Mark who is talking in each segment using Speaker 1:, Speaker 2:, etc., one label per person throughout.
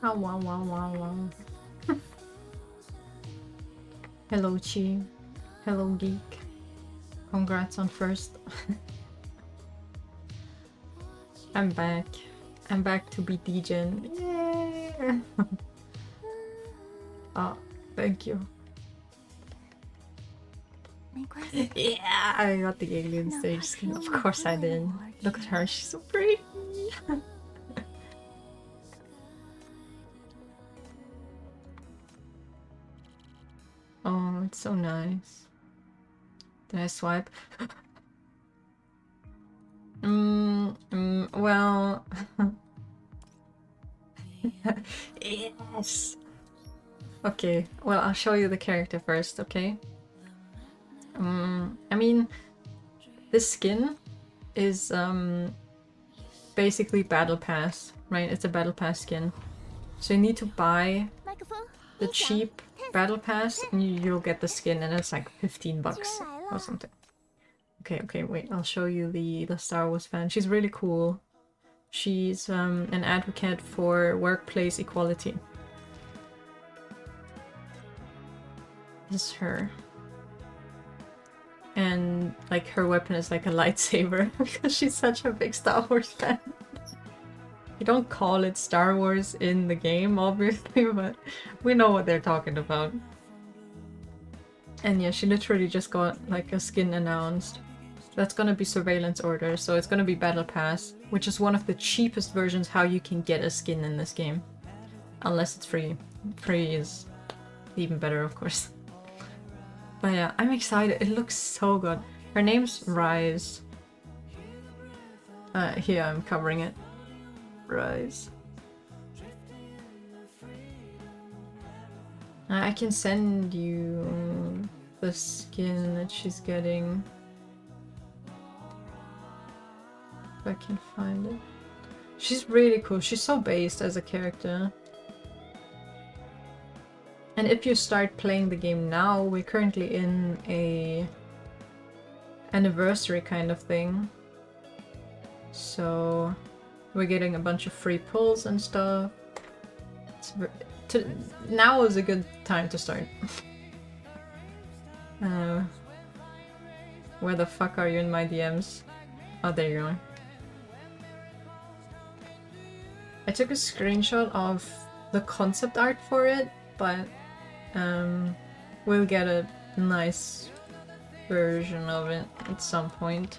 Speaker 1: Oh, wow, wow, wow, wow. Hello, Chi. Hello, Geek. Congrats on first. I'm back. I'm back to be Degen. Yeah. Oh, thank you. Yeah, I got the alien stage skin. Of course I did. Look at her, she's so pretty. Oh, it's so nice. Did I swipe? Well... Yes! Okay, well, I'll show you the character first, okay? I mean, this skin is basically battle pass, right? It's a battle pass skin. So you need to buy the cheap battle pass and you'll get the skin, and it's like 15 bucks or something. Okay, wait, I'll show you the Star Wars fan. She's really cool. She's an advocate for workplace equality. This is her. And like her weapon is like a lightsaber because she's such a big Star Wars fan. You don't call it Star Wars in the game, obviously, but we know what they're talking about. And yeah, she literally just got like a skin announced. That's gonna be Surveillance Order, so it's gonna be Battle Pass, which is one of the cheapest versions how you can get a skin in this game. Unless it's free. Free is even better, of course. But yeah, I'm excited. It looks so good. Her name's Rise. Here, I'm covering it. Rise. I can send you the skin that she's getting. If I can find it. She's really cool. She's so based as a character. And if you start playing the game now, we're currently in a anniversary kind of thing. So we're getting a bunch of free pulls and stuff. Now is a good time to start. Where the fuck are you in my DMs? Oh, there you are. I took a screenshot of the concept art for it, but we'll get a nice version of it at some point.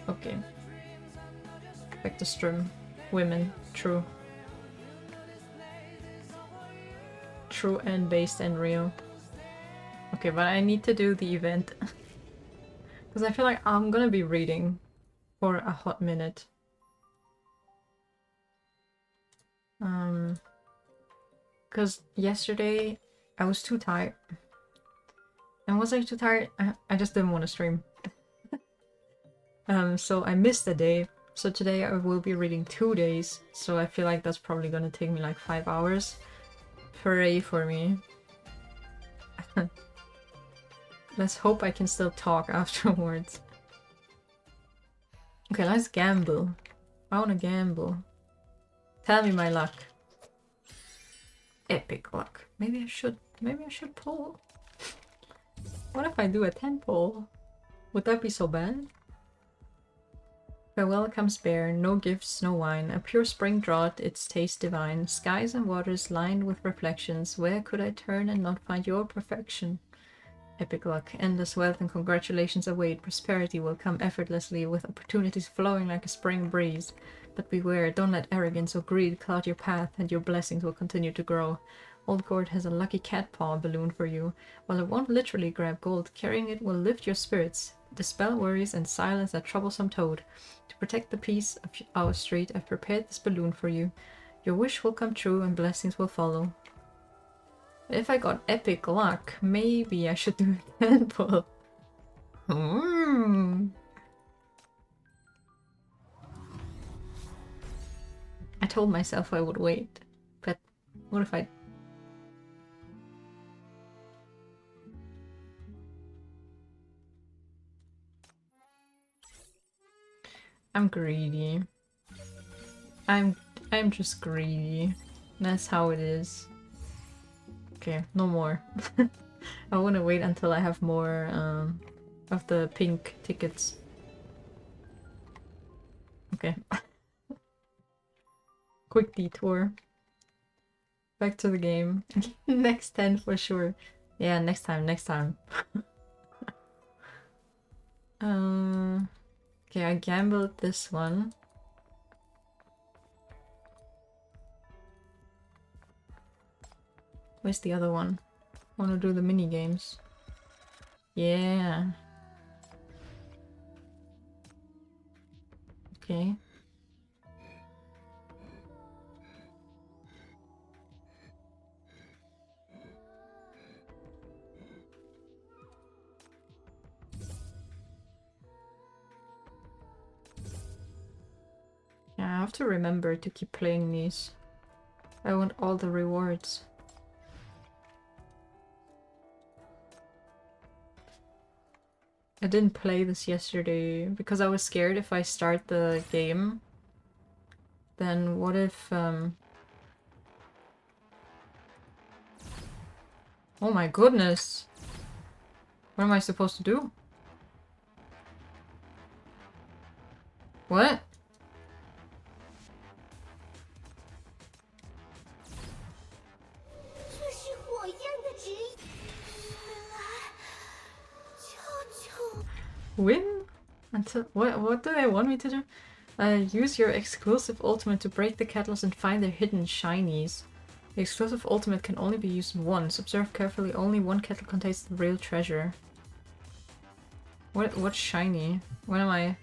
Speaker 1: Okay. Back to stream. Women. True. True and based and real. Okay, but I need to do the event. Because I feel like I'm gonna be reading for a hot minute. Because yesterday I was too tired. And was I too tired? I just didn't want to stream. So I missed a day. So today I will be reading 2 days. So I feel like that's probably gonna take me like 5 hours. Hooray for me. Let's hope I can still talk afterwards. Okay, let's gamble. I wanna gamble. Tell me my luck. Epic luck. Maybe I should pull. What if I do a 10 pull? Would that be so bad? Farewell comes bare, no gifts, no wine, a pure spring draught, its taste divine, skies and waters lined with reflections, where could I turn and not find your perfection? Epic luck, endless wealth and congratulations await, prosperity will come effortlessly with opportunities flowing like a spring breeze. But beware, don't let arrogance or greed cloud your path and your blessings will continue to grow. Old Gourd has a lucky cat paw balloon for you. While it won't literally grab gold, carrying it will lift your spirits, dispel worries and silence that troublesome toad. To protect the peace of our street, I've prepared this balloon for you. Your wish will come true and blessings will follow. If I got epic luck, maybe I should do a 10 pull. I told myself I would wait, but what if I... I'm greedy. I'm I'm just greedy. That's how it is. Okay, no more. I want to wait until I have more of the pink tickets. Okay. Quick detour. Back to the game. Next 10 for sure. Yeah, next time. Okay, I gambled this one. Where's the other one? Wanna do the mini games? Yeah. Okay. Yeah, I have to remember to keep playing these. I want all the rewards. I didn't play this yesterday because I was scared if I start the game, then what if oh my goodness! What am I supposed to do? What? Win? Until what do they want me to do? Use your exclusive ultimate to break the kettles and find their hidden shinies. The exclusive ultimate can only be used once. Observe carefully, only one kettle contains the real treasure. What's shiny? What am I?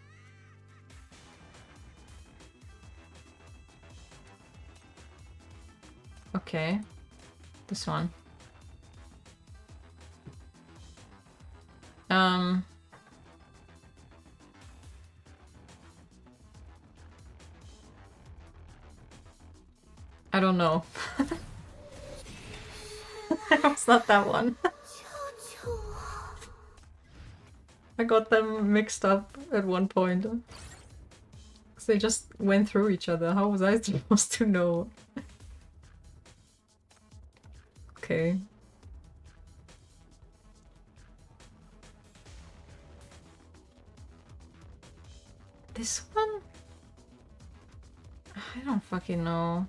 Speaker 1: Okay. This one. I don't know. It's not that one. I got them mixed up at one point. Because they just went through each other. How was I supposed to know? Okay. This one? I don't fucking know.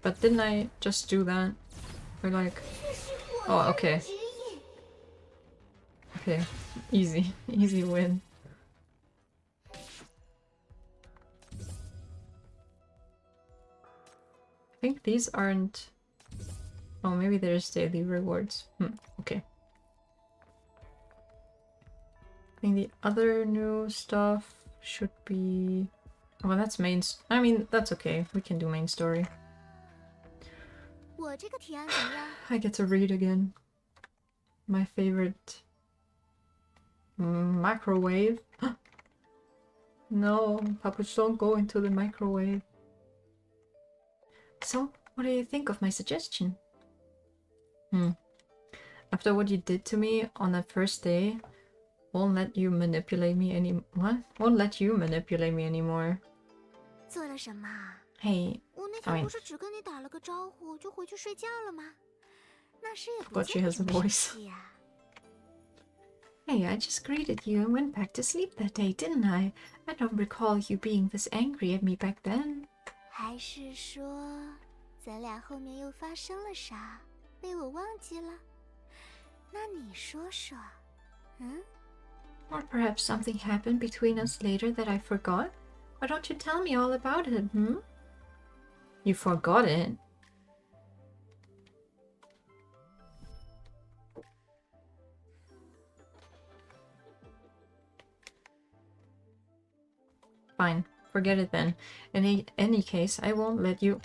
Speaker 1: But didn't I just do that? Or like... Oh, okay. Okay. Easy. Easy win. I think these aren't... Oh, maybe there's daily rewards. Okay. I think the other new stuff should be... Oh, well, that's main... I mean, that's okay. We can do main story. I get to read again. My favorite... microwave. No, Papuch, don't go into the microwave. So, what do you think of my suggestion? After what you did to me on that first day, won't let you manipulate me any- What? Won't let you manipulate me anymore. Hey, I mean... Forgot she has a voice. Hey, I just greeted you and went back to sleep that day, didn't I? I don't recall you being this angry at me back then. Or perhaps something happened between us later that I forgot? Why don't you tell me all about it, You forgot it? Fine, forget it then. In any case, I won't let you...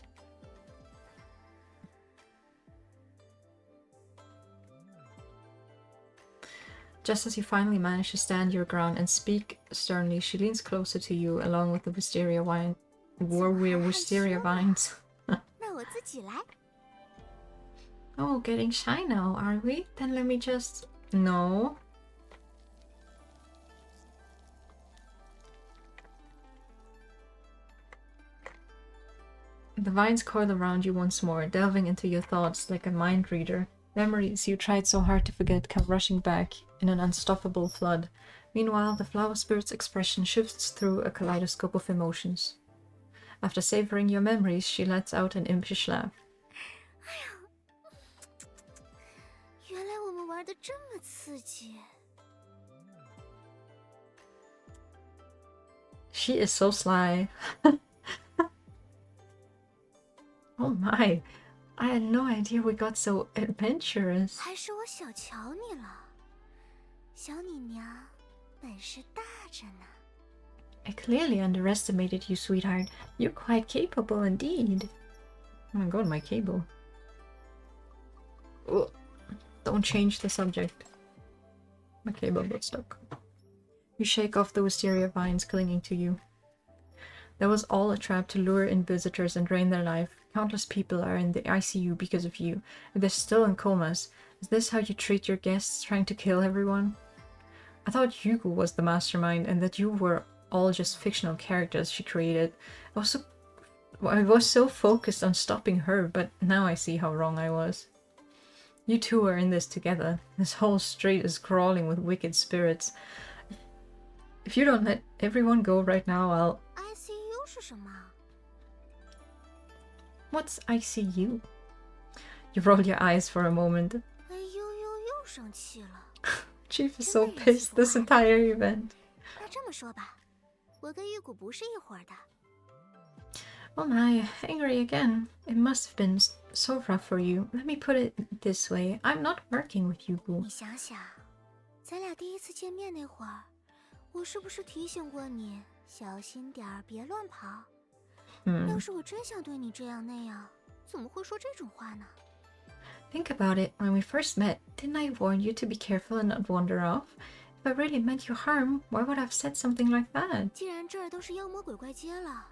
Speaker 1: Just as you finally manage to stand your ground and speak sternly, she leans closer to you along with the wisteria wine. Wisteria vines. Oh, getting shy now, are we? Then let me just... No. The vines coil around you once more, delving into your thoughts like a mind reader. Memories you tried so hard to forget come rushing back in an unstoppable flood. Meanwhile, the flower spirit's expression shifts through a kaleidoscope of emotions. After savoring your memories, she lets out an impish laugh.
Speaker 2: 原来我们玩得这么刺激。
Speaker 1: She is so sly. Oh my, I had no idea we got so adventurous.
Speaker 2: 还是我小瞧你了，小你娘本事大着呢。
Speaker 1: I clearly underestimated you, sweetheart. You're quite capable indeed. Oh my god, my cable. Ugh. Don't change the subject. My cable got stuck. You shake off the wisteria vines clinging to you. That was all a trap to lure in visitors and drain their life. Countless people are in the ICU because of you, and they're still in comas. Is this how you treat your guests, trying to kill everyone? I thought Hugo was the mastermind and that you were all just fictional characters she created. I was so focused on stopping her, but now I see how wrong I was. You two are in this together. This whole street is crawling with wicked spirits. If you don't let everyone go right now, I'll...
Speaker 2: ICU 是什么？
Speaker 1: What's ICU? You roll your eyes for a moment.
Speaker 2: 哎又生气了。
Speaker 1: Chief is so pissed this entire event.
Speaker 2: 那这么说吧，我跟玉谷不是一伙的。
Speaker 1: Oh my, angry again. It must have been so rough for you. Let me put it this way. I'm not working with Yugu.
Speaker 2: 你想想，咱俩第一次见面那会儿，我是不是提醒过你小心点儿，别乱跑？要是我真想对你这样那样，怎么会说这种话呢？
Speaker 1: Think about it. When we first met, didn't I warn you to be careful and not wander off? If I really meant you harm, why would I have said something like that?
Speaker 2: 既然这儿都是妖魔鬼怪街了，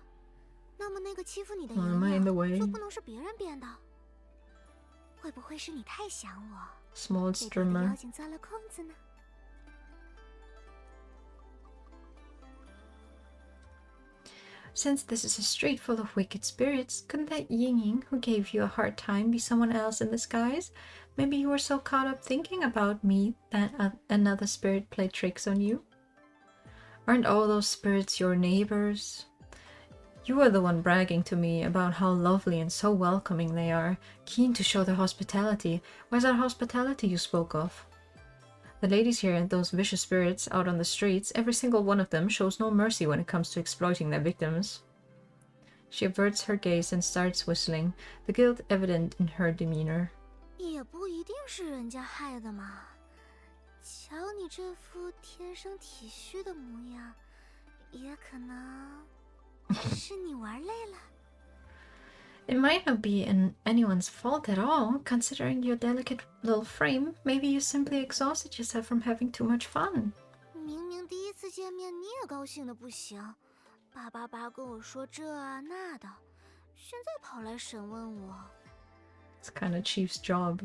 Speaker 2: 那么那个欺负你的
Speaker 1: Am I in the way?
Speaker 2: 就不能是别人编的？会不会是你太想我，
Speaker 1: Small
Speaker 2: 被别的
Speaker 1: streamer.
Speaker 2: 妖精钻了空子呢？
Speaker 1: Since this is a street full of wicked spirits, couldn't that Ying who gave you a hard time be someone else in disguise? Maybe you were so caught up thinking about me that another spirit played tricks on you? Aren't all those spirits your neighbors? You were the one bragging to me about how lovely and so welcoming they are, keen to show their hospitality. Where's that hospitality you spoke of? The ladies here and those vicious spirits out on the streets, every single one of them shows no mercy when it comes to exploiting their victims. She averts her gaze and starts whistling, the guilt evident in her demeanor.
Speaker 2: 也不一定是人家害的嘛。瞧你这副天生体虚的模样，也可能是你玩累了。
Speaker 1: It might not be anyone's fault at all, considering your delicate little frame. Maybe you simply exhausted yourself from having too much fun.
Speaker 2: 明明第一次见面你也高兴的不行，叭叭叭跟我说这啊那的，现在跑来审问我。
Speaker 1: It's kind of Chief's job.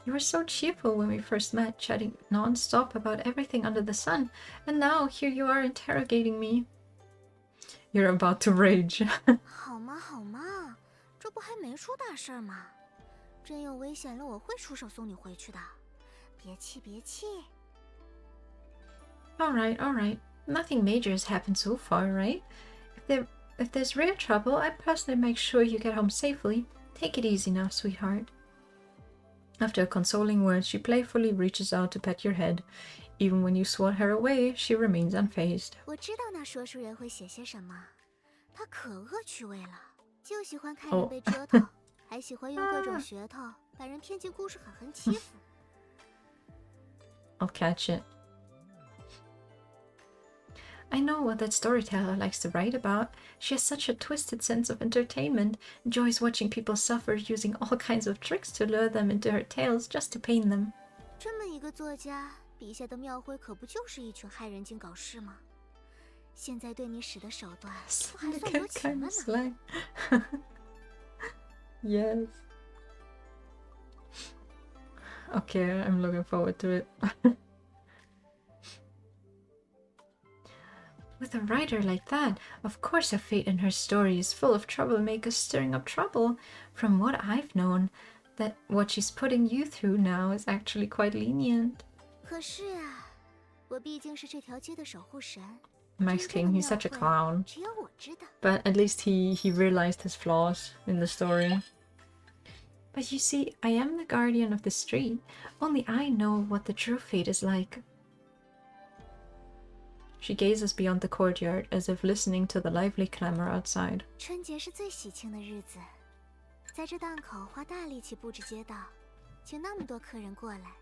Speaker 1: You were so cheerful when we first met, chatting non-stop about everything under the sun, and now here you are interrogating me. You're about to rage.
Speaker 2: 好嘛好嘛，这不还没出大事吗？真有危险了，我会出手送你回去的。别气别气。
Speaker 1: All right. Nothing major has happened so far, right? If there's real trouble, I personally make sure you get home safely. Take it easy now, sweetheart. After a consoling word, she playfully reaches out to pet your head. Even when you swat her away, she remains unfazed.
Speaker 2: 我知道那说书人会写些什么，他可恶趣味了，就喜欢看人被折腾，还喜欢用各种噱头把人骗进故事，狠狠欺负。
Speaker 1: I'll catch it. I know what that storyteller likes to write about. She has such a twisted sense of entertainment, enjoys watching people suffer using all kinds of tricks to lure them into her tales just to pain them.
Speaker 2: 这么一个作家，笔下的庙会可不就是一群害人精搞事吗？现在对你使的手段，我还算有钱了呢。
Speaker 1: slang. Yes. Okay, I'm looking forward to it. With a writer like that, of course her fate in her story is full of troublemakers stirring up trouble. From what I've known, that what she's putting you through now is actually quite lenient.
Speaker 2: 可是啊，我毕竟是这条街的守护神。
Speaker 1: Max King, he's such a clown. But at least he realized his flaws in the story. But you see, I am the guardian of the street. Only I know what the true fate is like. She gazes beyond the courtyard as if listening to the lively clamor outside.
Speaker 2: 春节是最喜庆的日子，在这档口花大力气布置街道，请那么多客人过来，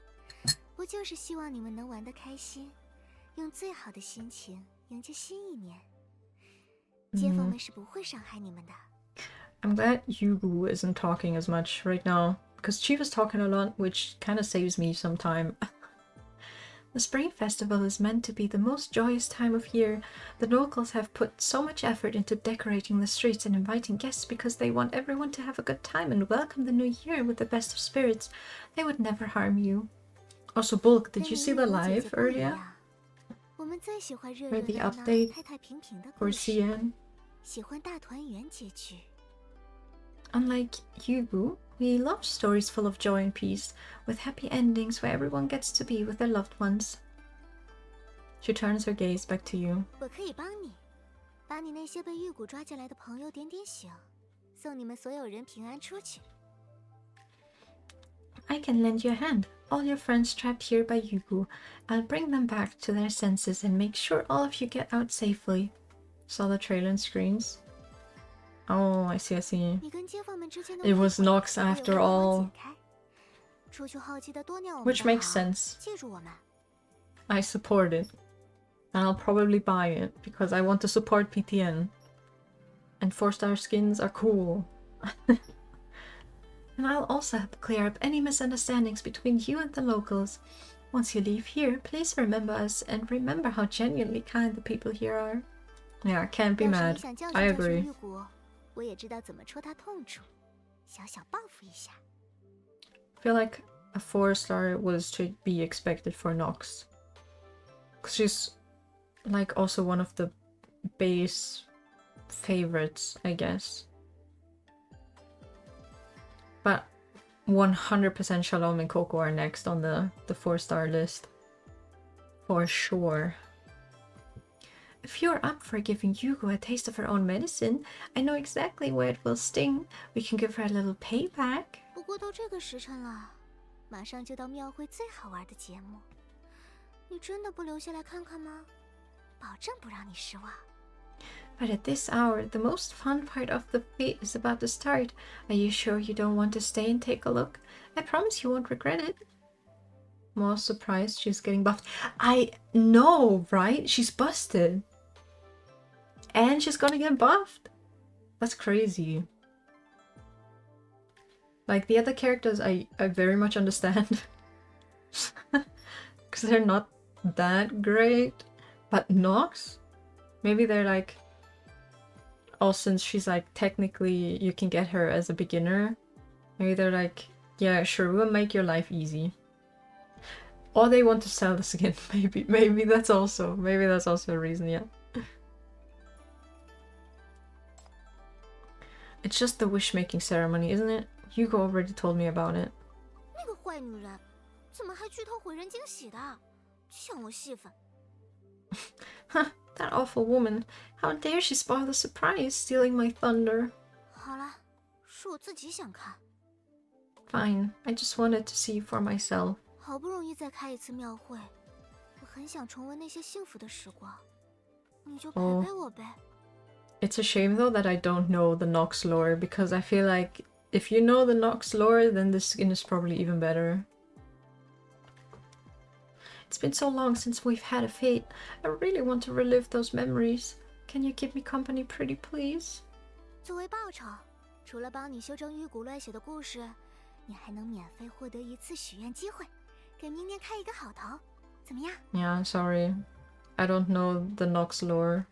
Speaker 2: 不就是希望你们能玩得开心，用最好的心情迎接新一年。街坊们是不会伤害你们的。
Speaker 1: I'm glad Yugu isn't talking as much right now, because Chief is talking a lot, which kind of saves me some time. The Spring Festival is meant to be the most joyous time of year. The locals have put so much effort into decorating the streets and inviting guests because they want everyone to have a good time and welcome the new year with the best of spirits. They would never harm you. Also, Bulk, did you see the live earlier? Or the update for CN? Unlike Yugu, we love stories full of joy and peace, with happy endings where everyone gets to be with their loved ones. She turns her gaze back to you. I can lend you a hand. All your friends trapped here by Yugu. I'll bring them back to their senses and make sure all of you get out safely. Saw the trailer and screens. Oh, I see, I see. It was Nox after all. Which makes sense. I support it. And I'll probably buy it, because I want to support PTN. And 4-star skins are cool. And I'll also help clear up any misunderstandings between you and the locals. Once you leave here, please remember us and remember how genuinely kind the people here are. Yeah, can't be mad. I agree. I feel like a 4-star was to be expected for Nox. Because she's like also one of the base favorites, I guess. But 100% Shalom and Coco are next on the 4-star list. For sure. If you're up for giving Yugo a taste of her own medicine, I know exactly where it will sting. We can give her a little payback. But at this hour, the most fun part of the fete is about to start. Are you sure you don't want to stay and take a look? I promise you won't regret it. More surprised she's getting buffed. I know, right? She's busted. And she's gonna get buffed. That's crazy. Like, the other characters I very much understand. Because they're not that great. But Nox? Maybe they're like... Oh, since she's like, technically you can get her as a beginner. Maybe they're like, yeah, sure, we'll make your life easy. Or they want to sell the skin. Maybe that's also a reason, yeah. It's just the wish-making ceremony, isn't it? Hugo already told me about it. Huh, that awful woman. How dare she spoil the surprise, stealing my thunder. Fine, I just wanted to see for myself. Oh. It's a shame though that I don't know the Nox lore, because I feel like if you know the Nox lore, then the skin is probably even better. It's been so long since we've had a fete. I really want to relive those memories. Can you keep me company, pretty please? Yeah, sorry. I don't know the Nox lore.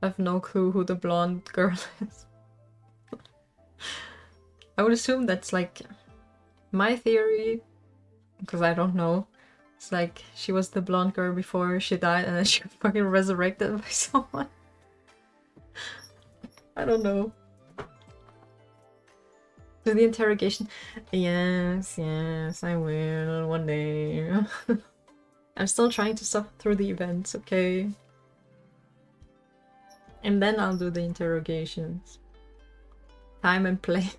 Speaker 1: I have no clue who the blonde girl is. I would assume that's like my theory, because I don't know. It's like she was the blonde girl before she died and then she was fucking resurrected by someone. I don't know. Do the interrogation. Yes, yes, I will one day. I'm still trying to suffer through the events, okay? And then I'll do the interrogations. Time and place.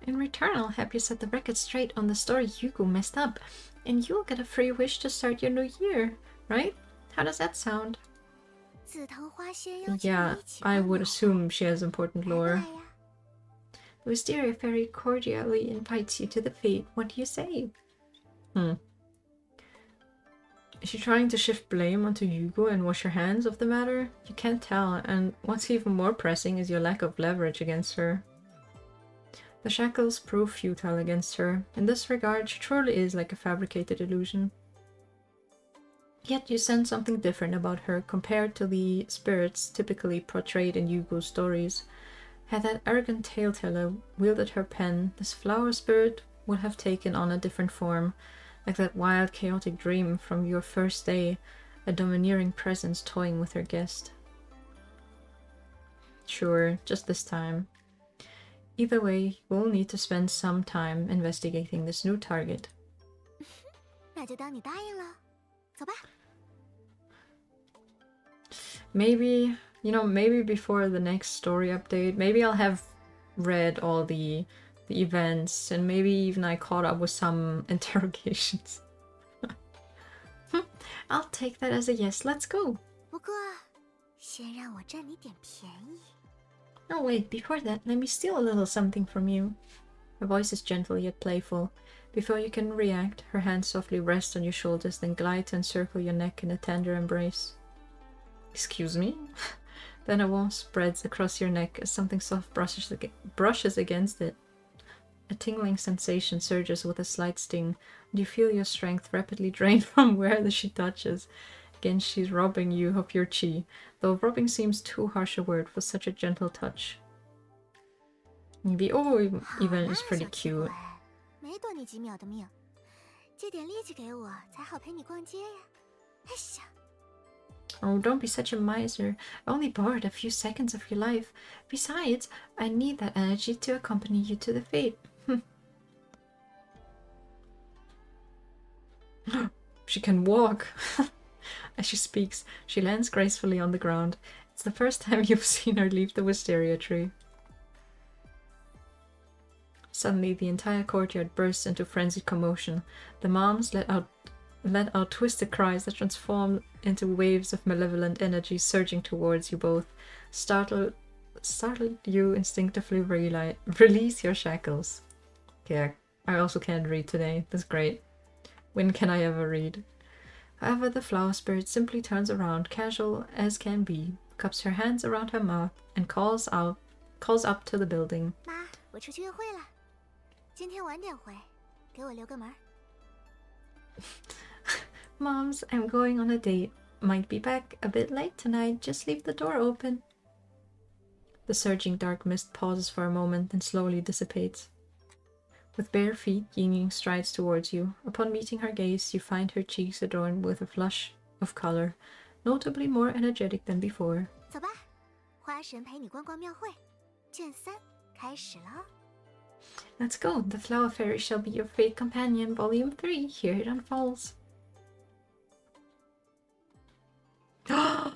Speaker 1: In return, I'll help you set the record straight on the story Hugo messed up. And you'll get a free wish to start your new year, right? How does that sound? Yeah, I would assume she has important lore. The Wisteria Fairy cordially invites you to the fete. What do you say? Is she trying to shift blame onto Hugo and wash her hands of the matter? You can't tell, and what's even more pressing is your lack of leverage against her. The shackles prove futile against her. In this regard, she truly is like a fabricated illusion. Yet you sense something different about her compared to the spirits typically portrayed in Hugo's stories. Had that arrogant tale-teller wielded her pen, this flower spirit would have taken on a different form, like that wild, chaotic dream from your first day, a domineering presence toying with her guest. Sure, just this time. Either way, we'll need to spend some time investigating this new target. Maybe, maybe before the next story update, maybe I'll have read all the events, and maybe even I caught up with some interrogations. I'll take that as a yes, let's go! Oh wait, before that, let me steal a little something from you. Her voice is gentle yet playful. Before you can react, her hands softly rest on your shoulders, then glide to encircle your neck in a tender embrace. Excuse me? Then a warmth spreads across your neck as something soft brushes against it. A tingling sensation surges with a slight sting, and you feel your strength rapidly drain from wherever she touches. Again, she's robbing you of your chi, though robbing seems too harsh a word for such a gentle touch. Maybe, even is pretty cute. Oh, don't be such a miser. I only borrowed a few seconds of your life. Besides, I need that energy to accompany you to the fete. She can walk. As she speaks, she lands gracefully on the ground. It's the first time you've seen her leave the wisteria tree. Suddenly, the entire courtyard bursts into frenzied commotion. The moms let out twisted cries that transform into waves of malevolent energy surging towards you both. Startled, you instinctively release your shackles. Okay, I also can't read today. That's great. When can I ever read? However, the flower spirit simply turns around, casual as can be, cups her hands around her mouth, and calls up to the building. Moms, I'm going on a date. Might be back a bit late tonight. Just leave the door open. The surging dark mist pauses for a moment and slowly dissipates. With bare feet, Ying strides towards you. Upon meeting her gaze, you find her cheeks adorned with a flush of color, notably more energetic than before. Let's go. The Flower Fairy shall be your fate companion, Volume 3. Here it unfolds. Oh,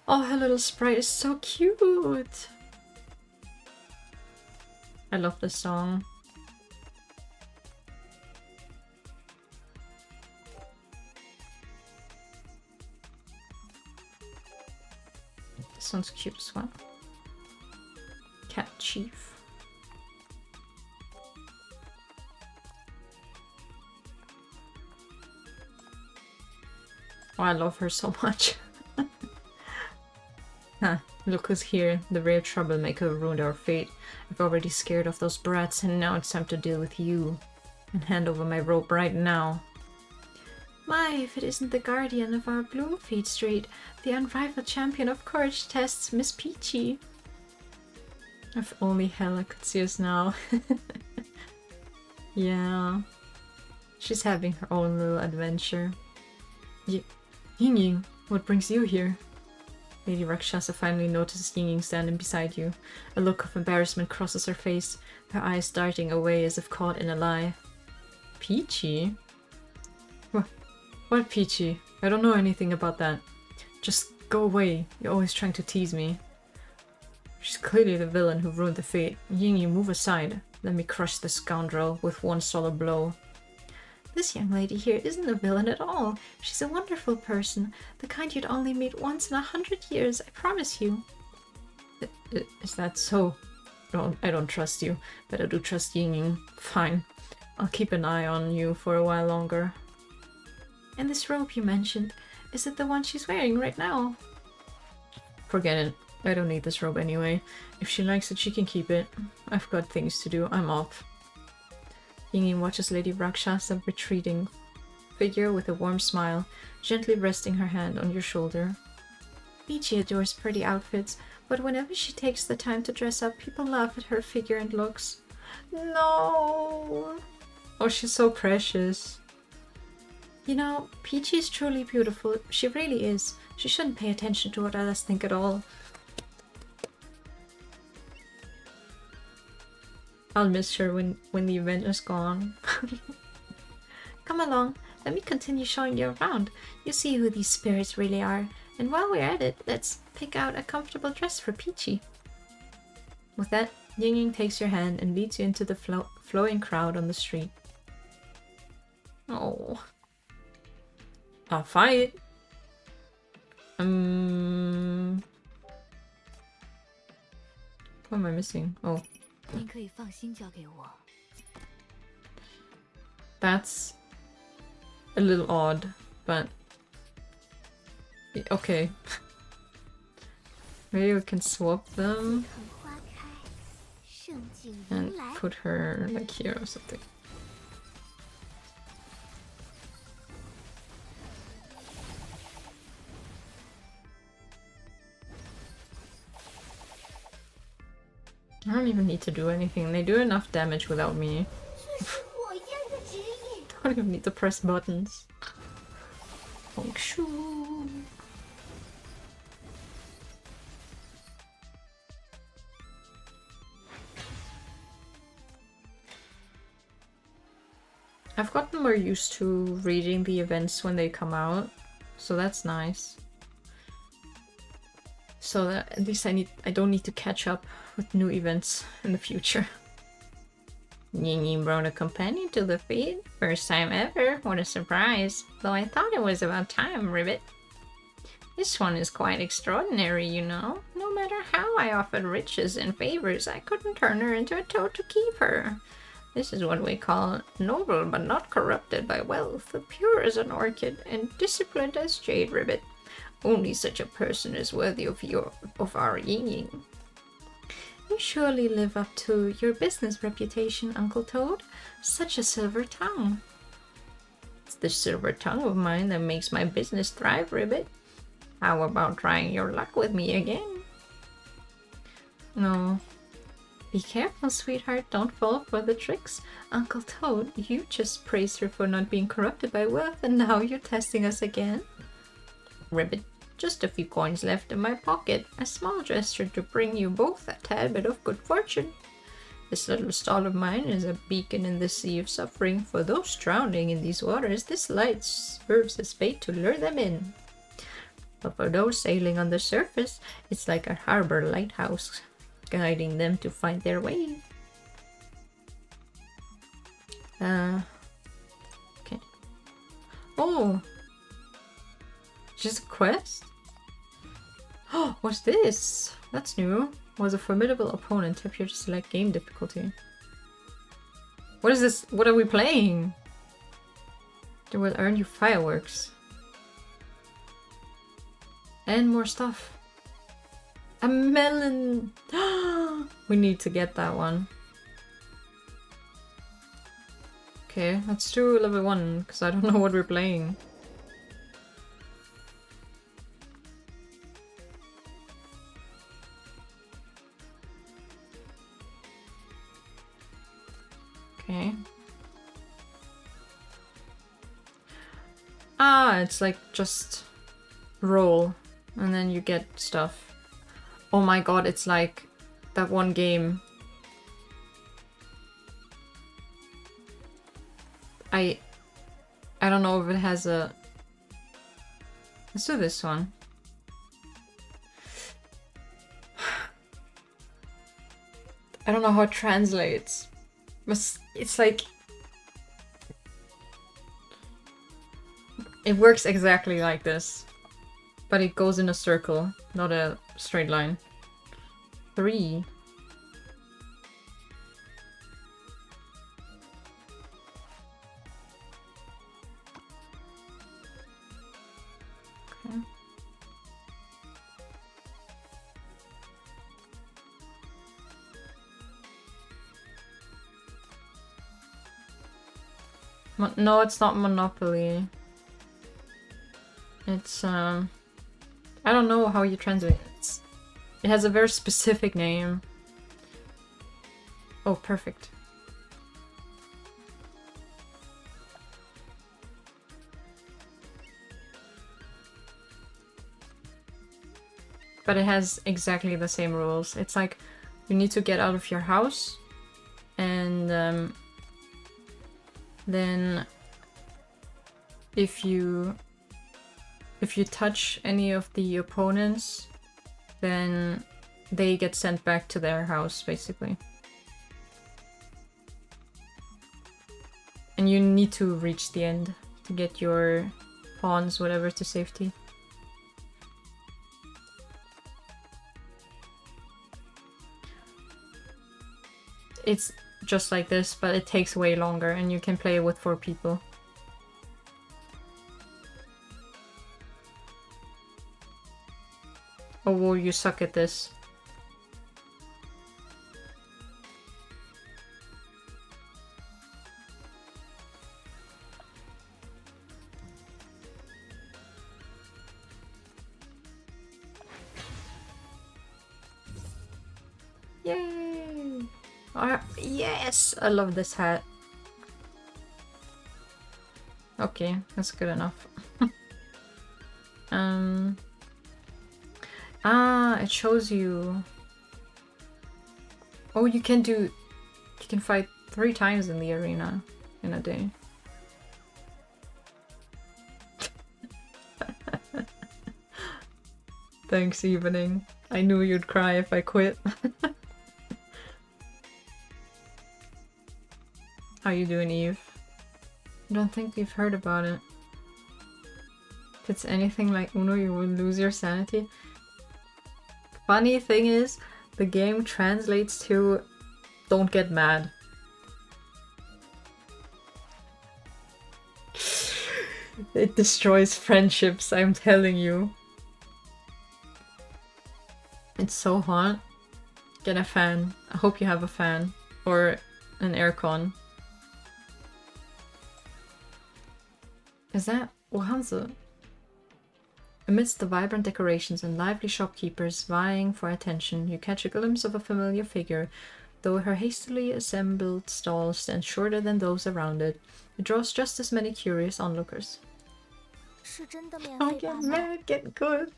Speaker 1: her little sprite is so cute. I love this song. This one's cute as well. Cat Chief. Oh, I love her so much. Huh, look who's here. The real troublemaker who ruined our fate. I've already scared off those brats, and now it's time to deal with you. And hand over my rope right now. My, if it isn't the guardian of our Bloomfeed Street, the unrivaled champion of courage tests, Miss Peachy. If only Hella could see us now. Yeah. She's having her own little adventure. Ying, what brings you here? Lady Rakshasa finally notices Ying standing beside you. A look of embarrassment crosses her face, her eyes darting away as if caught in a lie. Peachy? What Peachy? I don't know anything about that. Just go away. You're always trying to tease me. She's clearly the villain who ruined the fate. Ying, move aside. Let me crush this scoundrel with one solid blow. This young lady here isn't a villain at all. She's a wonderful person. The kind you'd only meet once in 100 years, I promise you. Is that so? No, I don't trust you, but I do trust Ying. Fine. I'll keep an eye on you for a while longer. And this robe you mentioned, is it the one she's wearing right now? Forget it. I don't need this robe anyway. If she likes it, she can keep it. I've got things to do. I'm off. Ying watches Lady Rakshasa retreating figure with a warm smile, gently resting her hand on your shoulder. Peachy adores pretty outfits, but whenever she takes the time to dress up, people laugh at her figure and looks. No! Oh, she's so precious. You know, Peachy is truly beautiful. She really is. She shouldn't pay attention to what others think at all. I'll miss her when the event is gone. Come along, let me continue showing you around. You see who these spirits really are. And while we're at it, let's pick out a comfortable dress for Peachy. With that, Ying takes your hand and leads you into the flowing crowd on the street. Oh. I'll fight. What am I missing? Oh. That's a little odd, but okay. Maybe we can swap them and put her like here or something. I don't even need to do anything. They do enough damage without me. Don't even need to press buttons. I've gotten more used to reading the events when they come out, so that's nice. So that at least I don't need to catch up with new events in the future. Ying brought a companion to the feed. First time ever. What a surprise. Though I thought it was about time, Ribbit. This one is quite extraordinary, you know. No matter how I offered riches and favors, I couldn't turn her into a toad to keep her. This is what we call noble but not corrupted by wealth, pure as an orchid and disciplined as jade, Ribbit. Only such a person is worthy of our Ying. You surely live up to your business reputation, Uncle Toad. Such a silver tongue. It's the silver tongue of mine that makes my business thrive, Ribbit. How about trying your luck with me again? No. Be careful, sweetheart. Don't fall for the tricks. Uncle Toad, you just praised her for not being corrupted by wealth, and now you're testing us again? Ribbit, just a few coins left in my pocket. A small gesture to bring you both a tad bit of good fortune. This little stall of mine is a beacon in the sea of suffering. For those drowning in these waters, this light serves as bait to lure them in. But for those sailing on the surface, it's like a harbor lighthouse, guiding them to find their way. Okay. Oh! Just a quest? Oh, what's this? That's new. Was a formidable opponent. Tap here to select game difficulty. What is this? What are we playing? They will earn you fireworks. And more stuff. A melon! We need to get that one. Okay, let's do level 1, because I don't know what we're playing. Okay. Ah, it's like just roll and then you get stuff. Oh my god, it's like that one game. I don't know if it has a... Let's do this one. I don't know how it translates. But it's like... It works exactly like this. But it goes in a circle, not a straight line. 3. Okay. No, it's not Monopoly. It's, I don't know how you translate it. It has a very specific name. Oh, perfect. But it has exactly the same rules. It's like you need to get out of your house and then if you touch any of the opponents, then they get sent back to their house, basically. And you need to reach the end to get your pawns, whatever, to safety. It's just like this, but it takes way longer, and you can play with 4 people. Oh, well, you suck at this. Yay! Yes! I love this hat. Okay, that's good enough. Ah, it shows you. Oh, you can fight 3 times in the arena in a day. Thanks, Evening. I knew you'd cry if I quit. How you doing, Eve? I don't think we've heard about it. If it's anything like Uno, you will lose your sanity. Funny thing is, the game translates to don't get mad. It destroys friendships, I'm telling you. It's so hot. Get a fan. I hope you have a fan. Or an aircon. Is that Ohanzo? Amidst the vibrant decorations and lively shopkeepers vying for attention, you catch a glimpse of a familiar figure. Though her hastily assembled stall stands shorter than those around it, it draws just as many curious onlookers. Oh, get mad, get good.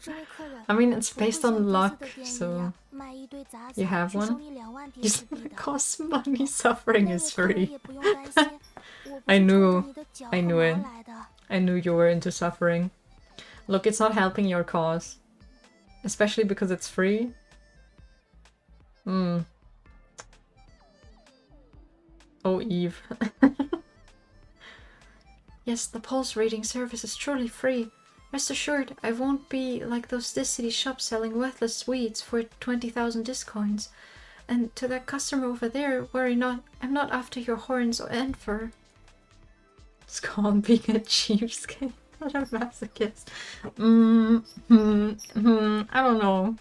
Speaker 1: I mean, it's based on luck, so you have one. It costs money, suffering is free. I knew it. I knew you were into suffering. Look, it's not helping your cause. Especially because it's free. Oh, Eve. Yes, the pulse reading service is truly free. Rest assured, I won't be like those Discity shops selling worthless sweets for 20,000 discoins. And to that customer over there, worry not, I'm not after your horns and fur. It's called being a cheapskate, not a masochist. I don't know.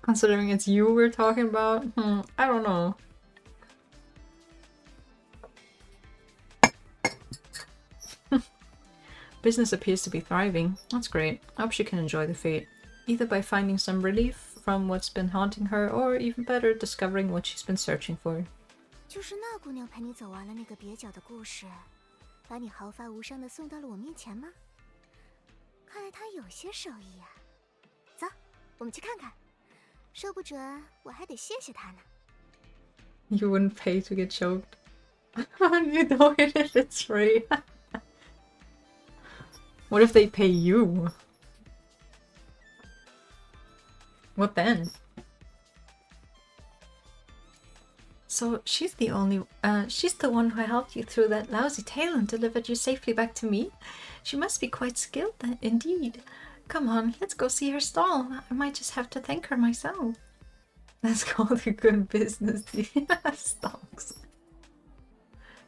Speaker 1: Considering it's you we're talking about, I don't know. Business appears to be thriving. That's great. I hope she can enjoy the fate. Either by finding some relief from what's been haunting her, or even better, discovering what she's been searching for.
Speaker 2: 就是那姑娘陪你走完了那个蹩脚的故事，把你毫发无伤的送到了我面前吗？看来他有些手艺呀。走，我们去看看，说不准我还得谢谢他呢。
Speaker 1: You wouldn't pay to get choked. You know it if it's free. What if they pay you? What then? So she's the one who helped you through that lousy tale and delivered you safely back to me? She must be quite skilled indeed. Come on, let's go see her stall. I might just have to thank her myself. That's called a good business deal. Stalks.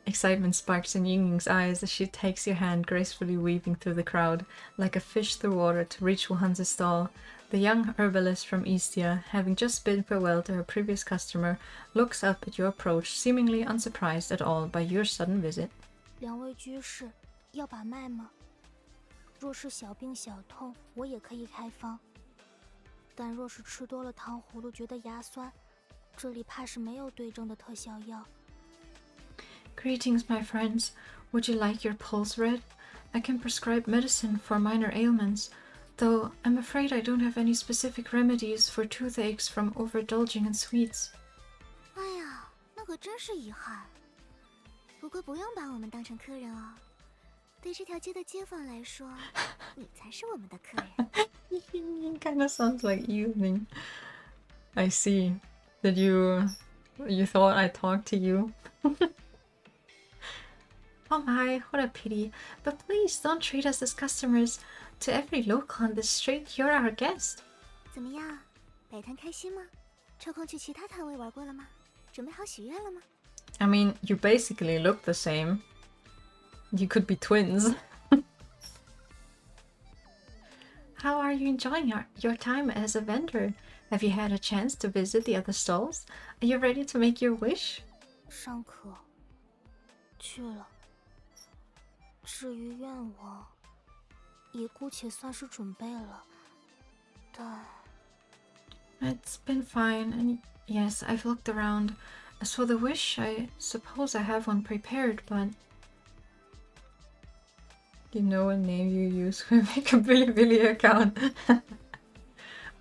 Speaker 1: Excitement sparks in Yingying's eyes as she takes your hand, gracefully weaving through the crowd, like a fish through water, to reach Wuhan's stall. The young herbalist from Istia, having just bid farewell to her previous customer, looks up at your approach, seemingly unsurprised at all by your sudden visit.
Speaker 2: 两位居士，要把脉吗？若是小病小痛，我也可以开方。但若是吃多了糖葫芦，觉得牙酸，这里怕是没有对症的特效药。
Speaker 1: Greetings, my friends. Would you like your pulse read? I can prescribe medicine for minor ailments, though I'm afraid I don't have any specific remedies for toothaches from overindulging in sweets.
Speaker 2: 哎呀，那可真是遗憾。不过不用把我们当成客人哦，对这条街的街坊来说，你才是我们的客人。
Speaker 1: It kind of sounds like evening. I see. Did you thought I talked to you? Oh my, what a pity. But please don't treat us as customers. To every local on this street, you're our guest.
Speaker 2: 怎么样，摆摊开心吗？抽空去其他摊位玩过了吗？准备好许愿了吗？
Speaker 1: I mean, you basically look the same. You could be twins. How are you enjoying your time as a vendor? Have you had a chance to visit the other stalls? Are you ready to make your wish?
Speaker 2: 尚可，去了。至于愿望，也姑且算是准备了，但
Speaker 1: It's been fine, and yes, I've looked around. As for the wish, I suppose I have one prepared, but... You know what name you use when you make a Bilibili account?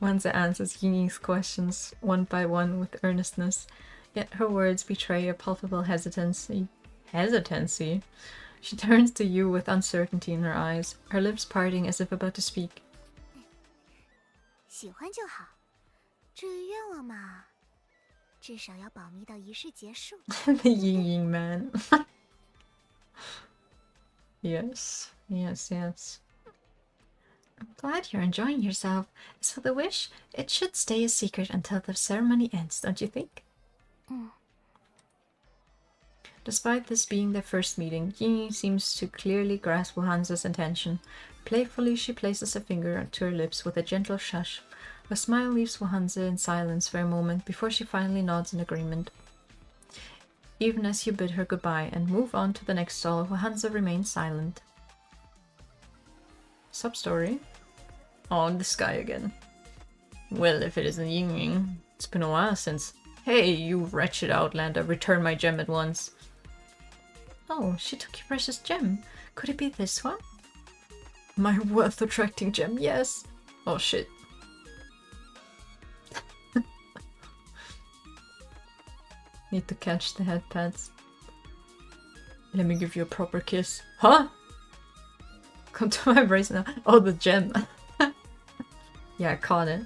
Speaker 1: Wanza answers Yingying's questions one by one with earnestness, yet her words betray a palpable hesitancy. Hesitancy? She turns to you with uncertainty in her eyes, her lips parting as if about to speak.
Speaker 2: 喜欢就好。至于愿望嘛，至少要保密到仪式结束。
Speaker 1: The Yingying man. Yes. I'm glad you're enjoying yourself. As for the wish, it should stay a secret until the ceremony ends, don't you think? Despite this being their first meeting, Yingying seems to clearly grasp Wuhanza's intention. Playfully, she places a finger to her lips with a gentle shush. Her smile leaves Wuhanza in silence for a moment before she finally nods in agreement. Even as you bid her goodbye and move on to the next stall, Wuhanza remains silent. Sub-story? Oh, this guy again. Well, if it isn't Yingying, it's been a while since... Hey, you wretched outlander, return my gem at once. Oh, she took your precious gem. Could it be this one? My worth-attracting gem, yes. Oh shit. Need to catch the head pads. Let me give you a proper kiss. Huh? Come to my embrace now. Oh, the gem. Yeah, I caught it.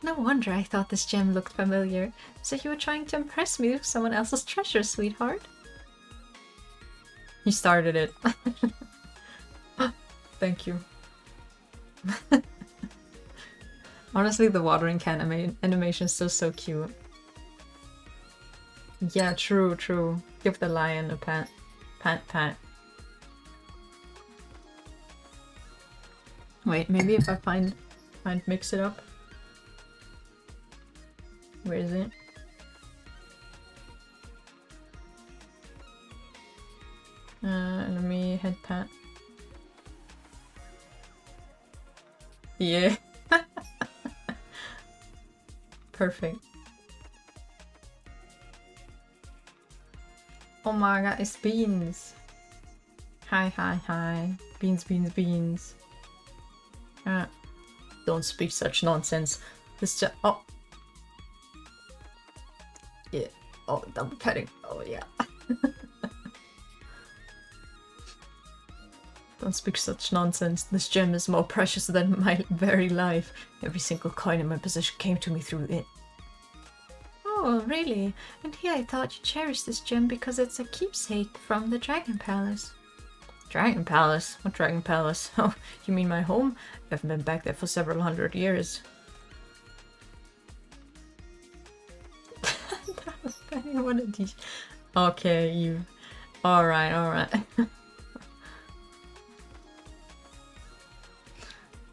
Speaker 1: No wonder I thought this gem looked familiar. So you were trying to impress me with someone else's treasure, sweetheart? You started it. Thank you. Honestly, the watering can animation is still so cute. Yeah, true. Give the lion a pat. Pat. Wait, maybe if I find mix it up. Where is it? Let me head pat. Yeah. Perfect. Oh my god, it's beans. Hi. Beans, beans, beans. Don't speak such nonsense. This just. Oh. Yeah. Oh, double petting. Oh, yeah. Don't speak such nonsense. This gem is more precious than my very life. Every single coin in my possession came to me through it. Oh, really? And here I thought you cherished this gem because it's a keepsake from the Dragon Palace. Dragon Palace? What Dragon Palace? Oh, you mean my home? I haven't been back there for several hundred years. What a teach. Okay, you. Alright.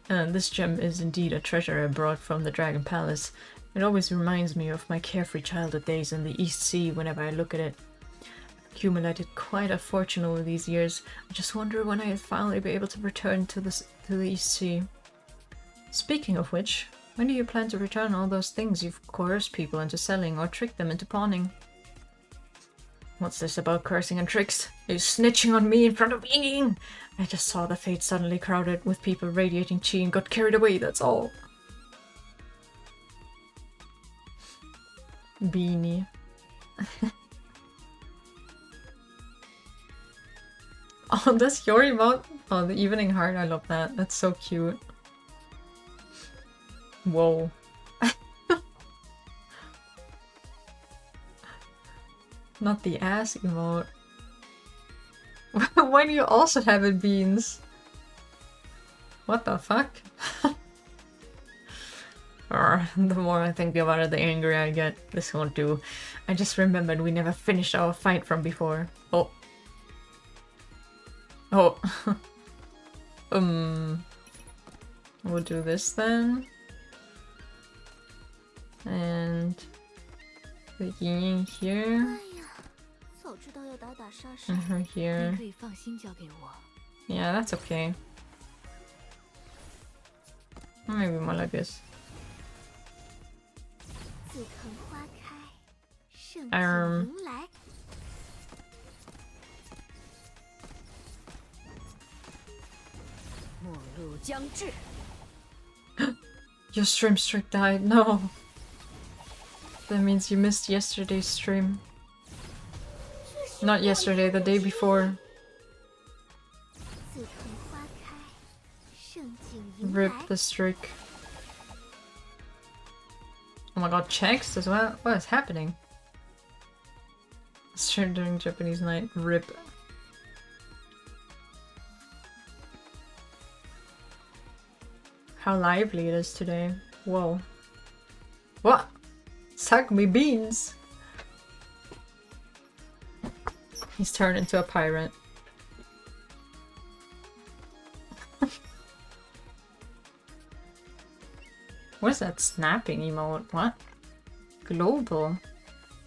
Speaker 1: This gem is indeed a treasure I brought from the Dragon Palace. It always reminds me of my carefree childhood days in the East Sea whenever I look at it. I've accumulated quite a fortune over these years. I just wonder when I'll finally be able to return to the East Sea. Speaking of which, when do you plan to return all those things you've coerced people into selling or tricked them into pawning? What's this about cursing and tricks? Are you snitching on me in front of Ying? I just saw the fate suddenly crowded with people radiating chi and got carried away, that's all. Beanie. Oh, that's your emote? Oh, the evening heart, I love that. That's so cute. Whoa. Not the ass emote. Why do you also have it, Beans? What the fuck? The more I think about it, the angrier I get. This won't do. I just remembered we never finished our fight from before. Oh. We'll do this then. And the yin here. And her here. Yeah, that's okay. Maybe more like this. Your stream streak died. No. That means you missed yesterday's stream. Not yesterday, the day before. Rip the streak. Oh my god, checks as well? What is happening? Stream during Japanese night. Rip. How lively it is today. Whoa. What? Suck me beans! He's turned into a pirate. What is that snapping emote? What? Global?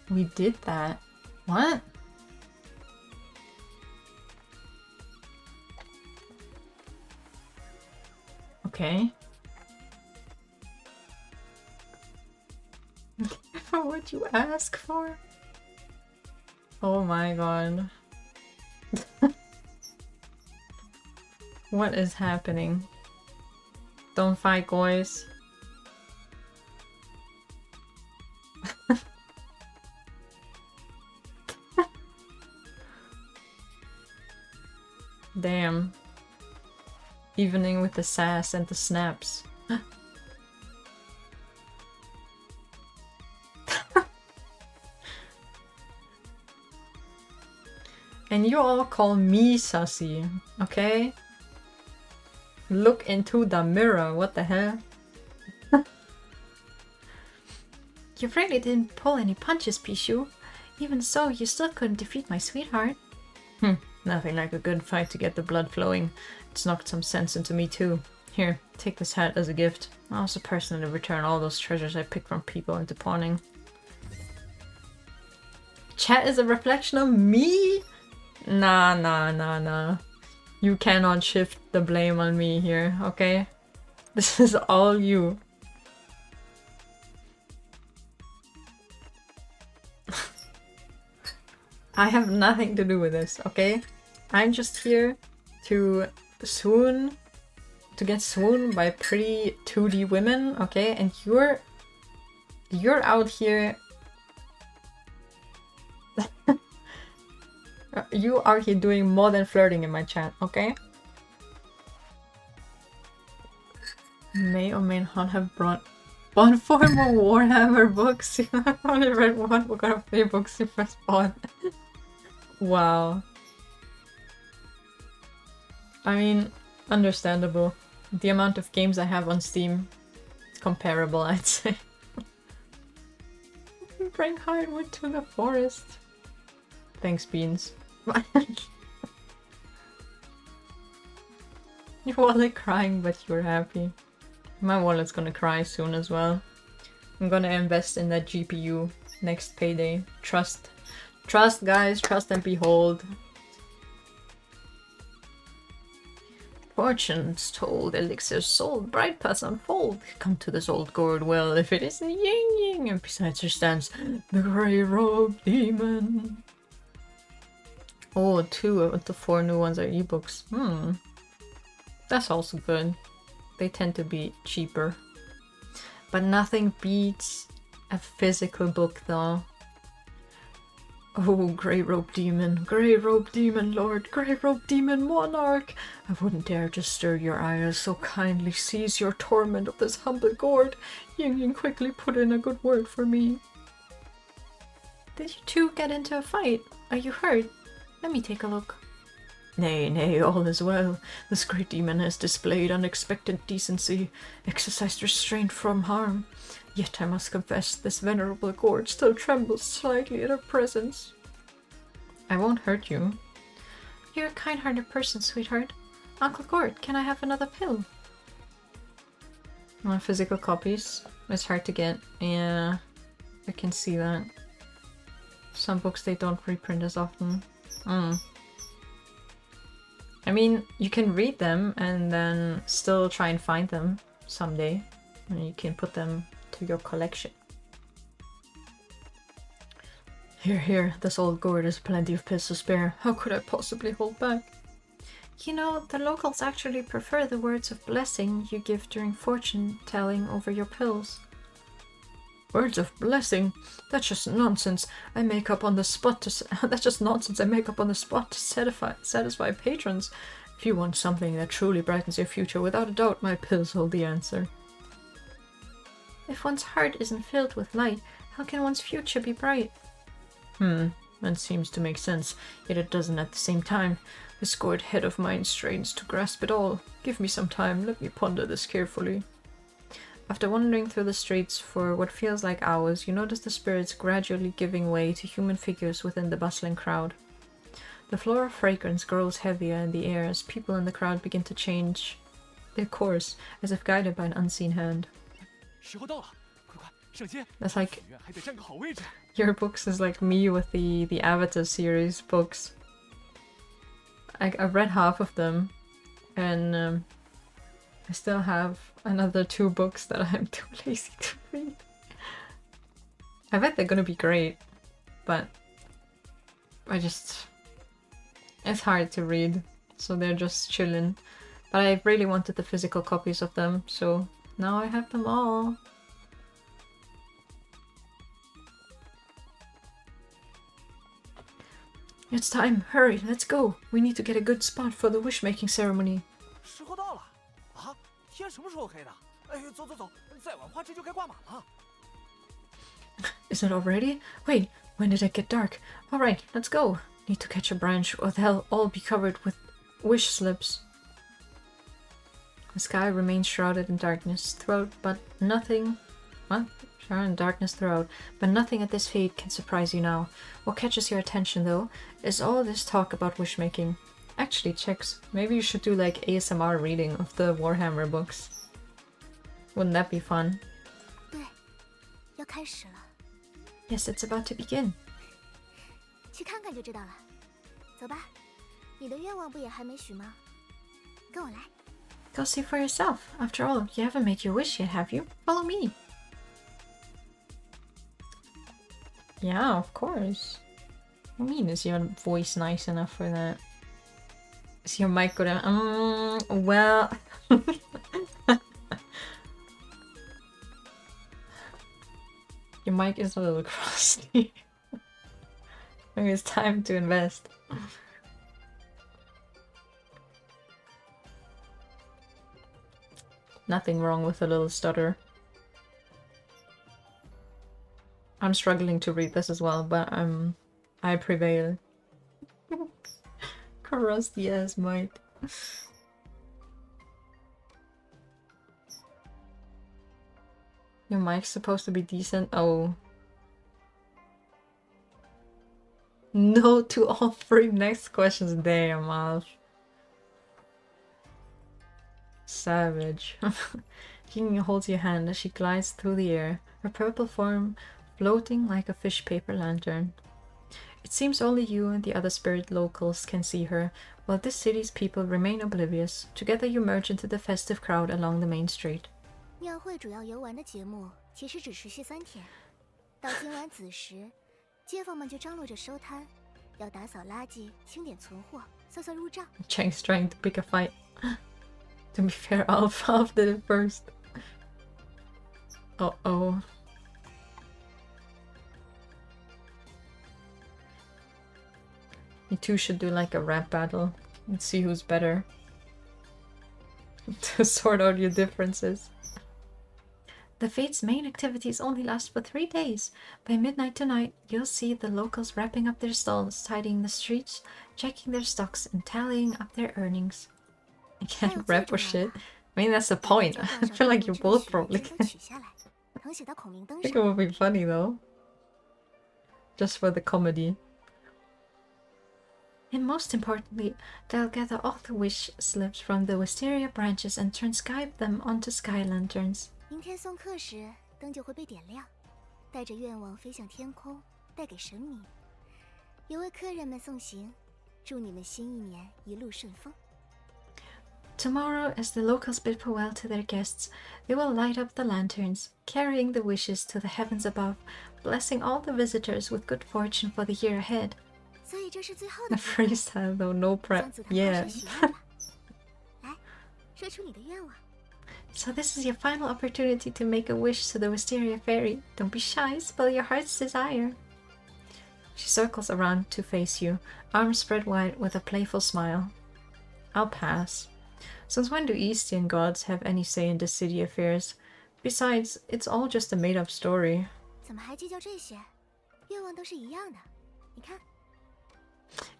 Speaker 1: We did that. What? Okay. What you ask for? Oh my god. What is happening? Don't fight, boys. Damn. Evening with the sass and the snaps. And you all call me sussy, okay? Look into the mirror, what the hell? You really didn't pull any punches, Pichu. Even so, you still couldn't defeat my sweetheart. Nothing like a good fight to get the blood flowing. It's knocked some sense into me too. Here, take this hat as a gift. I'll also personally return all those treasures I picked from people into pawning. Chat is a reflection of me? Nah. You cannot shift the blame on me here, okay? This is all you. I have nothing to do with this, okay? I'm just here to get swooned by pretty 2D women, okay? And you're out here. You are here doing more than flirting in my chat, okay? May or may not have bought 4 more Warhammer books. I've only read one book out of 3 books you first bought. Wow. I mean, understandable. The amount of games I have on Steam is comparable, I'd say. Bring Highwood to the forest. Thanks, Beans. Your wallet crying, but you're happy. My wallet's gonna cry soon as well. I'm gonna invest in that GPU next payday. Trust. Trust, guys. Trust and behold. Fortunes told, elixirs sold, bright paths unfold. Come to this old gourd well, if it is the yin yin, and besides her stands the grey-robed demon. Oh, 2 of the 4 new ones are ebooks. That's also good. They tend to be cheaper. But nothing beats a physical book though. Oh, grey-robed demon, lord, grey-robed demon monarch! I wouldn't dare to stir your ire, so kindly cease your torment of this humble gourd. Yin quickly put in a good word for me. Did you two get into a fight? Are you hurt? Let me take a look. Nay, all is well. This great demon has displayed unexpected decency, exercised restraint from harm. Yet I must confess, this venerable gourd still trembles slightly at her presence. I won't hurt you. You're a kind-hearted person, sweetheart. Uncle Gord, can I have another pill? Physical copies. It's hard to get. Yeah, I can see that. Some books they don't reprint as often. I mean, you can read them and then still try and find them someday. And you can put them to your collection. Here, this old gourd has plenty of pills to spare. How could I possibly hold back? You know, the locals actually prefer the words of blessing you give during fortune-telling over your pills. Words of blessing? That's just nonsense. I make up on the spot to satisfy patrons. If you want something that truly brightens your future, without a doubt, my pills hold the answer. If one's heart isn't filled with light, how can one's future be bright? That seems to make sense, yet it doesn't at the same time. This gourd head of mine strains to grasp it all. Give me some time, let me ponder this carefully. After wandering through the streets for what feels like hours, you notice the spirits gradually giving way to human figures within the bustling crowd. The floral fragrance grows heavier in the air as people in the crowd begin to change their course, as if guided by an unseen hand. That's like your books is like me with the Avatar series books. I've read half of them, and I still have another 2 books that I'm too lazy to read. I bet they're gonna be great, but it's hard to read, so they're just chilling. But I really wanted the physical copies of them, so now I have them all. It's time, hurry, let's go. We need to get a good spot for the wish-making ceremony. Is it already? Wait, when did it get dark? Alright, let's go. Need to catch a branch or they'll all be covered with wish slips. The sky remains shrouded in darkness throughout, but nothing... What? Shrouded in darkness throughout, but nothing at this fate can surprise you now. What catches your attention, though, is all this talk about wish-making. Actually, Chicks, maybe you should do like ASMR reading of the Warhammer books. Wouldn't that be fun? Yes, it's about to begin. Go see for yourself. After all, you haven't made your wish yet, have you? Follow me. Yeah, of course. What do you mean, is your voice nice enough for that? Is your mic good? Well... Your mic is a little crusty. Maybe it's time to invest. Nothing wrong with a little stutter. I'm struggling to read this as well, but I prevail. Crusty ass mic. Your mic's supposed to be decent. Oh. No to all 3 next questions. Damn, Alf. Savage. King holds your hand as she glides through the air, her purple form floating like a fish paper lantern. It seems only you and the other spirit locals can see her, while this city's people remain oblivious. Together you merge into the festive crowd along the main street.
Speaker 2: 庙会主要游玩的节目其实只持续3天，到今晚子时，街坊们就张罗着收摊，要打扫垃圾、清点存货、算算入账。
Speaker 1: Chang's trying to pick a fight. To be fair, Alf did it first. Uh-oh. You two should do like a rap battle and see who's better. To sort out your differences. The fate's main activities only last for 3 days. By midnight tonight, you'll see the locals wrapping up their stalls, tidying the streets, checking their stocks, and tallying up their earnings. I can't rap or shit. I mean, that's the point. I feel like you both probably can. I think it would be funny though. Just for the comedy. And most importantly, they'll gather all the wish slips from the wisteria branches and transcribe them onto sky lanterns.
Speaker 2: 明天送客时，灯就会被点亮，带着愿望飞向天空，带给神明，也为客人们送行，祝你们新一年一路顺风。
Speaker 1: Tomorrow, as the locals bid farewell to their guests, they will light up the lanterns, carrying the wishes to the heavens above, blessing all the visitors with good fortune for the year ahead.
Speaker 2: 所以这是最后
Speaker 1: The
Speaker 2: 的机会，
Speaker 1: freestyle though, no prep.
Speaker 2: 向紫檀
Speaker 1: Yeah.
Speaker 2: 大师许愿吧。来，说出你的愿望。
Speaker 1: So this is your final opportunity to make a wish to the Wisteria Fairy. Don't be shy, spell your heart's desire. She circles around to face you, arms spread wide with a playful smile. I'll pass. Since when do Eastern gods have any say in the city affairs? Besides, it's all just a made-up story.
Speaker 2: 怎么还计较这些？愿望都是一样的，你看。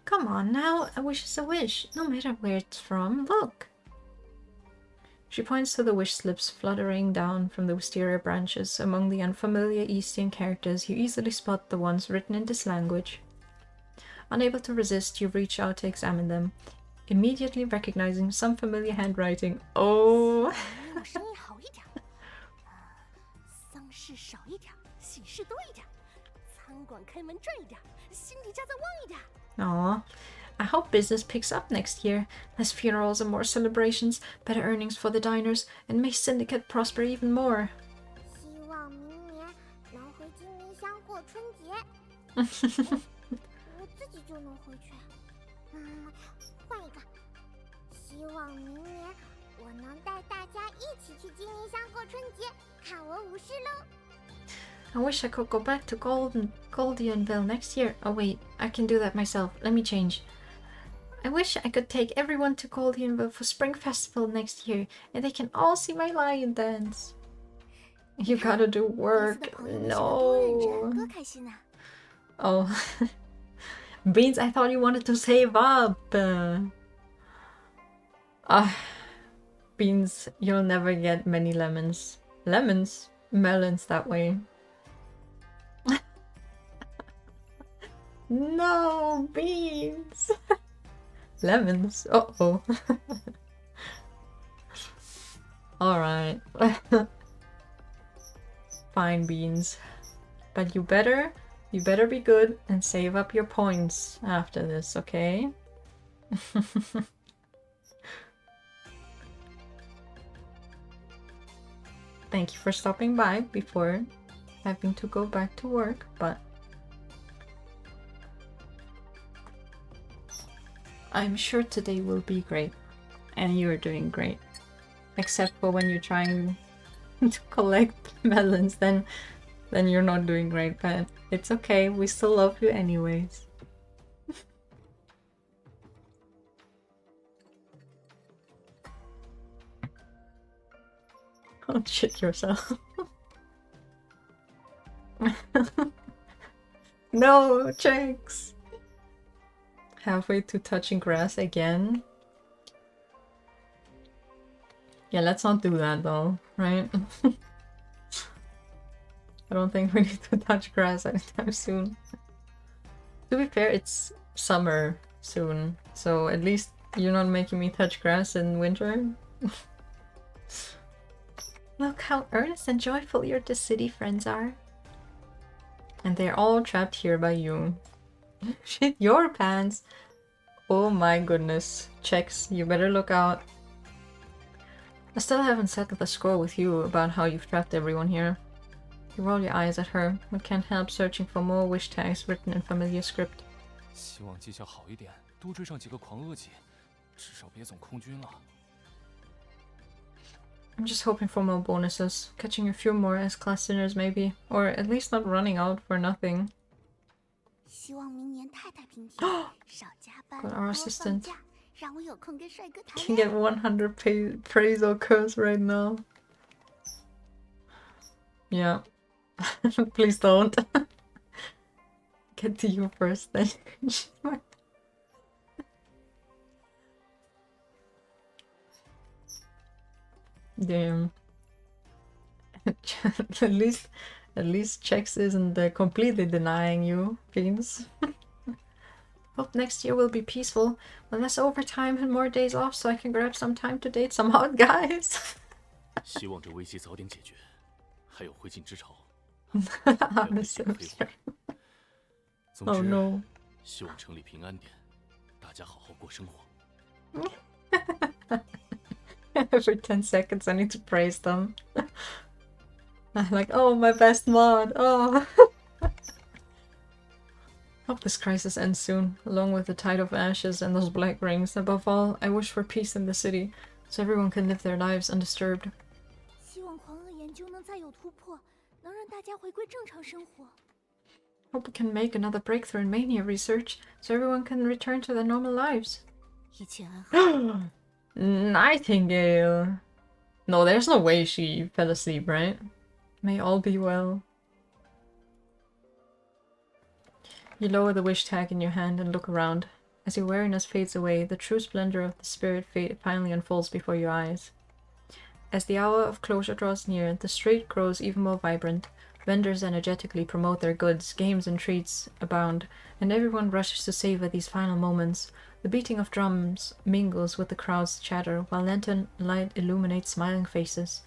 Speaker 1: Come on now, a wish is a wish, no matter where it's from. Look. She points to the wish slips fluttering down from the wisteria branches. Among the unfamiliar Eastern characters, you easily spot the ones written in this language. Unable to resist, you reach out to examine them, immediately recognizing some familiar handwriting. Oh!
Speaker 2: 生意好一点，丧事少一点，喜事多一点，餐馆开门赚一点，新地家再旺一点。
Speaker 1: Aw. I hope business picks up next year. Less funerals and more celebrations, better earnings for the diners, and may Syndicate prosper even more.
Speaker 2: 希望明年能回金陵乡过春节。我自己就能回去。换一个。希望明年我能带大家一起去金陵乡过春节，看我舞狮喽。
Speaker 1: I wish I could go back to Goldionville next year. Oh wait, I can do that myself. Let me change. I wish I could take everyone to Goldionville for Spring Festival next year, and they can all see my lion dance. You gotta do work. No. Oh. Beans, I thought you wanted to save up. Beans, you'll never get many lemons. Lemons? Melons that way. No, Beans! Lemons. Uh-oh. Alright. Fine, Beans. But you better be good and save up your points after this, okay? Thank you for stopping by before having to go back to work, but I'm sure today will be great. And you're doing great. Except for when you're trying to collect melons, then you're not doing great, but it's okay, we still love you anyways. Don't shit yourself. No, checks! Halfway to touching grass again? Yeah, let's not do that though, right? I don't think we need to touch grass anytime soon. To be fair, it's summer soon, so at least you're not making me touch grass in winter. Look how earnest and joyful your city friends are. And they're all trapped here by you. Shit your pants! Oh my goodness. Checks, you better look out. I still haven't settled the score with you about how you've trapped everyone here. You roll your eyes at her, but can't help searching for more wish tags written in familiar script.
Speaker 3: 希望绩效好一点，多追上几个狂恶级，至少别总空军了。
Speaker 1: I'm just hoping for more bonuses, catching a few more S-class sinners maybe, or at least not running out for nothing.
Speaker 2: 希望明年太太平平，少加班，
Speaker 1: Got our assistant.
Speaker 2: 让我有空跟帅哥谈
Speaker 1: Can get 100 praise or curse right now. Yeah. Please don't. Get to you first, then. Damn. at least Chex isn't completely denying you, Beans. Hope next year will be peaceful, with less overtime and more days off, so I can grab some time to date some hot guys.
Speaker 3: 希望这危机早点解决，还有灰烬之潮。
Speaker 1: Oh no.
Speaker 3: 希望城里平安点，大家好好过生活。
Speaker 1: Every 10 seconds I need to praise them. I'm like, oh, my best mod, oh. Hope this crisis ends soon, along with the tide of ashes and those black rings. Above all, I wish for peace in the city, so everyone can live their lives undisturbed.
Speaker 2: 希望狂恶研究能再有突破，能让大家回归正常生活。
Speaker 1: Hope we can make another breakthrough in mania research, so everyone can return to their normal lives.
Speaker 2: 一切安好。
Speaker 1: Nightingale. No, there's no way she fell asleep, right? May all be well. You lower the wish tag in your hand and look around. As your weariness fades away, the true splendor of the spirit finally unfolds before your eyes. As the hour of closure draws near, the street grows even more vibrant. Vendors energetically promote their goods, games and treats abound, and everyone rushes to savor these final moments. The beating of drums mingles with the crowd's chatter, while lantern light illuminates smiling faces.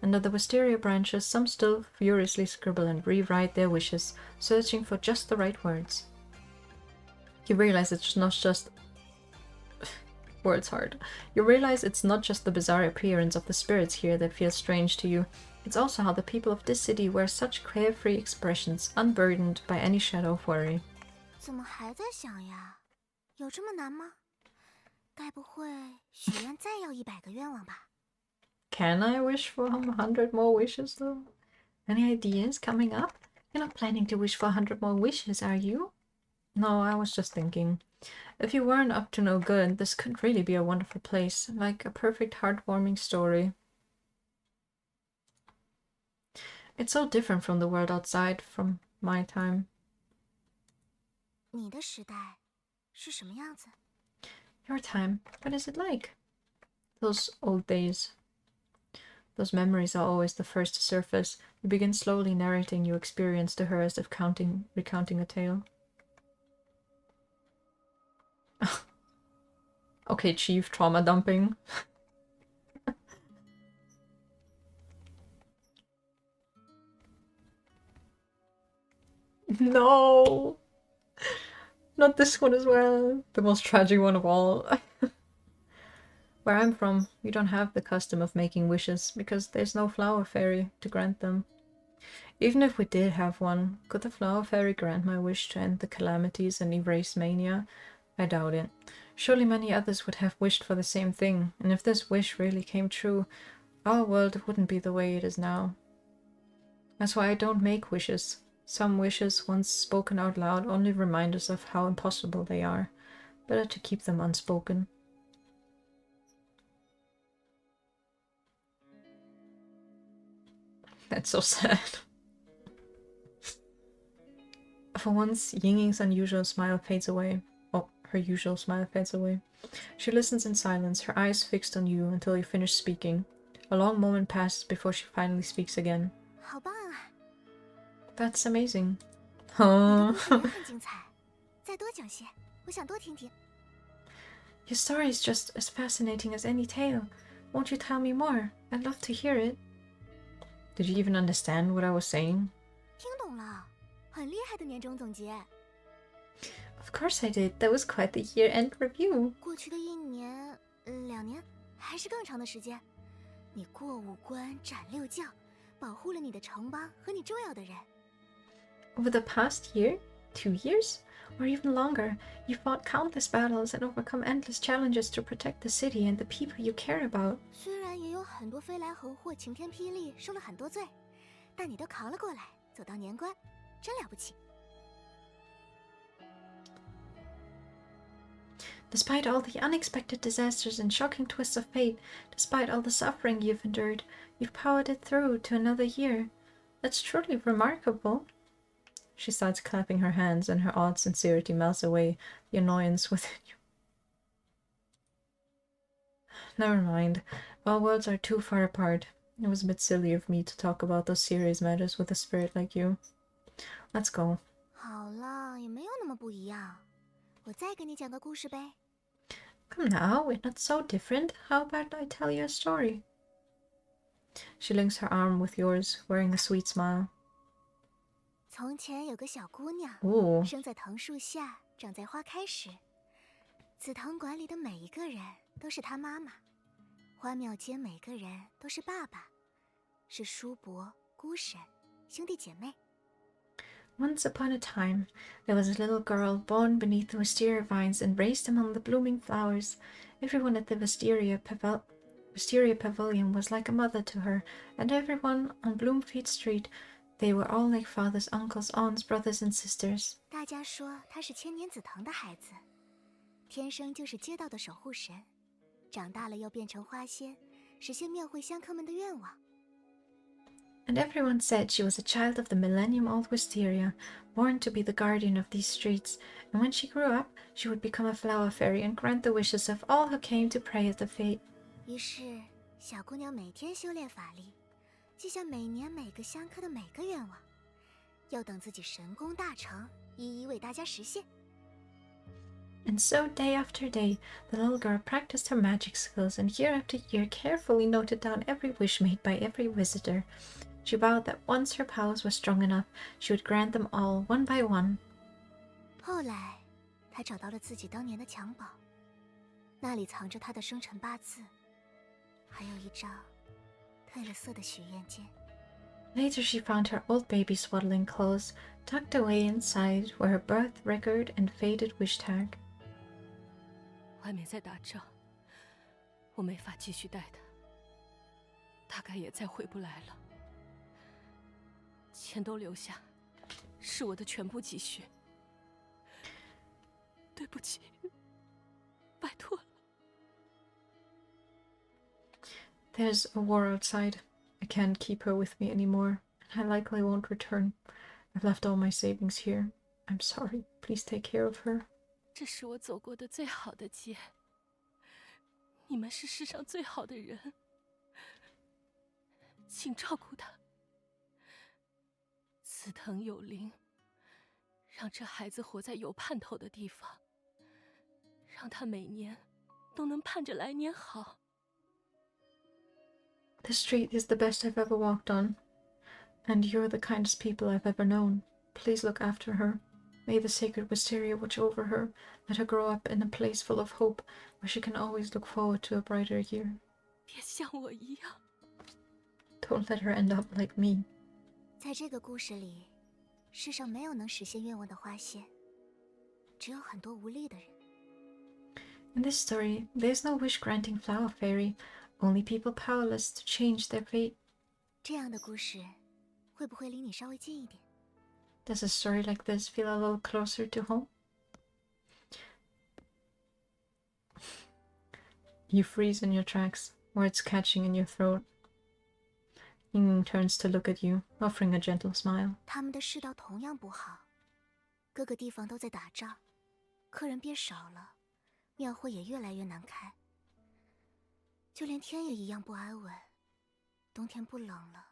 Speaker 1: Under the wisteria branches, some still furiously scribble and rewrite their wishes, searching for just the right words. You realize it's not just... Words hard. You realize it's not just the bizarre appearance of the spirits here that feels strange to you. It's also how the people of this city wear such carefree expressions, unburdened by any shadow of worry.
Speaker 2: 怎么还在想呀？有这么难吗？该不会许愿再要100个愿望吧？
Speaker 1: Can I wish for 100 more wishes though? Any ideas coming up? You're not planning to wish for 100 more wishes, are you? No, I was just thinking. If you weren't up to no good, this could really be a wonderful place, like a perfect heartwarming story. It's so different from the world outside, from my time.
Speaker 2: 你的时代是什么样子？
Speaker 1: Your time, what is it like? Those old days. Those memories are always the first to surface. You begin slowly narrating your experience to her as if recounting a tale. Okay, chief, trauma dumping. No! Not this one as well. The most tragic one of all. Where I'm from, we don't have the custom of making wishes, because there's no flower fairy to grant them. Even if we did have one, could the flower fairy grant my wish to end the calamities and erase mania? I doubt it. Surely many others would have wished for the same thing, and if this wish really came true, our world wouldn't be the way it is now. That's why I don't make wishes. Some wishes, once spoken out loud, only remind us of how impossible they are. Better to keep them unspoken. That's so sad. For once, Yingying's unusual smile fades away. Oh, her usual smile fades away. She listens in silence, her eyes fixed on you until you finish speaking. A long moment passes before she finally speaks again.
Speaker 2: 好棒啊！
Speaker 1: That's amazing.
Speaker 2: 你的
Speaker 1: Oh.
Speaker 2: 故事也很精彩，再多讲些，我想多听听。
Speaker 1: Your story is just as fascinating as any tale. Won't you tell me more? I'd love to hear it. Did you even understand what I was saying?
Speaker 2: 听懂了，很厉害的年终总结。
Speaker 1: Of course I did. That was quite the year-end review.
Speaker 2: 过去的1年、2年，还是更长的时间，你过5关斩6将，保护了你的城邦和你重要的人。
Speaker 1: Over the past year? 2 years? Or even longer, you fought countless battles and overcome endless challenges to protect the city and the people you care about.
Speaker 2: 虽然也有很多飞来横祸、晴天霹雳，受了很多罪，但你都扛了过来，走到年关，真了不起。
Speaker 1: Despite all the unexpected disasters and shocking twists of fate, despite all the suffering you've endured, you've powered it through to another year. That's truly remarkable. She starts clapping her hands, and her odd sincerity melts away the annoyance within you. Never mind. Our worlds are too far apart. It was a bit silly of me to talk about those serious matters with a spirit like you. Let's go.
Speaker 2: 好了，也没有那么不一样。我再给你讲个故事呗。
Speaker 1: Come now, we're not so different. How about I tell you a story? She links her arm with yours, wearing a sweet smile.
Speaker 2: 从前有个小姑娘，
Speaker 1: Ooh.
Speaker 2: 生在藤树下，长在花开时。紫藤馆里的每一个人都是她妈妈，花庙间每个人都是爸爸，是叔伯、姑婶、兄弟姐妹。
Speaker 1: Once upon a time, there was a little girl born beneath the wisteria vines and raised among the blooming flowers. Everyone at the wisteria pavilion was like a mother to her, and everyone on Bloomfield Street, they were all like fathers, uncles, aunts, brothers, and sisters.
Speaker 2: 大家说她是千年紫藤的孩子，天生就是街道的守护神，长大了又变成花仙，实现庙会香客们的愿望。
Speaker 1: And everyone said she was a child of the millennium-old wisteria, born to be the guardian of these streets, and when she grew up, she would become a flower fairy and grant the wishes of all who came to pray at the fete.
Speaker 2: 于是，小姑娘每天修炼法力，记下每年每个香客的每个愿望，要等自己神功大成，一一为大家实现。
Speaker 1: And so day after day, the little girl practiced her magic skills and year after year carefully noted down every wish made by every visitor. She vowed that once her powers were strong enough, she would grant them all one by one.
Speaker 2: 后来，她找到了自己当年的襁褓，那里藏着她的生辰八字，还有一张褪了色的许愿笺。
Speaker 1: Later she found her old baby swaddling clothes, tucked away inside were her birth record and faded wish tag.
Speaker 4: 外面在打仗，我没法继续带他，大概也再回不来了。钱都留下，是我的全部积蓄。对不起，拜托了。
Speaker 1: There's a war outside. I can't keep her with me anymore, and I likely won't return. I've left all my savings here. I'm sorry. Please take care of her.
Speaker 4: 这是我走过的最好的街。你们是世上最好的人，请照顾她。紫藤有灵，让这孩子活在有盼头的地方，让他每年都能盼着来年好。
Speaker 1: The street is the best I've ever walked on, and you're the kindest people I've ever known. Please look after her. May the sacred wisteria watch over her. Let her grow up in a place full of hope, where she can always look forward to a brighter year.
Speaker 4: 别像我一样。
Speaker 1: Don't let her end up like me.
Speaker 2: 在这个故事里，世上没有能实现愿望的花仙，只有很多无力的人。
Speaker 1: In this story, there's no wish-granting flower fairy, only people powerless to change their fate.
Speaker 2: 这样的故事会不会离你稍微近一点？
Speaker 1: Does a story like this feel a little closer to home? You freeze in your tracks, words catching in your throat. Ying turns to look at you, offering a gentle smile.
Speaker 2: 他们的世道同样不好，各个地方都在打仗，客人变少了，庙会也越来越难开，就连天也一样不安稳。冬天不冷了，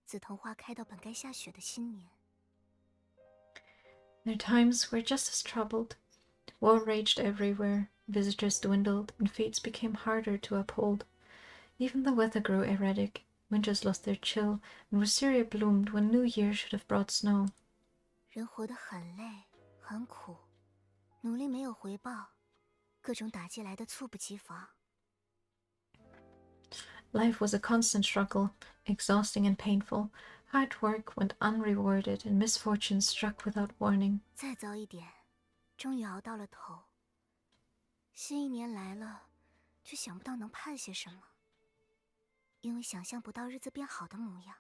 Speaker 2: 紫藤花开到本该下雪的新年。
Speaker 1: Their times were just as troubled. War raged everywhere, visitors dwindled, and fates became harder to uphold. Even the weather grew erratic. Winters lost their chill, and wisteria bloomed when New Year should have brought snow.
Speaker 2: 人活得很累，很苦，努力没有回报，各种打击来得猝不及防。
Speaker 1: Life was a constant struggle, exhausting and painful. Hard work went unrewarded, and misfortune struck without warning.
Speaker 2: 再早一点，终于熬到了头。新一年来了，却想不到能盼些什么，因为想象不到日子变好的模样。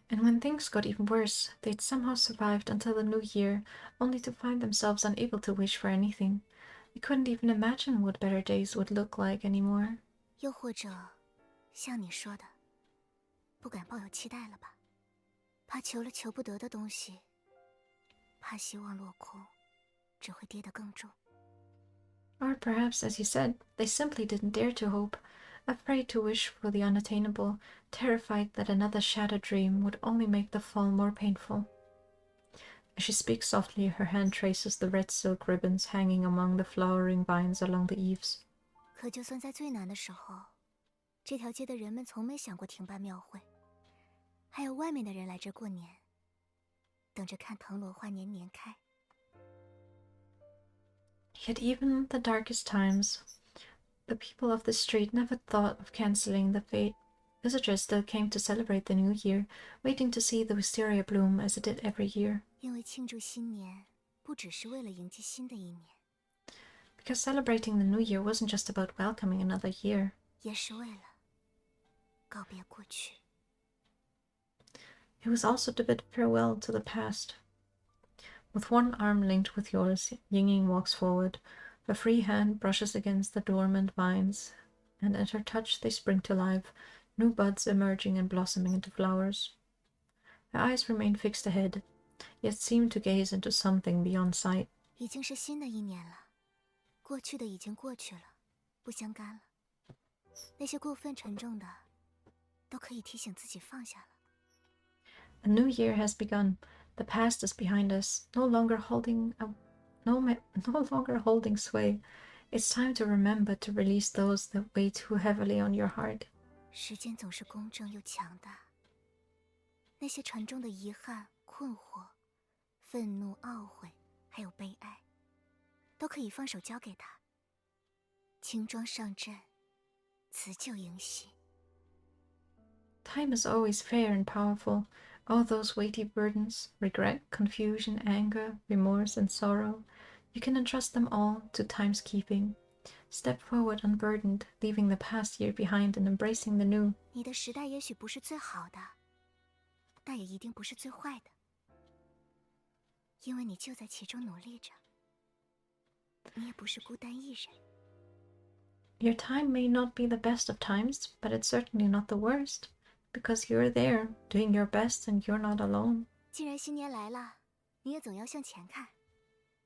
Speaker 1: And when things got even worse, they'd somehow survived until the new year, only to find themselves unable to wish for anything. They couldn't even imagine what better days would look like anymore.
Speaker 2: 又或者，像你说的，不敢抱有期待了吧？怕求了求不得的东西，怕希望落空，只会跌得更重。
Speaker 1: Or perhaps, as you said, they simply didn't dare to hope, afraid to wish for the unattainable, terrified that another shattered dream would only make the fall more painful. As she speaks softly, her hand traces the red silk ribbons hanging among the flowering vines along the eaves.
Speaker 2: 可就算在最难的时候，这条街的人们从没想过停办庙会，还有外面的人来这过年，等着看藤萝花年年开。
Speaker 1: Yet even in the darkest times, the people of the street never thought of canceling the fete. Visitors still came to celebrate the new year, waiting to see the wisteria bloom as it did every year.
Speaker 2: 因为庆祝新年，不只是为了迎接新的一年，
Speaker 1: Because celebrating the new year wasn't just about welcoming another year.
Speaker 2: 也是为了告别过去。
Speaker 1: It was also to bid farewell to the past. With one arm linked with yours, Yingying walks forward. Her free hand brushes against the dormant vines, and at her touch they spring to life, new buds emerging and blossoming into flowers. Her eyes remain fixed ahead, yet seem to gaze into something beyond sight.
Speaker 2: 已经是新的一年了，过去的已经过去了，不相干了。那些过分沉重的，都可以提醒自己放下了。
Speaker 1: A new year has begun. The past is behind us, no longer holding sway. It's time to remember to release those that weigh too heavily on your heart.
Speaker 2: 时间总是公正又强大，那些沉重的遗憾、困惑、愤怒、懊悔，还有悲哀，都可以放手交给他。轻装上阵，辞旧迎新。
Speaker 1: Time is always fair and powerful. All those weighty burdens, regret, confusion, anger, remorse, and sorrow, you can entrust them all to time's keeping. Step forward unburdened, leaving the past year behind and embracing the new.
Speaker 2: 你的时代也许不是最好的，但也一定不是最坏的，因为你就在其中努力着。你也不是孤单一人。
Speaker 1: Your time may not be the best of times, but it's certainly not the worst. Because you're there, doing your best, and you're not alone.
Speaker 2: 既然新年来了，你也总要向前看，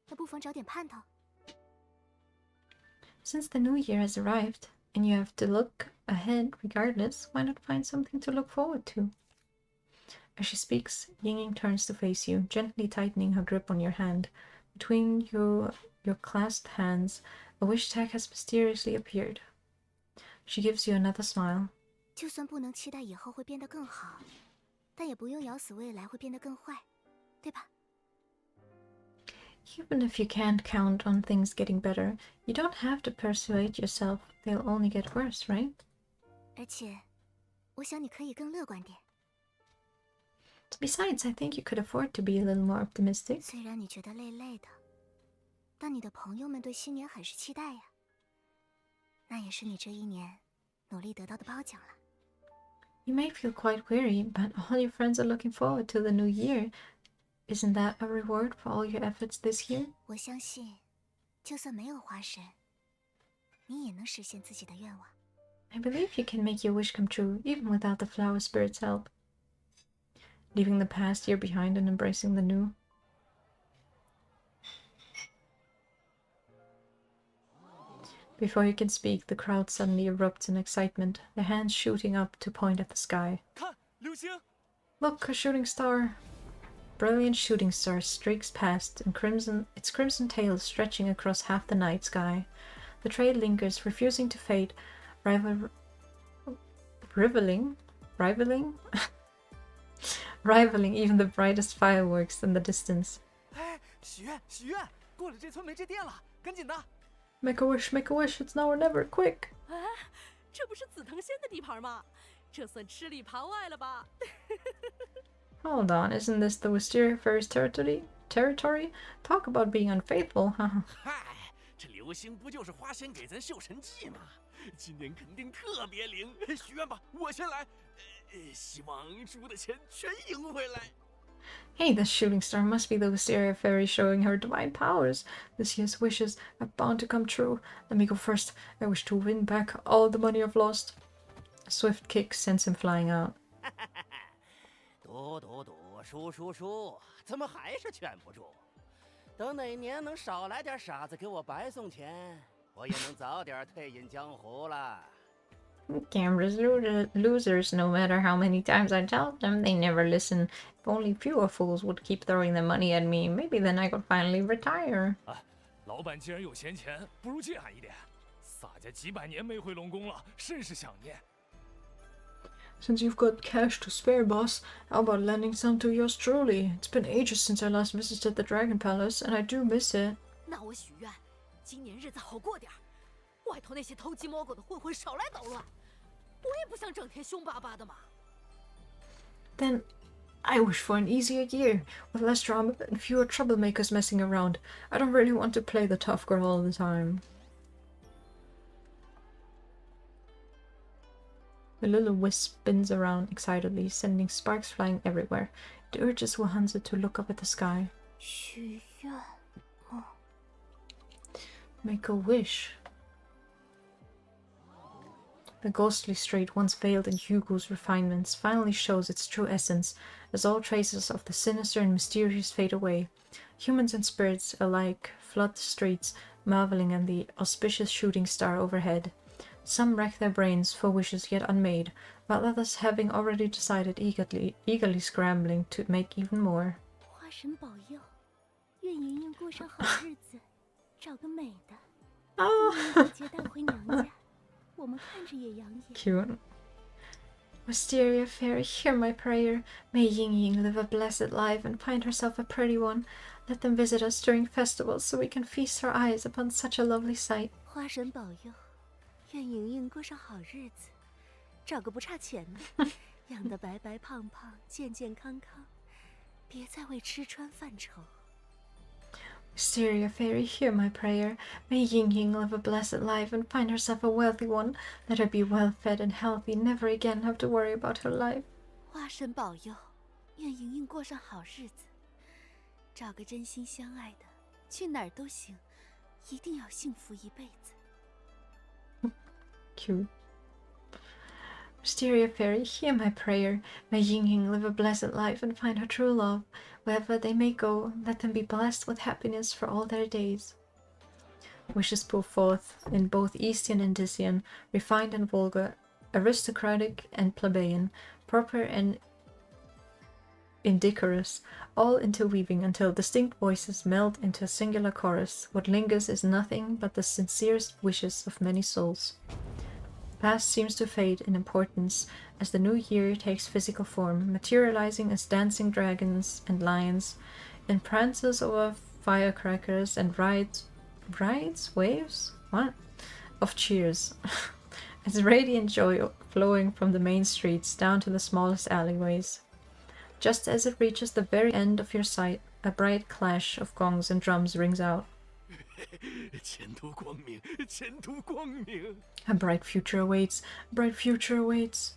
Speaker 2: 那不妨找点盼头。
Speaker 1: Since the new year has arrived, and you have to look ahead regardless, why not find something to look forward to? As she speaks, Yingying turns to face you, gently tightening her grip on your hand. Between your clasped hands, a wish tag has mysteriously appeared. She gives you another smile.
Speaker 2: 就算不能期待以后会变得更好，但也不用咬死未来会变得更坏，对吧？
Speaker 1: Even if you can't count on things getting better, you don't have to persuade yourself they'll only get worse, right?
Speaker 2: 而且，我想你可以更乐观点。
Speaker 1: Besides, I think you could afford to be a little more optimistic.
Speaker 2: 虽然你觉得累累的，但你的朋友们对新年很是期待呀。那也是你这一年努力得到的褒奖了。
Speaker 1: You may feel quite weary, but all your friends are looking forward to the new year. Isn't that a reward for all your efforts this year?
Speaker 2: 我相信，就算没有花神，你也能实现自己的愿望。
Speaker 1: I believe you can make your wish come true, even without the flower spirit's help. Leaving the past year behind and embracing the new. Before you can speak, the crowd suddenly erupts in excitement, their hands shooting up to point at the sky.
Speaker 3: 看，流星！
Speaker 1: Look, a shooting star! Brilliant shooting star streaks past, and its crimson tail stretching across half the night sky. The trail lingers, refusing to fade, rivaling even the brightest fireworks in the distance.
Speaker 3: 哎，许愿，许愿！过了这村没这店了，赶紧的！
Speaker 1: Make a wish, it's now or never, quick!
Speaker 4: 哎，这不是紫藤仙的地盘吗？这算吃里扒外了吧？
Speaker 1: Hold on, isn't this the Wisteria Fairy's territory? Talk about being unfaithful, huh?
Speaker 3: 嗨，这流星不就是花仙给咱绣神迹吗？今年肯定特别灵，许愿吧，我先来。希望输的钱全赢回来。
Speaker 1: Hey, this shooting star must be the Wisteria Fairy showing her divine powers. This year's wishes are bound to come true. Let me go first. I wish to win back all the money I've lost. A swift kick sends him flying out.
Speaker 5: 赌赌赌，输输输，怎么还是劝不住？等哪年能少来点傻子给我白送钱，我也能早点退隐江湖了。
Speaker 1: Gamblers losers, no matter how many times I tell them, they never listen. If only fewer fools would keep throwing their money at me, maybe then I could finally retire.
Speaker 3: 啊，老板既然有闲钱，不如借俺一点。洒家几百年没回龙宫了，甚是想念。
Speaker 1: Since you've got cash to spare, boss, how about lending some to yours truly? It's been ages since I last visited the Dragon Palace, and I do miss it.
Speaker 4: 那我许愿，今年日子好过点儿，外头那些偷鸡摸狗的混混少来捣乱。我也不想整天凶巴巴的嘛。
Speaker 1: Then I wish for an easier year, with less drama and fewer troublemakers messing around. I don't really want to play the tough girl all the time. The little wisp spins around excitedly, sending sparks flying everywhere. It urges Wahanza to look up at the sky.
Speaker 2: 许愿吗？
Speaker 1: Make a wish. The ghostly strait, once veiled in Hugo's refinements, finally shows its true essence, as all traces of the sinister and mysterious fade away. Humans and spirits alike flood the streets, marveling at the auspicious shooting star overhead. Some rack their brains for wishes yet unmade, while others, having already decided, eagerly scrambling to make even more.
Speaker 2: 花神保佑，愿莹莹过上好日子，找个美的，把姐姐带回娘家。 我们看着也养眼。
Speaker 1: Cute. Wisteria Fairy, hear my prayer. May Ying Ying live a blessed life and find herself a pretty one. Let them visit us during festivals so we can feast our eyes upon such a lovely sight.
Speaker 2: 花神保佑，愿莹莹过上好日子，找个不差钱的，养得白白胖胖、健健康康，别再为吃穿犯愁。
Speaker 1: Wisteria Fairy, hear my prayer. May Ying Ying live a blessed life and find herself a wealthy one. Let her be well fed and healthy, never again have to worry about her life.
Speaker 2: 花神保佑，愿莹莹过上好日子，找个真心相爱的，去哪儿都行，一定要幸福一辈子。
Speaker 1: Cute. Wisteria Fairy, hear my prayer. May Ying Ying live a blessed life and find her true love. Wherever they may go, let them be blessed with happiness for all their days. Wishes pour forth in both Eastern and Dissian, refined and vulgar, aristocratic and plebeian, proper and indecorous, all interweaving until distinct voices melt into a singular chorus. What lingers is nothing but the sincerest wishes of many souls. Past seems to fade in importance as the new year takes physical form, materializing as dancing dragons and lions, in prances over firecrackers and waves? What? Of cheers. As radiant joy flowing from the main streets down to the smallest alleyways. Just as it reaches the very end of your sight, a bright clash of gongs and drums rings out.
Speaker 3: 前途光明，前途光明。
Speaker 1: A bright future awaits. A bright future awaits.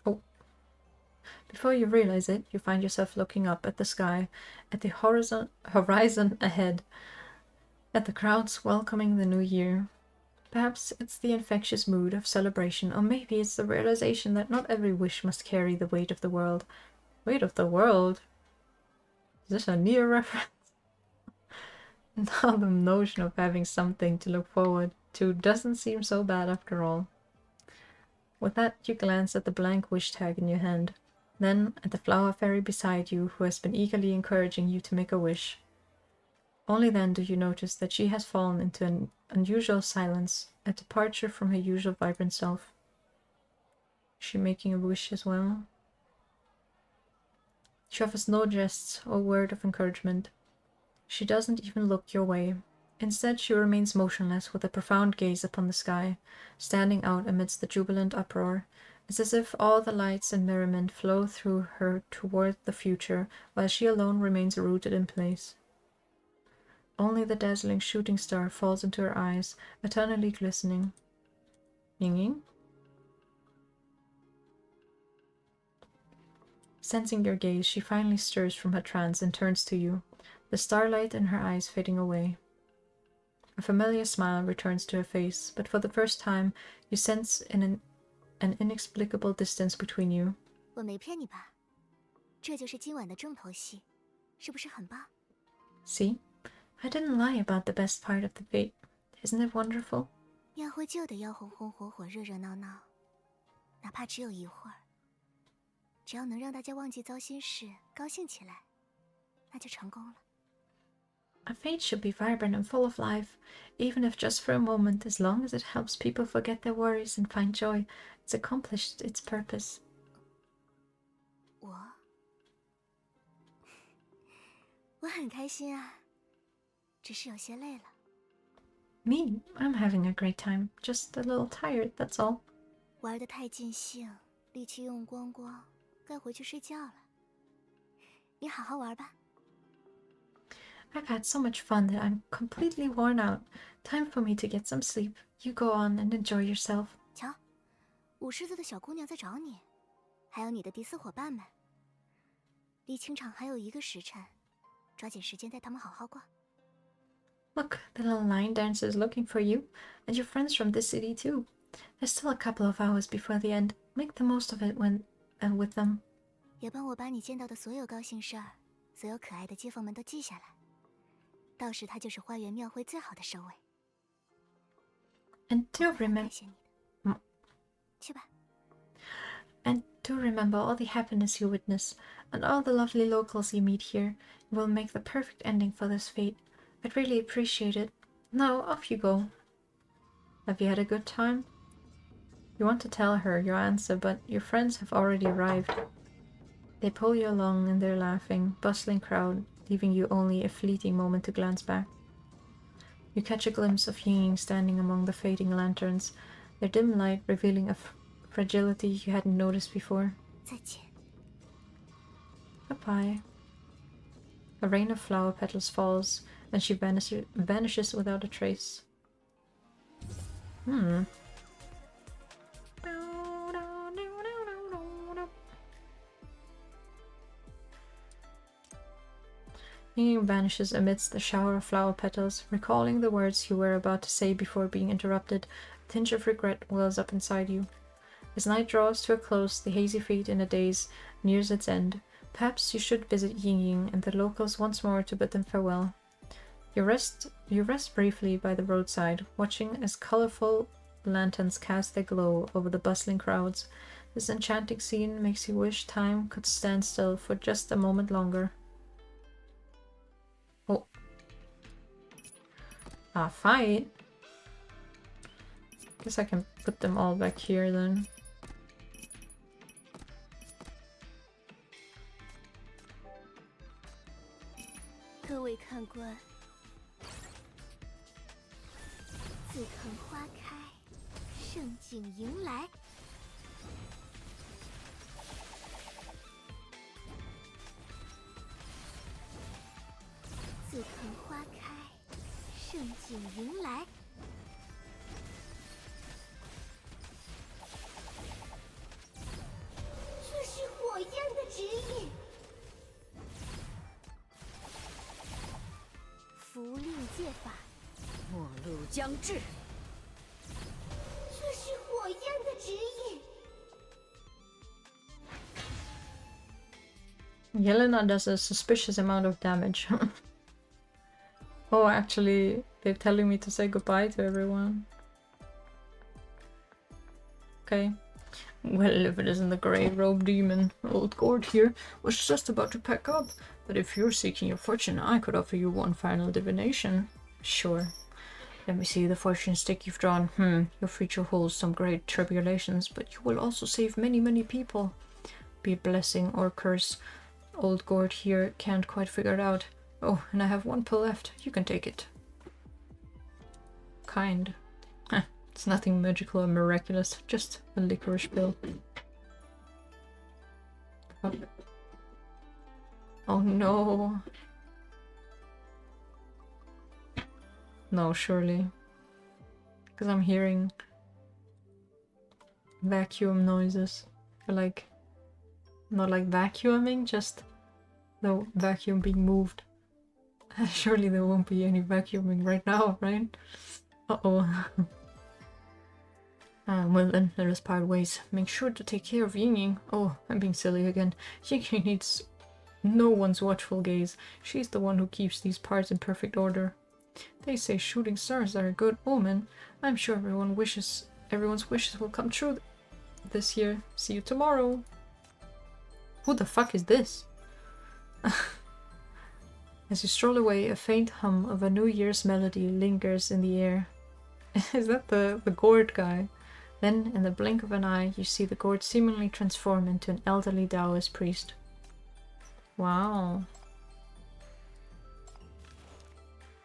Speaker 1: Oh. Before you realize it, you find yourself looking up at the sky, at the horizon ahead, at the crowds welcoming the new year. Perhaps it's the infectious mood of celebration, or maybe it's the realization that not every wish must carry the weight of the world. Weight of the world? Is this a near reference? Now the notion of having something to look forward to doesn't seem so bad after all. With that, you glance at the blank wish tag in your hand, then at the flower fairy beside you who has been eagerly encouraging you to make a wish. Only then do you notice that she has fallen into an unusual silence, a departure from her usual vibrant self. Is she making a wish as well? She offers no gests or word of encouragement. She doesn't even look your way. Instead, she remains motionless with a profound gaze upon the sky, standing out amidst the jubilant uproar. It's as if all the lights and merriment flow through her toward the future, while she alone remains rooted in place. Only the dazzling shooting star falls into her eyes, eternally glistening. Ying? Sensing your gaze, she finally stirs from her trance and turns to you, the starlight in her eyes fading away. A familiar smile returns to her face, but for the first time, you sense an inexplicable distance between you.
Speaker 2: 我没骗你吧？这就是今晚的重头戏，是不是很棒？
Speaker 1: See? I didn't lie about the best part of the fete. Isn't it wonderful?
Speaker 2: 宴会就得要红红火火、热热闹闹，哪怕只有一会儿。只要能让大家忘记糟心事，高兴起来，那就成功了。
Speaker 1: A fete should be vibrant and full of life, even if just for a moment, as long as it helps people forget their worries and find joy. It's accomplished its purpose.
Speaker 2: 我很开心啊，只是有些累了。
Speaker 1: Me? I'm having a great time. Just a little tired, that's all.
Speaker 2: 玩得太尽兴，力气用光光，该回去睡觉了。你好好玩吧。
Speaker 1: I've had so much fun that I'm completely worn out. Time for me to get some sleep. You go on and enjoy yourself.
Speaker 2: 瞧，舞狮子的小姑娘在找你，还有你的迪斯伙伴们。离清场还有1个时辰，抓紧时间带他们好好逛。
Speaker 1: Look, the little line dancer is looking for you, and your friends from this city too. There's still a couple of hours before the end. Make the most of it with them.
Speaker 2: 也帮我把你见到的所有高兴事儿，所有可爱的街坊们都记下来。到时它就是花园庙会最好的收尾。
Speaker 1: And do remember.
Speaker 2: 感谢你的。去吧。
Speaker 1: And do remember all the happiness you witness, and all the lovely locals you meet here. It will make the perfect ending for this fete. I'd really appreciate it. Now, off you go. Have you had a good time? You want to tell her your answer, but your friends have already arrived. They pull you along in their laughing, bustling crowd, leaving you only a fleeting moment to glance back. You catch a glimpse of Ying standing among the fading lanterns, their dim light revealing a fragility you hadn't noticed before.
Speaker 2: 再见。
Speaker 1: Goodbye. A rain of flower petals falls, and she vanishes without a trace. Ying vanishes amidst the shower of flower petals, recalling the words you were about to say before being interrupted. A tinge of regret wells up inside you. As night draws to a close, the hazy fete in a daze nears its end. Perhaps you should visit Ying and the locals once more to bid them farewell. You rest briefly by the roadside, watching as colorful lanterns cast their glow over the bustling crowds. This enchanting scene makes you wish time could stand still for just a moment longer. Oh. A fight? Guess I can put them all back here then.
Speaker 2: 将至。这是火焰的指引。
Speaker 1: Yelena does a suspicious amount of damage. Oh, actually, they're telling me to say goodbye to everyone. Okay. Well, if it isn't the grey-robed demon, old Gord here was just about to pack up. But if you're seeking your fortune, I could offer you one final divination. Sure. Let me see the fortune stick you've drawn. Your future holds some great tribulations, but you will also save many, many people. Be a blessing or curse. Old Gord here can't quite figure it out. Oh, and I have one pill left. You can take it. Kind. It's nothing magical or miraculous, just a licorice pill. Oh no. No, surely. Because I'm hearing vacuum noises. Like, not like vacuuming, just the vacuum being moved. Surely there won't be any vacuuming right now, right? Uh-oh. Well then, let us part ways. Make sure to take care of Ying. Oh, I'm being silly again. Ying needs no one's watchful gaze. She's the one who keeps these parts in perfect order. They say shooting stars are a good omen. I'm sure everyone's wishes will come true this year. See you tomorrow. Who the fuck is this? As you stroll away, a faint hum of a New Year's melody lingers in the air. Is that the Gord guy? Then, in the blink of an eye, you see the Gord seemingly transform into an elderly Taoist priest. Wow.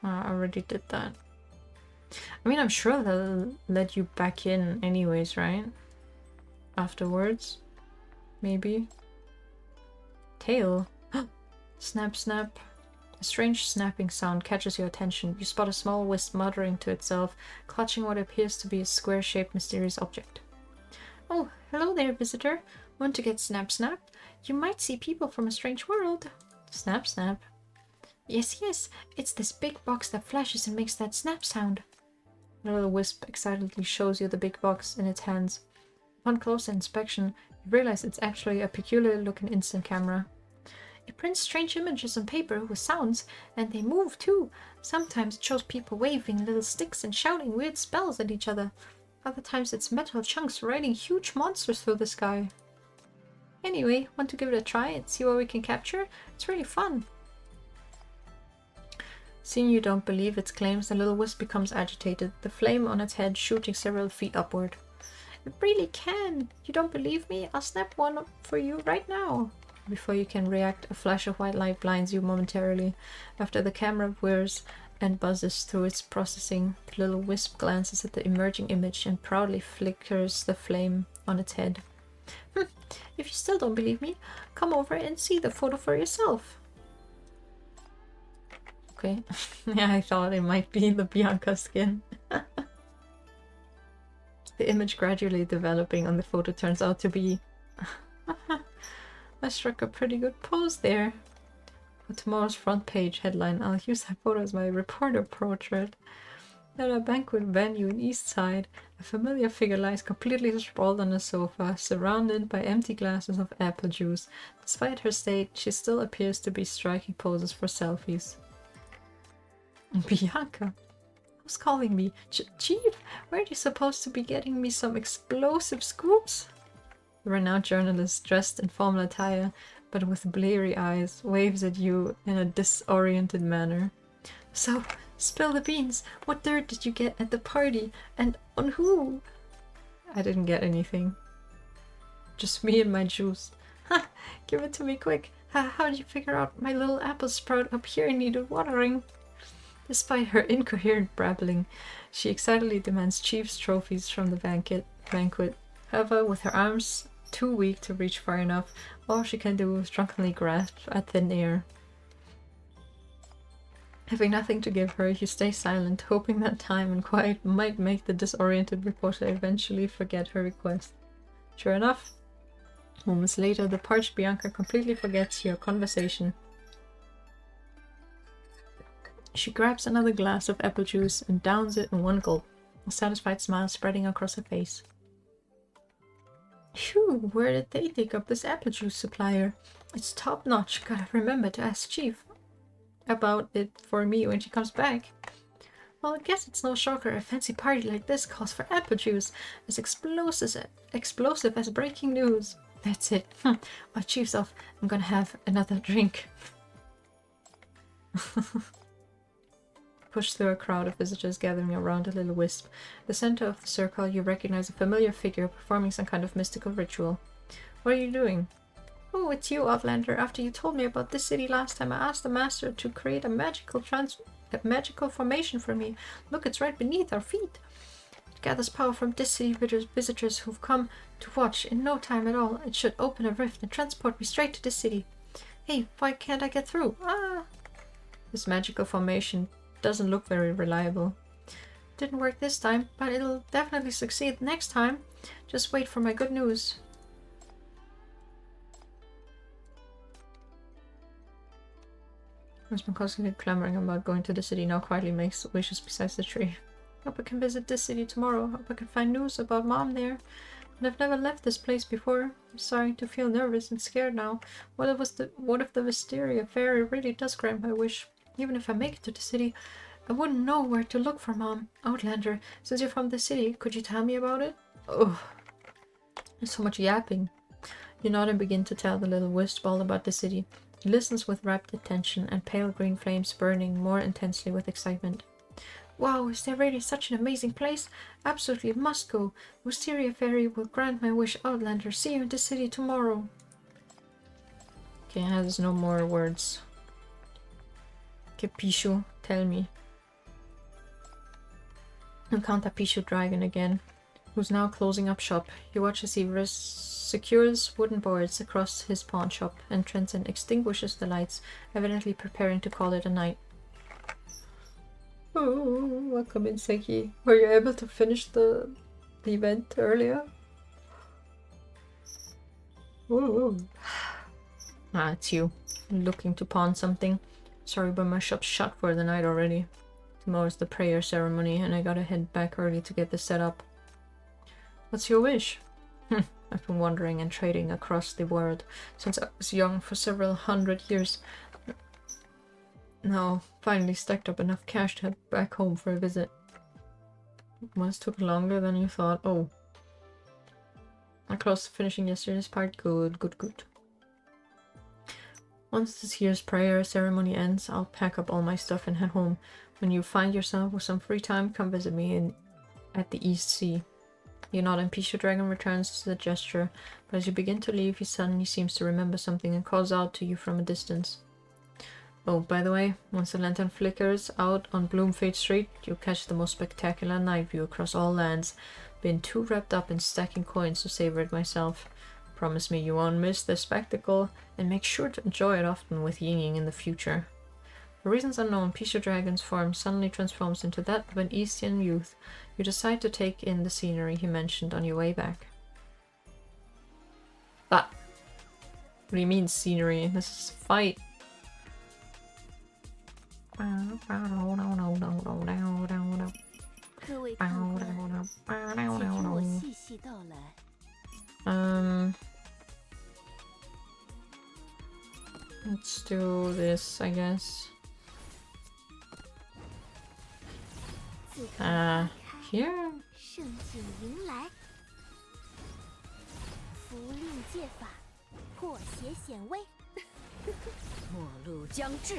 Speaker 1: I already did that. I mean, I'm sure they'll let you back in anyways, right? Afterwards? Maybe? Tail? Snap, snap. A strange snapping sound catches your attention. You spot a small wisp muttering to itself, clutching what appears to be a square-shaped mysterious object. Oh, hello there, visitor. Want to get snap snapped? You might see people from a strange world. Snap snap. Yes, yes, it's this big box that flashes and makes that snap sound. The little wisp excitedly shows you the big box in its hands. Upon closer inspection, you realize it's actually a peculiar-looking instant camera. It prints strange images on paper with sounds, and they move too. Sometimes it shows people waving little sticks and shouting weird spells at each other. Other times it's metal chunks riding huge monsters through the sky. Anyway, want to give it a try and see what we can capture? It's really fun. Seeing you don't believe its claims, the little wisp becomes agitated, the flame on its head shooting several feet upward. It really can! You don't believe me? I'll snap one for you right now. Before you can react, a flash of white light blinds you momentarily. After the camera whirs and buzzes through its processing, the little wisp glances at the emerging image and proudly flickers the flame on its head. If you still don't believe me, come over and see the photo for yourself. Okay. Yeah, I thought it might be the Bianca skin. The image gradually developing on the photo turns out to be... I struck a pretty good pose there. For tomorrow's front page headline, I'll use that photo as my reporter portrait. At a banquet venue in East Side, a familiar figure lies completely sprawled on a sofa, surrounded by empty glasses of apple juice. Despite her state, she still appears to be striking poses for selfies. Bianca? Who's calling me? Chief? Weren't you supposed to be getting me some explosive scoops? The renowned journalist, dressed in formal attire, but with bleary eyes, waves at you in a disoriented manner. So, spill the beans. What dirt did you get at the party? And on who? I didn't get anything. Just me and my juice. Ha! Give it to me quick. How did you figure out my little apple sprout up here needed watering? Despite her incoherent brabbling, she excitedly demands Chief's trophies from the banquet. However, with her arms too weak to reach far enough, all she can do is drunkenly grasp at thin air. Having nothing to give her, you stay silent, hoping that time and quiet might make the disoriented reporter eventually forget her request. Sure enough, moments later, the parched Bianca completely forgets your conversation. She grabs another glass of apple juice and downs it in one gulp, a satisfied smile spreading across her face. Phew, where did they dig up this apple juice supplier? It's top notch. Gotta remember to ask Chief about it for me when she comes back. Well, I guess it's no shocker a fancy party like this calls for apple juice, as explosive as breaking news. That's it. My Chief's off. I'm gonna have another drink. Push through a crowd of visitors gathering around a little wisp. At the center of the circle, you recognize a familiar figure performing some kind of mystical ritual. What are you doing? Oh, it's you, Outlander. After you told me about this city last time, I asked the master to create a magical formation for me. Look, it's right beneath our feet. It gathers power from this city visitors who've come to watch. In no time at all, it should open a rift and transport me straight to this city. Hey, why can't I get through? Ah! This magical formation doesn't look very reliable. Didn't work this time, but it'll definitely succeed next time. Just wait for my good news. Has been constantly clamoring about going to the city now quietly makes wishes beside the tree. Hope I can visit this city tomorrow. Hope I can find news about Mom there. And I've never left this place before. I'm starting to feel nervous and scared now. What if the Wisteria fairy really does grant my wish? Even if I make it to the city, I wouldn't know where to look for Mom. Outlander, since you're from the city, could you tell me about it? Oh, there's so much yapping. You nod and begin to tell the little wisp all about the city. He listens with rapt attention and pale green flames burning more intensely with excitement. Wow, is there really such an amazing place? Absolutely must go. Wisteria Fairy will grant my wish, Outlander. See you in the city tomorrow. Okay, it has no more words. Okay, Pishu, tell me. Encounter Pishu Dragon again, who's now closing up shop. You watch as he secures wooden boards across his pawn shop entrance and extinguishes the lights, evidently preparing to call it a night. Oh, welcome in, Seki. Were you able to finish the event earlier? Oh. Ah, it's you. Looking to pawn something. Sorry, but my shop's shut for the night already. Tomorrow's the prayer ceremony and I gotta head back early to get this set up. What's your wish? I've been wandering and trading across the world since I was young for several 100 years. Now, finally stacked up enough cash to head back home for a visit. Must took longer than you thought. Oh. I close to finishing yesterday's part. Good, good, good. Once this year's prayer ceremony ends, I'll pack up all my stuff and head home. When you find yourself with some free time, come visit me at the East Sea. You nod and Pishu Dragon returns to the gesture, but as you begin to leave, he suddenly seems to remember something and calls out to you from a distance. Oh, by the way, once the lantern flickers out on Bloomfade Street, you'll catch the most spectacular night view across all lands. Been too wrapped up in stacking coins to savor it myself. Promise me you won't miss the spectacle, and make sure to enjoy it often with Ying in the future. For reasons unknown, Pishu Dragon's form suddenly transforms into that of an Eastern youth. You decide to take in the scenery he mentioned on your way back. Ah! What do you mean scenery? This is a fight. Let's do this, I guess. Here?
Speaker 2: 盛景迎来，符令戒法，破邪显威。
Speaker 4: 末路将至，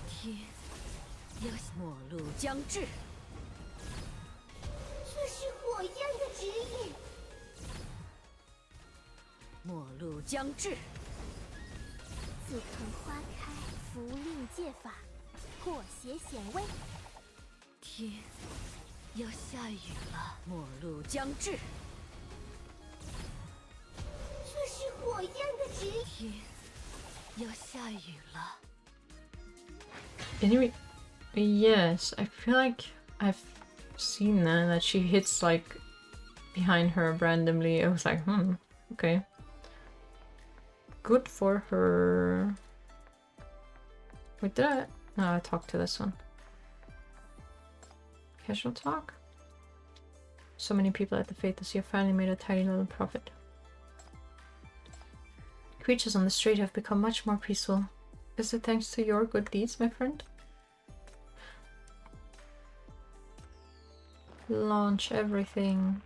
Speaker 4: 天要末路将至。
Speaker 2: 这是火焰的指引。
Speaker 4: 末路将至，
Speaker 2: 紫藤花开，符令戒法，破邪显威。
Speaker 4: 天要下雨了，末路将至。
Speaker 2: 这是火焰的指引。
Speaker 4: 天要下雨了。
Speaker 1: Anyway, yes, I feel like I've seen that she hits like behind her randomly. I was like, okay. Good for her. Wait, No, I talk to this one. Casual talk. So many people at the fete this year finally made a tiny little profit. Creatures on the street have become much more peaceful. Is it thanks to your good deeds, my friend? Launch everything.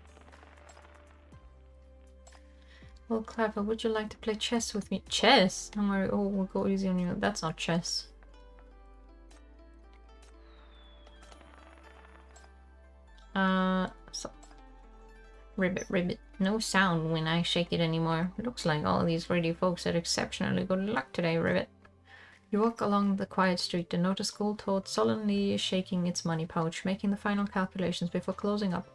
Speaker 1: Well, Clever, would you like to play chess with me? Chess? Don't worry. Oh, we'll go easy on you. That's not chess. So. Ribbit, ribbit. No sound when I shake it anymore. It looks like all these ready folks had exceptionally good luck today, Ribbit. You walk along the quiet street and notice Gold Toad sullenly shaking its money pouch, making the final calculations before closing up.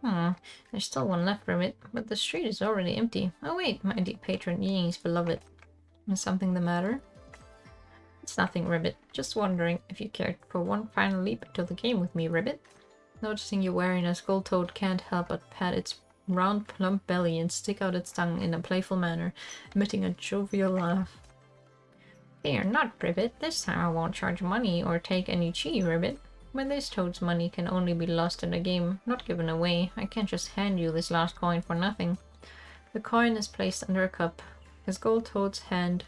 Speaker 1: There's still one left, Ribbit, but the street is already empty. Oh wait, my dear patron, Ying's beloved. Is something the matter? It's nothing, Ribbit. Just wondering if you cared for one final leap into the game with me, Ribbit. Noticing your wariness, Gold Toad can't help but pat its round plump belly and stick out its tongue in a playful manner, emitting a jovial laugh. Fear not, Ribbit. This time I won't charge money or take any chi, Ribbit. But this Toad's money can only be lost in a game, not given away. I can't just hand you this last coin for nothing. The coin is placed under a cup. As Gold Toad's hands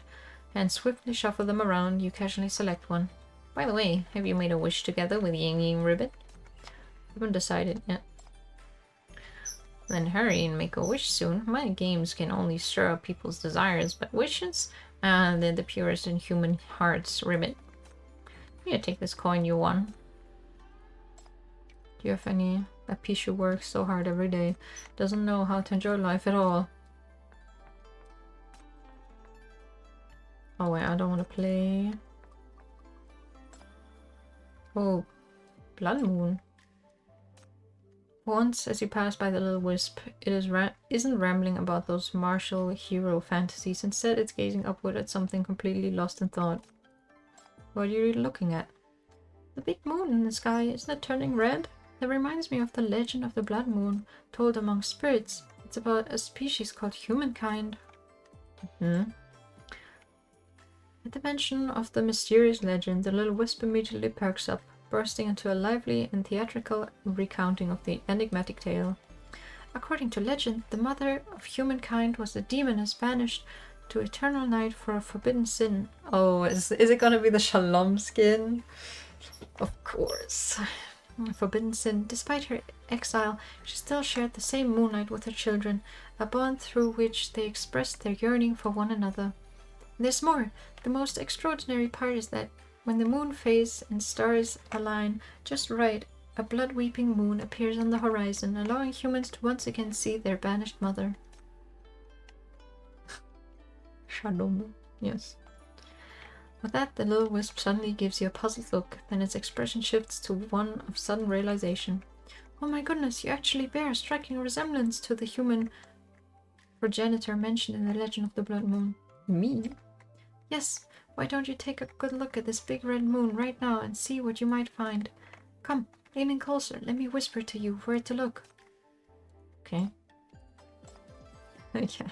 Speaker 1: swiftly shuffle them around, you casually select one. By the way, have you made a wish together with Ying, Ribbit? Haven't decided yet. Then hurry and make a wish soon. My games can only stir up people's desires, but wishes? They're the purest in human hearts, Ribbit. Here, take this coin you won. Do you have any? That piece who works so hard every day doesn't know how to enjoy life at all. Oh wait, I don't want to play. Oh, Blood Moon. Once, as you pass by the little wisp, it isn't rambling about those martial hero fantasies. Instead, it's gazing upward at something completely lost in thought. What are you looking at? The big moon in the sky, isn't it turning red? That reminds me of the legend of the blood moon, told among spirits. It's about a species called humankind. At the mention of the mysterious legend, the little wisp immediately perks up, bursting into a lively and theatrical recounting of the enigmatic tale. According to legend, the mother of humankind was a demoness banished to eternal night for a forbidden sin. Oh, is it gonna be the Shalom skin? Of course. Forbidden sin. Despite her exile, she still shared the same moonlight with her children, a bond through which they expressed their yearning for one another. There's more. The most extraordinary part is that when the moon phase and stars align just right, a blood-weeping moon appears on the horizon, allowing humans to once again see their banished mother. Shalom. Yes. With that, the little wisp suddenly gives you a puzzled look, then its expression shifts to one of sudden realization. Oh my goodness, you actually bear a striking resemblance to the human progenitor mentioned in the legend of the blood moon. Me? Yes, why don't you take a good look at this big red moon right now and see what you might find? Come, lean in closer, let me whisper to you where to look. Okay. Yeah.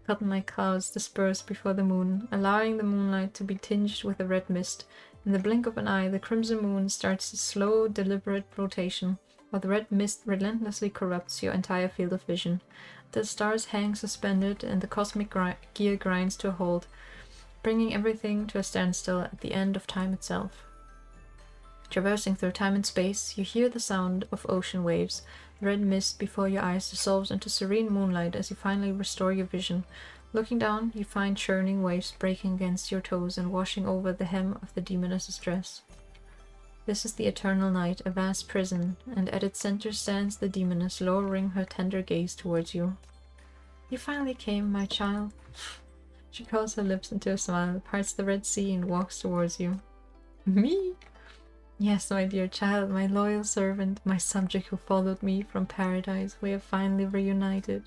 Speaker 1: Cotton-like clouds disperse before the moon, allowing the moonlight to be tinged with a red mist. In the blink of an eye, the crimson moon starts a slow, deliberate rotation, while the red mist relentlessly corrupts your entire field of vision. The stars hang suspended, and the cosmic gear grinds to a halt, bringing everything to a standstill at the end of time itself. Traversing through time and space, you hear the sound of ocean waves. The red mist before your eyes dissolves into serene moonlight as you finally restore your vision. Looking down, you find churning waves breaking against your toes and washing over the hem of the demoness's dress. This is the eternal night, a vast prison, and at its center stands the demoness, lowering her tender gaze towards you. You finally came, my child. She curls her lips into a smile, parts the Red Sea, and walks towards you. Me? Yes, my dear child, my loyal servant, my subject who followed me from paradise, we have finally reunited.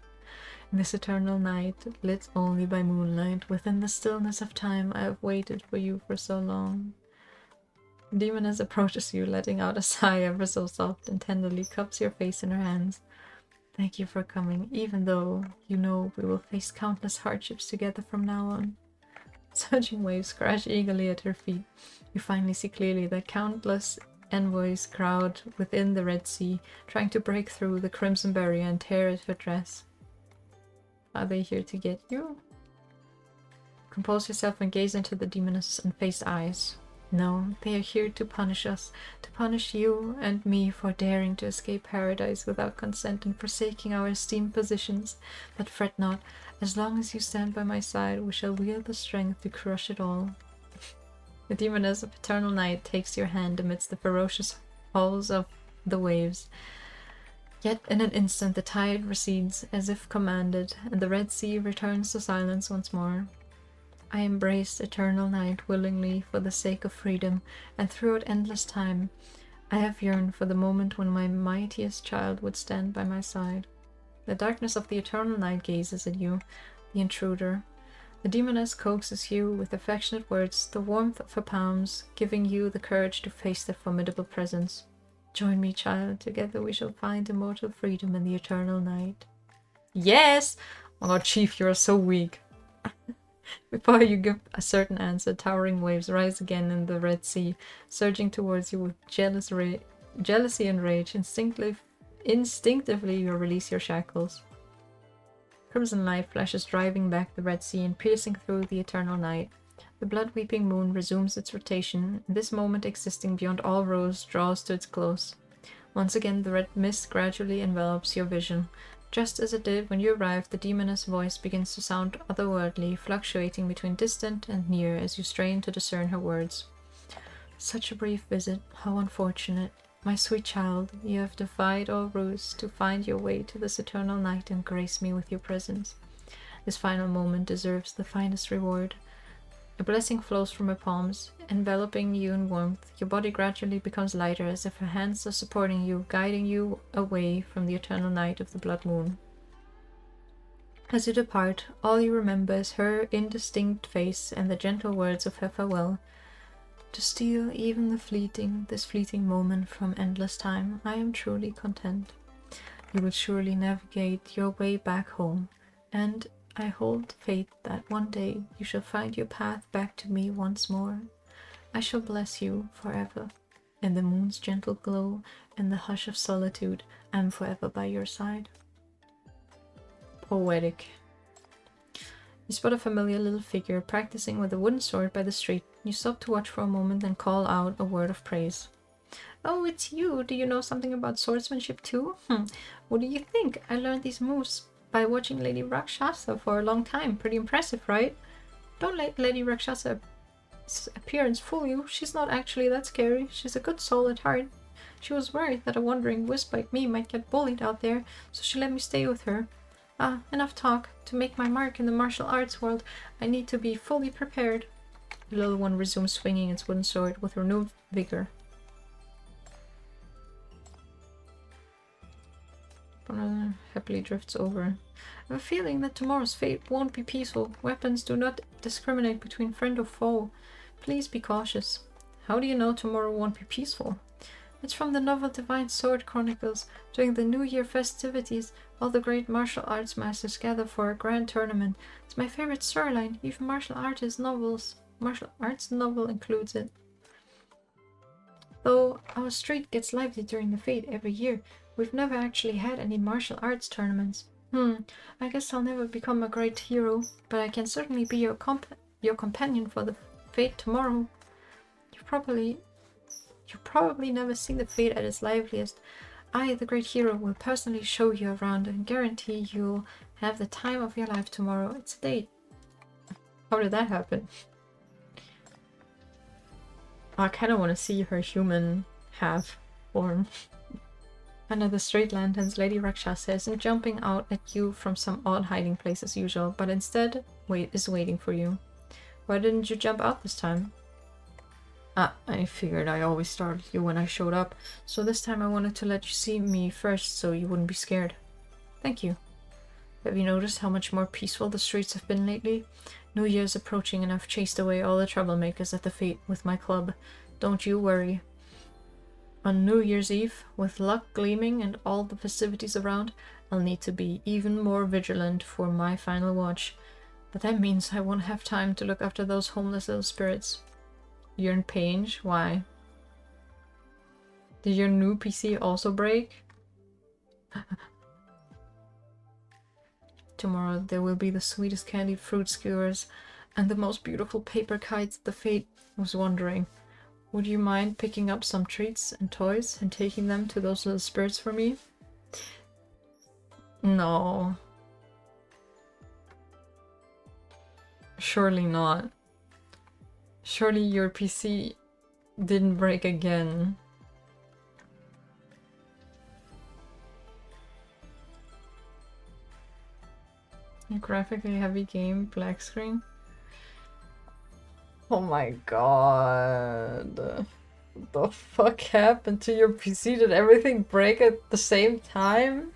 Speaker 1: In this eternal night, lit only by moonlight, within the stillness of time, I have waited for you for so long. The demoness approaches you, letting out a sigh ever so soft, and tenderly cups your face in her hands. Thank you for coming, even though you know we will face countless hardships together from now on. Surging waves crash eagerly at her feet. You finally see clearly that countless envoys crowd within the Red Sea, trying to break through the crimson barrier and tear at her dress. Are they here to get you? Compose yourself and gaze into the demoness' unfazed eyes. No, they are here to punish us, to punish you and me for daring to escape paradise without consent and forsaking our esteemed positions. But fret not, as long as you stand by my side, we shall wield the strength to crush it all. The demoness of eternal night takes your hand amidst the ferocious howls of the waves. Yet in an instant the tide recedes, as if commanded, and the Red Sea returns to silence once more. I embraced eternal night willingly for the sake of freedom, and throughout endless time I have yearned for the moment when my mightiest child would stand by my side. The darkness of the eternal night gazes at you, the intruder. The demoness coaxes you with affectionate words, the warmth of her palms giving you the courage to face their formidable presence. Join me, child. Together we shall find immortal freedom in the eternal night. Yes! Oh god, Chief, you are so weak. Before you give a certain answer, towering waves rise again in the Red Sea, surging towards you with jealousy and rage. Instinctively, you release your shackles. Crimson light flashes driving back the Red Sea and piercing through the eternal night. The blood-weeping moon resumes its rotation, and this moment existing beyond all rose draws to its close. Once again, the red mist gradually envelops your vision. Just as it did when you arrived, the demoness' voice begins to sound otherworldly, fluctuating between distant and near as you strain to discern her words. Such a brief visit, how unfortunate. My sweet child, you have defied all rules to find your way to this eternal night and grace me with your presence. This final moment deserves the finest reward. A blessing flows from her palms, enveloping you in warmth. Your body gradually becomes lighter as if her hands are supporting you, guiding you away from the eternal night of the blood moon. As you depart, all you remember is her indistinct face and the gentle words of her farewell. To steal even this fleeting moment from endless time, I am truly content. You will surely navigate your way back home, and I hold faith that one day you shall find your path back to me once more. I shall bless you forever. In the moon's gentle glow and the hush of solitude, I am forever by your side. Poetic. You spot a familiar little figure practicing with a wooden sword by the street. You stop to watch for a moment and call out a word of praise. Oh, it's you! Do you know something about swordsmanship too? What do you think? I learned these moves by watching Lady Rakshasa for a long time. Pretty impressive, right? Don't let Lady Rakshasa's appearance fool you. She's not actually that scary. She's a good soul at heart. She was worried that a wandering wisp like me might get bullied out there, so she let me stay with her. Enough talk. To make my mark in the martial arts world, I need to be fully prepared. The little one resumes swinging its wooden sword with renewed vigor. Happily drifts over. I have a feeling that tomorrow's fate won't be peaceful. Weapons do not discriminate between friend or foe. Please be cautious. How do you know tomorrow won't be peaceful? It's from the novel Divine Sword Chronicles. During the New Year festivities, all the great martial arts masters gather for a grand tournament. It's my favorite storyline. Even martial arts novel includes it. Though our street gets lively during the fete every year, we've never actually had any martial arts tournaments. I guess I'll never become a great hero, but I can certainly be your companion for the fete tomorrow. You've probably never seen the fete at its liveliest. I, the great hero, will personally show you around and guarantee you'll have the time of your life tomorrow. It's a date. How did that happen? I kind of want to see her human half form. Under the street lanterns, Lady Rakshasa isn't jumping out at you from some odd hiding place as usual, but instead is waiting for you. Why didn't you jump out this time? I figured I always startled you when I showed up, so this time I wanted to let you see me first so you wouldn't be scared. Thank you. Have you noticed how much more peaceful the streets have been lately? New Year's approaching and I've chased away all the troublemakers at the fete with my club. Don't you worry. On New Year's Eve, with luck gleaming and all the festivities around, I'll need to be even more vigilant for my final watch. But that means I won't have time to look after those homeless little spirits. You're in pain? Why? Did your new PC also break? Tomorrow there will be the sweetest candied fruit skewers and the most beautiful paper kites. The fate was wondering, would you mind picking up some treats and toys and taking them to those little spirits for me? No. Surely not. Surely your PC didn't break again. A graphically heavy game, black screen. Oh my god. The fuck happened to your PC? Did everything break at the same time?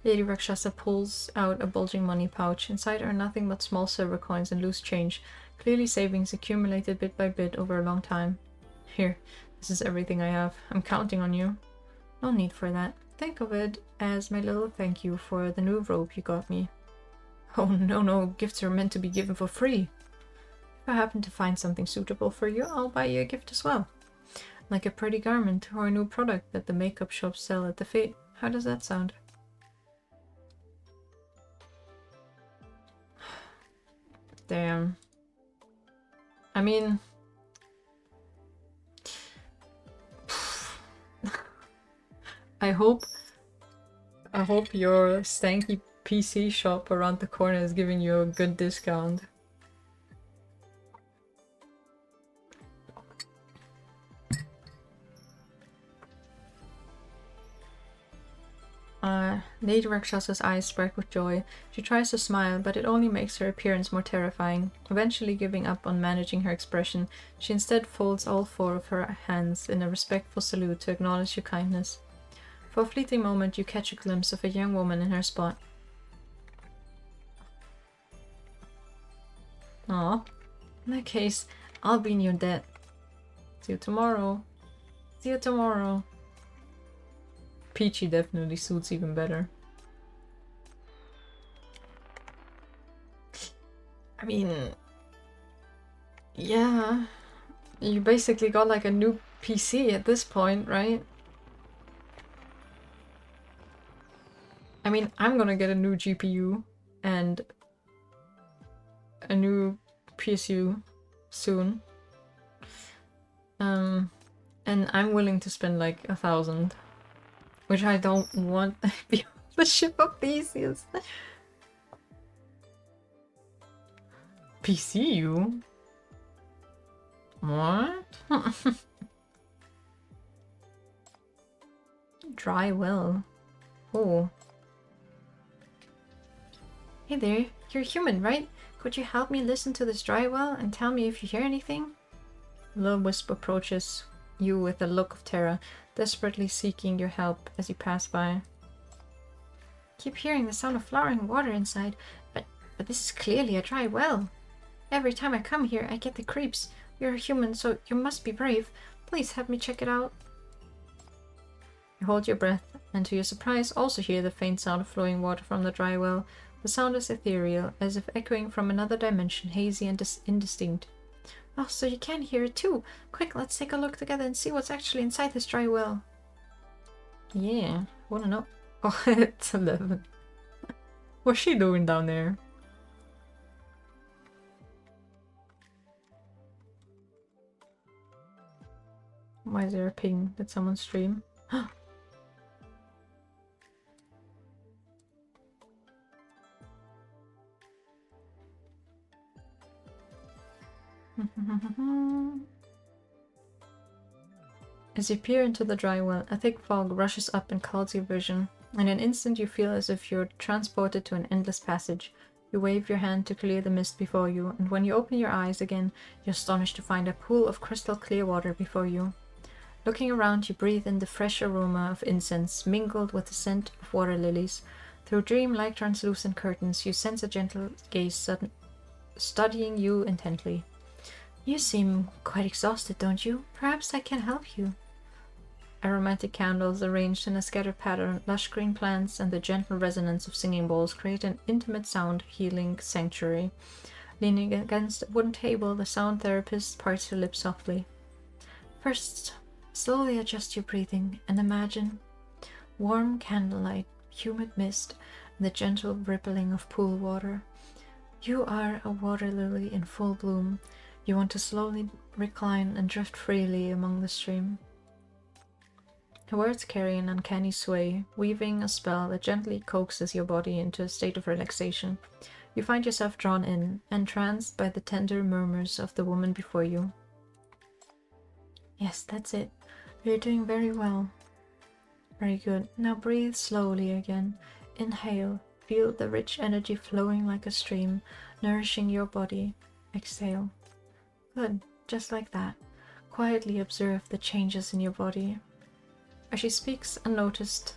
Speaker 1: Lady Rakshasa pulls out a bulging money pouch. Inside are nothing but small silver coins and loose change, clearly savings accumulated bit by bit over a long time. Here, this is everything I have. I'm counting on you. No need for that. Think of it as my little thank you for the new robe you got me. Oh no, gifts are meant to be given for free. If I happen to find something suitable for you, I'll buy you a gift as well. Like a pretty garment or a new product that the makeup shops sell at the fete. How does that sound? Damn. I mean... I hope your stanky PC shop around the corner is giving you a good discount. Lady Rakshasa's eyes spark with joy. She tries to smile, but it only makes her appearance more terrifying. Eventually giving up on managing her expression, she instead folds all four of her hands in a respectful salute to acknowledge your kindness. For a fleeting moment, you catch a glimpse of a young woman in her spot. Aw. In that case, I'll be in your debt. See you tomorrow. See you tomorrow. Peachy definitely suits even better. I mean... yeah... you basically got like a new PC at this point, right? I mean, I'm gonna get a new GPU and a new PSU soon. And I'm willing to spend like 1,000. Which I don't want beyond the ship of Theseus. PCU? What? Dry well. Oh. Hey there, you're human, right? Could you help me listen to this dry well and tell me if you hear anything? The wisp approaches you with a look of terror, desperately seeking your help as you pass by. Keep hearing the sound of flowing water inside, but this is clearly a dry well. Every time I come here, I get the creeps. You're a human, so you must be brave. Please help me check it out. You hold your breath, and to your surprise also hear the faint sound of flowing water from the dry well. The sound is ethereal, as if echoing from another dimension, hazy and indistinct. Oh, so you can hear it too! Quick, let's take a look together and see what's actually inside this dry well. Yeah, wanna know? Oh, it's 11. What's she doing down there? Why is there a ping? Did someone stream? As you peer into the dry well, a thick fog rushes up and clouds your vision. In an instant you feel as if you're transported to an endless passage. You wave your hand to clear the mist before you, and when you open your eyes again, you're astonished to find a pool of crystal clear water before you. Looking around, you breathe in the fresh aroma of incense, mingled with the scent of water lilies. Through dream-like translucent curtains, you sense a gentle gaze studying you intently. You seem quite exhausted, don't you? Perhaps I can help you. Aromatic candles arranged in a scattered pattern, lush green plants, and the gentle resonance of singing bowls create an intimate sound healing sanctuary. Leaning against a wooden table, the sound therapist parts her lips softly. First, slowly adjust your breathing and imagine warm candlelight, humid mist, and the gentle rippling of pool water. You are a water lily in full bloom. You want to slowly recline and drift freely among the stream. Her words carry an uncanny sway, weaving a spell that gently coaxes your body into a state of relaxation. You find yourself drawn in, entranced by the tender murmurs of the woman before you. Yes, that's it. You're doing very well. Very good. Now breathe slowly again. Inhale. Feel the rich energy flowing like a stream, nourishing your body. Exhale. Good. Just like that. Quietly observe the changes in your body. As she speaks, unnoticed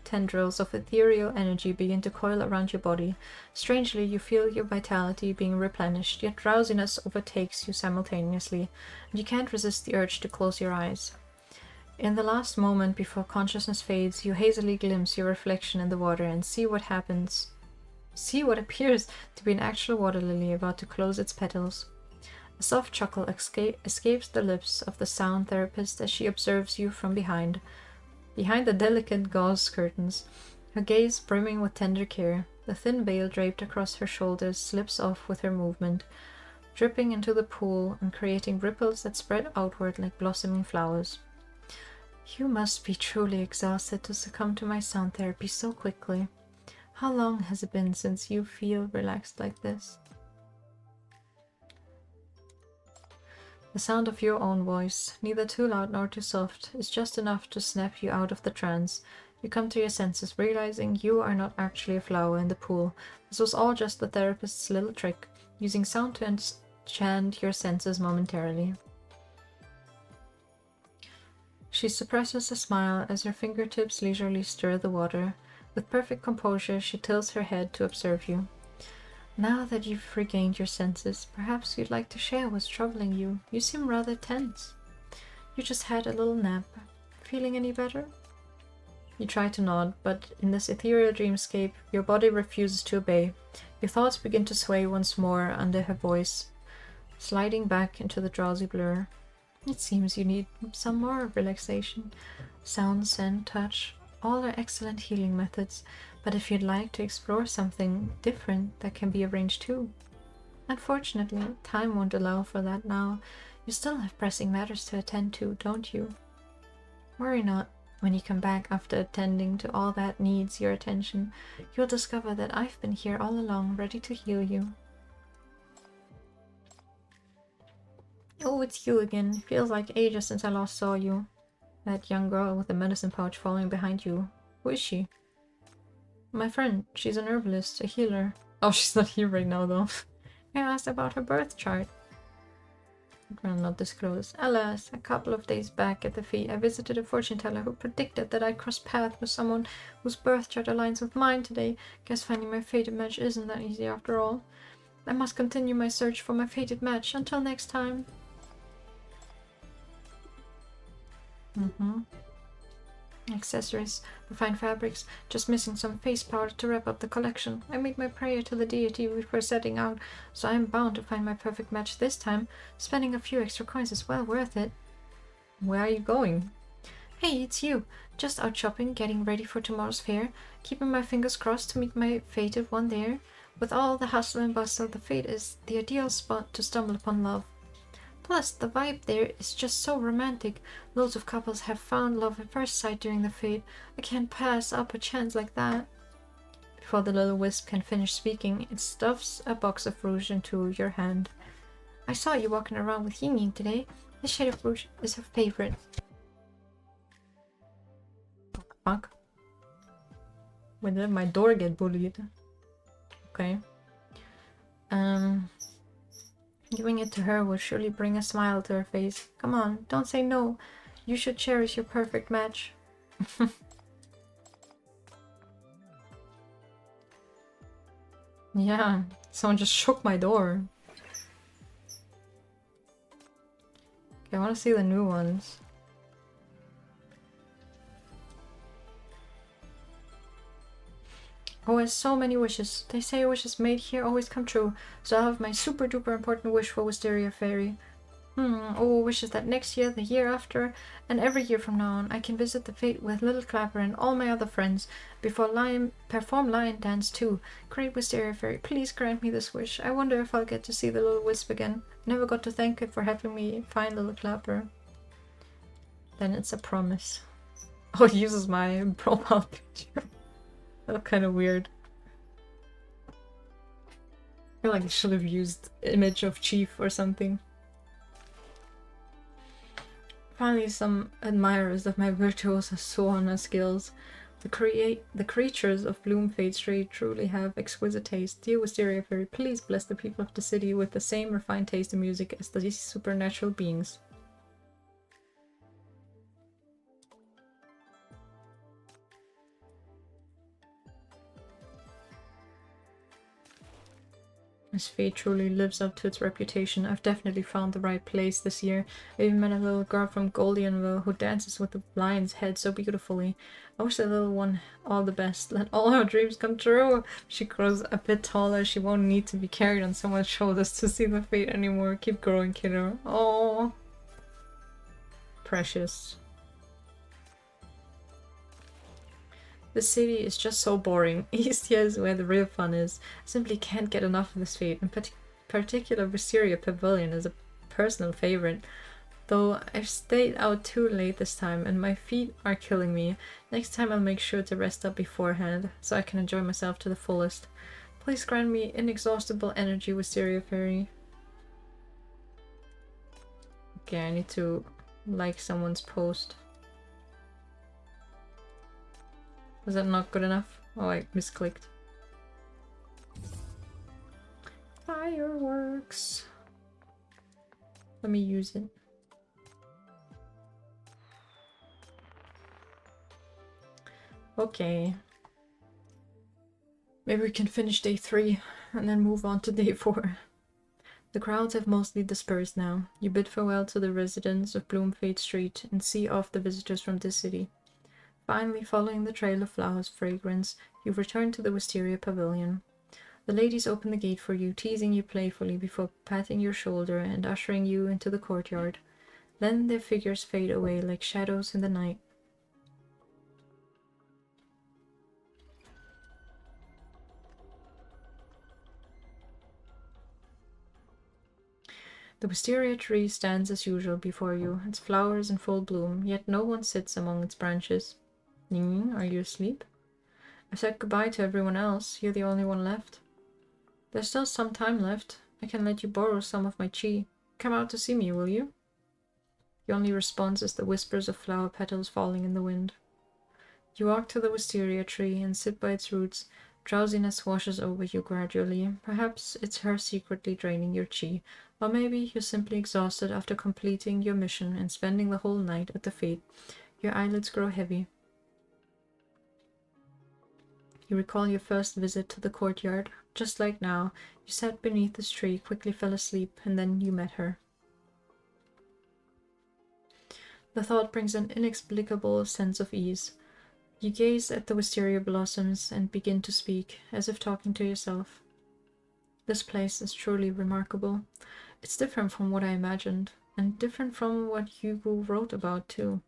Speaker 1: tendrils of ethereal energy begin to coil around your body. Strangely, you feel your vitality being replenished, yet drowsiness overtakes you simultaneously, and you can't resist the urge to close your eyes. In the last moment before consciousness fades, you hazily glimpse your reflection in the water and see what happens. See what appears to be an actual water lily about to close its petals. A soft chuckle escapes the lips of the sound therapist as she observes you from behind. Behind the delicate gauze curtains, her gaze brimming with tender care, the thin veil draped across her shoulders slips off with her movement, dripping into the pool and creating ripples that spread outward like blossoming flowers. You must be truly exhausted to succumb to my sound therapy so quickly. How long has it been since you feel relaxed like this? The sound of your own voice, neither too loud nor too soft, is just enough to snap you out of the trance. You come to your senses, realizing you are not actually a flower in the pool. This was all just the therapist's little trick, using sound to enchant your senses momentarily. She suppresses a smile as her fingertips leisurely stir the water. With perfect composure, she tilts her head to observe you. Now that you've regained your senses, perhaps you'd like to share what's troubling you. You seem rather tense. You just had a little nap. Feeling any better? You try to nod, but in this ethereal dreamscape, your body refuses to obey. Your thoughts begin to sway once more under her voice, sliding back into the drowsy blur. It seems you need some more relaxation. Sound, scent, touch, all are excellent healing methods, but if you'd like to explore something different, that can be arranged too. Unfortunately, time won't allow for that now. You still have pressing matters to attend to, don't you? Worry not. When you come back after attending to all that needs your attention, you'll discover that I've been here all along, ready to heal you. Oh, it's you again. Feels like ages since I last saw you. That young girl with the medicine pouch following behind you. Who is she? My friend. She's an herbalist, a healer. Oh, she's not here right now, though. I asked about her birth chart. I'd rather not disclose. Alas, a couple of days back at the fee, I visited a fortune teller who predicted that I'd cross paths with someone whose birth chart aligns with mine today. Guess finding my fated match isn't that easy after all. I must continue my search for my fated match. Until next time. Accessories, refined fabrics, just missing some face powder to wrap up the collection. I made my prayer to the deity before setting out, so I am bound to find my perfect match this time. Spending a few extra coins is well worth it. Where are you going? Hey, it's you. Just out shopping, getting ready for tomorrow's fair, keeping my fingers crossed to meet my fated one there. With all the hustle and bustle, the fete is the ideal spot to stumble upon love. Plus, the vibe there is just so romantic. Loads of couples have found love at first sight during the fete. I can't pass up a chance like that. Before the little wisp can finish speaking, it stuffs a box of rouge into your hand. I saw you walking around with Ying Ying today. This shade of rouge is her favorite. Fuck. When did my door get bullied? Okay. Giving it to her will surely bring a smile to her face. Come on, don't say no. You should cherish your perfect match. Yeah, someone just shook my door. Okay, I want to see the new ones. Oh, I have so many wishes. They say wishes made here always come true, so I'll have my super duper important wish for Wisteria Fairy. Oh, wishes that next year, the year after, and every year from now on, I can visit the Fate with Little Clapper and all my other friends, perform lion dance too. Great Wisteria Fairy, please grant me this wish. I wonder if I'll get to see the little wisp again. Never got to thank it for helping me find Little Clapper. Then it's a promise. Oh, it uses my profile picture. That's kind of weird. I feel like I should have used image of Chief or something. Finally, some admirers of my virtuoso sauna skills. The creatures of Bloomfade Street truly have exquisite taste. Dear Wisteria Fairy, please bless the people of the city with the same refined taste in music as these supernatural beings. This fate truly lives up to its reputation. I've definitely found the right place this year. I even met a little girl from Goldionville who dances with the lion's head so beautifully. I wish the little one all the best. Let all her dreams come true. She grows a bit taller. She won't need to be carried on someone's shoulders to see the fate anymore. Keep growing, kiddo. Oh, precious. The city is just so boring. Eastia is where the real fun is. I simply can't get enough of this fate. In particular, Wisteria Pavilion is a personal favorite. Though I've stayed out too late this time and my feet are killing me. Next time I'll make sure to rest up beforehand so I can enjoy myself to the fullest. Please grant me inexhaustible energy, Wisteria Fairy. Okay, I need to like someone's post. Was that not good enough? Oh, I misclicked. Fireworks. Let me use it. Okay. Maybe we can finish day 3 and then move on to day 4. The crowds have mostly dispersed now. You bid farewell to the residents of Bloomfade Street and see off the visitors from this city. Finally, following the trail of flowers fragrance, you return to the Wisteria Pavilion. The ladies open the gate for you, teasing you playfully before patting your shoulder and ushering you into the courtyard. Then their figures fade away like shadows in the night. The wisteria tree stands as usual before you, its flowers in full bloom, yet no one sits among its branches. Ning, are you asleep? I said goodbye to everyone else. You're the only one left. There's still some time left. I can let you borrow some of my chi. Come out to see me, will you? The only response is the whispers of flower petals falling in the wind. You walk to the wisteria tree and sit by its roots. Drowsiness washes over you gradually. Perhaps it's her secretly draining your chi, or maybe you're simply exhausted after completing your mission and spending the whole night at the fete. Your eyelids grow heavy. You recall your first visit to the courtyard. Just like now, you sat beneath this tree, quickly fell asleep, and then you met her. The thought brings an inexplicable sense of ease. You gaze at the wisteria blossoms and begin to speak, as if talking to yourself. This place is truly remarkable. It's different from what I imagined, and different from what Hugo wrote about too.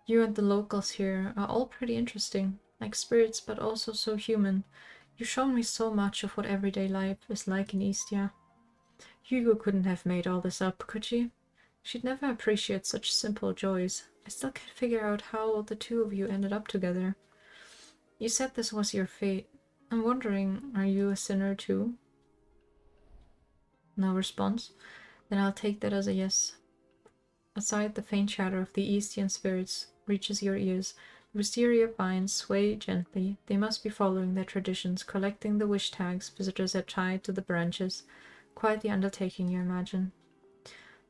Speaker 1: You and the locals here are all pretty interesting, like spirits but also so human. You've shown me so much of what everyday life is like in Istia. Hugo couldn't have made all this up, could she? She'd never appreciate such simple joys. I still can't figure out how the two of you ended up together. You said this was your fate. I'm wondering, are you a sinner too? No response? Then I'll take that as a yes. Aside, the faint chatter of the Eastian spirits reaches your ears. The wisteria vines sway gently. They must be following their traditions, collecting the wish tags visitors had tied to the branches. Quite the undertaking, you imagine.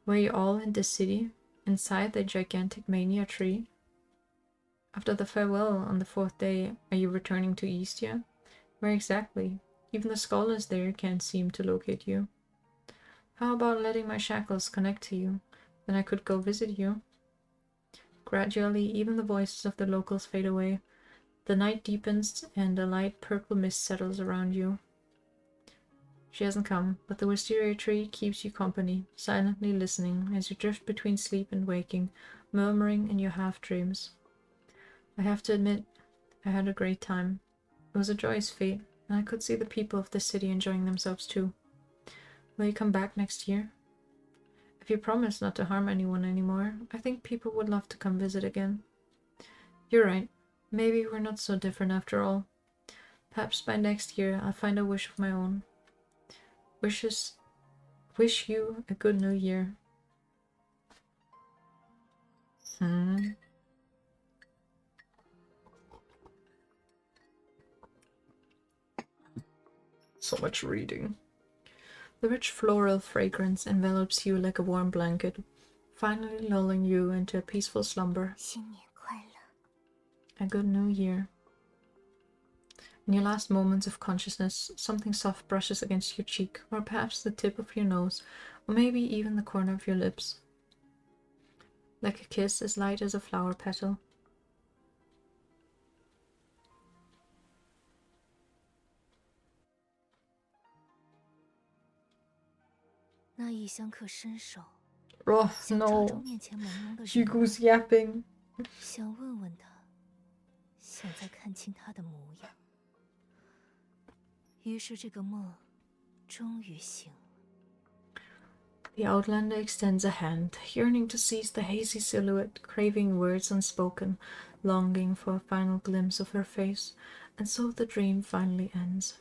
Speaker 1: Were you all in this city, inside the gigantic mania tree? After the farewell on the 4th day, are you returning to Eastia? Where exactly? Even the scholars there can't seem to locate you. How about letting my shackles connect to you? Then I could go visit you. Gradually, even the voices of the locals fade away. The night deepens and a light purple mist settles around you. She hasn't come, but the wisteria tree keeps you company, silently listening as you drift between sleep and waking, murmuring in your half-dreams. I have to admit, I had a great time. It was a joyous fete, and I could see the people of this city enjoying themselves too. Will you come back next year? If you promise not to harm anyone anymore, I think people would love to come visit again. You're right. Maybe we're not so different after all. Perhaps by next year I'll find a wish of my own. Wish you a good new year. So much reading. The rich floral fragrance envelops you like a warm blanket, finally lulling you into a peaceful slumber.
Speaker 2: 新年快乐。
Speaker 1: A good new year. In your last moments of consciousness, something soft brushes against your cheek, or perhaps the tip of your nose, or maybe even the corner of your lips. Like a kiss as light as a flower petal.
Speaker 2: 那异乡客伸手
Speaker 1: Oh
Speaker 2: 想抓住
Speaker 1: no!
Speaker 2: 面前朦胧的人，
Speaker 1: Hugo's yapping.
Speaker 2: 想问问他，想再看清他的模样。于是这个梦终于醒了。
Speaker 1: The outlander extends a hand, yearning to seize the hazy silhouette, craving words unspoken, longing for a final glimpse of her face, and so the dream finally ends.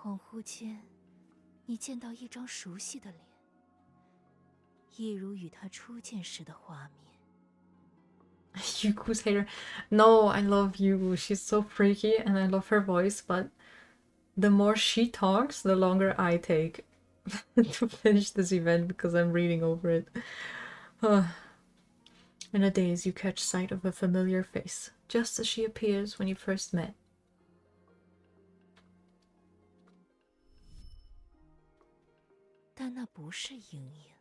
Speaker 2: 恍惚间，你见到一张熟悉的脸，一如与他初见时的画面。
Speaker 1: Yugu's hater. No, I love Yugu. She's so freaky and I love her voice, but the more she talks, the longer I take to finish this event because I'm reading over it. In a daze, you catch sight of a familiar face, just as she appears when you first met.
Speaker 2: 但那不是莹莹。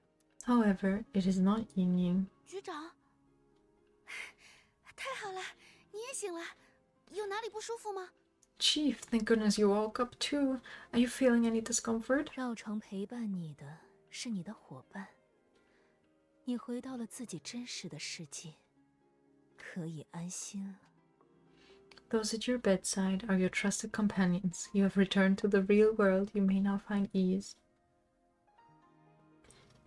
Speaker 1: However, it is not Yin Ying.
Speaker 2: 局长，太好了，你也醒了，有哪里不舒服吗？
Speaker 1: Chief, thank goodness you woke up too. Are you feeling any discomfort?
Speaker 2: 绕床陪伴你的是你的伙伴，你回到了自己真实的世界，可以安心了。
Speaker 1: Those at your bedside are your trusted companions. You have returned to the real world. You may now find ease.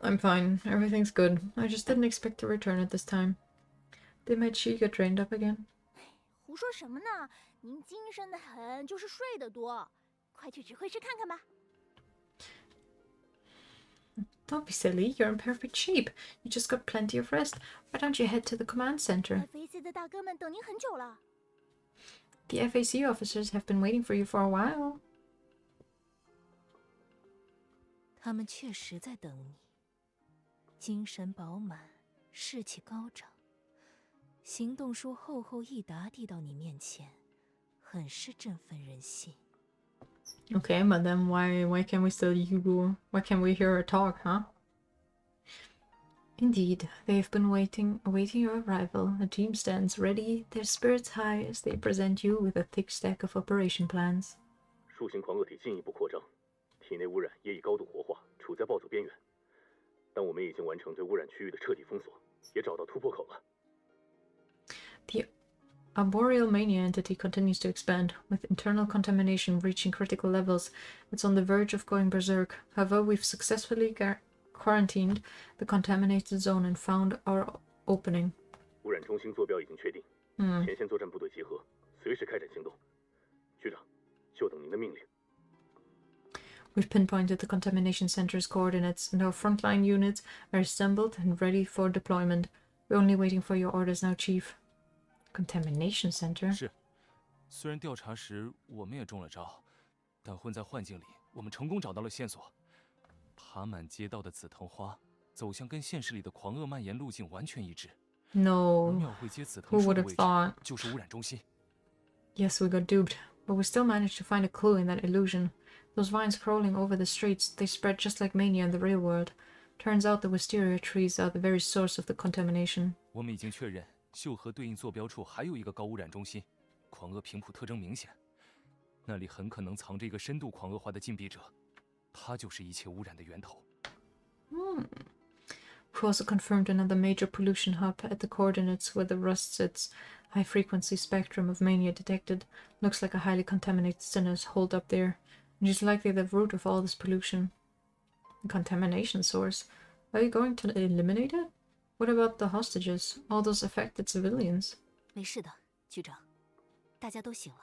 Speaker 1: I'm fine. Everything's good. I just didn't expect to return at this time. Did my chi get drained up again?
Speaker 2: 胡说什么呢？您精神的很，就是睡得多。快去指挥室看看吧。
Speaker 1: Don't be silly. You're in perfect shape. You just got plenty of rest. Why don't you head to the command center?
Speaker 2: FAC 的大哥们等您很久了。
Speaker 1: The FAC officers have been waiting for you for a while.
Speaker 2: 他们确实在等你，精神饱满，士气高涨，行动书厚厚一沓递到你面前，很是振奋人心。
Speaker 1: Okay, but then why can't we still Yugu? Why can't we hear her talk, huh? Indeed, they've been awaiting your arrival. The team stands ready, their spirits high as they present you with a thick stack of operation plans.
Speaker 6: 树形狂恶体进一步扩张，体内污染也已高度活化，处在暴走边缘。但我们已经完成对污染区域的彻底封锁，也找到突破口了。
Speaker 1: The arboreal mania entity continues to expand, with internal contamination reaching critical levels. It's on the verge of going berserk. However, we've successfully quarantined the contaminated zone and found our opening.
Speaker 6: 污染中心坐标已经确定，前线作战部队集合，随时开展行动。局长，就等您的命令。
Speaker 1: We've pinpointed the contamination center's coordinates, and our frontline units are assembled and ready for deployment. We're only waiting for your orders now, Chief. Contamination center?
Speaker 7: 是，虽然调查时我们也中了招，但混在幻境里，我们成功找到了线索。爬满街道的紫藤花，走向跟现实里的狂恶蔓延路径完全一致。而
Speaker 1: No.
Speaker 7: 庙会街紫
Speaker 1: Who
Speaker 7: 藤树
Speaker 1: would
Speaker 7: 的
Speaker 1: have
Speaker 7: 位置
Speaker 1: thought?
Speaker 7: 就是污染中心。
Speaker 1: Yes, we got duped, but we still managed to find a clue in that illusion. Those vines crawling over the streets, they spread just like mania in the real world. Turns out the wisteria trees are the very source of the contamination.
Speaker 7: 我们已经确认，秀河对应坐标处还有一个高污染中心，狂恶频谱特征明显，那里很可能藏着一个深度狂恶化的禁闭者，他就是一切污染的源头。
Speaker 1: We also confirmed another major pollution hub at the coordinates where the rust sits. High-frequency spectrum of mania detected. Looks like a highly contaminated sinners hold up there. And is likely the root of all this pollution. Contamination source. Are you going to eliminate it? What about the hostages? All those affected civilians?
Speaker 2: 没事的，局长，大家都醒了。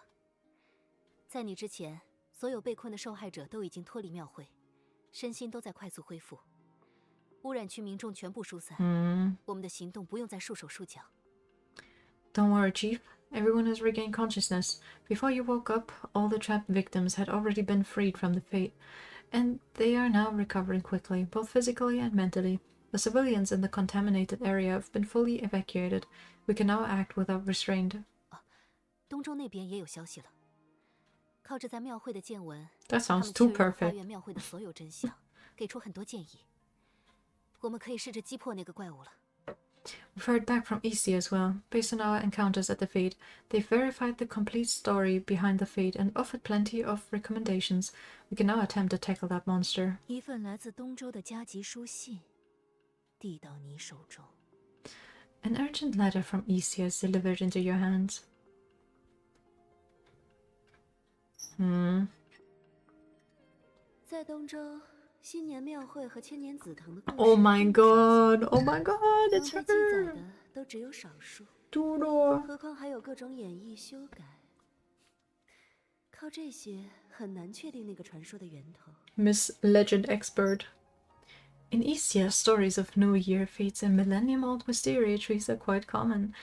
Speaker 2: 在你之前，所有被困的受害者都已经脱离庙会，身心都在快速恢复。污染区民众全部疏散，我们的行动不用再束手束脚。
Speaker 1: Don't worry, Chief. Everyone has regained consciousness. Before you woke up, all the trapped victims had already been freed from the fate, and they are now recovering quickly, both physically and mentally. The civilians in the contaminated area have been fully evacuated. We can now act without restraint.
Speaker 2: 东周那边也有消息了，靠着在庙会的见闻，
Speaker 1: That
Speaker 2: 他
Speaker 1: sounds
Speaker 2: 们
Speaker 1: too
Speaker 2: 确认了花
Speaker 1: perfect.
Speaker 2: 园庙会的所有真相，给出很多建议。我们可以试着击破那个怪物了。
Speaker 1: We've heard back from EC as well. Based on our encounters at the Fate, they've verified the complete story behind the Fate and offered plenty of recommendations. We can now attempt to tackle that monster.
Speaker 2: 一份来自东周的加急书信，递到你手中。
Speaker 1: An urgent letter from EC is delivered into your hands.
Speaker 2: 在东周，新年庙会和千年紫藤的故事
Speaker 1: Oh my god! Oh my god!
Speaker 2: 能
Speaker 1: It's
Speaker 2: 被记载
Speaker 1: her!
Speaker 2: 的都只有少数，
Speaker 1: Tudor!
Speaker 2: 何况还有各种演绎修改。靠这些很难确定那个传说的源头。
Speaker 1: Miss Legend Expert. In Easia, stories of New Year fates and millennium-old wisteria trees are quite common,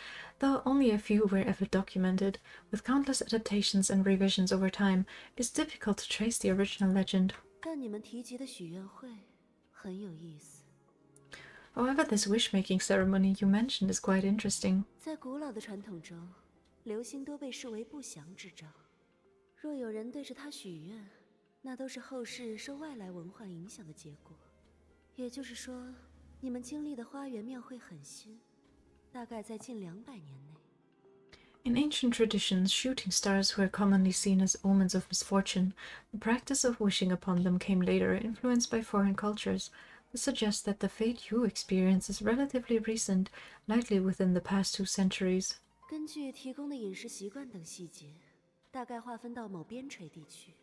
Speaker 1: though only a few were ever documented. With countless adaptations and revisions over time, it's difficult to trace the original legend.
Speaker 2: 但你们提及的许愿会很有意思。
Speaker 1: However, this wish-making ceremony you mentioned is quite interesting.
Speaker 2: 在古老的传统中，流星多被视为不祥之兆。若有人对着它许愿，那都是后世受外来文化影响的结果。也就是说，你们经历的花园庙会很新，大概在近200年内。
Speaker 1: In ancient traditions, shooting stars were commonly seen as omens of misfortune. The practice of wishing upon them came later, influenced by foreign cultures. This suggests that the fate you experience is relatively recent, likely within the past 2 centuries.
Speaker 2: 根据提供的饮食习惯等细节，大概划分到某边陲地区。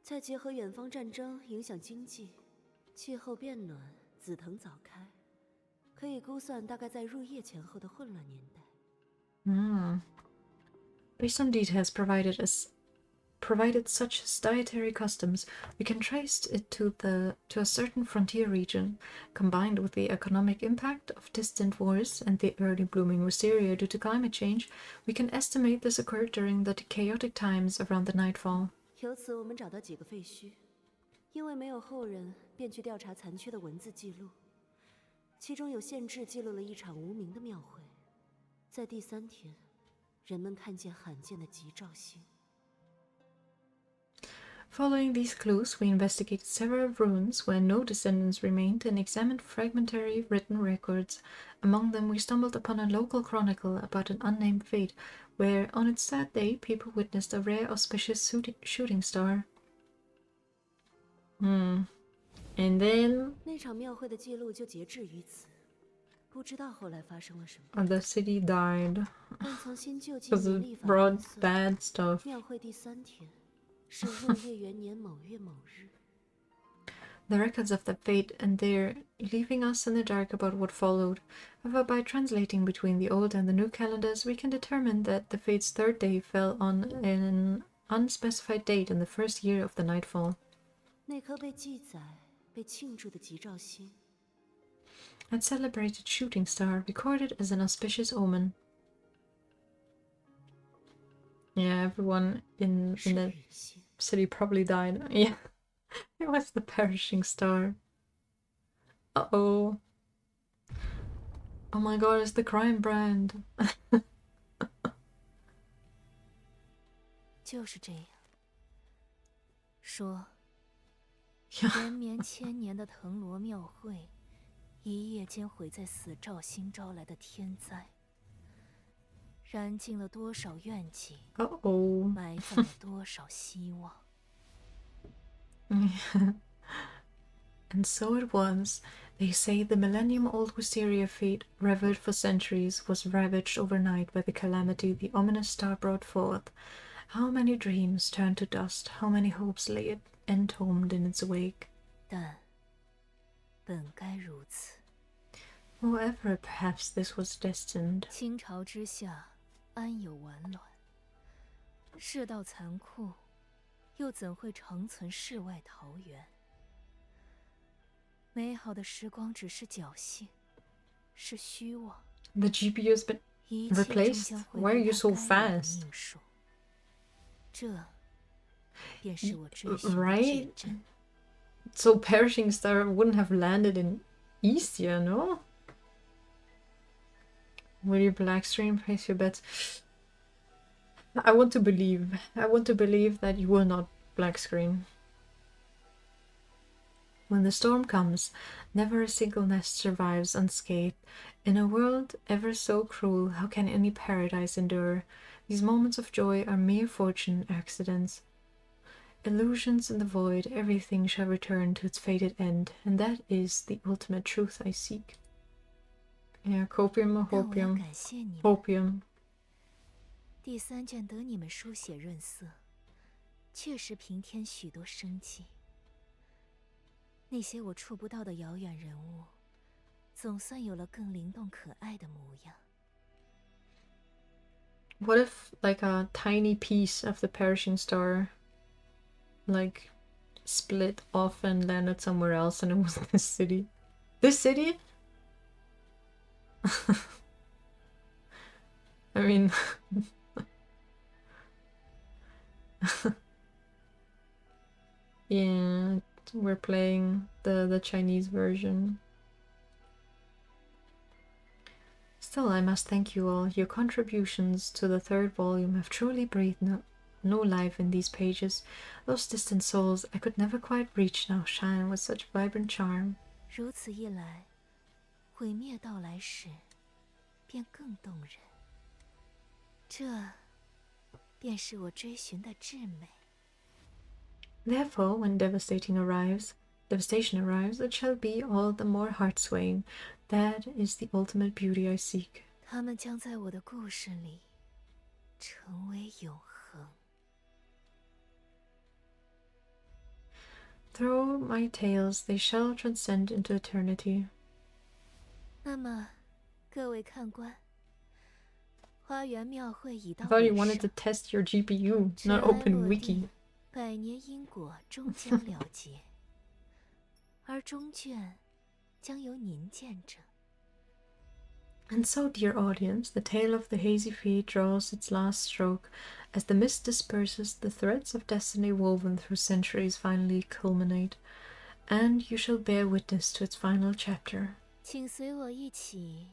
Speaker 2: 再结合远方战争影响经济，气候变暖，紫藤早开，可以估算大概在入夜前后的混乱年代。
Speaker 1: Based on details provided such as dietary customs, we can trace it to a certain frontier region. Combined with the economic impact of distant wars and the early blooming wisteria due to climate change, we can estimate this occurred during the chaotic times around the Nightfall.
Speaker 2: 由此，我们找到几个废墟，因为没有后人，便去调查残缺的文字记录，其中有县志记录了一场无名的庙会。在第3天，人们看见罕见的吉兆星。
Speaker 1: Following these clues, we investigated several ruins where no descendants remained and examined fragmentary written records. Among them, we stumbled upon a local chronicle about an unnamed fate, where, on its sad day, people witnessed a rare auspicious shooting star. And then
Speaker 2: 那场庙会的记录就截至于此，不知道后来发生了什么。
Speaker 1: the city died
Speaker 2: 但从新旧纪
Speaker 1: because
Speaker 2: 年
Speaker 1: it
Speaker 2: 历法
Speaker 1: brought
Speaker 2: 推
Speaker 1: bad stuff.
Speaker 2: 庙会第3天是入夜元年某月某日。
Speaker 1: The records of that fate end there, leaving us in the dark about what followed. However, by translating between the old and the new calendars, we can determine that the fate's 3rd day fell on an unspecified date in the first year of the Nightfall.
Speaker 2: 那颗被记载、被庆祝的吉兆星，
Speaker 1: That celebrated shooting star recorded as an auspicious omen. Yeah, everyone in
Speaker 2: 是
Speaker 1: the
Speaker 2: 陨星。
Speaker 1: city probably died. Yeah, it was the perishing star. Uh-oh. Oh my god, it's the crime brand.
Speaker 2: 就是这样。说，
Speaker 1: Yeah.
Speaker 2: 延绵千年的藤萝庙会，一夜间毁在死兆星招来的天灾。
Speaker 4: 燃尽了多少怨气，
Speaker 1: Uh-oh.
Speaker 4: 埋葬了多少希望。
Speaker 1: And so it was. They say the millennium-old wisteria fate, revered for centuries, was ravaged overnight by the calamity the ominous star brought forth. How many dreams turned to dust, how many hopes lay entombed in its wake.
Speaker 4: 但本该如此。
Speaker 1: However, perhaps this was destined.
Speaker 4: 倾巢之下，安有完卵？世道残酷，又怎会长存世外桃源？美好的时光只是侥幸，是虚妄。
Speaker 1: The GPU's been
Speaker 4: 一切终
Speaker 1: replaced?
Speaker 4: 将回
Speaker 1: Why are
Speaker 4: 归
Speaker 1: you
Speaker 4: 它
Speaker 1: so
Speaker 4: 该有的
Speaker 1: fast?
Speaker 4: 命数。这，便是我追寻的
Speaker 1: Right?
Speaker 4: 指针。
Speaker 1: So Perishing Star wouldn't have landed in Eastia, no? Will you blackstream? Place your bets. I want to believe. I want to believe that you will not black screen. When the storm comes, never a single nest survives unscathed. In a world ever so cruel, how can any paradise endure? These moments of joy are mere fortune accidents. Illusions in the void, everything shall return to its fated end, and that is the ultimate truth I seek. Yeah, copium or
Speaker 4: 但我要
Speaker 1: hopium?
Speaker 4: 感谢你们，
Speaker 1: Hopium.
Speaker 4: 第3卷得你们书写润色，确实平添许多生机。那些我触不到的遥远人物，总算有了更灵动可爱的模样。
Speaker 1: What if, like, a tiny piece of the Perishing Star, like, split off and landed somewhere else and it was this city? This city? I mean... yeah, we're playing the Chinese version. Still, I must thank you all. Your contributions to the 3rd volume have truly breathed no life in these pages. Those distant souls I could never quite reach now shine with such vibrant charm.
Speaker 4: 如此一来，毁灭到来时，便更动人。这，便是我追寻的至美。
Speaker 1: Therefore, when devastation arrives, it shall be all the more heart-swaying. That is the ultimate beauty I seek.
Speaker 4: 他们将在我的故事里，成为永恒。
Speaker 1: Through my tales, they shall transcend into eternity.
Speaker 4: 那么，各位看官，花园庙会已
Speaker 1: I
Speaker 4: 到
Speaker 1: thought
Speaker 4: 尾
Speaker 1: you wanted to
Speaker 4: 声，
Speaker 1: test your GPU,
Speaker 4: 尘
Speaker 1: not
Speaker 4: 埃
Speaker 1: open
Speaker 4: 落
Speaker 1: wiki.
Speaker 4: 定，百年因果终将了结，而终卷将由您见证。
Speaker 1: And so, dear audience, the tale of the hazy feet draws its last stroke. As the mist disperses, the threads of destiny woven through centuries finally culminate, and you shall bear witness to its final chapter.
Speaker 4: 请随我一起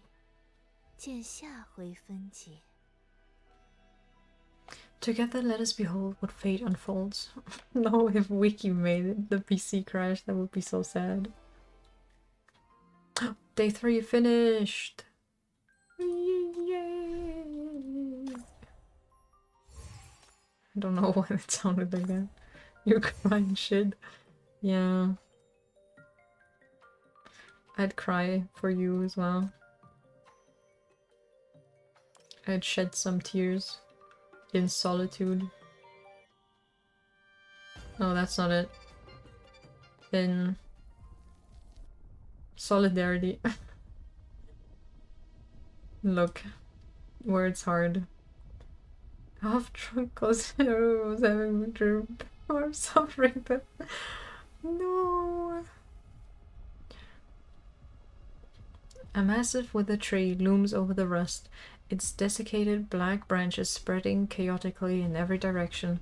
Speaker 4: 见下回分解。
Speaker 1: Together, let us behold what fate unfolds. No, if Wiki made it, the PC crash, that would be so sad. Day 3 finished! Yay! I don't know why it sounded like that. You crying shit. Yeah. I'd cry for you as well. I'd shed some tears. In solitude. No, that's not it. In solidarity. Look, words hard. Half drunk cause I was having a dream or suffering, but no. A massive withered tree looms over the rust, its desiccated black branches spreading chaotically in every direction.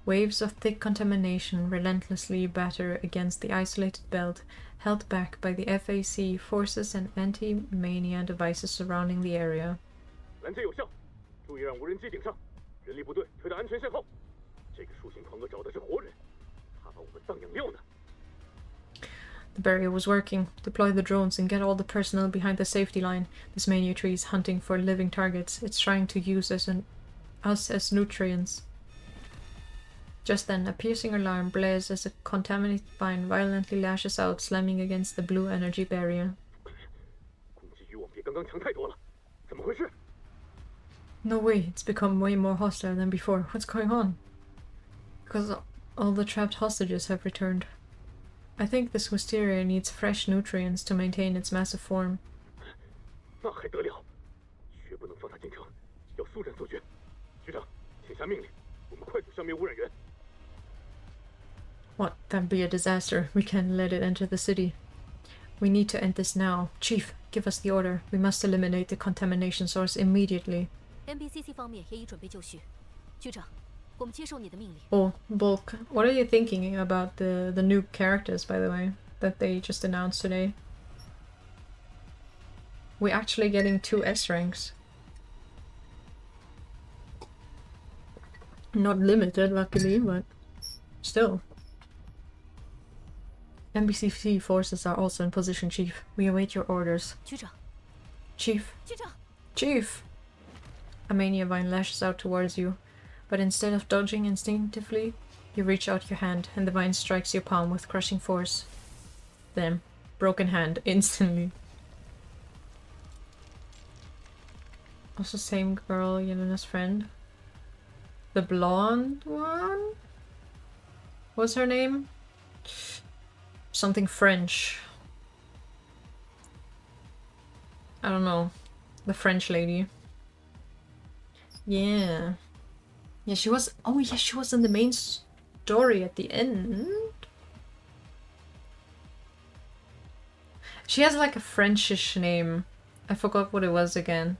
Speaker 1: Waves of thick contamination relentlessly batter against the isolated belt, held back by the FAC forces and anti-mania devices surrounding the area.
Speaker 6: 拦截有效，注意让无人机顶上，人力部队推到安全线后。这个树形狂恶找的是活人，他把我们当养料呢。
Speaker 1: The barrier was working. Deploy the drones and get all the personnel behind the safety line. This mania tree is hunting for living targets. It's trying to use us as nutrients. Just then, a piercing alarm blares as a contaminated vine violently lashes out, slamming against the blue energy barrier. No way, it's become way more hostile than before. What's going on? Because all the trapped hostages have returned. I think this wisteria needs fresh nutrients to maintain its massive form. What? That'd be a disaster. We can't let it enter the city. We need to end this now. Chief, give us the order. We must eliminate the contamination source immediately.
Speaker 4: NBCC 方面也已准备就绪。局长，我们接受你的命令。
Speaker 1: Oh, Bulk, what are you thinking about the new characters, by the way, that they just announced today? We're actually getting 2 S ranks. Not limited, luckily, but still. NBCC forces are also in position, Chief. We await your orders.
Speaker 4: 局长，
Speaker 1: Chief.
Speaker 4: 局长，
Speaker 1: Chief! A mania vine lashes out towards you, but instead of dodging instinctively, you reach out your hand and the vine strikes your palm with crushing force. Then, broken hand instantly. Also same girl, Yelena's friend. The blonde one? What's her name? Something French. I don't know. The French lady. Yeah. Yeah, she was... Oh yeah, she was in the main story at the end. She has like a Frenchish name. I forgot what it was again.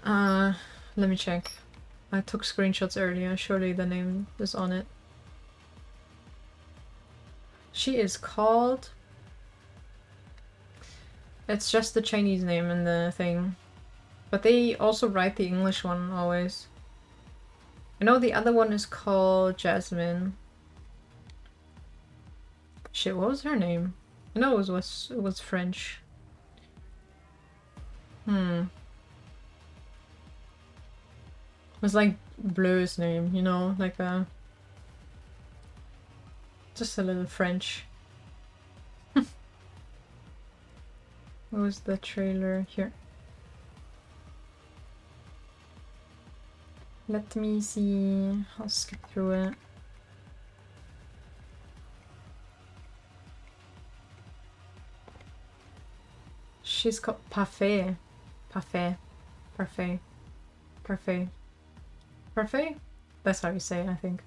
Speaker 1: Let me check. I took screenshots earlier. Surely the name is on it. She is called... It's just the Chinese name in the thing. But they also write the English one always. I know the other one is called Jasmine. Shit, what was her name? I know it was French. It was like Bleu's name, you know, like a... Just a little French. What was the trailer here? Let me see. I'll skip through it. She's called Parfait. Parfait. Parfait. Parfait. Parfait? That's how you say it, I think.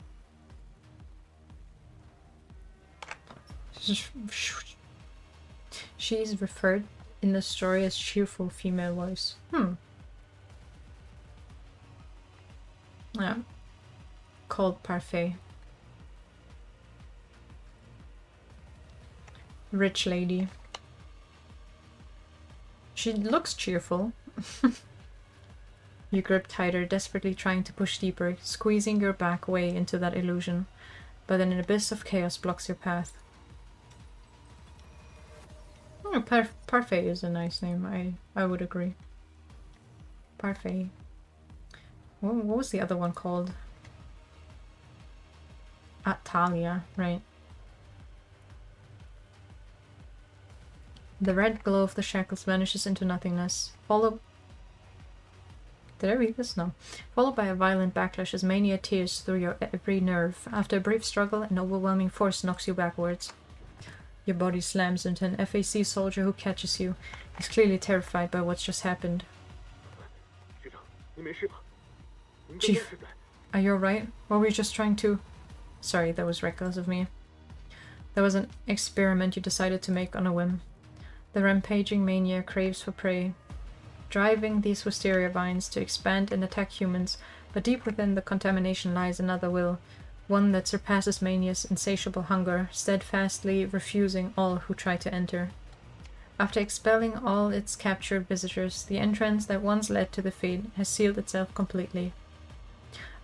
Speaker 1: She's referred in the story as cheerful female voice. Yeah. Called Parfait. Rich lady. She looks cheerful. You grip tighter, desperately trying to push deeper, squeezing your back way into that illusion. But an abyss of chaos blocks your path. Oh, Parfait is a nice name, I would agree. Parfait. What was the other one called? Talia, right. The red glow of the shackles vanishes into nothingness, followed... Did I read this? No. Followed by a violent backlash as mania tears through your every nerve. After a brief struggle, an overwhelming force knocks you backwards. Your body slams into an FAC soldier who catches you. He's clearly terrified by what's just happened. Chief, are you alright? Or were we just trying to... Sorry, that was reckless of me. That was an experiment you decided to make on a whim. The rampaging mania craves for prey, driving these wisteria vines to expand and attack humans, but deep within the contamination lies another will, one that surpasses mania's insatiable hunger, steadfastly refusing all who try to enter. After expelling all its captured visitors, the entrance that once led to the fate has sealed itself completely.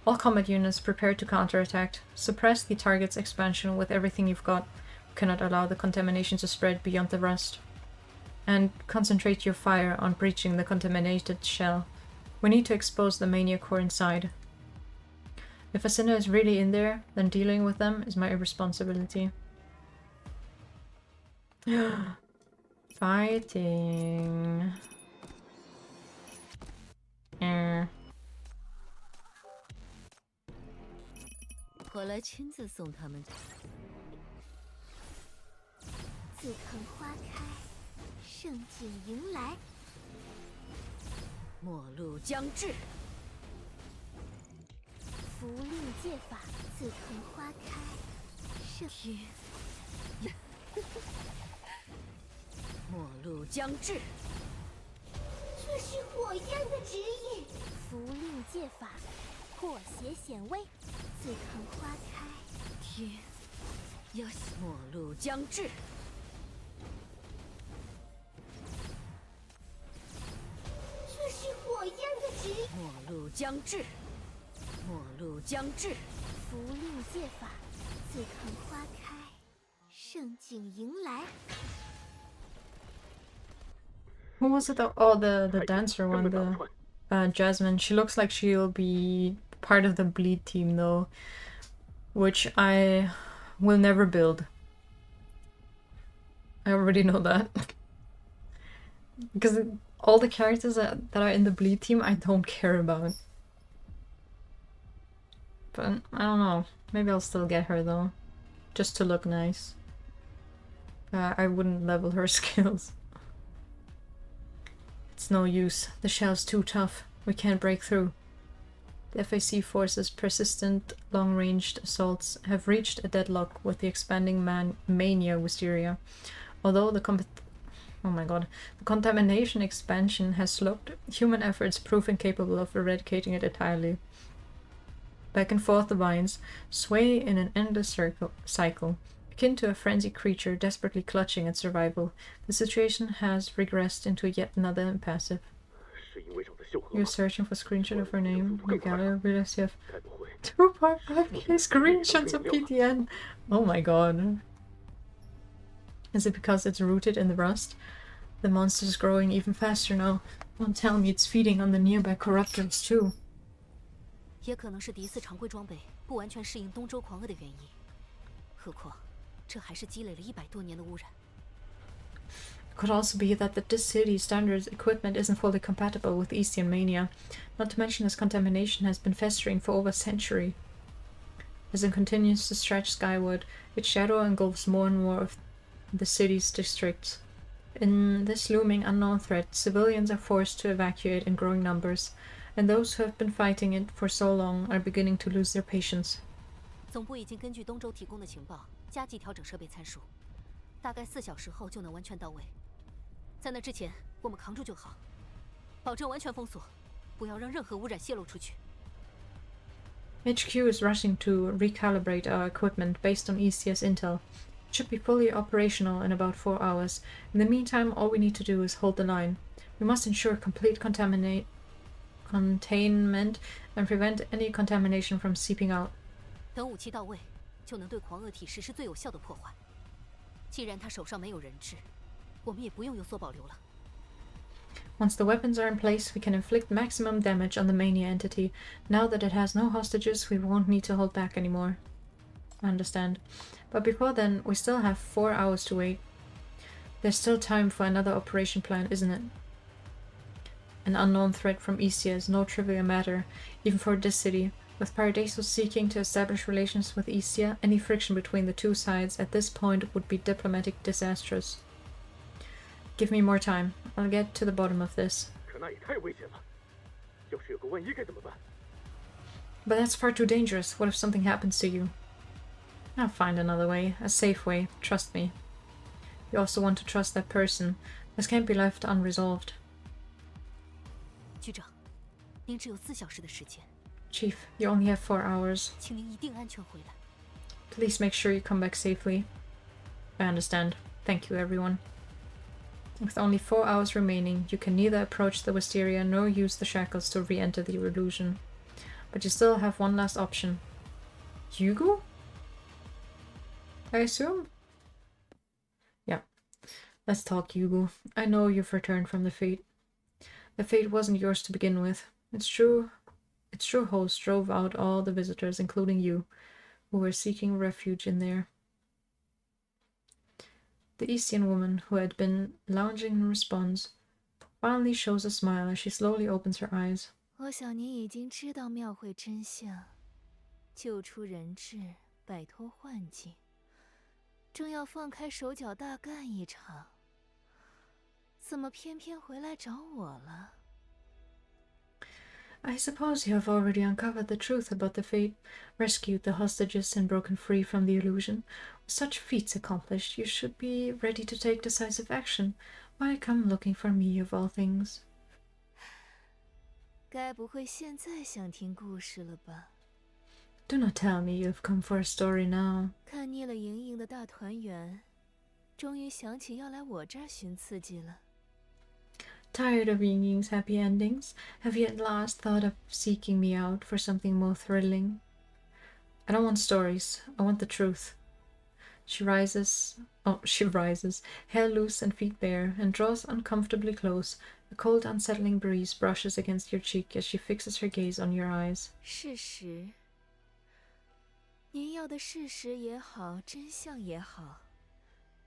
Speaker 1: All combat units prepare to counterattack. Suppress the target's expansion with everything you've got. Cannot allow the contamination to spread beyond the rust. And concentrate your fire on breaching the contaminated shell. We need to expose the mania core inside. If a sinner is really in there, then dealing with them is my responsibility. Fighting.
Speaker 4: 我来亲自送他们。
Speaker 2: 紫藤花开，盛景迎来。
Speaker 4: 末路将至。
Speaker 2: 符令戒法，紫藤花开，盛
Speaker 4: 天。末路将至。
Speaker 2: 这是火焰的指引。符令戒法，破邪显威。 紫藤花开，
Speaker 4: 天要末路将至。
Speaker 2: 这是火焰的指引。
Speaker 4: 末路将至，末路将至。
Speaker 2: 符令戒法，紫藤花开，盛景迎来。
Speaker 1: Who was it? Oh, the dancer one, the Jasmine. She looks like she'll be part of the bleed team though, which I will never build. I already know that. Because all the characters that are in the bleed team I don't care about. But I don't know, maybe I'll still get her though, just to look nice. I wouldn't level her skills. It's no use, the shell's too tough, we can't break through. The FAC forces' persistent, long-ranged assaults have reached a deadlock with the expanding mania wisteria. Although the contamination expansion has slowed, human efforts prove incapable of eradicating it entirely. Back and forth the vines sway in an endless cycle, akin to a frenzied creature desperately clutching at survival. The situation has regressed into yet another impasse. You're searching for a screenshot of her name. You gotta realize you have 2.5k screenshots of PTN. Oh my god. Is it because it's rooted in the rust? The monster's growing even faster now. Don't tell me it's feeding on the nearby corruptors too.
Speaker 4: 也可能是第一次常规装备不完全适应东周狂恶的原因。何况，这还是积累了100多年的污染。
Speaker 1: Could also be that this city's standard equipment isn't fully compatible with Eastern mania, not to mention this contamination has been festering for over a century. As it continues to stretch skyward, its shadow engulfs more and more of the city's districts. In this looming unknown threat, civilians are forced to evacuate in growing numbers, and those who have been fighting it for so long are beginning to lose their patience.
Speaker 4: 总部已经根据东周提供的情报加急调整设备参数，大概4小时后就能完全到位。 在那之前，我们扛住就好，保证完全封锁，不要让任何污染泄露出去。
Speaker 1: HQ is rushing to recalibrate our equipment based on ECS intel. It should be fully operational in about 4 hours. In the meantime, all we need to do is hold the line. We must ensure complete containment and prevent any contamination from seeping out.
Speaker 4: 等武器到位，就能对狂恶体实施最有效的破坏。既然他手上没有人质。 我们也不用有所保留了。
Speaker 1: Once the weapons are in place, we can inflict maximum damage on the mania entity. Now that it has no hostages, we won't need to hold back anymore. I understand. But before then, we still have 4 hours to wait. There's still time for another operation plan, isn't it? An unknown threat from Isia is no trivial matter, even for this city. With Paradiso seeking to establish relations with Isia, any friction between the two sides at this point would be diplomatic disastrous. Give me more time. I'll get to the bottom of this. But that's far too dangerous. What if something happens to you? I'll find another way. A safe way. Trust me. You also want to trust that person. This can't be left unresolved.
Speaker 4: 局长，您只有4小时的时间。
Speaker 1: Chief, you only have 4 hours.
Speaker 4: 请您一定安全回来。
Speaker 1: Please make sure you come back safely. I understand. Thank you, everyone. With only 4 hours remaining, you can neither approach the wisteria nor use the shackles to re-enter the illusion. But you still have one last option. Hugo? I assume? Yeah. Let's talk, Hugo. I know you've returned from the Fate. The Fate wasn't yours to begin with. Its true host drove out all the visitors, including you, who were seeking refuge in there. The Eastern woman, who had been lounging in response, finally shows a smile as she slowly opens her eyes.
Speaker 4: 我想您已经知道庙会真相，救出人质，摆脱幻境，正要放开手脚大干一场，怎么偏偏回来找我了？
Speaker 1: I suppose you have already uncovered the truth about the Fate, rescued the hostages, and broken free from the illusion. With such feats accomplished, you should be ready to take decisive action. Why come looking for me, of all things?
Speaker 4: 该不会现在想听故事了吧？
Speaker 1: Do not tell me you have come for a story now.
Speaker 4: 看腻了莹莹的大团圆，终于想起要来我这儿寻刺激了。
Speaker 1: Tired of Ying Ying's happy endings? Have you at last thought of seeking me out for something more thrilling? I don't want stories. I want the truth. She rises, hair loose and feet bare, and draws uncomfortably close. A cold, unsettling breeze brushes against your cheek as she fixes her gaze on your eyes.
Speaker 4: 事实，您要的事实也好，真相也好，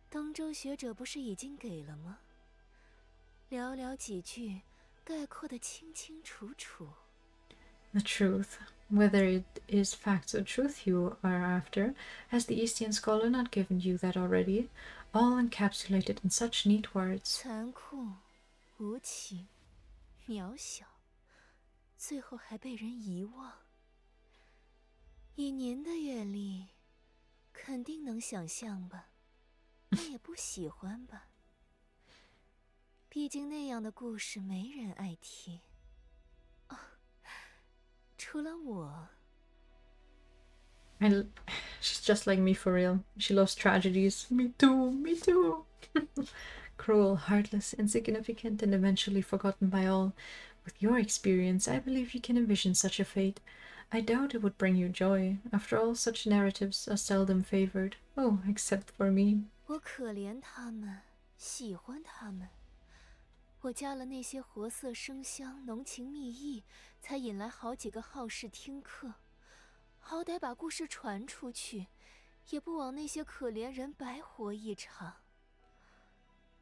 Speaker 4: 登州学者不是已经给了吗？寥寥几句，概括得清清楚楚。
Speaker 1: The truth, whether it is facts or truth you are after, has the Eastern scholar not given you that already, all encapsulated in such neat words?
Speaker 4: 残酷、无情、渺小，最后还被人遗忘。以您的阅历，肯定能想象吧？但也不喜欢吧？毕竟那样的故事没人爱听。哦，除了我。
Speaker 1: She's just like me for real. She loves tragedies. Me too, me too. Cruel, heartless, insignificant, and eventually forgotten by all. With your experience, I believe you can envision such a fate. I doubt it would bring you joy. After all, such narratives are seldom favored. Oh, except for me.
Speaker 4: 我可怜他们，喜欢他们。我加了那些活色生香、浓情蜜意，才引来好几个好事听课。好歹把故事传出去，也不枉那些可怜人白活一场。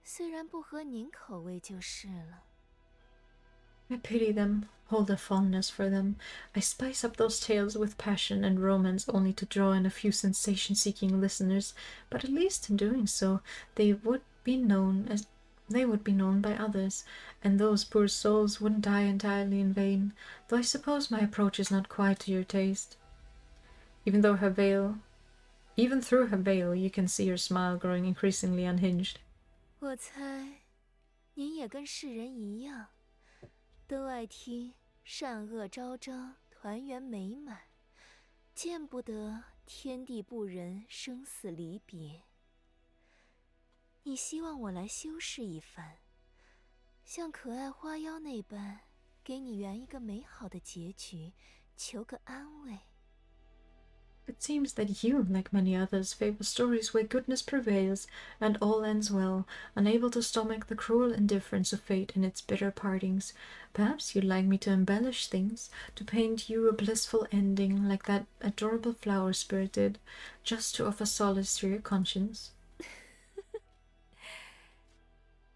Speaker 4: 虽然不合您口味就是了。
Speaker 1: I pity them, hold a fondness for them. I spice up those tales with passion and romance only to draw in a few sensation-seeking listeners, but at least in doing so, they would be known by others, and those poor souls wouldn't die entirely in vain, though I suppose my approach is not quite to your taste. Even through her veil, you can see her smile growing increasingly unhinged.
Speaker 4: 我猜，您也跟世人一样，都爱听善恶昭彰、团圆美满，见不得天地不仁、生死离别。你希望我来修饰一番，像可爱花妖那般，给你圆一个美好的结局，求个安慰。
Speaker 1: It seems that you, like many others, favor stories where goodness prevails and all ends well, unable to stomach the cruel indifference of fate and its bitter partings. Perhaps you'd like me to embellish things, to paint you a blissful ending like that adorable flower spirit did, just to offer solace to your conscience.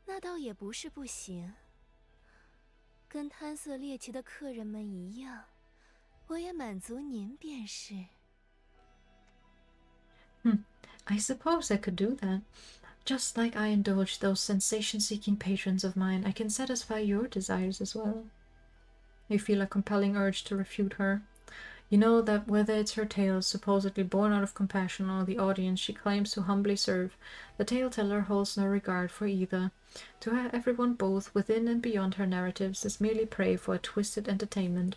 Speaker 4: 那倒也不是不行。跟贪色猎奇的客人们一样，我也满足您便是。
Speaker 1: I suppose I could do that. Just like I indulge those sensation-seeking patrons of mine, I can satisfy your desires as well. You feel a compelling urge to refute her. You know that whether it's her tales supposedly born out of compassion or the audience she claims to humbly serve, the tale-teller holds no regard for either. To her, everyone both within and beyond her narratives is merely prey for a twisted entertainment.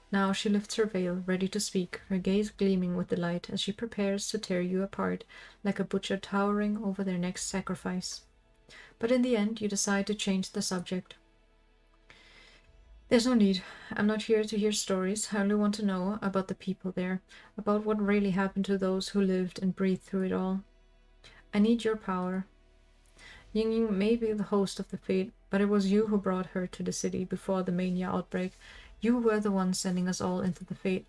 Speaker 1: Now she lifts her veil, ready to speak, her gaze gleaming with delight as she prepares to tear you apart, like a butcher towering over their next sacrifice. But in the end, you decide to change the subject. There's no need. I'm not here to hear stories. I only want to know about the people there, about what really happened to those who lived and breathed through it all. I need your power. Ying may be the host of the fate, but it was you who brought her to the city before the mania outbreak. You were the one sending us all into the fate.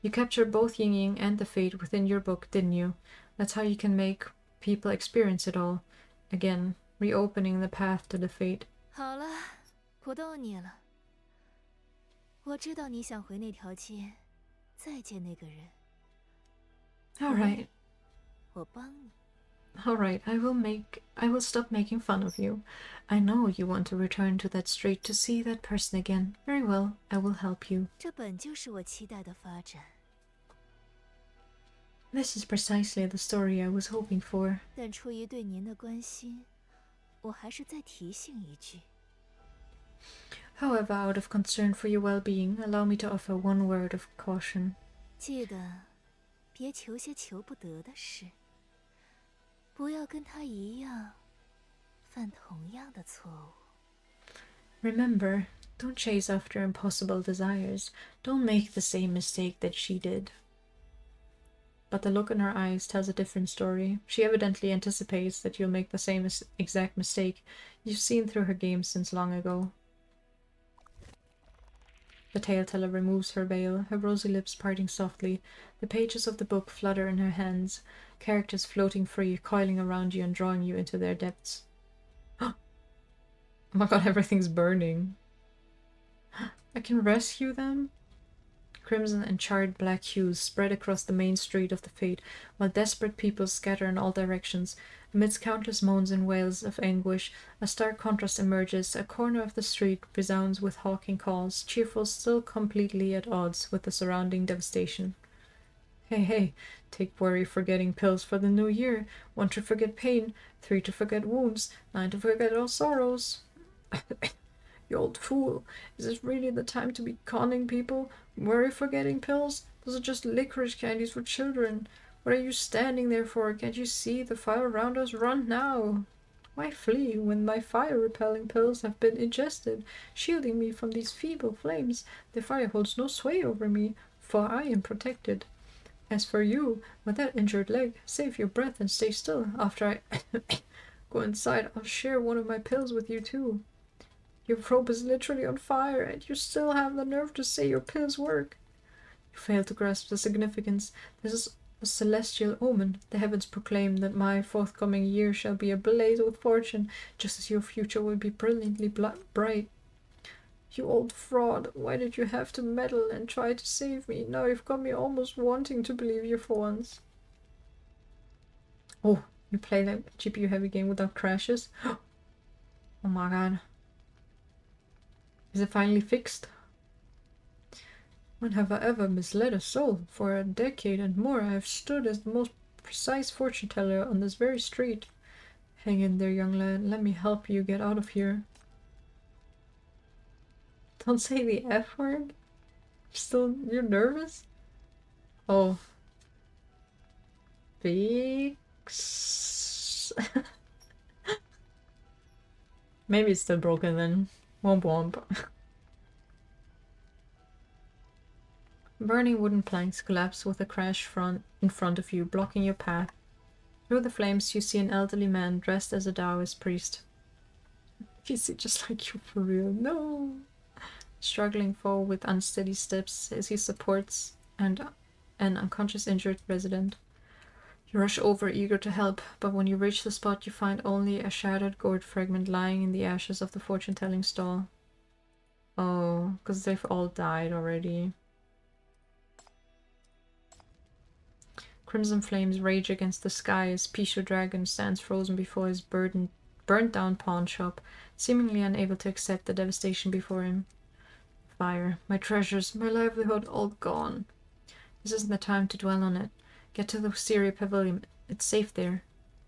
Speaker 1: You captured both Ying and the fate within your book, didn't you? That's how you can make people experience it all. Again, reopening the path to the fate.
Speaker 4: 好了，不逗你了。我知道你想回那条街，再见那个人。
Speaker 1: All right.
Speaker 4: 我帮你。
Speaker 1: All right, I will stop making fun of you. I know you want to return to that street to see that person again. Very well, I will help you.
Speaker 4: 这本就是我期待的发展。
Speaker 1: This is precisely the story I was hoping for.
Speaker 4: 但出于对您的关心，我还是再提醒一句。
Speaker 1: However, out of concern for your well-being, allow me to offer one word of caution.
Speaker 4: 记得，别求些求不得的事。不要跟他一样，犯同样的错误。
Speaker 1: Remember, don't chase after impossible desires. Don't make the same mistake that she did. But the look in her eyes tells a different story. She evidently anticipates that you'll make the same exact mistake. You've seen through her games since long ago. The tale-teller removes her veil, her rosy lips parting softly. The pages of the book flutter in her hands, characters floating free, coiling around you and drawing you into their depths. Oh my god, everything's burning. I can rescue them? Crimson and charred black hues spread across the main street of the Fate, while desperate people scatter in all directions. Amidst countless moans and wails of anguish, a stark contrast emerges. A corner of the street resounds with hawking calls, cheerful, still completely at odds with the surrounding devastation. Hey, hey, take worry forgetting pills for the new year. 1 to forget pain, 3 to forget wounds, 9 to forget all sorrows. You old fool, is this really the time to be conning people? Worry forgetting pills? Those are just licorice candies for children. What are you standing there for? Can't you see the fire around us? Run now! Why flee when my fire-repelling pills have been ingested, shielding me from these feeble flames? The fire holds no sway over me, for I am protected. As for you, with that injured leg, save your breath and stay still. After I go inside, I'll share one of my pills with you too. Your robe is literally on fire, and you still have the nerve to say your pills work. You fail to grasp the significance. This is a celestial omen. The heavens proclaim that my forthcoming year shall be ablaze with fortune, just as your future will be brilliantly bright. You old fraud, why did you have to meddle and try to save me? Now you've got me almost wanting to believe you for once. Oh, you play that GPU heavy game without crashes? Oh my god. Is it finally fixed? When have I ever misled a soul? For a decade and more I have stood as the most precise fortune teller on this very street. Hang in there, young lad. Let me help you get out of here. Don't say the F word. You're nervous? Oh. Fix. Maybe it's still broken then. Womp womp. Burning wooden planks collapse with a crash in front of you, blocking your path. Through the flames, you see an elderly man dressed as a Taoist priest. Is he just like you for real? No! Struggling forward with unsteady steps as he supports an unconscious injured resident. You rush over, eager to help, but when you reach the spot, you find only a shattered gourd fragment lying in the ashes of the fortune-telling stall. Oh, because they've all died already. Crimson flames rage against the sky as Pisho Dragon stands frozen before his burnt-down pawn shop, seemingly unable to accept the devastation before him. Fire, my treasures, my livelihood, all gone. This isn't the time to dwell on it. Get to the Syria Pavilion. It's safe there.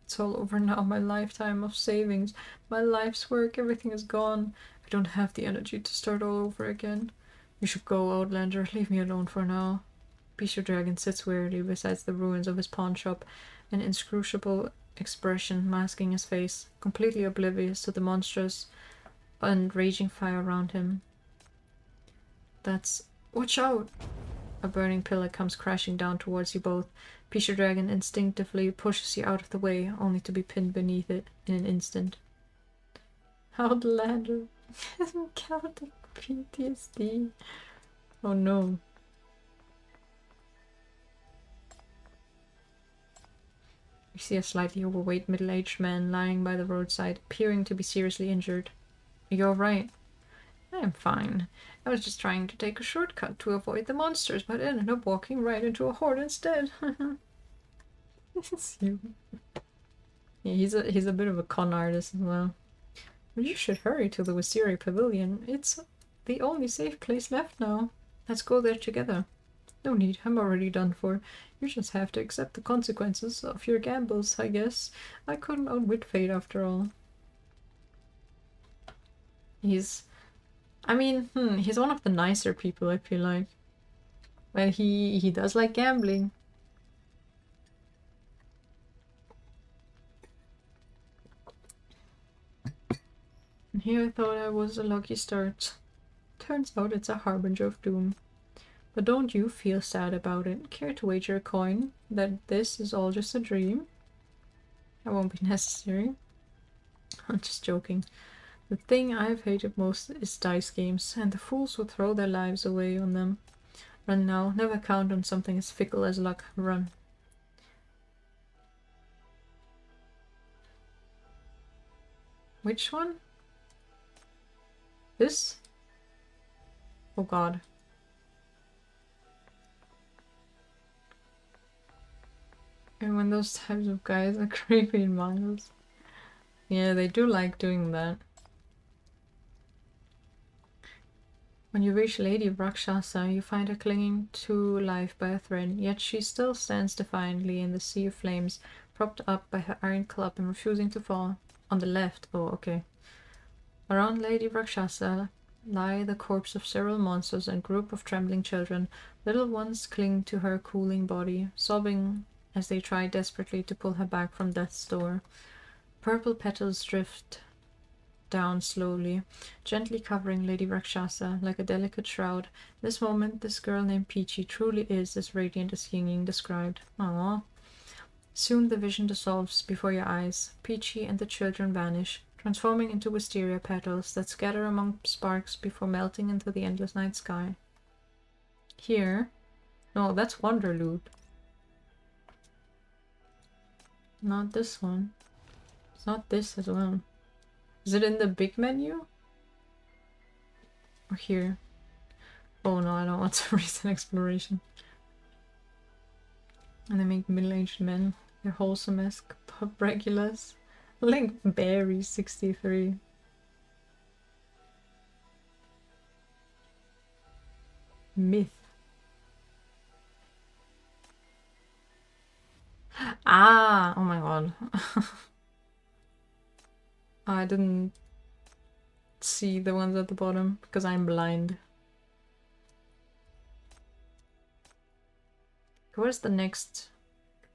Speaker 1: It's all over now. My lifetime of savings, my life's work, everything is gone. I don't have the energy to start all over again. You should go, Outlander. Leave me alone for now. Pisho Dragon sits wearily beside the ruins of his pawn shop, an inscrutable expression masking his face, completely oblivious to the monstrous and raging fire around him. That's... Watch out! A burning pillar comes crashing down towards you both. Peacher Dragon instinctively pushes you out of the way, only to be pinned beneath it in an instant. Outlander. Celtic PTSD. Oh no. You see a slightly overweight middle-aged man lying by the roadside, appearing to be seriously injured. You're right. I'm fine. I was just trying to take a shortcut to avoid the monsters, but ended up walking right into a horde instead. It's you. Yeah, he's a bit of a con artist as well. But you should hurry to the Wisteria Pavilion. It's the only safe place left now. Let's go there together. No need, I'm already done for. You just have to accept the consequences of your gambles, I guess. I couldn't outwit fate after all. He's one of the nicer people, I feel like. But he does like gambling. And here I thought I was a lucky start. Turns out it's a harbinger of doom. But don't you feel sad about it. Care to wager a coin that this is all just a dream? That won't be necessary. I'm just joking. The thing I've hated most is dice games, and the fools who throw their lives away on them. Run now. Never count on something as fickle as luck. Run. Which one? This? Oh god. And when those types of guys are creepy in mangas. Yeah, they do like doing that. When you reach Lady Rakshasa, you find her clinging to life by a thread, yet she still stands defiantly in the sea of flames, propped up by her iron club and refusing to fall. On the left, oh okay. Around Lady Rakshasa lie the corpses of several monsters and a group of trembling children. Little ones cling to her cooling body, sobbing as they try desperately to pull her back from death's door. Purple petals drift down slowly, gently covering Lady Rakshasa like a delicate shroud. This moment, this girl named Peachy truly is as radiant as Ying described. Aww. Soon the vision dissolves before your eyes. Peachy and the children vanish, transforming into wisteria petals that scatter among sparks before melting into the endless night sky. Here... No, that's Wanderloot. Not this one. It's not this as well. Is it in the big menu? Or here? Oh no, I don't want to recent exploration. And they make middle-aged men. They're wholesome-esque pub regulars. Link Berry 63. Myth. Ah! Oh my god. I didn't see the ones at the bottom because I'm blind. Where's the next?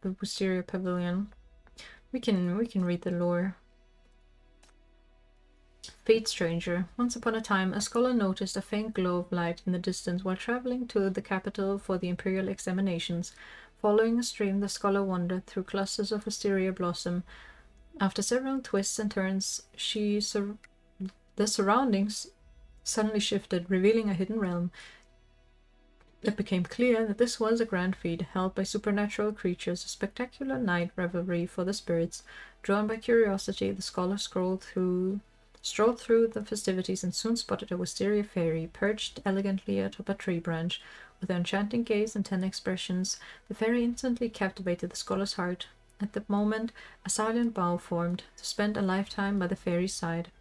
Speaker 1: The Wisteria Pavilion. We can read the lore. Fate Stranger. Once upon a time, a scholar noticed a faint glow of light in the distance while traveling to the capital for the imperial examinations. Following a stream, the scholar wandered through clusters of wisteria blossom. After several twists and turns, the surroundings suddenly shifted, revealing a hidden realm. It became clear that this was a grand feat held by supernatural creatures, a spectacular night revelry for the spirits. Drawn by curiosity, the scholar strolled through the festivities and soon spotted a wisteria fairy perched elegantly atop a tree branch. With her enchanting gaze and tender expressions, the fairy instantly captivated the scholar's heart. At the moment, a silent vow formed to spend a lifetime by the fairy's side.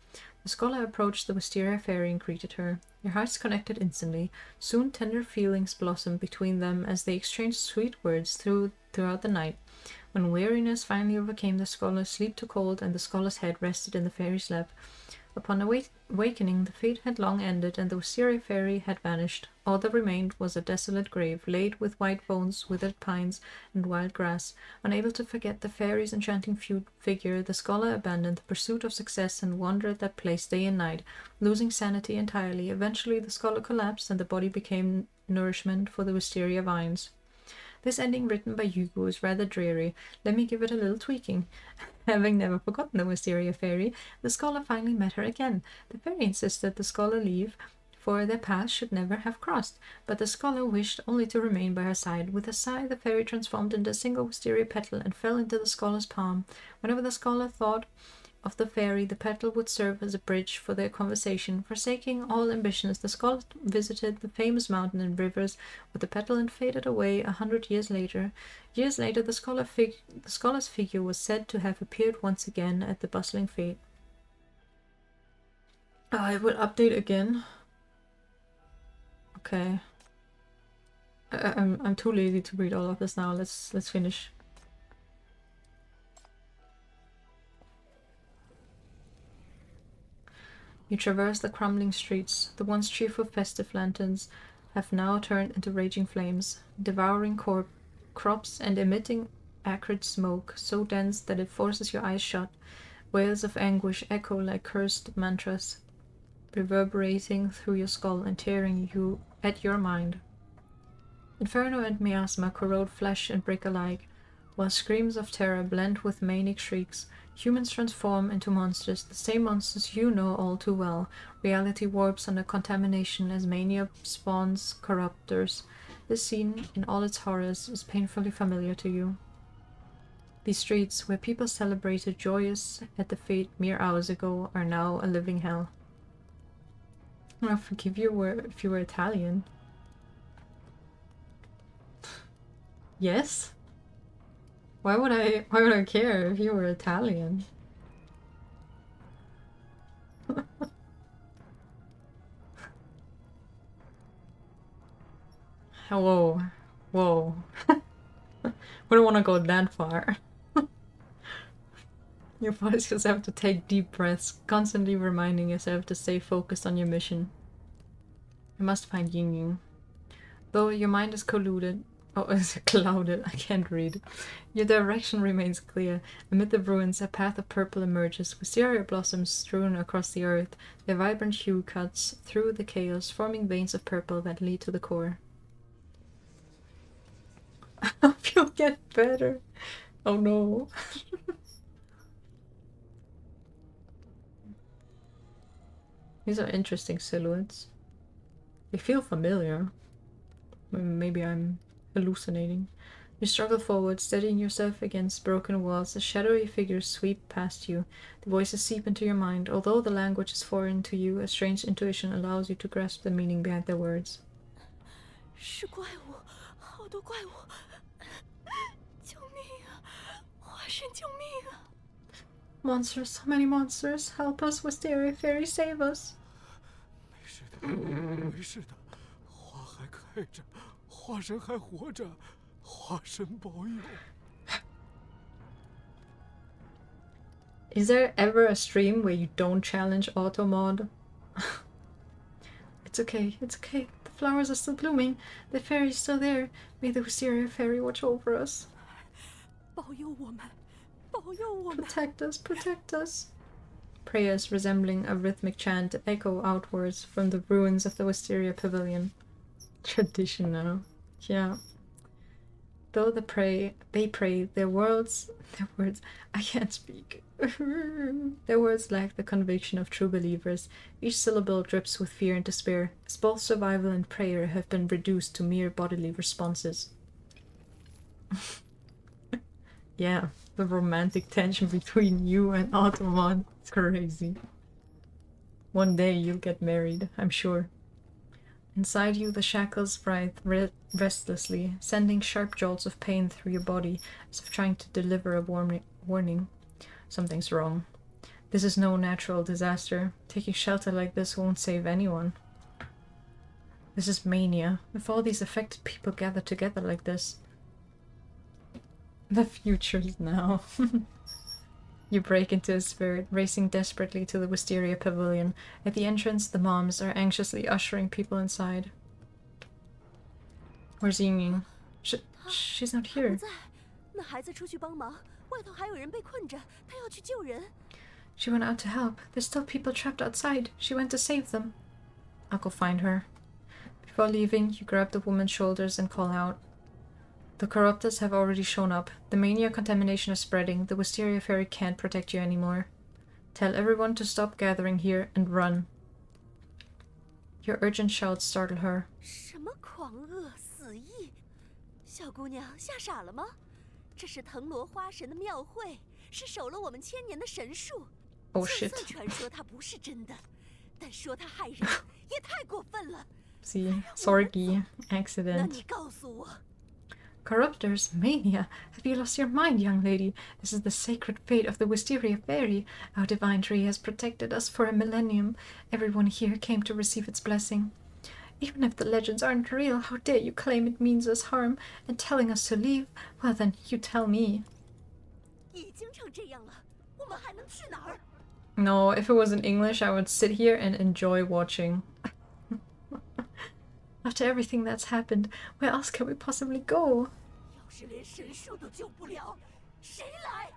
Speaker 1: The scholar approached the wisteria fairy and greeted her. Their hearts connected instantly. Soon tender feelings blossomed between them as they exchanged sweet words throughout the night. When weariness finally overcame the scholar, sleep took hold, and the scholar's head rested in the fairy's lap. Upon awakening, the fate had long ended, and the wisteria fairy had vanished. All that remained was a desolate grave, laid with white bones, withered pines, and wild grass. Unable to forget the fairy's enchanting figure, the scholar abandoned the pursuit of success and wandered that place day and night, losing sanity entirely. Eventually the scholar collapsed, and the body became nourishment for the wisteria vines. This ending, written by Hugo, is rather dreary. Let me give it a little tweaking. Having never forgotten the wisteria fairy, the scholar finally met her again. The fairy insisted the scholar leave, for their paths should never have crossed, but the scholar wished only to remain by her side. With a sigh, the fairy transformed into a single wisteria petal and fell into the scholar's palm. Whenever the scholar thought of the fairy, the petal would serve as a bridge for their conversation. Forsaking all ambitions, the scholar visited the famous mountain and rivers with the petal and faded away 100 years later. Years later, the scholar's figure was said to have appeared once again at the bustling fete. I will update again. Okay. I'm too lazy to read all of this now. Let's finish. You traverse the crumbling streets. The once cheerful festive lanterns have now turned into raging flames, devouring crops and emitting acrid smoke so dense that it forces your eyes shut. Wails of anguish echo like cursed mantras, reverberating through your skull and tearing you at your mind. Inferno and miasma corrode flesh and brick alike, while screams of terror blend with manic shrieks. Humans transform into monsters, the same monsters you know all too well. Reality warps under contamination as mania spawns corruptors. This scene, in all its horrors, is painfully familiar to you. These streets, where people celebrated joyous at the fete mere hours ago, are now a living hell. I'll forgive you if you were Italian. Yes? Why would I care if you were Italian? Whoa. Whoa. We don't want to go that far. You force yourself to take deep breaths, constantly reminding yourself to stay focused on your mission. You must find Yin. Though your mind is clouded, I can't read. Your direction remains clear. Amid the ruins, a path of purple emerges, wisteria blossoms strewn across the earth. Their vibrant hue cuts through the chaos, forming veins of purple that lead to the core. I hope you'll get better. Oh no. These are interesting silhouettes. They feel familiar. Maybe I'm hallucinating. You struggle forward, steadying yourself against broken walls. The shadowy figures sweep past you. The voices seep into your mind. Although the language is foreign to you, a strange intuition allows you to grasp the meaning behind their words.
Speaker 4: 是怪物，好多怪物！救命啊！化身救命啊！
Speaker 1: Monsters, so many monsters! Help us, Wisteria Fairy, save us!
Speaker 3: 没事的，没事的，花还开着，花神还活着，花神保佑。
Speaker 1: Is there ever a stream where you don't challenge auto-mod? It's okay, it's okay. The flowers are still blooming. The fairy is still there. May the Wisteria Fairy watch over us.
Speaker 4: 保佑我们，保佑我们！
Speaker 1: Protect us, protect us. Prayers resembling a rhythmic chant echo outwards from the ruins of the Wisteria Pavilion. Traditional. Yeah. Though they pray, their words, I can't speak. Their words lack the conviction of true believers. Each syllable drips with fear and despair, as both survival and prayer have been reduced to mere bodily responses. Yeah, the romantic tension between you and Automon is crazy. One day you'll get married, I'm sure. Inside you, the shackles writhe restlessly, sending sharp jolts of pain through your body, as if trying to deliver a warning. Something's wrong. This is no natural disaster. Taking shelter like this won't save anyone. This is mania. If all these affected people gather together like this. The future's now. You break into a spirit, racing desperately to the Wisteria Pavilion. At the entrance, the moms are anxiously ushering people inside. Where's Ying? She's not
Speaker 4: 他不
Speaker 1: here.
Speaker 4: 在，那孩子出去帮忙，外头还有人被困着，他要去救人。
Speaker 1: She went out to help. There's still people trapped outside. She went to save them. I'll go find her. Before leaving, you grab the woman's shoulders and call out. The corruptors have already shown up. The mania contamination is spreading. The Wisteria Fairy can't protect you anymore. Tell everyone to stop gathering here and run. Your urgent shouts startle her.
Speaker 4: 什么狂恶死意？小姑娘吓傻了吗？这是藤萝花神的庙会，是守了我们1000年的神树。
Speaker 1: Oh
Speaker 4: 就
Speaker 1: shit.
Speaker 4: 算传说它不是真的，但说它害人也太过分了。
Speaker 1: See, Sorgi
Speaker 4: 那
Speaker 1: accident.
Speaker 4: 你告诉我，
Speaker 1: Corruptors, mania. Have you lost your mind, young lady? This is the sacred fate of the Wisteria Fairy. Our divine tree has protected us for a millennium. Everyone here came to receive its blessing. Even if the legends aren't real, how dare you claim it means us harm and telling us to leave? Well then, you tell me.
Speaker 4: 已经成这样了，我们还能去哪儿？
Speaker 1: No, if it was in English, I would sit here and enjoy watching. After everything that's happened, where else can we possibly go?
Speaker 4: 要是连神树都救不了，谁来？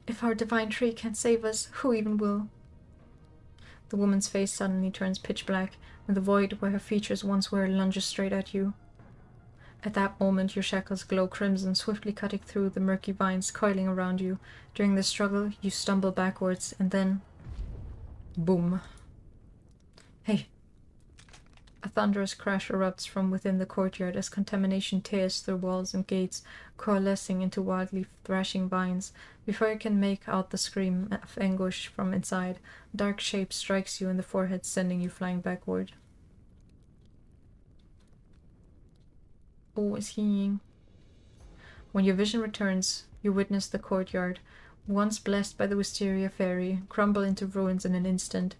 Speaker 1: If our divine tree can't save us, who even will? The woman's face suddenly turns pitch black, and the void where her features once were lunges straight at you. At that moment, your shackles glow crimson, swiftly cutting through the murky vines coiling around you. During the struggle, you stumble backwards, and then... boom. Hey. A thunderous crash erupts from within the courtyard as contamination tears through walls and gates, coalescing into wildly thrashing vines. Before you can make out the scream of anguish from inside, a dark shape strikes you in the forehead, sending you flying backward. Oh, is he... When your vision returns, you witness the courtyard, once blessed by the Wisteria Fairy, crumble into ruins in an instant.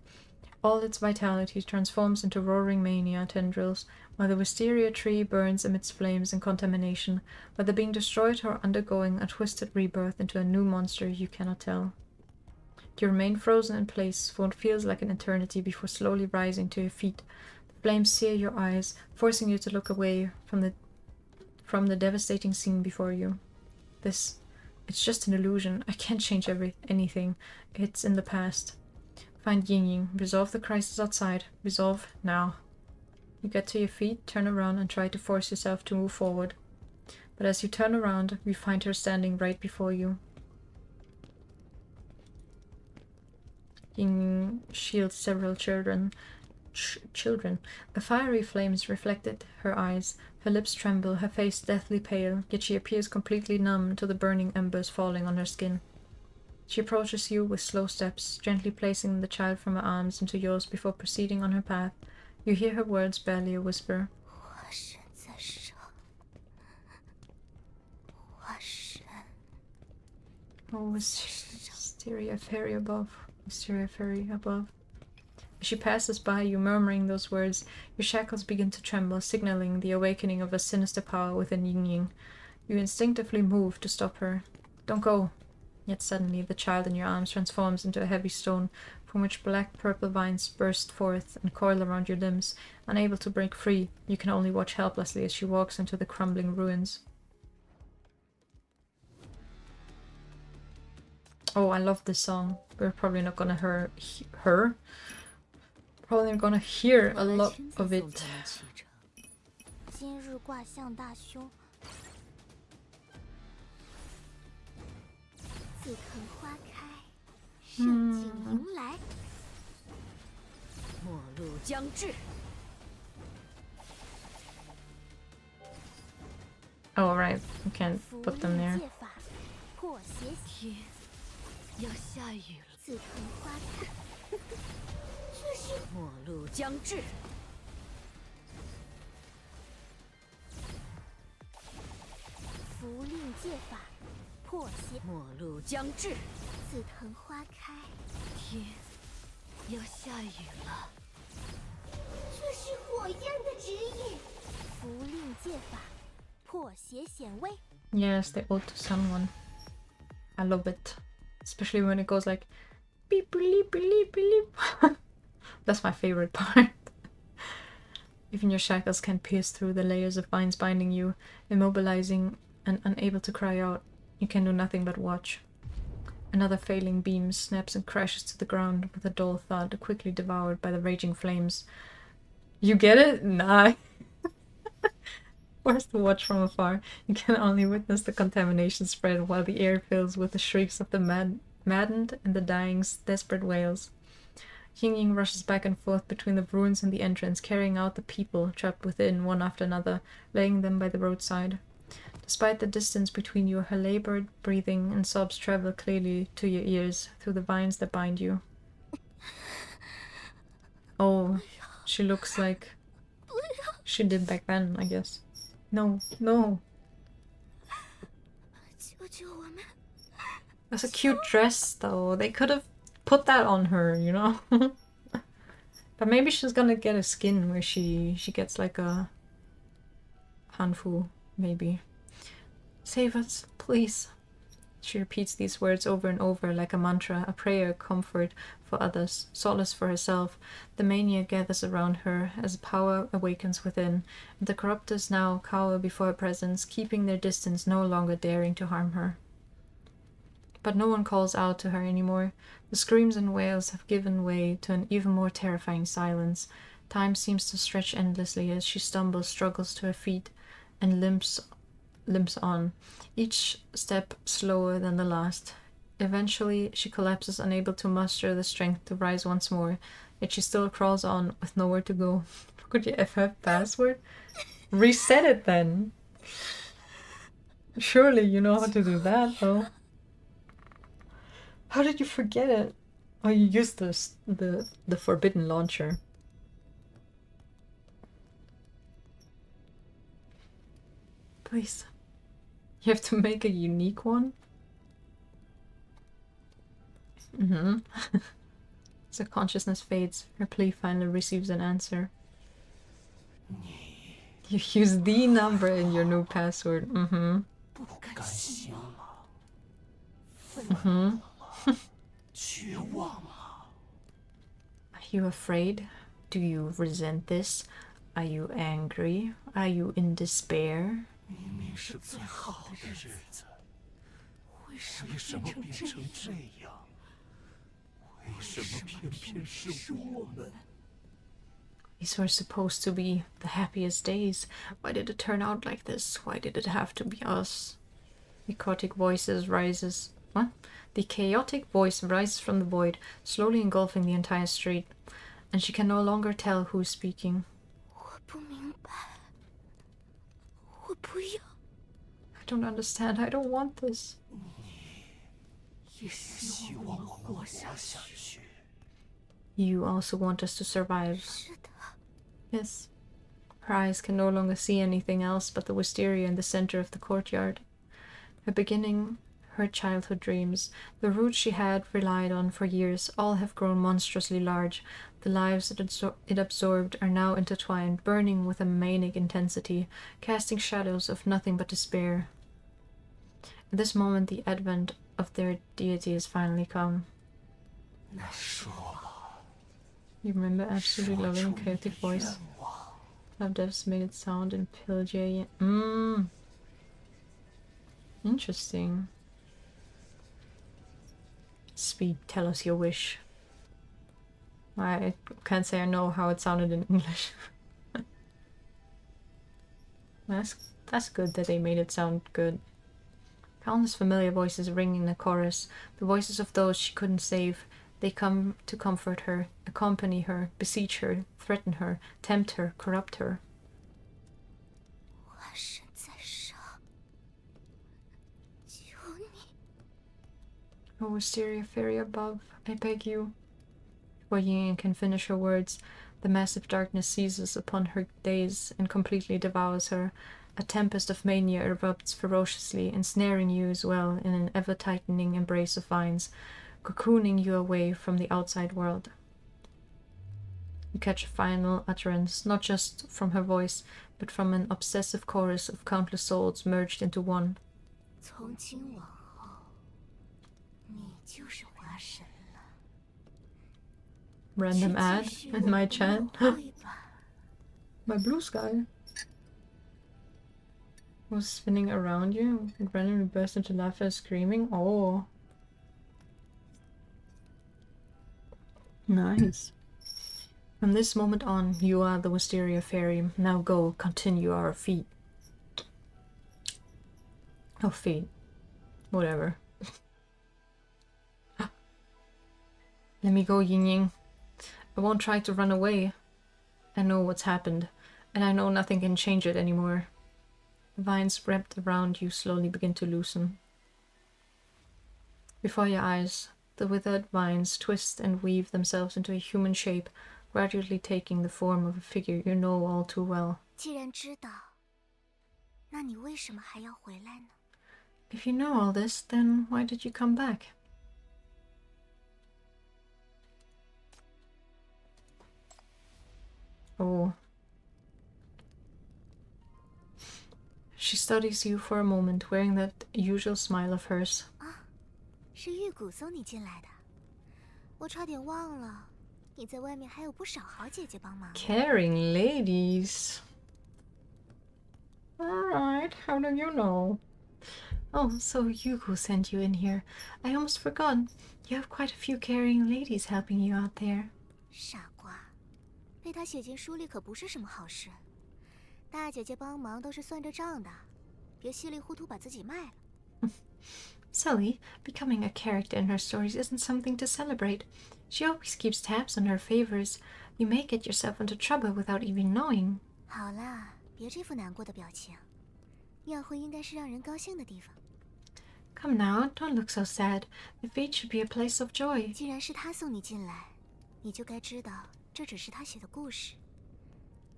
Speaker 1: All its vitality transforms into roaring mania tendrils, while the wisteria tree burns amidst flames and contamination, whether being destroyed or undergoing a twisted rebirth into a new monster you cannot tell. You remain frozen in place for what feels like an eternity before slowly rising to your feet. The flames sear your eyes, forcing you to look away from the devastating scene before you. It's just an illusion. I can't change anything. It's in the past. Find Ying, resolve the crisis outside. Resolve now. You get to your feet, turn around, and try to force yourself to move forward. But as you turn around, you find her standing right before you. Ying shields several children. The fiery flames reflected her eyes. Her lips tremble, her face deathly pale, yet she appears completely numb to the burning embers falling on her skin. She approaches you with slow steps, gently placing the child from her arms into yours before proceeding on her path. You hear her words barely a whisper. Oh, Wisteria Fairy above. Wisteria Fairy above. As she passes by you, murmuring those words, your shackles begin to tremble, signaling the awakening of a sinister power within Ying. You instinctively move to stop her. Don't go. Yet suddenly, the child in your arms transforms into a heavy stone, from which black-purple vines burst forth and coil around your limbs. Unable to break free, you can only watch helplessly as she walks into the crumbling ruins. Oh, I love this song. We're probably not gonna hear her. Probably gonna hear a lot of it.
Speaker 2: 今日卦象大凶，紫藤花开，盛景迎来。
Speaker 4: 末路将至。
Speaker 1: Oh, right. You can't put them there.
Speaker 2: 借法破邪
Speaker 4: 天要下雨了，
Speaker 2: 紫藤花开，这是
Speaker 4: 末路将至。
Speaker 2: 符令借法破邪，
Speaker 4: 末路将至，
Speaker 2: 紫藤花开，
Speaker 4: 天要下雨了。
Speaker 2: 这是火焰的指引。符令借法破邪显位。
Speaker 1: Yes, the ode to someone. I love it. Especially when it goes like beep beep beep beep beep. That's my favorite part. Even your shackles can't pierce through the layers of vines binding you, immobilizing and unable to cry out. You can do nothing but watch. Another failing beam snaps and crashes to the ground with a dull thud, quickly devoured by the raging flames. You get it? Nah. Forced to watch from afar, you can only witness the contamination spread while the air fills with the shrieks of the maddened and the dying's desperate wails. Ying rushes back and forth between the ruins and the entrance, carrying out the people trapped within, one after another, laying them by the roadside. Despite the distance between you, her labored breathing and sobs travel clearly to your ears through the vines that bind you. Oh, she looks like she did back then, I guess. No, no. That's a cute dress, though. They could have put that on her, you know? But maybe she's gonna get a skin where she gets like a handful, maybe. Save us, please. She repeats these words over and over like a mantra, a prayer, comfort for others, solace for herself. The mania gathers around her as power awakens within, and the corruptors now cower before her presence, keeping their distance, no longer daring to harm her. But no one calls out to her anymore. The screams and wails have given way to an even more terrifying silence. Time seems to stretch endlessly as she stumbles, struggles to her feet, and limps on, each step slower than the last. Eventually, she collapses, unable to muster the strength to rise once more, yet she still crawls on with nowhere to go. Could you FF password? Reset it then! Surely you know how to do that, though. How did you forget it? Oh, you used the forbidden launcher. Please. You have to make a unique one? As her consciousness fades, her plea finally receives an answer. You use the number in your new password. Are you afraid? Do you resent this? Are you angry? Are you in despair?
Speaker 3: 明明是最好的日子，为什么变成这样？为什么偏偏是我们？
Speaker 1: These were supposed to be the happiest days. Why did it turn out like this? Why did it have to be us? The chaotic voice rises from the void, slowly engulfing the entire street, and she can no longer tell who's speaking. I don't understand. I don't want this. You also want us to survive. Yes. Her eyes can no longer see anything else but the wisteria in the center of the courtyard. Her childhood dreams, the roots she had relied on for years, all have grown monstrously large. The lives it absorbed are now intertwined, burning with a manic intensity, casting shadows of nothing but despair. At this moment, the advent of their deity has finally come. You remember absolutely loving chaotic voice? Love decimated sound and pillaging. Interesting. Speed, tell us your wish. I can't say I know how it sounded in English. That's good that they made it sound good. Countless familiar voices ring in the chorus, the voices of those she couldn't save. They come to comfort her, accompany her, beseech her, threaten her, tempt her, corrupt her. Oh, Wisteria Fairy above, I beg you. Before Yin can finish her words, the massive darkness seizes upon her daze and completely devours her. A tempest of mania erupts ferociously, ensnaring you as well in an ever-tightening embrace of vines, cocooning you away from the outside world. You catch a final utterance, not just from her voice, but from an obsessive chorus of countless souls merged into one. Random ad in my chat. My blue sky was spinning around you and randomly burst into laughter and screaming. Oh. Nice. From this moment on, you are the Wisteria Fairy. Now go, continue our feat. Oh, feat. Whatever. Let me go, Yin Yang. I won't try to run away. I know what's happened, and I know nothing can change it anymore. The vines wrapped around you slowly begin to loosen. Before your eyes, the withered vines twist and weave themselves into a human shape, gradually taking the form of a figure you know all too well.
Speaker 2: 既然知道，那你为什么还要回来呢？
Speaker 1: If you know all this, then why did you come back? Oh. She studies you for a moment, wearing that usual smile of hers.
Speaker 2: 啊，是玉骨送你进来的，我差点忘了，你在外面还有不少好姐姐帮忙。
Speaker 1: Caring ladies. Alright, how do you know? Oh, so Yugo sent you in here. I almost forgot. You have quite a few caring ladies helping you out there.
Speaker 2: 傻瓜，被他写进书里可不是什么好事。大姐姐帮忙都是算着账的，别稀里糊涂把自己卖了。
Speaker 1: Sully, becoming a character in her stories isn't something to celebrate. She always keeps tabs on her favors. You may get yourself into trouble without even knowing.
Speaker 2: 好啦，别这副难过的表情。庙会应该是让人高兴的地方。
Speaker 1: Come now, don't look so sad. The fate should be a place of joy.
Speaker 2: 既然是他送你进来，你就该知道这只是他写的故事。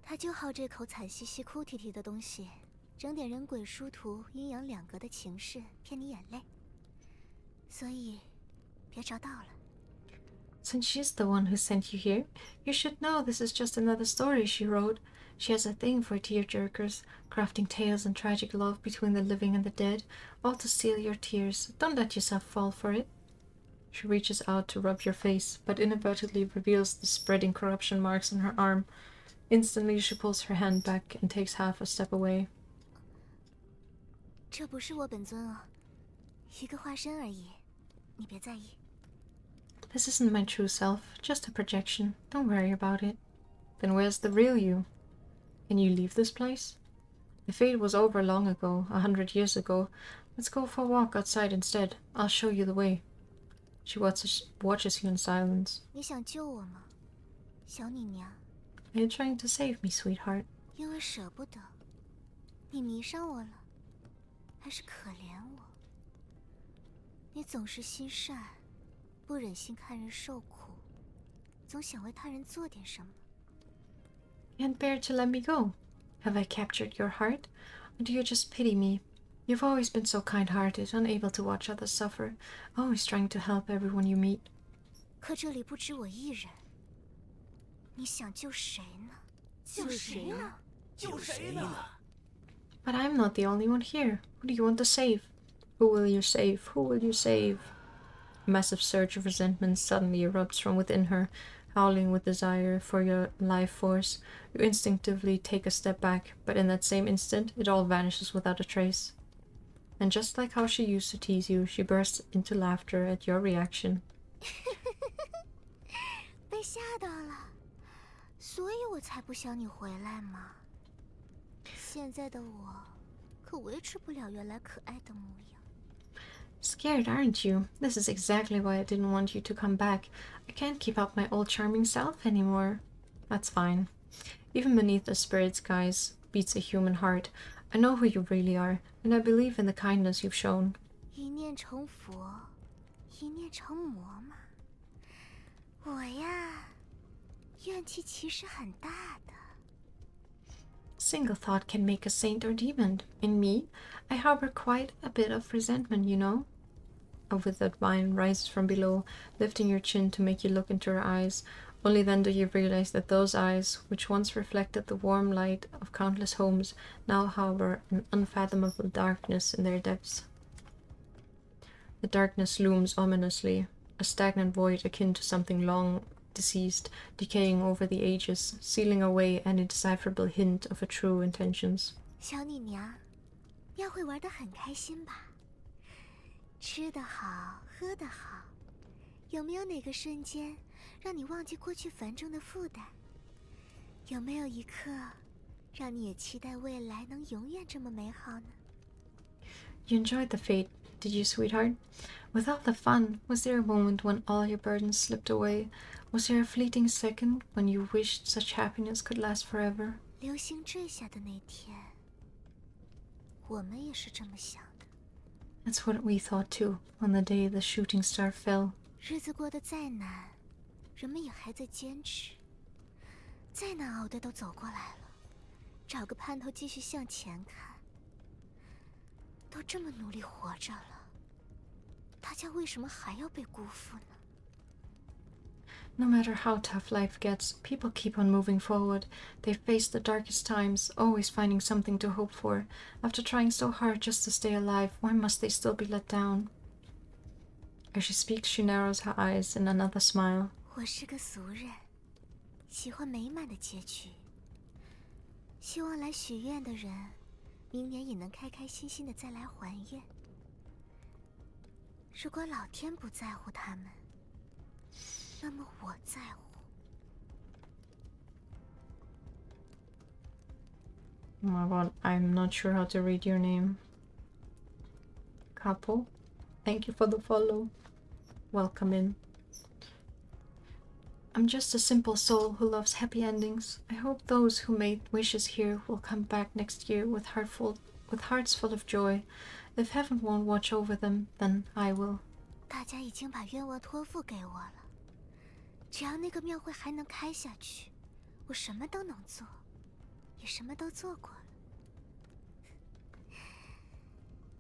Speaker 2: 他就好这口惨兮兮、哭啼啼的东西，整点人鬼殊途、阴阳两隔的情事骗你眼泪。所以，别找道了。
Speaker 1: Since she's the one who sent you here, you should know this is just another story she wrote. She has a thing for tearjerkers, crafting tales and tragic love between the living and the dead, all to steal your tears. Don't let yourself fall for it. She reaches out to rub your face, but inadvertently reveals the spreading corruption marks on her arm. Instantly, she pulls her hand back and takes half a step away.
Speaker 2: 这不是我本尊哦，一个化身而已，你别在意。
Speaker 1: This isn't my true self, just a projection. Don't worry about it. Then where's the real you? Can you leave this place? The fate was over long ago, 100 years ago. Let's go for a walk outside instead. I'll show you the way. She watches you in silence.
Speaker 2: 你想救我吗，小女娘？
Speaker 1: Are you trying to save me, sweetheart?
Speaker 2: 因为舍不得，你迷上我了，还是可怜我？你总是心善，不忍心看人受苦，总想为他人做点什么。
Speaker 1: Can't bear to let me go. Have I captured your heart? Or do you just pity me? You've always been so kind-hearted, unable to watch others suffer, always trying to help everyone you meet.
Speaker 2: 可这里不止我一人，你想救谁呢？救谁呢？
Speaker 3: 救谁呢？
Speaker 1: But I'm not the only one here. Who do you want to save? Who will you save? Who will you save? A massive surge of resentment suddenly erupts from within her, howling with desire for your life force. You instinctively take a step back, but in that same instant, it all vanishes without a trace. And just like how she used to tease you, she bursts into laughter at your reaction.
Speaker 2: 被吓到了，所以我才不想你回来嘛。现在的我，可维持不了原来可爱的模样。
Speaker 1: Scared, aren't you? This is exactly why I didn't want you to come back. I can't keep up my old charming self anymore. That's fine. Even beneath the spirit skies beats a human heart. I know who you really are, and I believe in the kindness you've shown.
Speaker 2: 一念成佛，一念成魔嘛。我呀，怨气其实很大的。
Speaker 1: Single thought can make a saint or demon. In me, I harbor quite a bit of resentment, you know. A withered vine rises from below, lifting your chin to make you look into her eyes. Only then do you realize that those eyes, which once reflected the warm light of countless homes, now harbor an unfathomable darkness in their depths. The darkness looms ominously, a stagnant void akin to something long deceased, decaying over the ages, sealing away an indecipherable hint of her true intentions.
Speaker 2: 小女娘，庙会玩得很开心吧？吃得好，喝得好，有没有哪个瞬间让你忘记过去繁重的负担？有没有一刻让你也期待未来能永远这么美好呢？
Speaker 1: You enjoyed the fete, did you, sweetheart? With all the fun, was there a moment when all your burdens slipped away? Was there a fleeting second when you wished such happiness could last forever?
Speaker 2: 流星坠下的那天，我们也是这么想的。
Speaker 1: That's what we thought too, on the day the shooting star fell.
Speaker 2: 日子过得再难，人们也还在坚持。再难熬的都走过来了，找个盼头继续向前看。都这么努力活着了，大家为什么还要被辜负呢？
Speaker 1: No matter how tough life gets, people keep on moving forward. They face the darkest times, always finding something to hope for. After trying so hard just to stay alive, why must they still be let down? As she speaks, she narrows her eyes in another smile.
Speaker 2: 我是个俗人，喜欢美满的结局。希望来许愿的人，明年也能开开心心的再来还愿。如果老天不在乎他们，那么我在乎。
Speaker 1: Oh my god, I'm not sure how to read your name. Couple, thank you for the follow. Welcome in. I'm just a simple soul who loves happy endings. I hope those who made wishes here will come back next year with hearts full of joy. If heaven won't watch over them, then I will.
Speaker 2: 大家已经把愿望托付给我了，只要那个庙会还能开下去，我什么都能做，也什么都做过了。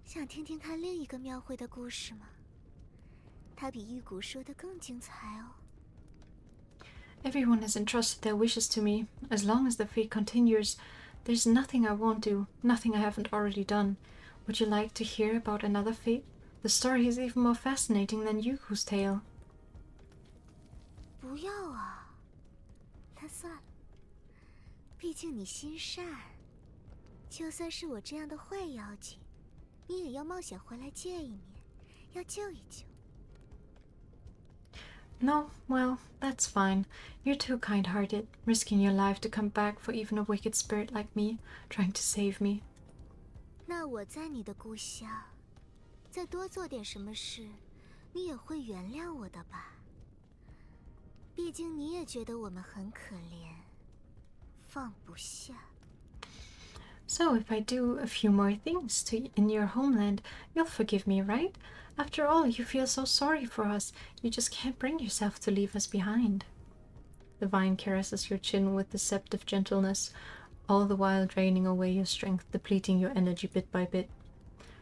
Speaker 2: 想听听看另一个庙会的故事吗？它比玉谷说的更精彩哦。
Speaker 1: Everyone has entrusted their wishes to me. As long as the fate continues, there's nothing I won't do, nothing I haven't already done. Would you like to hear about another fate? The story is even more fascinating than Yuku's tale.
Speaker 2: 不要啊，那算了。毕竟你心善，就算是我这样的坏妖精，你也要冒险回来见一面，要救一救。
Speaker 1: No, well, that's fine. You're too kind-hearted, risking your life to come back for even a wicked spirit like me, trying to save me.
Speaker 2: 那我在你的故乡，再多做点什么事，你也会原谅我的吧？毕竟你也觉得我们很可怜，放不下。
Speaker 1: So if I do a few more things in your homeland, you'll forgive me, right? After all, you feel so sorry for us. You just can't bring yourself to leave us behind. The vine caresses your chin with deceptive gentleness, all the while draining away your strength, depleting your energy bit by bit.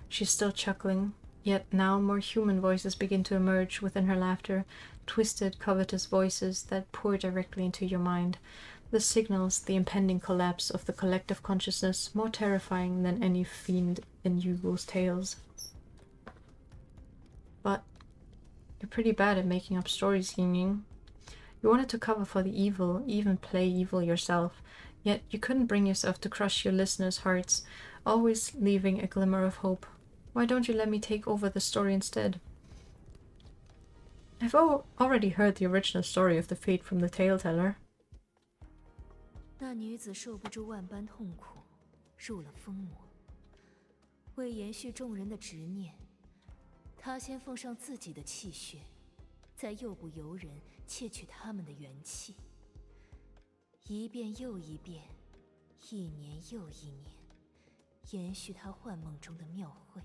Speaker 1: She's still chuckling, yet now more human voices begin to emerge within her laughter, twisted, covetous voices that pour directly into your mind. This signals the impending collapse of the collective consciousness, more terrifying than any fiend in Yugo's tales. But you're pretty bad at making up stories, Ying. You wanted to cover for the evil, even play evil yourself, yet you couldn't bring yourself to crush your listeners' hearts, always leaving a glimmer of hope. Why don't you let me take over the story instead? I've already heard the original story of the fate from the tale teller.
Speaker 4: 那女子受不住万般痛苦，入了疯魔。为延续众人的执念，她先奉上自己的气血，再诱捕游人窃取他们的元气。一遍又一遍，一年又一年，延续她幻梦中的庙会。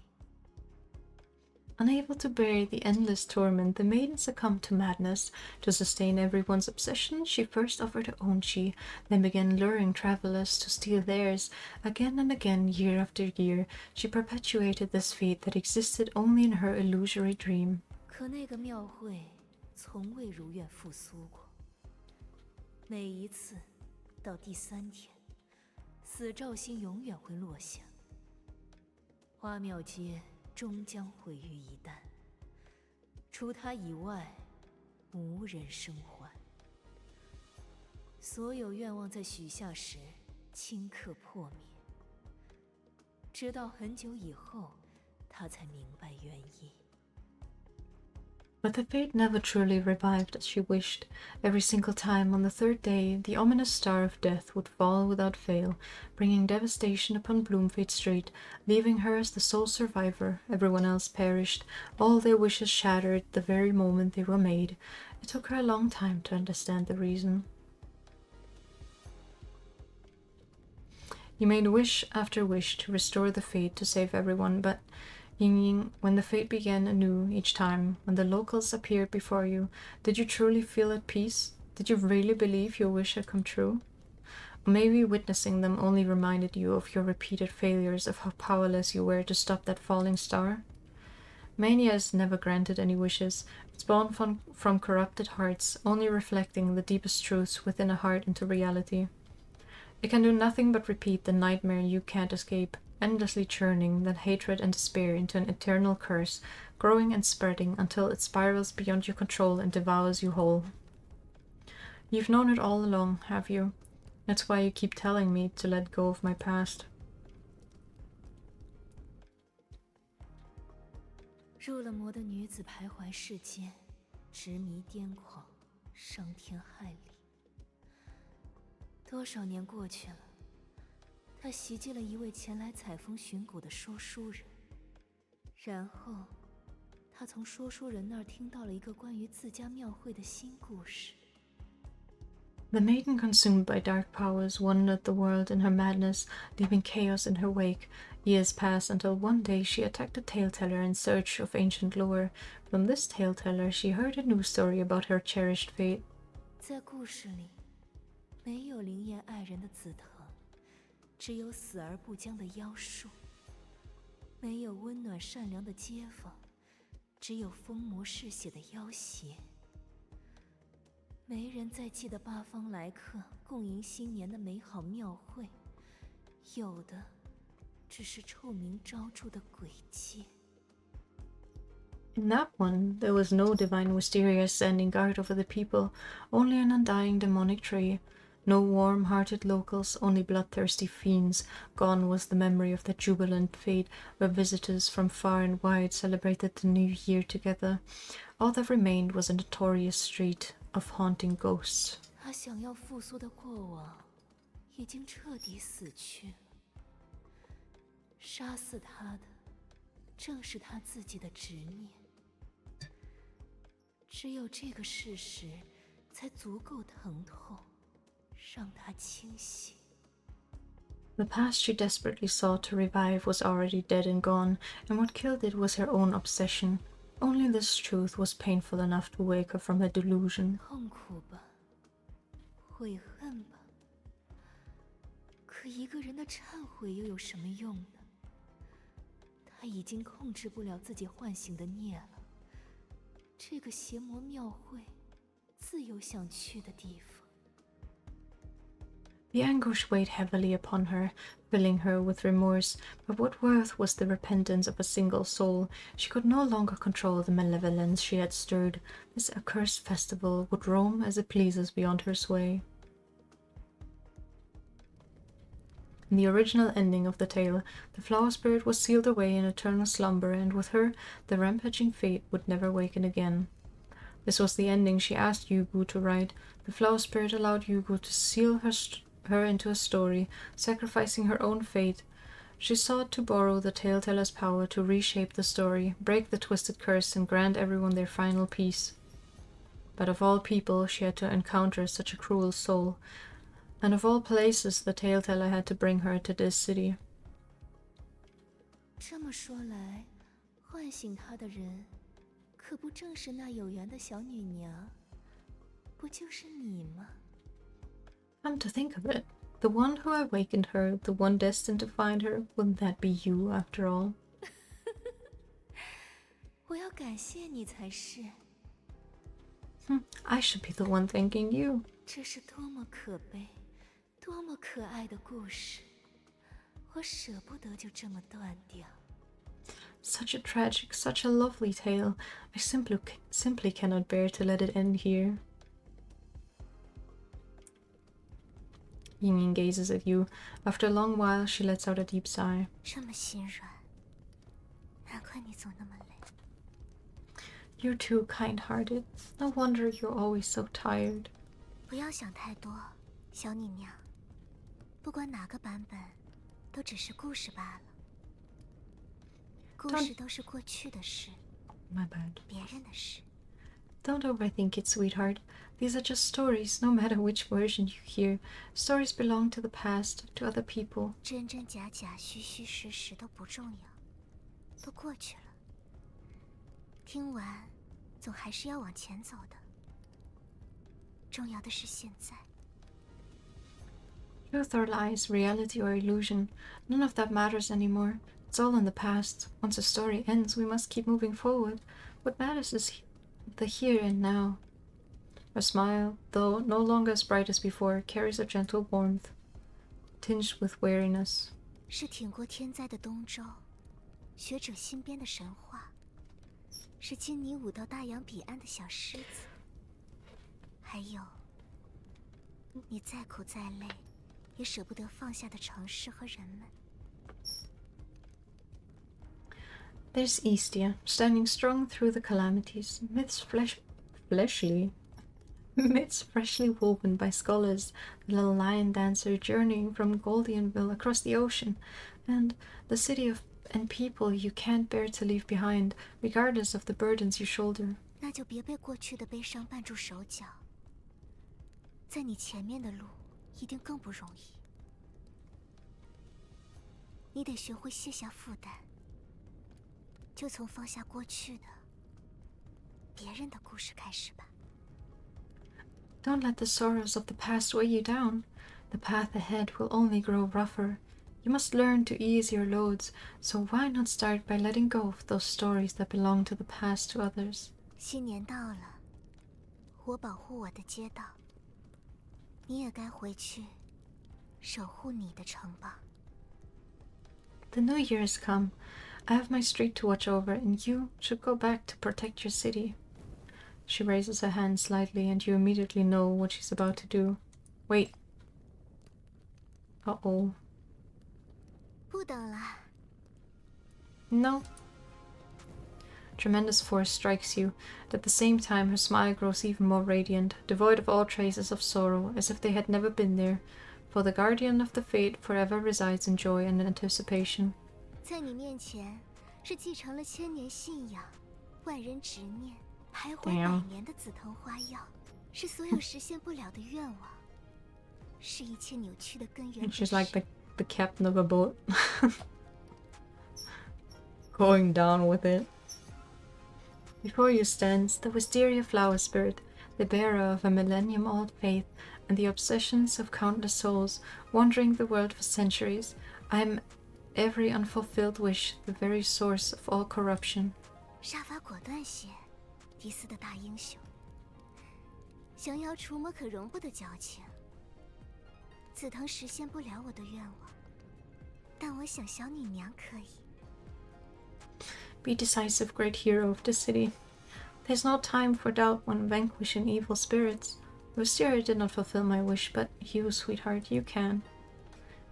Speaker 1: Unable to bear the endless torment, the maiden succumbed to madness. To sustain everyone's obsession, she first offered her own chi, then began luring travelers to steal theirs. Again and again, year after year, she perpetuated this fate that existed only in her illusory dream.
Speaker 4: 可那个庙会从未如愿复苏过。每一次到第3天，死兆星永远会落下，花庙街 终将毁于一旦，除他以外，无人生还。所有愿望在许下时顷刻破灭，直到很久以后，他才明白原因。
Speaker 1: But the fate never truly revived as she wished. Every single time on the third day, the ominous star of death would fall without fail, bringing devastation upon Bloomfade Street, leaving her as the sole survivor. Everyone else perished, all their wishes shattered the very moment they were made. It took her a long time to understand the reason. You made wish after wish to restore the fate to save everyone, but Ying, when the fate began anew each time, when the locals appeared before you, did you truly feel at peace? Did you really believe your wish had come true? Or maybe witnessing them only reminded you of your repeated failures, of how powerless you were to stop that falling star? Mania has never granted any wishes. It's born from corrupted hearts, only reflecting the deepest truths within a heart into reality. It can do nothing but repeat the nightmare you can't escape, endlessly churning that hatred and despair into an eternal curse, growing and spreading until it spirals beyond your control and devours you whole. You've known it all along, have you? That's why you keep telling me to let go of my past.
Speaker 4: 入了魔的女子徘徊世间，执迷癫狂，伤天害理。多少年过去了，他袭击了一位前来采风寻谷的说书人，然后他从说书人那儿听到了一个关于自家庙会的新故事。
Speaker 1: The maiden, consumed by dark powers, wandered the world in her madness, leaving chaos in her wake. Years passed until one day she attacked a tale-teller in search of ancient lore. From this tale-teller, she heard a new story about her cherished fate.
Speaker 4: 在故事里，没有灵验爱人的紫藤，只有死而不僵的妖术；没有温暖善良的街坊，只有疯魔嗜血的妖邪。没人再记得八方来客共迎新年的美好庙会，有的只是臭名昭著的鬼街。
Speaker 1: In that one, there was no divine wisteria standing guard over the people, only an undying demonic tree. No warm-hearted locals, only bloodthirsty fiends. Gone was the memory of that jubilant fete where visitors from far and wide celebrated the new year together. All that remained was a notorious street of haunting ghosts.
Speaker 4: 他想要复苏的过往，已经彻底死去了。杀死他的，正是他自己的执念。只有这个事实，才足够疼痛，让他清醒。
Speaker 1: The past she desperately sought to revive was already dead and gone, and what killed it was her own obsession. Only this truth was painful enough to wake her from her delusion.
Speaker 4: 痛苦吧，悔恨吧。可一个人的忏悔又有什么用呢？他已经控制不了自己唤醒的孽了。这个邪魔庙会，自有想去的地方。
Speaker 1: The anguish weighed heavily upon her, filling her with remorse, but what worth was the repentance of a single soul? She could no longer control the malevolence she had stirred. This accursed festival would roam as it pleases beyond her sway. In the original ending of the tale, the flower spirit was sealed away in eternal slumber, and with her, the rampaging fate would never waken again. This was the ending she asked Yugu to write. The flower spirit allowed Yugu to seal her into a story, sacrificing her own fate. She sought to borrow the tale-teller's power to reshape the story, break the twisted curse, and grant everyone their final peace. But of all people, she had to encounter such a cruel soul. And of all places, the tale-teller had to bring her to this city.
Speaker 4: 这么说来，唤醒他的人，可不正是那有缘的小女娘？不就是你吗？
Speaker 1: Come to think of it, the one who awakened her, the one destined to find her, wouldn't that be you after all?
Speaker 4: 我要感谢你才是。
Speaker 1: I should be the one thanking you.
Speaker 4: 这是多么可悲，多么可爱的故事，我舍不得就这么断掉。
Speaker 1: Such a tragic, such a lovely tale. I simply cannot bear to let it end here. Yingyin gazes at you. After a long while, she lets out a deep sigh.
Speaker 2: 这么心软，难怪你总那么累。
Speaker 1: You're too kind-hearted. No wonder you're always so tired.
Speaker 2: 不要想太多，小女娘。不管哪个版本，都只是故事罢了。故事都是过去的事，
Speaker 1: My bad.
Speaker 2: 别人的事。
Speaker 1: Don't overthink it, sweetheart. These are just stories, no matter which version you hear. Stories belong to the past, to other people.
Speaker 2: 真真假假、虚虚实实都不重要，都过去了。听完，总还是要往前走的。重要的是现在。
Speaker 1: Truth or lies, reality or illusion, none of that matters anymore. It's all in the past. Once a story ends, we must keep moving forward. What matters is the here and now. Her smile, though no longer as bright as before, carries a gentle warmth, tinged with weariness.
Speaker 2: 是挺过天灾的东周，学者新编的神话，是经你舞到大洋彼岸的小狮子，还有你再苦再累也舍不得放下的城市和人们。
Speaker 1: There's Eastia, standing strong through the calamities, myths freshly woven by scholars, the little lion dancer journeying from Goldianville across the ocean, and the city and people you can't bear to leave behind, regardless of the burdens you shoulder.
Speaker 2: 那就别被过去的悲伤绊住手脚，在你前面的路一定更不容易。你得学会卸下负担，就从放下过去的别人的故事开始吧。
Speaker 1: Don't let the sorrows of the past weigh you down. The path ahead will only grow rougher. You must learn to ease your loads, so why not start by letting go of those stories that belong to the past to others?
Speaker 2: 新年到了，我保护我的街道，你也该回去守护你的城堡。
Speaker 1: The new year has come. I have my street to watch over, and you should go back to protect your city. She raises her hand slightly, and you immediately know what she's about to do. Wait. Uh-oh.
Speaker 2: 不等了。
Speaker 1: No. Tremendous force strikes you, and at the same time her smile grows even more radiant, devoid of all traces of sorrow, as if they had never been there, for the guardian of the fate forever resides in joy and anticipation.
Speaker 2: 在你面前，是继承了千年信仰、万人执念、徘徊百年的紫藤花药，是所有实现不了的愿望，是一切扭曲的根源。
Speaker 1: She's like the captain of a boat. Going down with it. Before you stands the Wisteria flower spirit, the bearer of a millennium-old faith and the obsessions of countless souls, wandering the world for centuries. I am every unfulfilled wish, the very source of all corruption.
Speaker 2: 杀伐果断些，迪斯的大英雄。想要除魔可容不得矫情。紫藤实现不了我的愿望，但我想小女娘可以。
Speaker 1: Be decisive, great hero of the city. There's no time for doubt when vanquishing evil spirits. Wisteria did not fulfill my wish, but you, sweetheart, you can.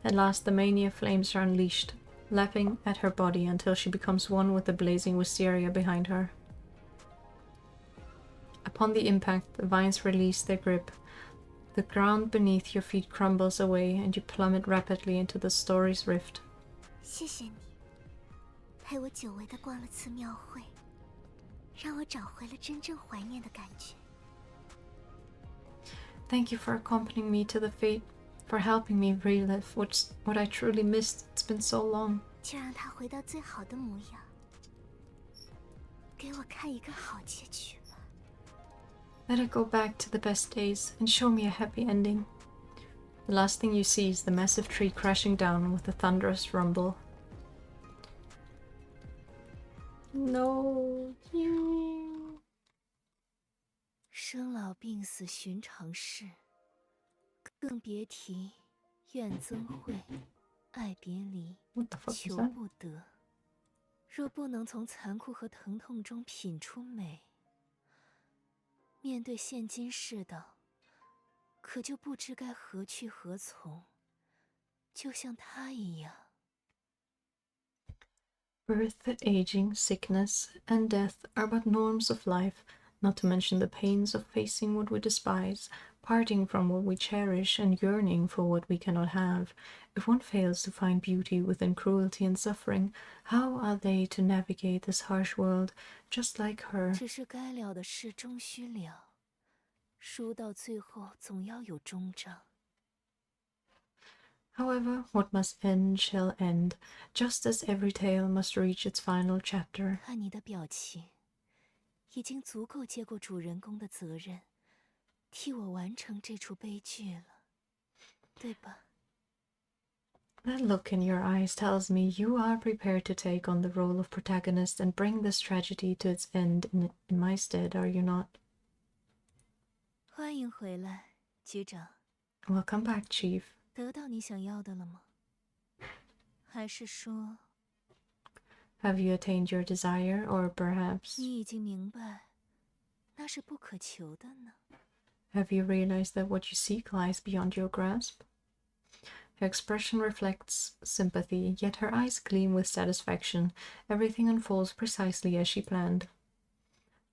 Speaker 1: At last the mania flames are unleashed, lapping at her body until she becomes one with the blazing wisteria behind her. Upon the impact, the vines release their grip. The ground beneath your feet crumbles away, and you plummet rapidly into the story's rift.
Speaker 2: 谢谢你，陪我久违的逛了次庙会，让我找回了真正怀念的感觉。
Speaker 1: Thank you for accompanying me to the fate, for helping me relive what I truly missed. It's been so long.
Speaker 2: 就让它回到最好的模样，给我看一个好结局吧。
Speaker 1: Let it go back to the best days and show me a happy ending. The last thing you see is the massive tree crashing down with a thunderous rumble. No.
Speaker 4: 生老病死寻常事，更别提怨憎会、爱别离、
Speaker 1: What the fuck is
Speaker 4: 求
Speaker 1: that?
Speaker 4: 不得。若不能从残酷和疼痛中品出美，面对现今世道，可就不知该何去何从，就像他一样。
Speaker 1: Birth, aging, sickness, and death are but norms of life, not to mention the pains of facing what we despise, parting from what we cherish, and yearning for what we cannot have. If one fails to find beauty within cruelty and suffering, how are they to navigate this harsh world, just like her?
Speaker 4: 只是该了的事终须了，书到最后总要有终章。
Speaker 1: However, what must end shall end, just as every tale must reach its final chapter.
Speaker 4: 看你的表情，已经足够接过主人公的责任，替我完成这出悲剧了，对吧？
Speaker 1: That look in your eyes tells me you are prepared to take on the role of protagonist and bring this tragedy to its end in my stead, are you not?
Speaker 4: 欢迎回来，局长。
Speaker 1: Welcome back, Chief.
Speaker 4: 得到你想要的了吗？还是说，
Speaker 1: Have you attained your desire, or perhaps
Speaker 4: 你已经明白，那是不可求的呢？
Speaker 1: have you realized that what you seek lies beyond your grasp? Her expression reflects sympathy, yet her eyes gleam with satisfaction. Everything unfolds precisely as she planned.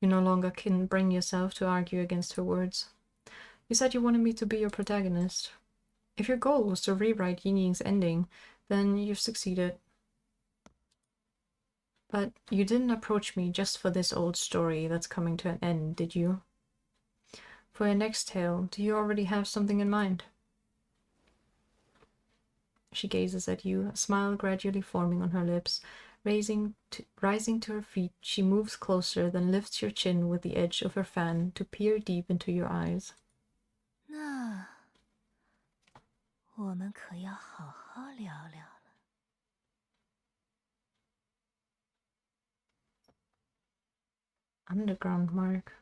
Speaker 1: You no longer can bring yourself to argue against her words. You said you wanted me to be your protagonist. If your goal was to rewrite Yin Ying's ending, then you've succeeded. But you didn't approach me just for this old story that's coming to an end, did you? For your next tale, do you already have something in mind? She gazes at you, a smile gradually forming on her lips. Rising to her feet, she moves closer, then lifts your chin with the edge of her fan to peer deep into your eyes.
Speaker 4: 那我们可要好好聊聊了。
Speaker 1: Underground mark.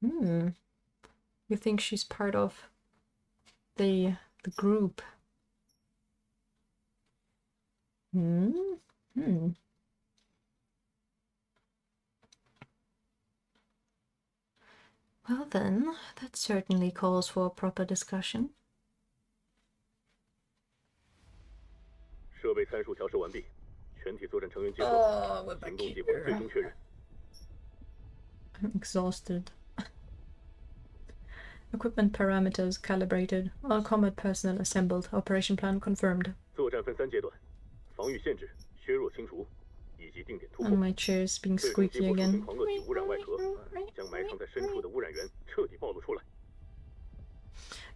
Speaker 1: You think she's part of the group? Well then, that certainly calls for a proper discussion.
Speaker 6: 设备参数调试完毕，全体作战成员集合，
Speaker 1: we're back
Speaker 6: 行动计划最终确认。
Speaker 1: I'm exhausted. Equipment parameters calibrated. All combat personnel assembled. Operation plan confirmed.
Speaker 6: 作战分3阶段：防御限制、削弱清除，以及定点突破。
Speaker 1: And my chair's being
Speaker 6: 最终击
Speaker 1: squeaky
Speaker 6: 破出
Speaker 1: again.
Speaker 6: 行狂恶体污染外壳，将埋藏在深处的污染源彻底暴露出来。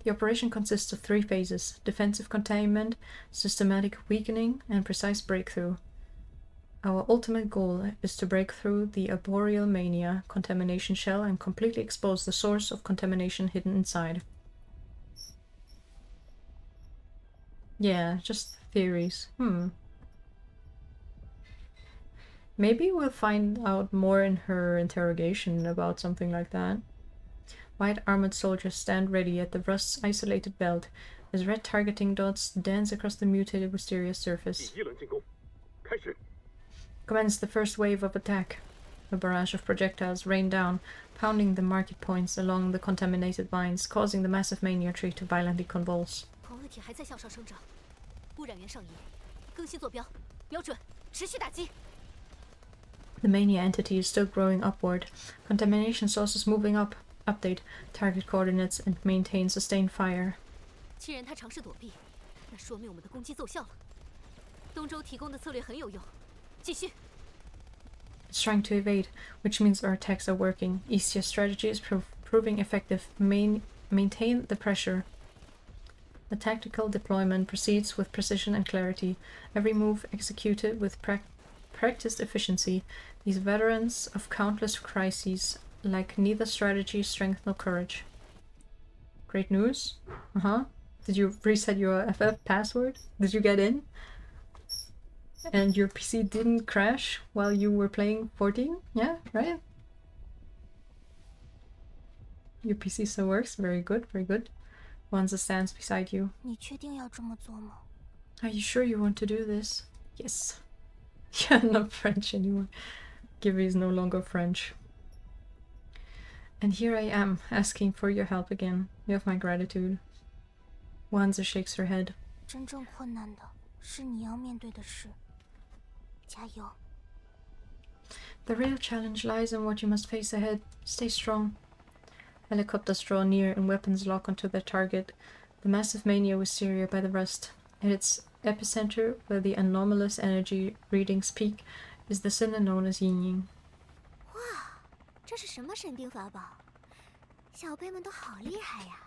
Speaker 1: The operation consists of 3 phases: defensive containment, systematic weakening, and precise breakthrough. Our ultimate goal is to break through the arboreal mania contamination shell and completely expose the source of contamination hidden inside. Yeah, just theories. Maybe we'll find out more in her interrogation about something like that. White armored soldiers stand ready at the rust's isolated belt as red targeting dots dance across the mutated wisteria surface.
Speaker 6: 第1轮进攻，开始。
Speaker 1: Commence the first wave of attack. A barrage of projectiles rain down, pounding the market points along the contaminated vines, causing the massive mania tree to violently convulse.
Speaker 4: 狂恶体还在向上生长，污染源上移，更新坐标，瞄准，持续打击。
Speaker 1: The mania entity is still growing upward. Contamination sources moving up. Update target coordinates and maintain sustained fire.
Speaker 4: 既然他尝试躲避，那说明我们的攻击奏效了。东周提供的策略很有用，继续。
Speaker 1: It's trying to evade, which means our attacks are working. Easia's strategy is proving effective. Maintain the pressure. The tactical deployment proceeds with precision and clarity. Every move executed with practiced efficiency. These veterans of countless crises lack neither strategy, strength, nor courage. Great news. Did you reset your FF password? Did you get in? And your PC didn't crash while you were playing 14? Yeah, right? Your PC still works. Very good, very good. Wanza stands beside you.
Speaker 2: 你确定要这么做吗？
Speaker 1: Are you sure you want to do this? Yes. You're not French anymore. Gibby is no longer French. And here I am, asking for your help again. You have my gratitude. Wanzi shakes her head.
Speaker 2: 真正困难的是你要面对的事。加油。
Speaker 1: The real challenge lies in what you must face ahead. Stay strong. Helicopters draw near and weapons lock onto their target. The massive mania wisteria by the rust. At its epicenter, where the anomalous energy readings peak, is the sinner known as Yin Yin.
Speaker 2: 哇，这是什么神兵法宝？小辈们都好厉害呀！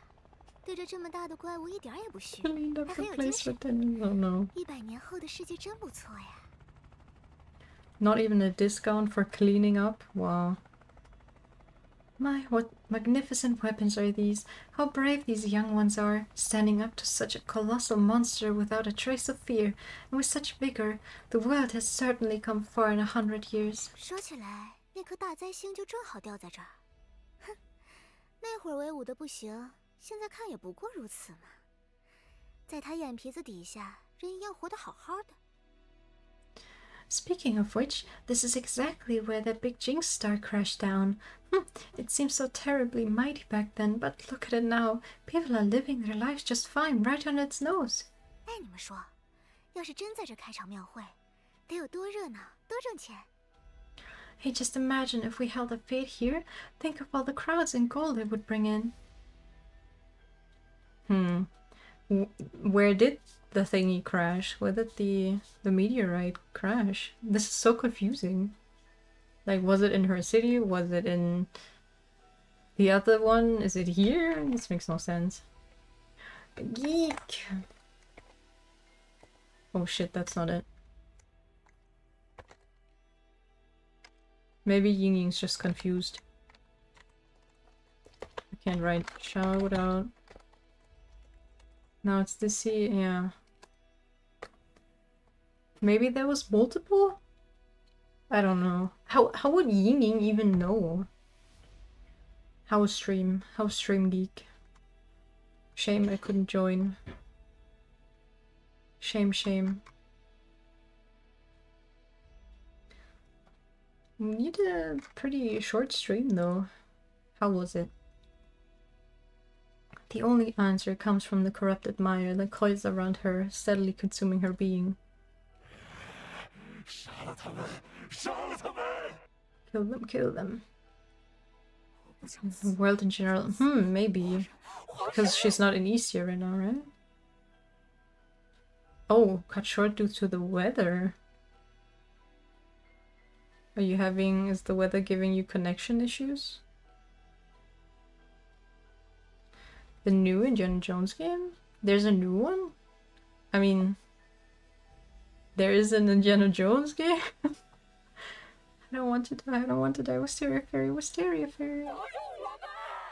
Speaker 2: 对着这么大的怪物一点也不虚，
Speaker 1: Cleaned up
Speaker 2: 还
Speaker 1: the
Speaker 2: 很有精
Speaker 1: place
Speaker 2: 神。
Speaker 1: for 10. Oh no.
Speaker 2: 100年后的世界真不错呀。
Speaker 1: Not even a discount for cleaning up? Wow. My, what magnificent weapons are these? How brave these young ones are, standing up to such a colossal monster without a trace of fear, and with such vigor. The world has certainly come far in 100 years.
Speaker 2: 说起来，那颗大灾星就正好掉在这儿。哼，那会儿威武的不行，现在看也不过如此嘛。在他眼皮子底下，人一样活得好好的。
Speaker 1: Speaking of which, this is exactly where that big Jinx star crashed down. It seemed so terribly mighty back then, but look at it now. People are living their lives just fine right on its nose.
Speaker 2: 哎，你们说，要是真在这开场庙会，得有多热闹，多挣钱！
Speaker 1: Hey, just imagine if we held a fete here. Think of all the crowds and gold it would bring in. Where did the thingy crash? Where did the meteorite crash? This is so confusing. Like, was it in her city? Was it in the other one? Is it here? This makes no sense. Geek! Oh shit, that's not it. Maybe Ying Ying's just confused. I can't write shout out. Now it's this here, yeah. Maybe there was multiple? I don't know. How would Ying Ying even know? How stream geek. Shame I couldn't join. Shame. You did a pretty short stream though. How was it? The only answer comes from the corrupted mire that coils around her, steadily consuming her being. Kill them. The world in general. Maybe. Because she's not in Eastia right now, right? Oh, cut short due to the weather. Are you having... is the weather giving you connection issues? The new Indiana Jones game? There's a new one? I mean... there is an Indiana Jones game? I don't want to die. Wisteria Fairy.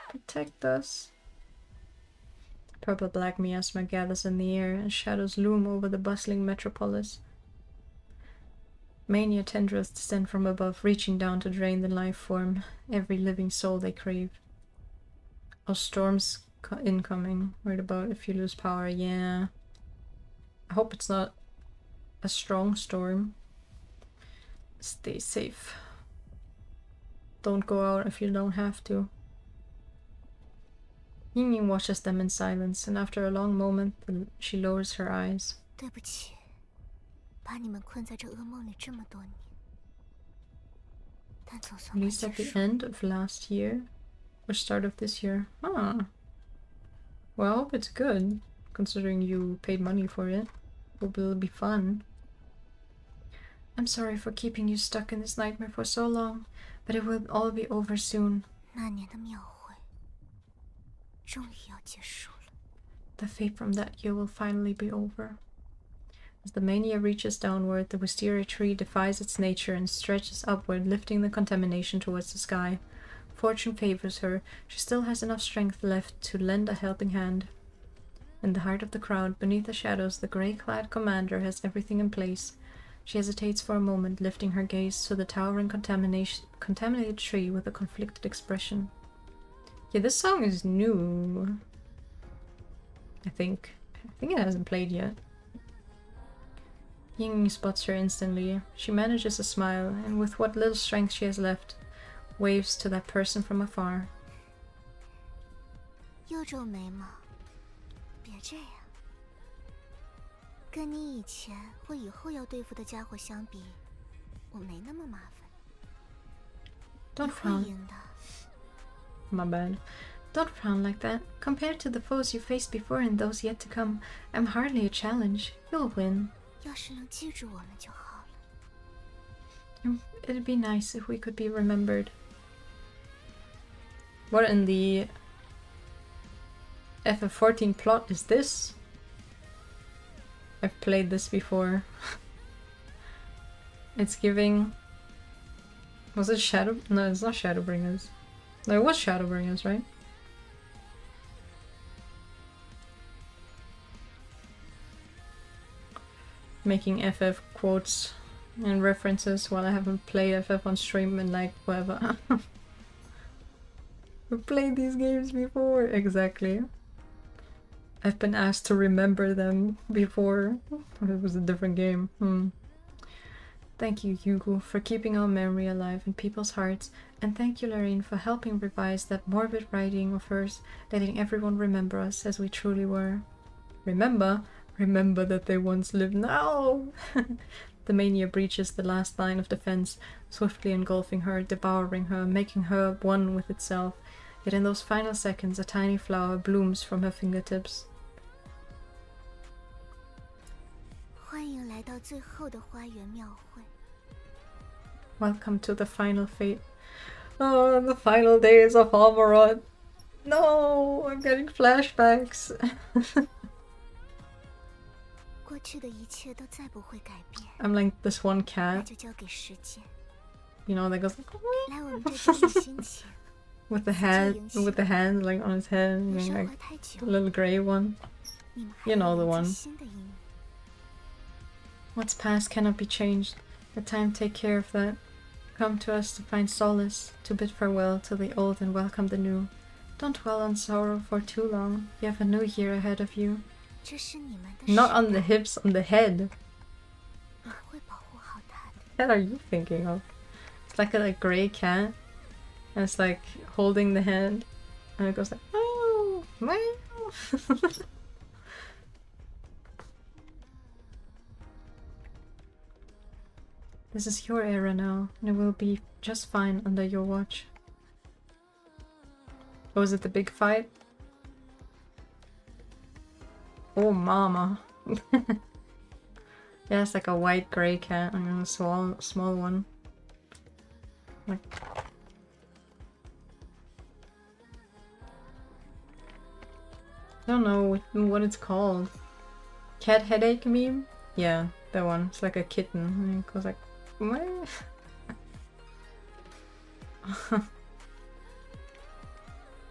Speaker 1: Protect us. Purple-black miasma gathers in the air, and shadows loom over the bustling metropolis. Mania tendrils descend from above, reaching down to drain the life form, every living soul they crave. Oh, storms incoming. Worried about if you lose power, yeah. I hope it's not a strong storm. Stay safe. Don't go out if you don't have to. Ying Ying watches them in silence, and after a long moment, she lowers her eyes.
Speaker 2: 对不起，把你们困在这噩梦里这么多年。但总算
Speaker 1: At
Speaker 2: 快
Speaker 1: least
Speaker 2: 结
Speaker 1: at the
Speaker 2: 束。
Speaker 1: end of last year, or start of this year. Huh. Well, I hope it's good, considering you paid money for it. Hope it'll be fun. I'm sorry for keeping you stuck in this nightmare for so long, but it will all be over soon.
Speaker 2: 那年的庙会终于要结束了。
Speaker 1: The fate from that year will finally be over. As the mania reaches downward, the wisteria tree defies its nature and stretches upward, lifting the contamination towards the sky. Fortune favors her. She still has enough strength left to lend a helping hand. In the heart of the crowd, beneath the shadows, the grey-clad commander has everything in place. She hesitates for a moment, lifting her gaze to the towering contaminated tree with a conflicted expression. Yeah, this song is new. I think it hasn't played yet. Ying spots her instantly. She manages a smile, and with what little strength she has left, waves to that person from afar.
Speaker 2: 又皱眉毛，别这样。跟你以前或以后要对付的家伙相比，我没那么麻烦。
Speaker 1: Don't frown. My bad. Don't frown like that. Compared to the foes you faced before and those yet to come, I'm hardly a challenge. You'll win.
Speaker 2: 要是能记住我们就好了。
Speaker 1: It'd be nice if we could be remembered. What in the FF14 plot is this? I've played this before. It's giving... Was it Shadow? No, it's not Shadowbringers. No, it was Shadowbringers, right? Making FF quotes and references while I haven't played FF on stream in like whatever. We've played these games before, exactly. I've been asked to remember them before. It was a different game. Thank you, Hugo, for keeping our memory alive in people's hearts, and thank you, Lorraine, for helping revise that morbid writing of hers, letting everyone remember us as we truly were. Remember? Remember that they once lived now! The mania breaches the last line of defense, swiftly engulfing her, devouring her, making her one with itself. Yet in those final seconds, a tiny flower blooms from her fingertips.
Speaker 2: 欢迎来到最后的花园庙会。
Speaker 1: Welcome to the final fate. Oh, the final days of Amarant. No, I'm getting flashbacks.
Speaker 2: 过去的一切都再不会改变。
Speaker 1: I'm like this one
Speaker 2: 那
Speaker 1: cat,
Speaker 2: 就交给时间。
Speaker 1: you know, that goes like,
Speaker 2: 来我们这边的心情。
Speaker 1: with the hand like on his head,
Speaker 2: 没
Speaker 1: and
Speaker 2: 生
Speaker 1: like
Speaker 2: 活太久
Speaker 1: the，little grey one.
Speaker 2: 你们还
Speaker 1: You know
Speaker 2: 要
Speaker 1: the
Speaker 2: 迎
Speaker 1: one.
Speaker 2: 接新的一幕。
Speaker 1: What's past cannot be changed. Let time take care of that. Come to us to find solace, to bid farewell to the old and welcome the new. Don't dwell on sorrow for too long. You have a new year ahead of you.
Speaker 2: 这是你们的
Speaker 1: Not
Speaker 2: 时
Speaker 1: on the
Speaker 2: 代，
Speaker 1: hips, on the head.
Speaker 2: 我会保护好它的。
Speaker 1: What are you thinking of? It's like a grey cat, and it's like holding the hand, and it goes like, oh, meow. This is your era now, and it will be just fine under your watch. Oh, was it the big fight? Oh, mama. Yeah, it's like a white gray cat, and a small one. Like, I don't know what it's called. Cat headache meme? Yeah, that one. It's like a kitten, and it goes like, what?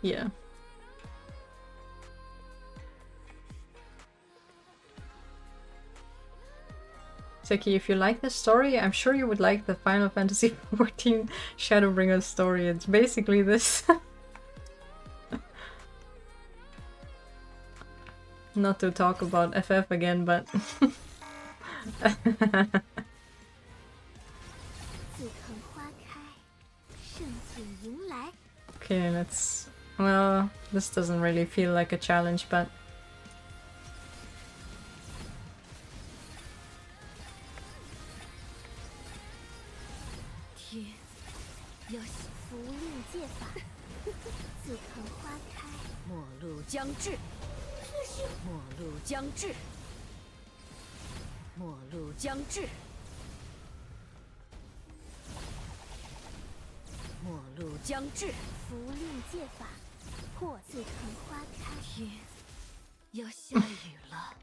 Speaker 1: Yeah. Seki, if you like this story, I'm sure you would like the Final Fantasy XIV Shadowbringers story. It's basically this. Not to talk about FF again, but...
Speaker 2: 自肯花开，盛景迎来。
Speaker 1: Okay, let's... Well, this doesn't really feel like a challenge, but...
Speaker 2: 天，要符令戒法，自肯花开。
Speaker 4: 末路将至，末路将至，末路将至，末路将至，
Speaker 2: 符令戒法，破自肯花开。
Speaker 4: 天要下雨了。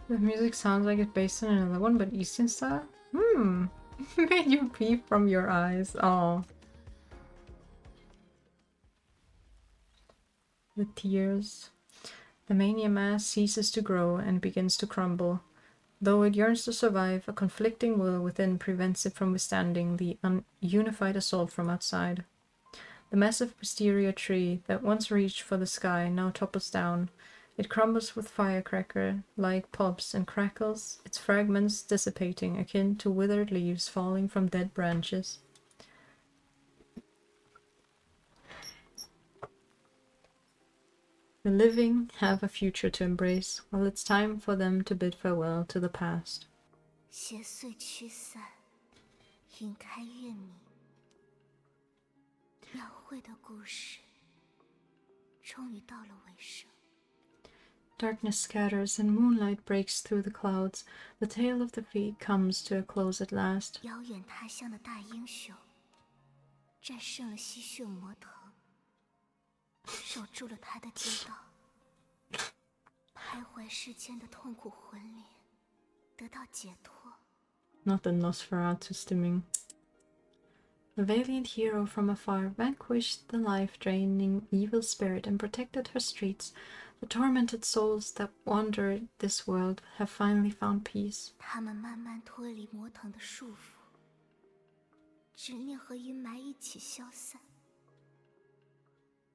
Speaker 1: The music sounds like it's based on another one, but Eastern style? Made you peep from your eyes. Oh. The tears. The mania mass ceases to grow and begins to crumble. Though it yearns to survive, a conflicting will within prevents it from withstanding the unified assault from outside. The massive wisteria tree that once reached for the sky now topples down. It crumbles with firecracker-like pops and crackles, its fragments dissipating, akin to withered leaves falling from dead branches. The living have a future to embrace, while it's time for them to bid farewell to the past.
Speaker 2: 邪祟驱散，云开月明。描绘的故事终于到了尾声。
Speaker 1: Darkness scatters and moonlight breaks through the clouds. The tale of defeat comes to a close at last.
Speaker 2: 遥远他乡的大英雄，战胜了吸血魔藤，守住了他的街道，徘徊世间的痛苦魂灵得到解脱。
Speaker 1: Not the Nosferatu stimming. The valiant hero from afar vanquished the life-draining evil spirit and protected her streets. The tormented souls that wander this world have finally found peace.
Speaker 2: 他们慢慢脱离魔藤的束缚，执念和阴霾一起消散，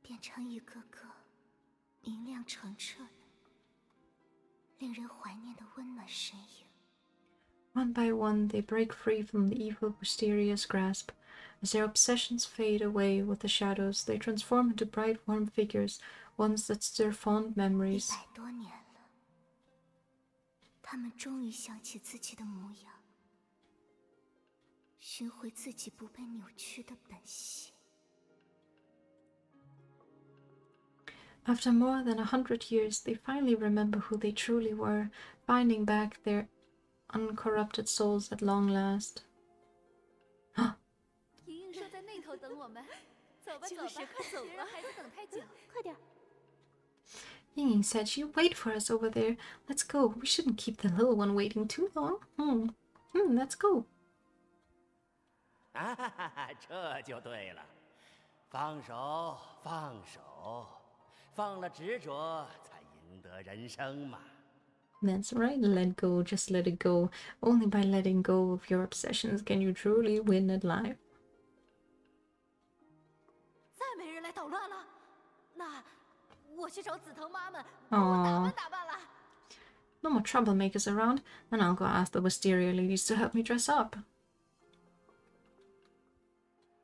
Speaker 2: 变成一个个明亮澄澈的、令人怀念的温暖身影。
Speaker 1: One by one, they break free from the evil Wisteria's grasp. As their obsessions fade away with the shadows, they transform into bright, warm figures, ones that stir fond memories.
Speaker 2: 100多年了，他们终于想起自己的模样，寻回自己不被扭曲的本性。
Speaker 1: After more than 100 years, they finally remember who they truly were, finding back their uncorrupted souls at long last.
Speaker 4: 莹莹说在那头等我们，走吧走吧，别让孩子等太久，快点。
Speaker 1: Ying said she'd wait for us over there. Let's go. We shouldn't keep the little one waiting too long. Let's go.
Speaker 5: 啊哈哈，这就对了，放手，放手，放了执着，才赢得人生嘛。
Speaker 1: That's right, let go, just let it go. Only by letting go of your obsessions can you truly win at life.
Speaker 4: 再没人来捣乱了，那我去找紫藤妈们，帮我打扮打扮了。
Speaker 1: No more troublemakers around, then I'll go ask the Wisteria ladies to help me dress up.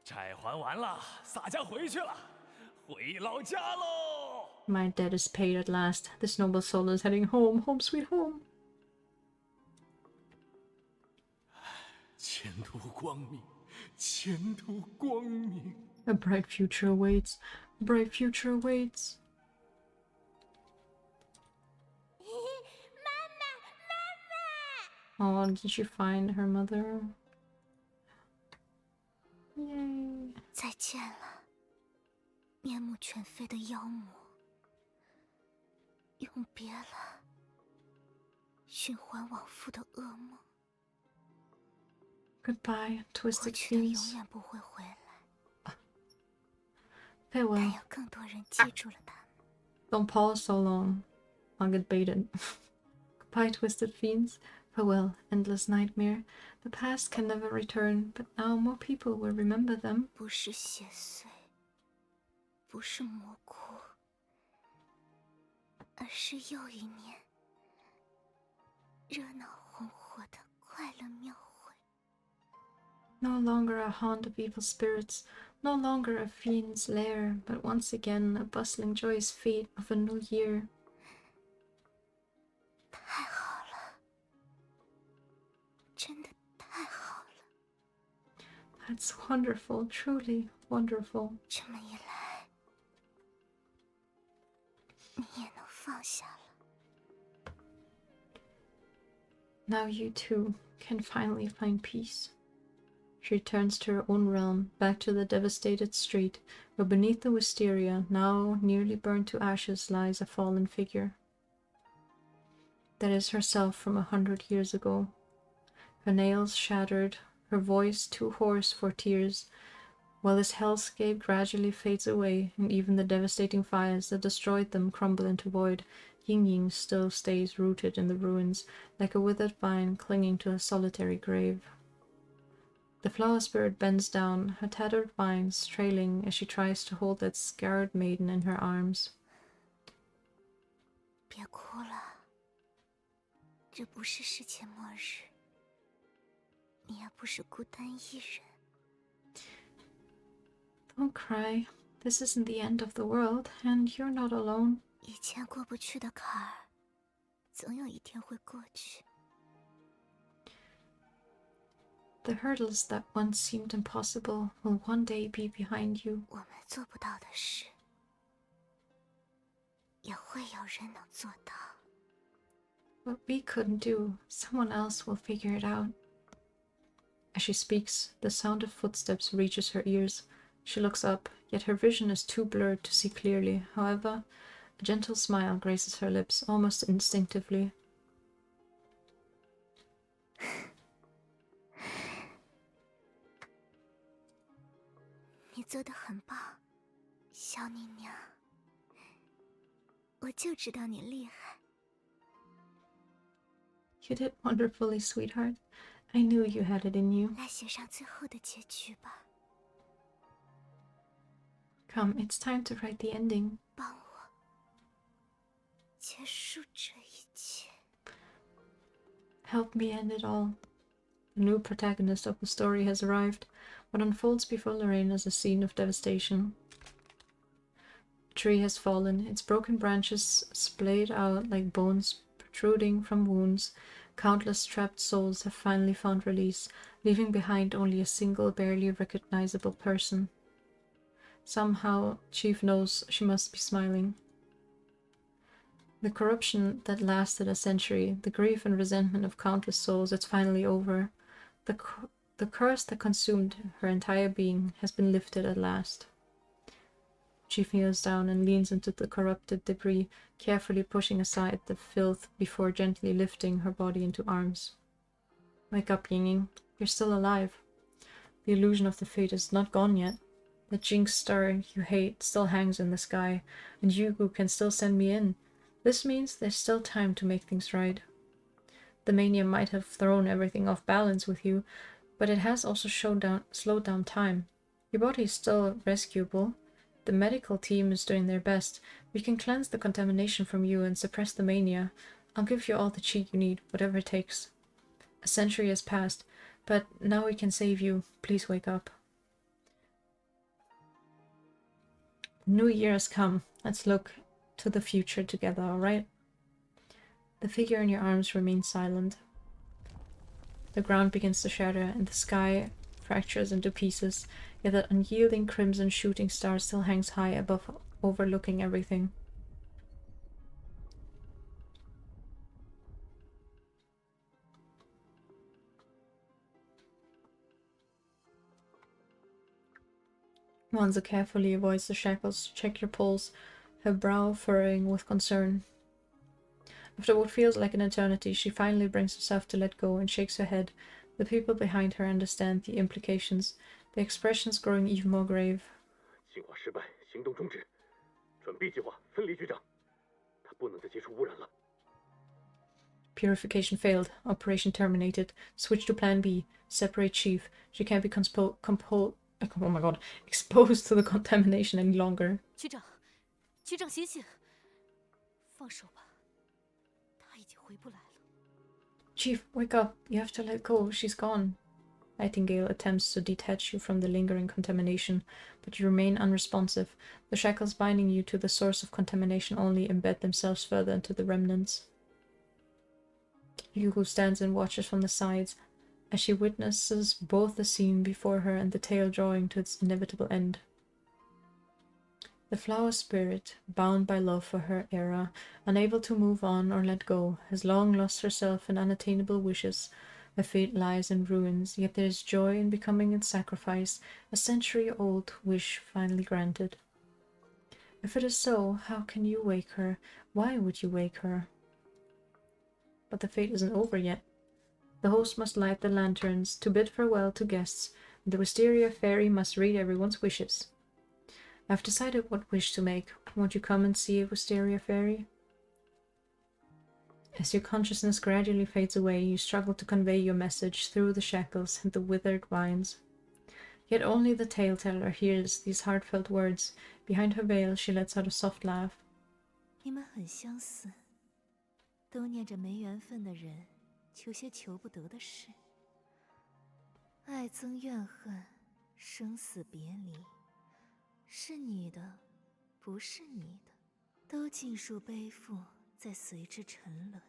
Speaker 7: 债还完了，洒家回去了，回老家喽。
Speaker 1: My debt is paid at last. This noble soul is heading home, home sweet home.
Speaker 3: 前途光明，前途光明。
Speaker 1: A bright future awaits. A bright future awaits.
Speaker 2: 妈妈，
Speaker 1: Oh, did she find her mother? Yay.
Speaker 2: 再见了，面目全非的妖魔。永别了，循环往复的噩梦。
Speaker 1: Goodbye,
Speaker 2: 过
Speaker 1: twisted
Speaker 2: 去的永
Speaker 1: fiends.
Speaker 2: 远不会回来，但
Speaker 1: Farewell.
Speaker 2: 有更多人记住了他们。
Speaker 1: Don't pause so long. I'll get baited. Goodbye, twisted fiends. Farewell, endless nightmare. The past can never return, but now more people will remember them.
Speaker 2: 不是邪祟，不是魔窟，而是又一年热闹红火的快乐庙会。
Speaker 1: No longer a haunt of evil spirits, no longer a fiend's lair, but once again a bustling, joyous fete of a new year.
Speaker 2: 太好了，真的太好了！
Speaker 1: That's wonderful, truly wonderful.
Speaker 2: 这么一来，你也能放下了。
Speaker 1: Now you too can finally find peace. She returns to her own realm, back to the devastated street, where beneath the wisteria, now nearly burned to ashes, lies a fallen figure. That is herself from 100 years ago. Her nails shattered, her voice too hoarse for tears, while this hellscape gradually fades away, and even the devastating fires that destroyed them crumble into void. Ying Ying still stays rooted in the ruins, like a withered vine clinging to a solitary grave. The flower spirit bends down, her tattered vines trailing as she tries to hold that scarred maiden in her arms.
Speaker 2: 别哭了，这不是世界末日，你也不是孤单一人。
Speaker 1: Don't cry. This isn't the end of the world, and you're not alone.
Speaker 2: 以前过不去的坎儿，总有一天会过去。
Speaker 1: The hurdles that once seemed impossible will one day be behind you.
Speaker 2: 我们做不到的事，也会有人能做到。
Speaker 1: What we couldn't do, someone else will figure it out. As she speaks, the sound of footsteps reaches her ears. She looks up, yet her vision is too blurred to see clearly. However, a gentle smile graces her lips, almost instinctively.
Speaker 2: 你做得很棒，小妮娘。我就知道你厉害。
Speaker 1: You did wonderfully, sweetheart. I knew you had it in you.
Speaker 2: 来写上最后的结局吧。
Speaker 1: Come, it's time to write the ending.
Speaker 2: 帮我结束这一切。
Speaker 1: Help me end it all. The new protagonist of the story has arrived. What unfolds before Lorraine is a scene of devastation. A tree has fallen, its broken branches splayed out like bones protruding from wounds. Countless trapped souls have finally found release, leaving behind only a single, barely recognizable person. Somehow, Chief knows she must be smiling. The corruption that lasted a century, the grief and resentment of countless souls, it's finally over. The curse that consumed her entire being has been lifted at last. Chief kneels down and leans into the corrupted debris, carefully pushing aside the filth before gently lifting her body into arms. Wake up, Yinging. You're still alive. The illusion of the fate is not gone yet. The jinx star you hate still hangs in the sky, and Yugu can still send me in. This means there's still time to make things right. The mania might have thrown everything off balance with you, but it has also slowed down time. Your body is still rescuable. The medical team is doing their best. We can cleanse the contamination from you and suppress the mania. I'll give you all the chi you need, whatever it takes. A century has passed, but now we can save you. Please wake up. The new year has come. Let's look to the future together, alright? The figure in your arms remains silent. The ground begins to shatter, and the sky fractures into pieces, yet that unyielding crimson shooting star still hangs high above, overlooking everything. Wanza carefully avoids the shackles. Check your pulse, her brow furrowing with concern. After what feels like an eternity, she finally brings herself to let go and shakes her head. The people behind her understand the implications, the expressions growing even more grave.
Speaker 6: 进化失败，行动终止，转 B 计划，分离局长，他不能再接触污染了。
Speaker 1: Purification failed. Operation terminated. Switch to Plan B. Separate Chief. She can't be exposed to the contamination any longer.
Speaker 4: 局长醒醒，放手吧，他已经回不来了。
Speaker 1: Chief, wake up. You have to let go. She's gone. Nightingale attempts to detach you from the lingering contamination, but you remain unresponsive. The shackles binding you to the source of contamination only embed themselves further into the remnants. Yugo stands and watches from the sides as she witnesses both the scene before her and the tale drawing to its inevitable end. The flower spirit, bound by love for her era, unable to move on or let go, has long lost herself in unattainable wishes. Her fate lies in ruins, yet there is joy in becoming its sacrifice, a century-old wish finally granted. If it is so, how can you wake her? Why would you wake her? But the fate isn't over yet. The host must light the lanterns to bid farewell to guests, and the Wisteria fairy must read everyone's wishes. I've decided what wish to make. Won't you come and see it, Wisteria fairy? As your consciousness gradually fades away, you struggle to convey your message through the shackles and the withered vines. Yet only the tale-teller hears these heartfelt words. Behind her veil, she lets out a soft laugh.
Speaker 4: 你们很相似，都念着没缘分的人，求些求不得的事。爱憎怨恨，生死别离，是你的，不是你的，都尽数背负，再随之沉沦。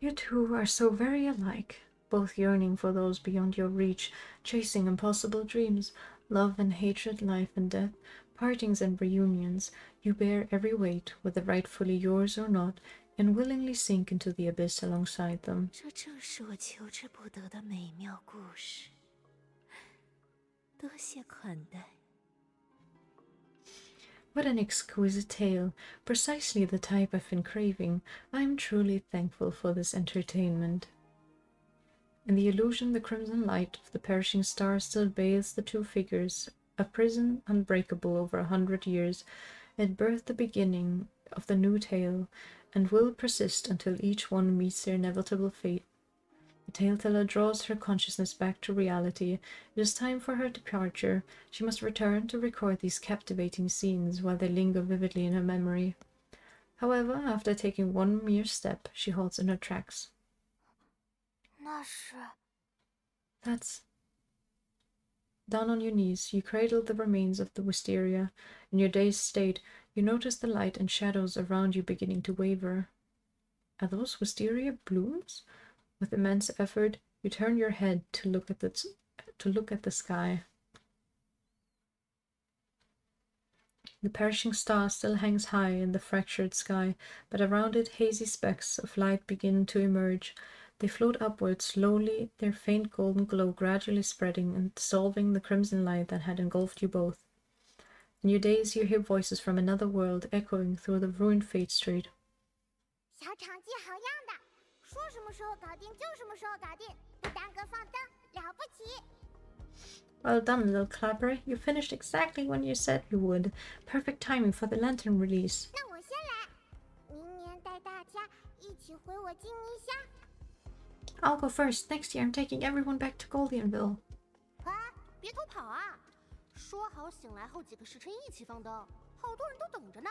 Speaker 1: You two are so very alike, both yearning for those beyond your reach, chasing impossible dreams, love and hatred, life and death, partings and reunions. You bear every weight, whether rightfully yours or not, and willingly sink into the abyss alongside them.
Speaker 4: 这正是我求之不得的美妙故事。多谢款待。
Speaker 1: What an exquisite tale, precisely the type I've been craving. I am truly thankful for this entertainment. In the illusion, the crimson light of the perishing star still bathes the two figures, a prison unbreakable over 100 years. It birthed the beginning of the new tale, and will persist until each one meets their inevitable fate. The tale-teller draws her consciousness back to reality. It is time for her departure. She must return to record these captivating scenes while they linger vividly in her memory. However, after taking one mere step, she halts in her tracks.
Speaker 2: 那是
Speaker 1: That's... Down on your knees, you cradle the remains of the wisteria. In your dazed state, you notice the light and shadows around you beginning to waver. Are those wisteria blooms? With immense effort, you turn your head to look at the sky. The perishing star still hangs high in the fractured sky, but around it hazy specks of light begin to emerge. They float upwards slowly, their faint golden glow gradually spreading and dissolving the crimson light that had engulfed you both. In your daze, you hear voices from another world echoing through the ruined Fate Street.
Speaker 2: 小场记好样的，说什么时候搞定就什么时候搞定，不耽搁放灯，了不起。
Speaker 1: Well done, little clapper. You finished exactly when you said you would. Perfect timing for the lantern release.
Speaker 2: 那我先来，明年带大家一起回我金泥乡。
Speaker 1: I'll go first. Next year I'm taking everyone back to Goldianville.
Speaker 2: 啊，别偷跑啊！说好醒来后几个时辰一起放灯，好多人都等着呢。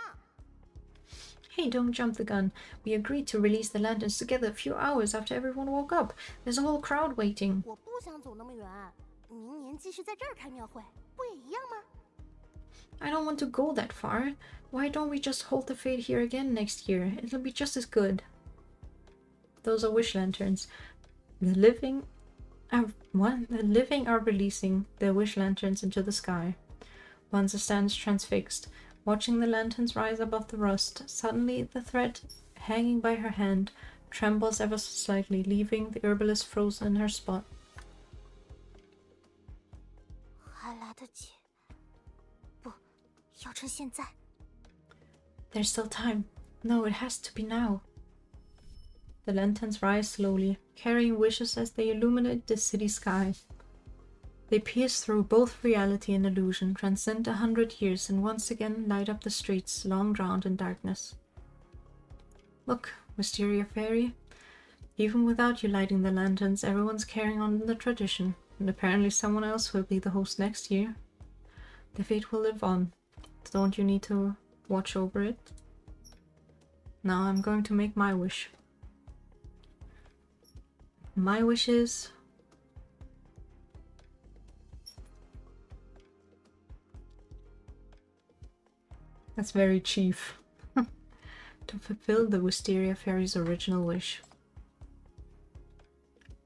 Speaker 1: Hey, don't jump the gun. We agreed to release the lanterns together a few hours after everyone woke up. There's a whole crowd waiting.
Speaker 2: 我不想走那么远，明年继续在这儿开庙会，不也一样吗？
Speaker 1: I don't want to go that far. Why don't we just hold the fete here again next year? It'll be just as good. Those are wish lanterns. The living are releasing their wish lanterns into the sky. Wanza stands transfixed, watching the lanterns rise above the rust. Suddenly, the thread hanging by her hand trembles ever so slightly, leaving the herbalist frozen in her spot.
Speaker 2: 还来得及，不，要趁现在。
Speaker 1: There's still time. No, it has to be now. The lanterns rise slowly, carrying wishes as they illuminate the city sky. They pierce through both reality and illusion, transcend 100 years, and once again light up the streets long drowned in darkness. Look, Wisteria Fairy. Even without you lighting the lanterns, everyone's carrying on the tradition, and apparently someone else will be the host next year. The fate will live on. Don't you need to watch over it? Now I'm going to make my wish. My wish is... That's very chief. To fulfill the Wisteria Fairy's original wish.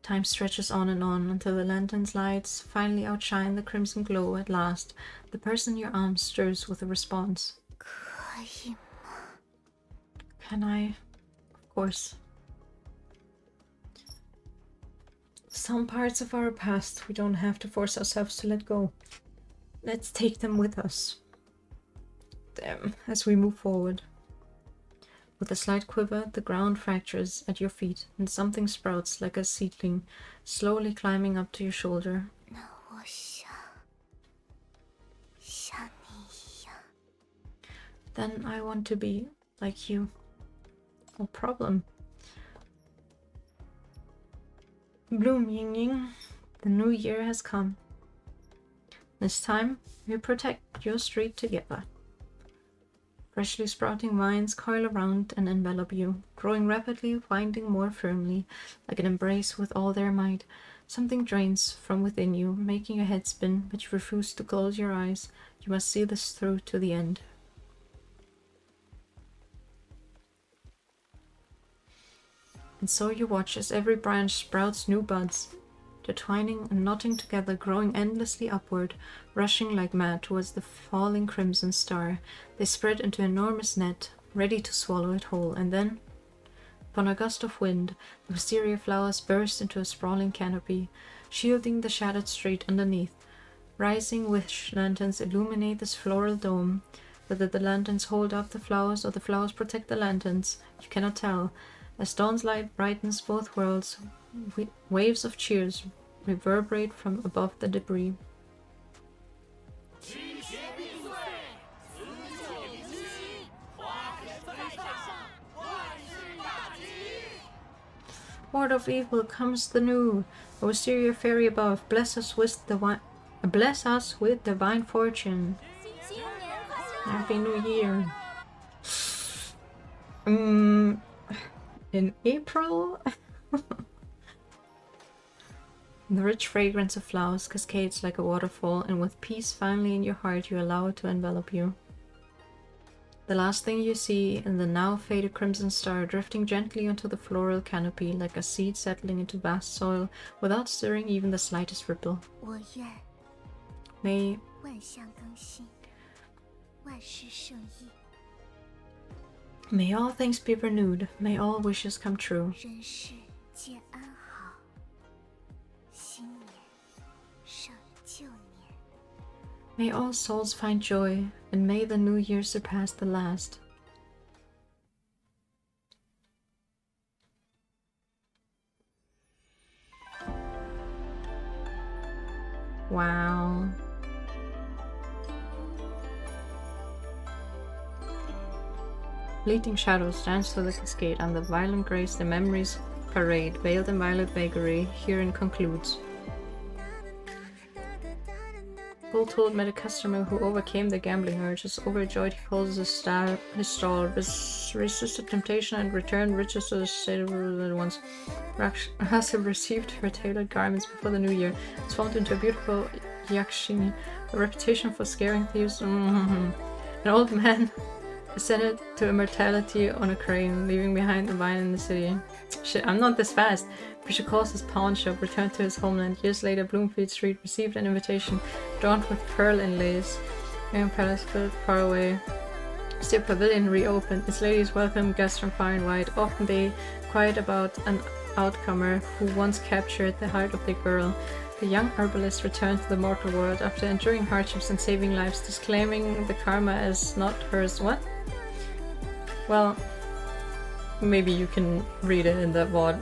Speaker 1: Time stretches on and on until the lantern's lights finally outshine the crimson glow at last. The person in your arms stirs with a response.
Speaker 2: 可以吗？
Speaker 1: Can I? Of course. Some parts of our past we don't have to force ourselves to let go. Let's take them with us. Them as we move forward. With a slight quiver, the ground fractures at your feet, and something sprouts like a seedling, slowly climbing up to your shoulder.
Speaker 2: 那我想像你一样。
Speaker 1: Then I want to be like you. No problem. Bloom, Ying Ying. The new year has come. This time, we protect your street together. Freshly sprouting vines coil around and envelop you, growing rapidly, winding more firmly, like an embrace with all their might. Something drains from within you, making your head spin, but you refuse to close your eyes. You must see this through to the end. And so you watch as every branch sprouts new buds, intertwining and knotting together, growing endlessly upward, rushing like mad towards the falling crimson star. They spread into an enormous net, ready to swallow it whole, and then, upon a gust of wind, the wisteria flowers burst into a sprawling canopy, shielding the shattered street underneath. Rising witch lanterns illuminate this floral dome. Whether the lanterns hold up the flowers or the flowers protect the lanterns, you cannot tell. As dawn's light brightens both worlds, waves of cheers reverberate from above the debris. Ward of evil, comes the new. O wisteria fairy above, bless us with divine fortune. Happy New Year. In April? The rich fragrance of flowers cascades like a waterfall, and with peace finally in your heart, you allow it to envelop you. The last thing you see in the now faded crimson star drifting gently onto the floral canopy like a seed settling into vast soil without stirring even the slightest ripple. May all things be renewed, may all wishes come true. May all souls find joy, and may the new year surpass the last. Wow. Fleeting shadows dance through the cascade, and the violent grace the memories parade, veiled in violet vagary, herein concludes. Bull-told met a customer who overcame the gambling urges. Overjoyed, he closes his stall, resisted temptation, and returned riches to the state at once. Rahasa received her tailored garments before the new year, transformed into a beautiful yakshini, a reputation for scaring thieves. An old man ascended to immortality on a crane, leaving behind the vine in the city. Shit, I'm not this fast. Bishop calls his pawn shop, returned to his homeland. Years later, Bloomfield Street received an invitation, drawn with pearl inlays. Young palace built far away. Still pavilion reopened. Its ladies welcomed guests from far and wide. Often they quiet about an outcomer who once captured the heart of the girl. The young herbalist returned to the mortal world after enduring hardships and saving lives, disclaiming the karma as not hers. What? Well, maybe you can read it in that VOD.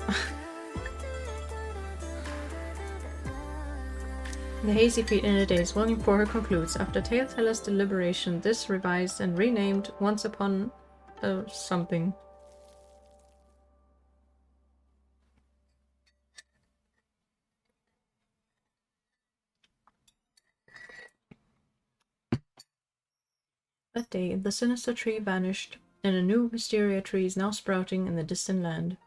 Speaker 1: The Hazy Feet in a Daze, Volume 4 concludes. After Taleteller's deliberation, this revised and renamed Once Upon a something. That day, the sinister tree vanished, and a new wisteria tree is now sprouting in the distant land.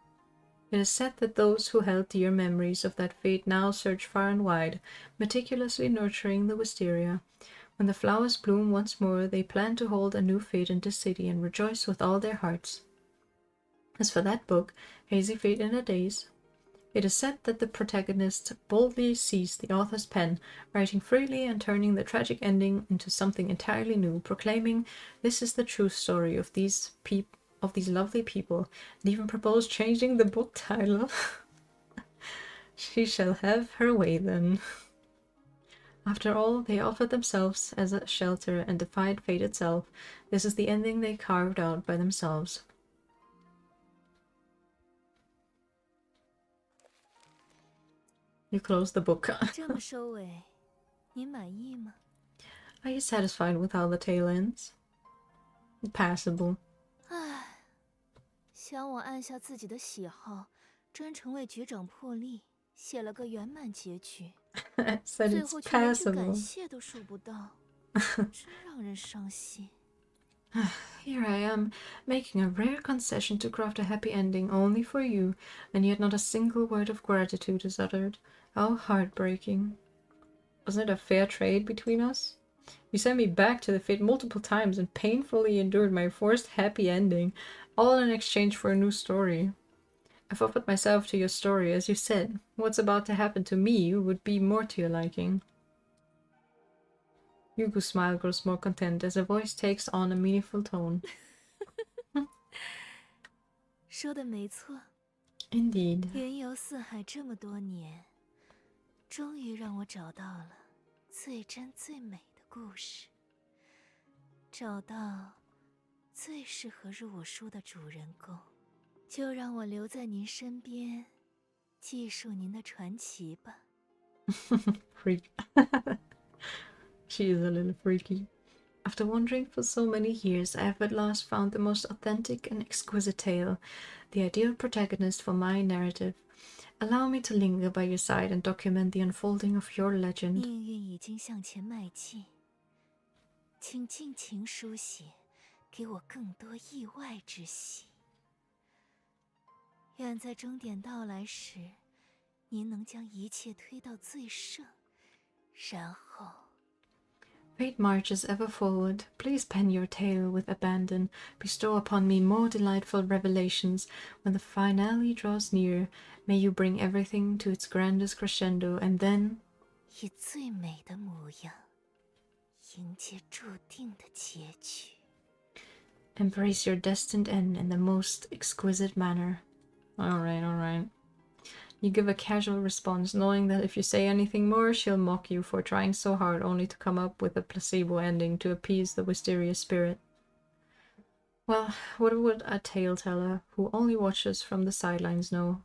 Speaker 1: It is said that those who held dear memories of that fate now search far and wide, meticulously nurturing the wisteria. When the flowers bloom once more, they plan to hold a new fate in this city and rejoice with all their hearts. As for that book, Hazy Fate in a Daze, it is said that the protagonist boldly seized the author's pen, writing freely and turning the tragic ending into something entirely new, proclaiming, "This is the true story of these lovely people," and even proposed changing the book title. She shall have her way then. After all, they offered themselves as a shelter and defied fate itself. This is the ending they carved out by themselves. You close the book. Are you satisfied with how the tale ends? Passable.
Speaker 4: 想我按下自己的喜好，专程为局长破例写了个圆满结局，最后却连句感谢都收不到，真让人伤心。
Speaker 1: Here I am, making a rare concession to craft a happy ending only for you, and yet not a single word of gratitude is uttered. How heartbreaking. Wasn't it a fair trade between us? You sent me back to the Fate multiple times and painfully endured my forced happy ending, all in exchange for a new story. I've offered myself to your story, as you said. What's about to happen to me would be more to your liking. Yugo's smile grows more content as her voice takes on a meaningful tone.
Speaker 4: 说的没错。
Speaker 1: Indeed.
Speaker 4: 云游四海这么多年，终于让我找到了最真最美的故事，找到最适合入我书的主人公。就让我留在您身边，记述您的传奇吧。
Speaker 1: Freak. She is a little freaky. After wandering for so many years, I have at last found the most authentic and exquisite tale, the ideal protagonist for my narrative. Allow me to linger by your side and document the unfolding of your legend.
Speaker 4: 命运已经向前迈进，请尽情书写，给我更多意外之喜。愿在终点到来时，您能将一切推到最盛，然后。
Speaker 1: Fate marches ever forward. Please pen your tale with abandon. Bestow upon me more delightful revelations. When the finale draws near, may you bring everything to its grandest crescendo, and then...
Speaker 4: 以最美的模样，迎接注定的结局。
Speaker 1: Embrace your destined end in the most exquisite manner. Alright, alright. You give a casual response, knowing that if you say anything more, she'll mock you for trying so hard only to come up with a placebo ending to appease the mysterious spirit. Well, what would a tale teller who only watches from the sidelines know?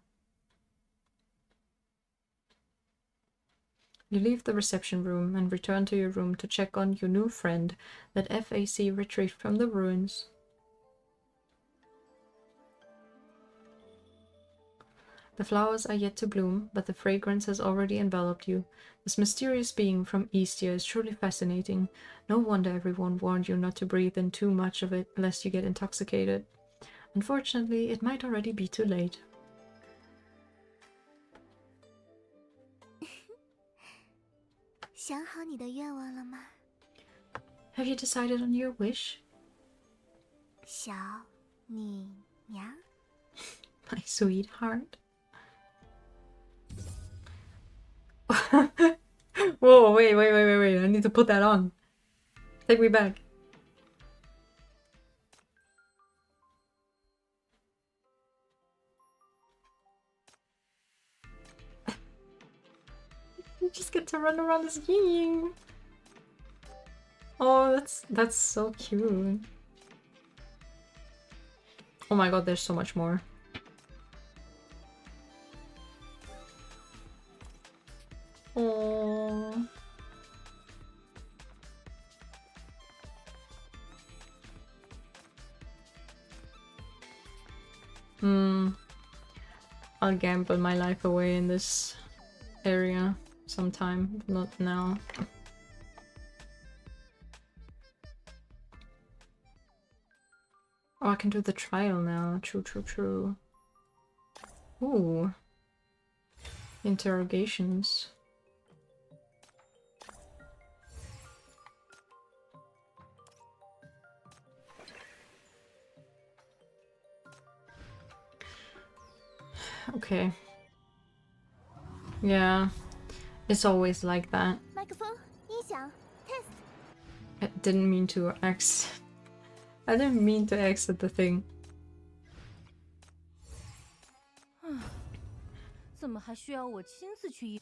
Speaker 1: You leave the reception room and return to your room to check on your new friend that FAC retrieved from the ruins. The flowers are yet to bloom, but the fragrance has already enveloped you. This mysterious being from Eastia is truly fascinating. No wonder everyone warned you not to breathe in too much of it, lest you get intoxicated. Unfortunately, it might already be too late.
Speaker 2: 想好你的愿望了吗？
Speaker 1: Have you decided on your wish?
Speaker 2: 小女娘。
Speaker 1: My sweetheart. Whoa, wait, I need to put that on. Take me back. You just get to run around skiing. Oh, that's so cute. Oh my god, there's so much more. Oh. I'll gamble my life away in this area sometime, not now. Oh, I can do the trial now. True. Ooh. Interrogations. Okay. Yeah. It's always like that.
Speaker 2: 麦克风，音响 ，test。
Speaker 1: I didn't mean to exit. I didn't mean to exit the thing.
Speaker 8: 怎么还需要我亲自去？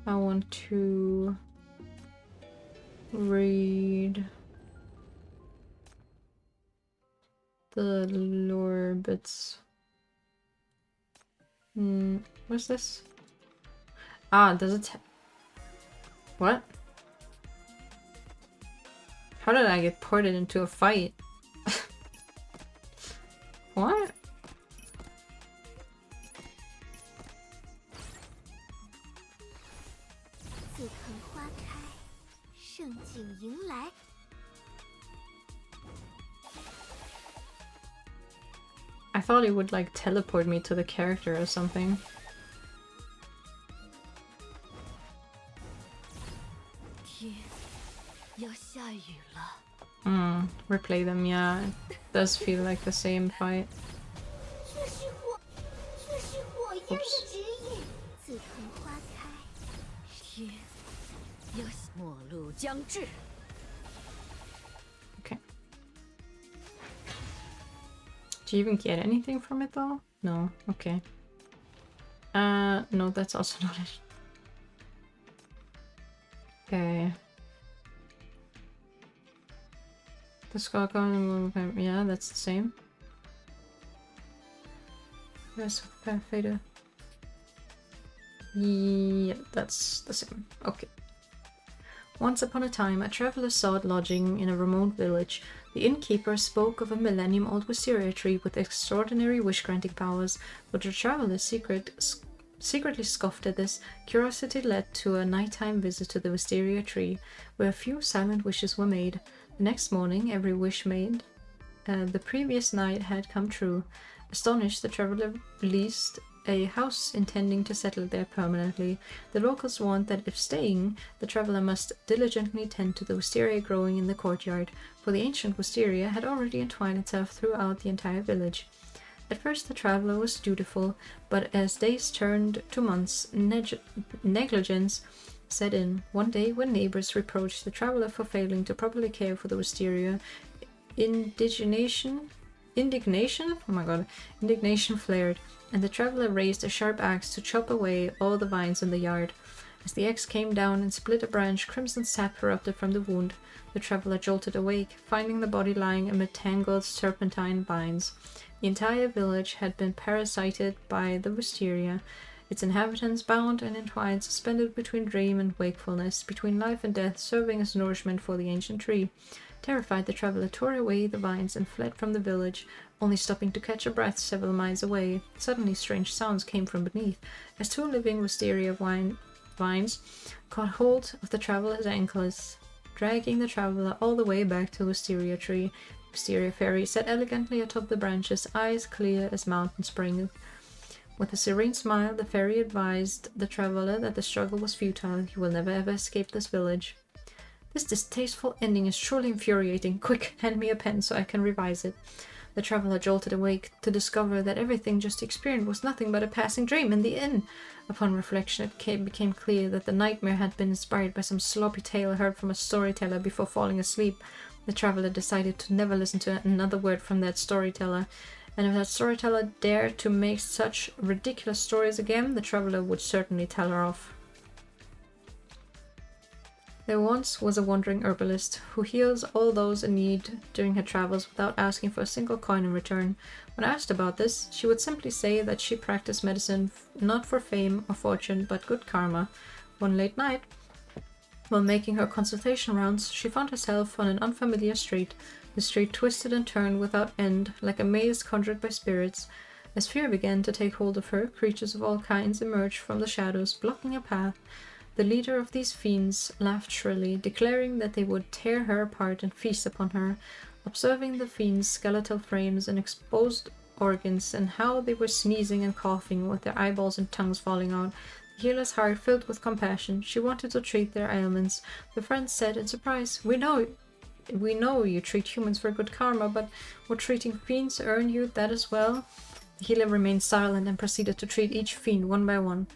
Speaker 1: I want to read the lore bits. What's this? Ah, does it? What? How did I get ported into a fight? What?
Speaker 2: 自藤花开，盛景迎来。
Speaker 1: I thought it would like teleport me to the character or something.
Speaker 8: 天要下雨了。
Speaker 1: Replay them, yeah. It does feel like the same fight.
Speaker 2: 这是火，的指引。紫藤花开，
Speaker 8: 天要末路将至。
Speaker 1: Okay. Do you even get anything from it though? No. Okay. No, that's also not it. Okay. The skull garden, yeah, that's the same. Yes, fader. Yeah, that's the same. Okay. Once upon a time, a traveler sought lodging in a remote village. The innkeeper spoke of a millennium-old wisteria tree with extraordinary wish-granting powers, but the traveler secretly scoffed at this. Curiosity led to a nighttime visit to the wisteria tree, where a few silent wishes were made. The next morning, every wish made the previous night had come true. Astonished, the traveler leased a house intending to settle there permanently. The locals warned that if staying, the traveler must diligently tend to the wisteria growing in the courtyard, for the ancient wisteria had already entwined itself throughout the entire village. At first the traveler was dutiful, but as days turned to months, negligence set in. One day, when neighbors reproached the traveler for failing to properly care for the wisteria, indignation flared, and the traveler raised a sharp axe to chop away all the vines in the yard. As the axe came down and split a branch, crimson sap erupted from the wound. The traveler jolted awake, finding the body lying amid tangled serpentine vines. The entire village had been parasited by the wisteria, its inhabitants bound and entwined, suspended between dream and wakefulness, between life and death, serving as nourishment for the ancient tree. Terrified, the traveler tore away the vines and fled from the village, only stopping to catch a breath several miles away. Suddenly strange sounds came from beneath, as two living wisteria vines caught hold of the traveler's ankles, dragging the traveler all the way back to the wisteria tree. The wisteria fairy sat elegantly atop the branches, eyes clear as mountain springs. With a serene smile, the fairy advised the traveler that the struggle was futile. He will never ever escape this village. This distasteful ending is truly infuriating. Quick, hand me a pen so I can revise it. The traveler jolted awake to discover that everything just experienced was nothing but a passing dream in the inn. Upon reflection, it became clear that the nightmare had been inspired by some sloppy tale heard from a storyteller before falling asleep. The traveler decided to never listen to another word from that storyteller, and if that storyteller dared to make such ridiculous stories again, the traveler would certainly tell her off. There once was a wandering herbalist who heals all those in need during her travels without asking for a single coin in return. When asked about this, she would simply say that she practiced medicine not for fame or fortune, but good karma. One late night, while making her consultation rounds, she found herself on an unfamiliar street. The street twisted and turned without end, like a maze conjured by spirits. As fear began to take hold of her, creatures of all kinds emerged from the shadows, blocking her path. The leader of these fiends laughed shrilly, declaring that they would tear her apart and feast upon her. Observing the fiends' skeletal frames and exposed organs, and how they were sneezing and coughing with their eyeballs and tongues falling out, the healer's heart filled with compassion. She wanted to treat their ailments. The friends said in surprise, We know you treat humans for good karma, but would treating fiends earn you that as well?" The healer remained silent and proceeded to treat each fiend one by one.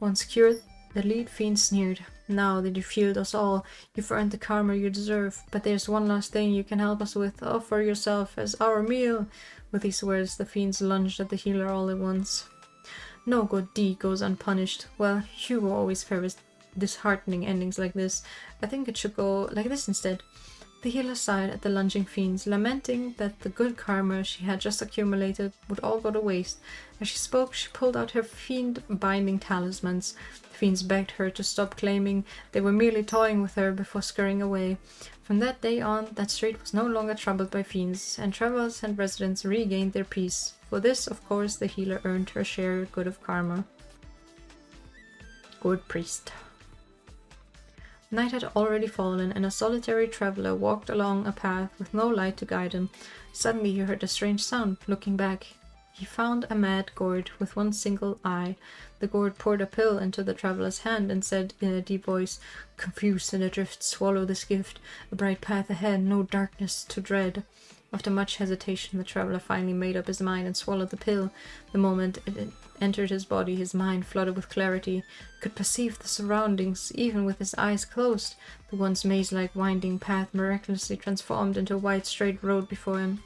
Speaker 1: Once cured, the lead fiend sneered. "Now that you've healed us all, you've earned the karma you deserve. But there's one last thing you can help us with. Offer yourself as our meal." With these words, the fiends lunged at the healer all at once. No good deed goes unpunished. Well, Hugo always favors disheartening endings like this. I think it should go like this instead. The healer sighed at the lunging fiends, lamenting that the good karma she had just accumulated would all go to waste. As she spoke, she pulled out her fiend-binding talismans. The fiends begged her to stop, claiming they were merely toying with her before scurrying away. From that day on, that street was no longer troubled by fiends, and travelers and residents regained their peace. For this, of course, the healer earned her share good of karma. Good priest. Night had already fallen, and a solitary traveler walked along a path with no light to guide him. Suddenly he heard a strange sound. Looking back, he found a mad gourd with one single eye. The gourd poured a pill into the traveler's hand and said in a deep voice, "Confused and adrift, swallow this gift. A bright path ahead, no darkness to dread." After much hesitation, the traveler finally made up his mind and swallowed the pill. The moment it entered his body, his mind flooded with clarity. He could perceive the surroundings, even with his eyes closed. The once maze-like winding path miraculously transformed into a wide straight road before him.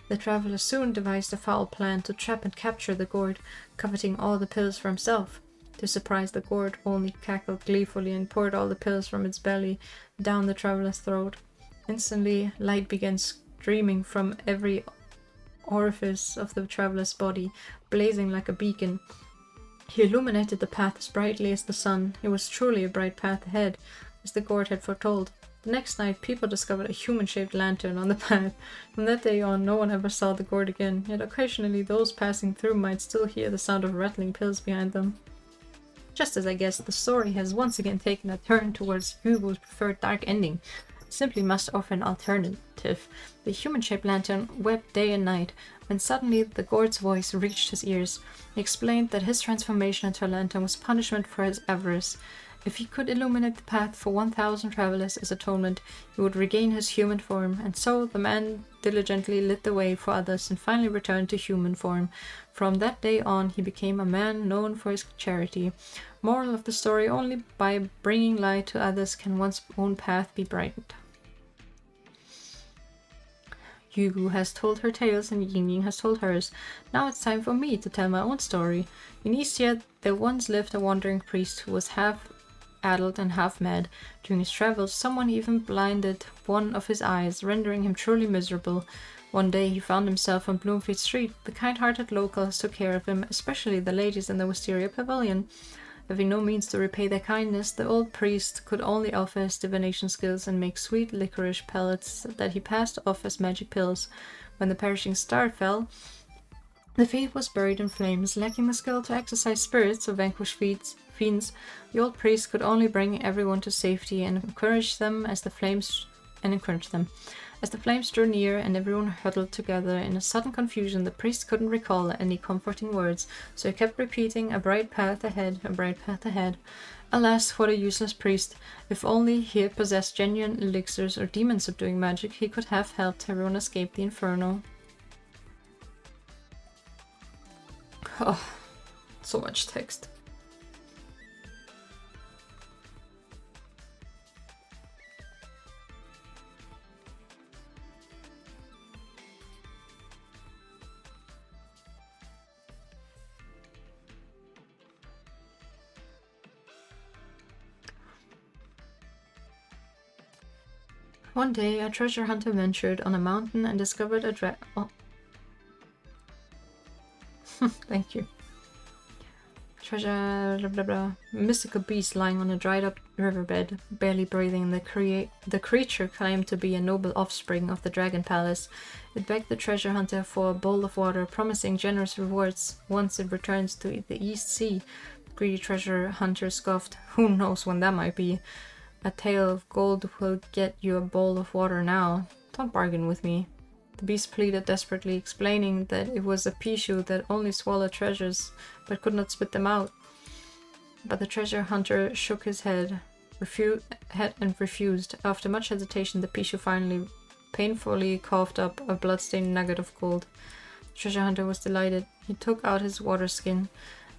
Speaker 1: The traveler soon devised a foul plan to trap and capture the gourd, coveting all the pills for himself. To surprise, the gourd only cackled gleefully and poured all the pills from its belly down the traveler's throat. Instantly, light began streaming from every orifice of the traveler's body, blazing like a beacon. He illuminated the path as brightly as the sun. It was truly a bright path ahead, as the gourd had foretold. The next night, people discovered a human-shaped lantern on the path. From that day on, no one ever saw the gourd again, yet occasionally those passing through might still hear the sound of rattling pills behind them. Just as I guessed, the story has once again taken a turn towards Hugo's preferred dark ending. Simply must offer an alternative. The human-shaped lantern wept day and night, when suddenly the gourd's voice reached his ears. He explained that his transformation into a lantern was punishment for his avarice. If he could illuminate the path for 1,000 travelers as atonement, he would regain his human form, and so the man diligently lit the way for others and finally returned to human form. From that day on, he became a man known for his charity. Moral of the story: only by bringing light to others can one's own path be brightened. Yugu has told her tales and Ying has told hers. Now it's time for me to tell my own story. In Eastia, there once lived a wandering priest who was half adult and half mad. During his travels, someone even blinded one of his eyes, rendering him truly miserable. One day he found himself on Bloomfield Street. The kind-hearted locals took care of him, especially the ladies in the Wisteria Pavilion. Having no means to repay their kindness, the old priest could only offer his divination skills and make sweet licorice pellets that he passed off as magic pills. When the perishing star fell, the thief was buried in flames. Lacking the skill to exorcise spirits or vanquish fiends, the old priest could only bring everyone to safety and encourage them as the flames As the flames drew near and everyone huddled together in a sudden confusion, the priest couldn't recall any comforting words, so he kept repeating, "A bright path ahead, a bright path ahead." Alas, what a useless priest. If only he had possessed genuine elixirs or demon-subduing magic, he could have helped everyone escape the inferno. Oh, so much text. One day, a treasure hunter ventured on a mountain and discovered a Thank you. Treasure... blah blah blah. A mystical beast lying on a dried-up riverbed, barely breathing. The creature claimed to be a noble offspring of the Dragon Palace. It begged the treasure hunter for a bowl of water, promising generous rewards once it returns to the East Sea. The greedy treasure hunter scoffed. Who knows when that might be? A tail of gold will get you a bowl of water now. Don't bargain with me. The beast pleaded desperately, explaining that it was a Pichu that only swallowed treasures, but could not spit them out. But the treasure hunter shook his head and refused. After much hesitation, the Pichu finally painfully coughed up a blood-stained nugget of gold. The treasure hunter was delighted. He took out his water skin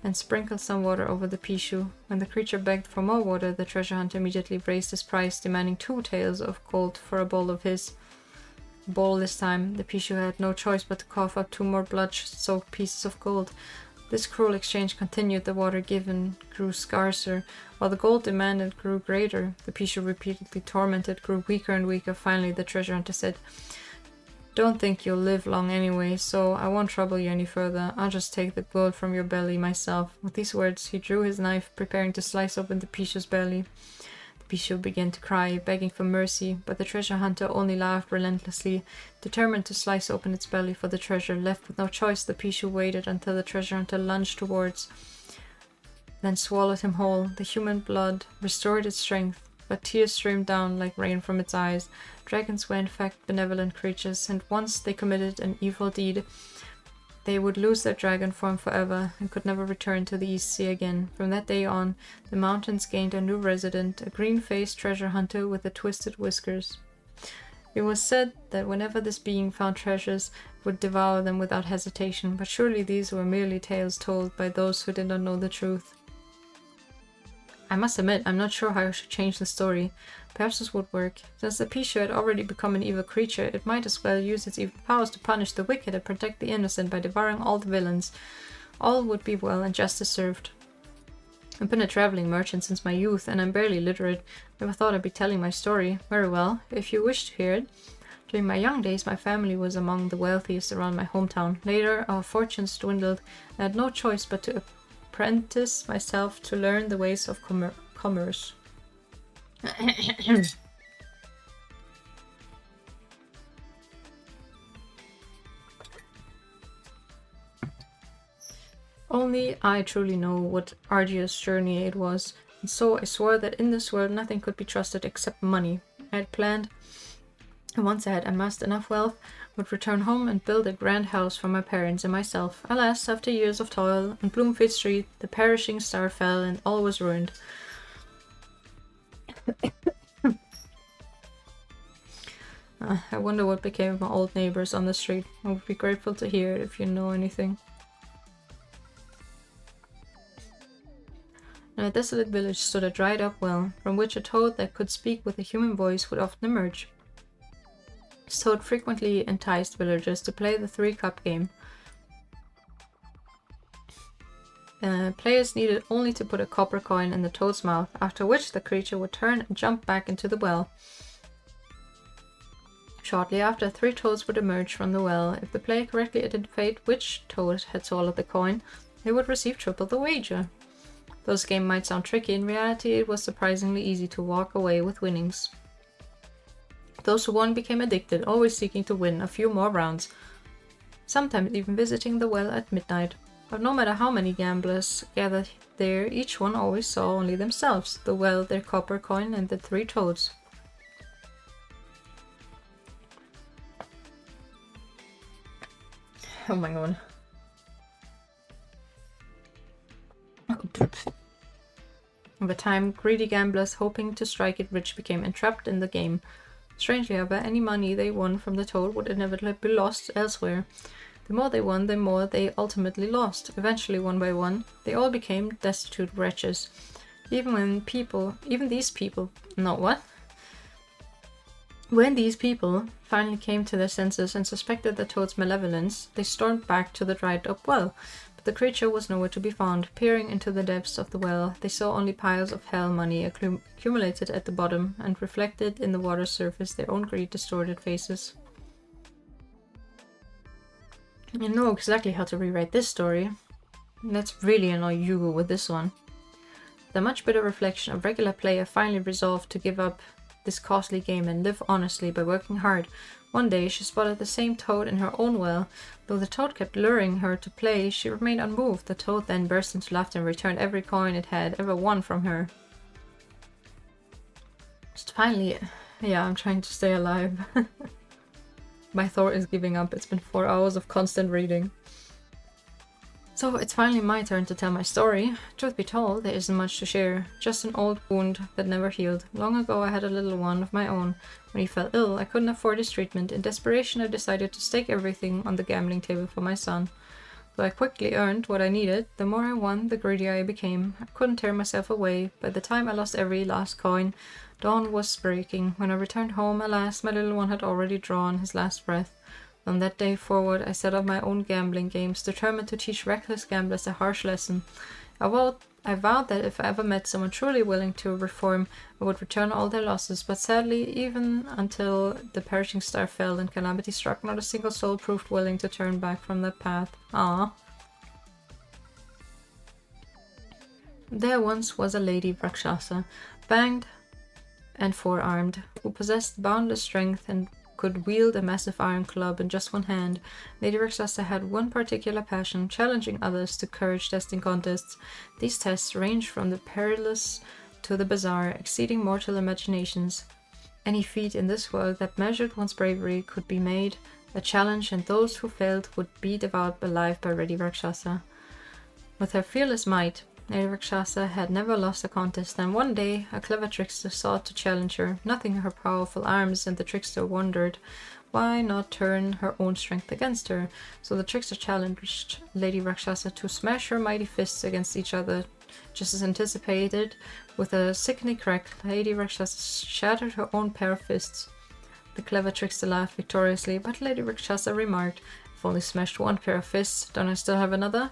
Speaker 1: and sprinkled some water over the Pichu. When the creature begged for more water, the treasure hunter immediately raised his price, demanding 2 taels of gold for a bowl of his. Bowl this time. The Pichu had no choice but to cough up 2 more blood-soaked pieces of gold. This cruel exchange continued. The water given grew scarcer, while the gold demanded grew greater. The Pichu, repeatedly tormented, grew weaker and weaker. Finally, the treasure hunter said, "Don't think you'll live long anyway, so I won't trouble you any further. I'll just take the gold from your belly myself." With these words, he drew his knife, preparing to slice open the Pichu's belly. The Pichu began to cry, begging for mercy, but the treasure hunter only laughed relentlessly. Determined to slice open its belly for the treasure, left with no choice, the Pichu waited until the treasure hunter lunged towards, then swallowed him whole. The human blood restored its strength, but tears streamed down like rain from its eyes. Dragons were in fact benevolent creatures, and once they committed an evil deed, they would lose their dragon form forever and could never return to the East Sea again. From that day on, the mountains gained a new resident, a green-faced treasure hunter with the twisted whiskers. It was said that whenever this being found treasures, it would devour them without hesitation, but surely these were merely tales told by those who did not know the truth. I must admit, I'm not sure how I should change the story. Perhaps this would work. Since the Pishu had already become an evil creature, it might as well use its evil powers to punish the wicked and protect the innocent by devouring all the villains. All would be well and justice served. I've been a traveling merchant since my youth, and I'm barely literate. Never thought I'd be telling my story. Very well, if you wish to hear it. During my young days, my family was among the wealthiest around my hometown. Later, our fortunes dwindled, and I had no choice but to apprentice myself to learn the ways of commerce. Only I truly know what arduous journey it was, and so I swore that in this world nothing could be trusted except money. I had planned, and once I had amassed enough wealth, would return home and build a grand house for my parents and myself. Alas, after years of toil, on Bloomfield Street, the perishing star fell and all was ruined. I wonder what became of my old neighbors on the street. I would be grateful to hear it if you know anything. In a desolate village stood a dried-up well, from which a toad that could speak with a human voice would often emerge. This toad frequently enticed villagers to play the 3-cup game. Players needed only to put a copper coin in the toad's mouth, after which the creature would turn and jump back into the well. Shortly after, 3 toads would emerge from the well. If the player correctly identified which toad had swallowed the coin, they would receive triple the wager. Though this game might sound tricky, in reality it was surprisingly easy to walk away with winnings. Those who won became addicted, always seeking to win a few more rounds, sometimes even visiting the well at midnight. But no matter how many gamblers gathered there, each one always saw only themselves, the well, their copper coin, and the 3 toads. Oh my god. Over time, greedy gamblers hoping to strike it rich became entrapped in the game. Strangely, however, any money they won from the toad would inevitably be lost elsewhere. The more they won, the more they ultimately lost. Eventually, one by one, they all became destitute wretches. When these people finally came to their senses and suspected the toad's malevolence, they stormed back to the dried-up well. But the creature was nowhere to be found. Peering into the depths of the well, they saw only piles of hell money accumulated at the bottom, and reflected in the water's surface their own greed-distorted faces. I know exactly how to rewrite this story. Let's really annoy Yugo with this one. The much better reflection of regular player finally resolved to give up this costly game and live honestly by working hard. One day she spotted the same toad in her own well. Though the toad kept luring her to play, she remained unmoved. The toad then burst into laughter and returned every coin it had ever won from her. Just finally... Yeah, I'm trying to stay alive. My throat is giving up. It's been 4 hours of constant reading. So it's finally my turn to tell my story. Truth be told, there isn't much to share. Just an old wound that never healed. Long ago I had a little one of my own. When he fell ill, I couldn't afford his treatment. In desperation, I decided to stake everything on the gambling table for my son. Though I quickly earned what I needed, the more I won, the greedier I became. I couldn't tear myself away. By the time I lost every last coin, dawn was breaking. When I returned home, alas, my little one had already drawn his last breath. From that day forward, I set up my own gambling games, determined to teach reckless gamblers a harsh lesson. I vowed that if I ever met someone truly willing to reform, I would return all their losses, but sadly, even until the perishing star fell and calamity struck, not a single soul proved willing to turn back from that path. Ah. There once was a lady Rakshasa, banged and four-armed, who possessed boundless strength and could wield a massive iron club in just one hand. Lady Rakshasa had one particular passion, challenging others to courage-testing contests. These tests ranged from the perilous to the bizarre, exceeding mortal imaginations. Any feat in this world that measured one's bravery could be made a challenge, and those who failed would be devoured alive by Lady Rakshasa. With her fearless might, Lady Rakshasa had never lost a contest, and one day a clever trickster sought to challenge her. Nothing her powerful arms, and the trickster wondered why not turn her own strength against her. So the trickster challenged Lady Rakshasa to smash her mighty fists against each other. Just as anticipated, with a sickening crack, Lady Rakshasa shattered her own pair of fists. The clever trickster laughed victoriously, but Lady Rakshasa remarked, "I've only smashed one pair of fists, don't I still have another?"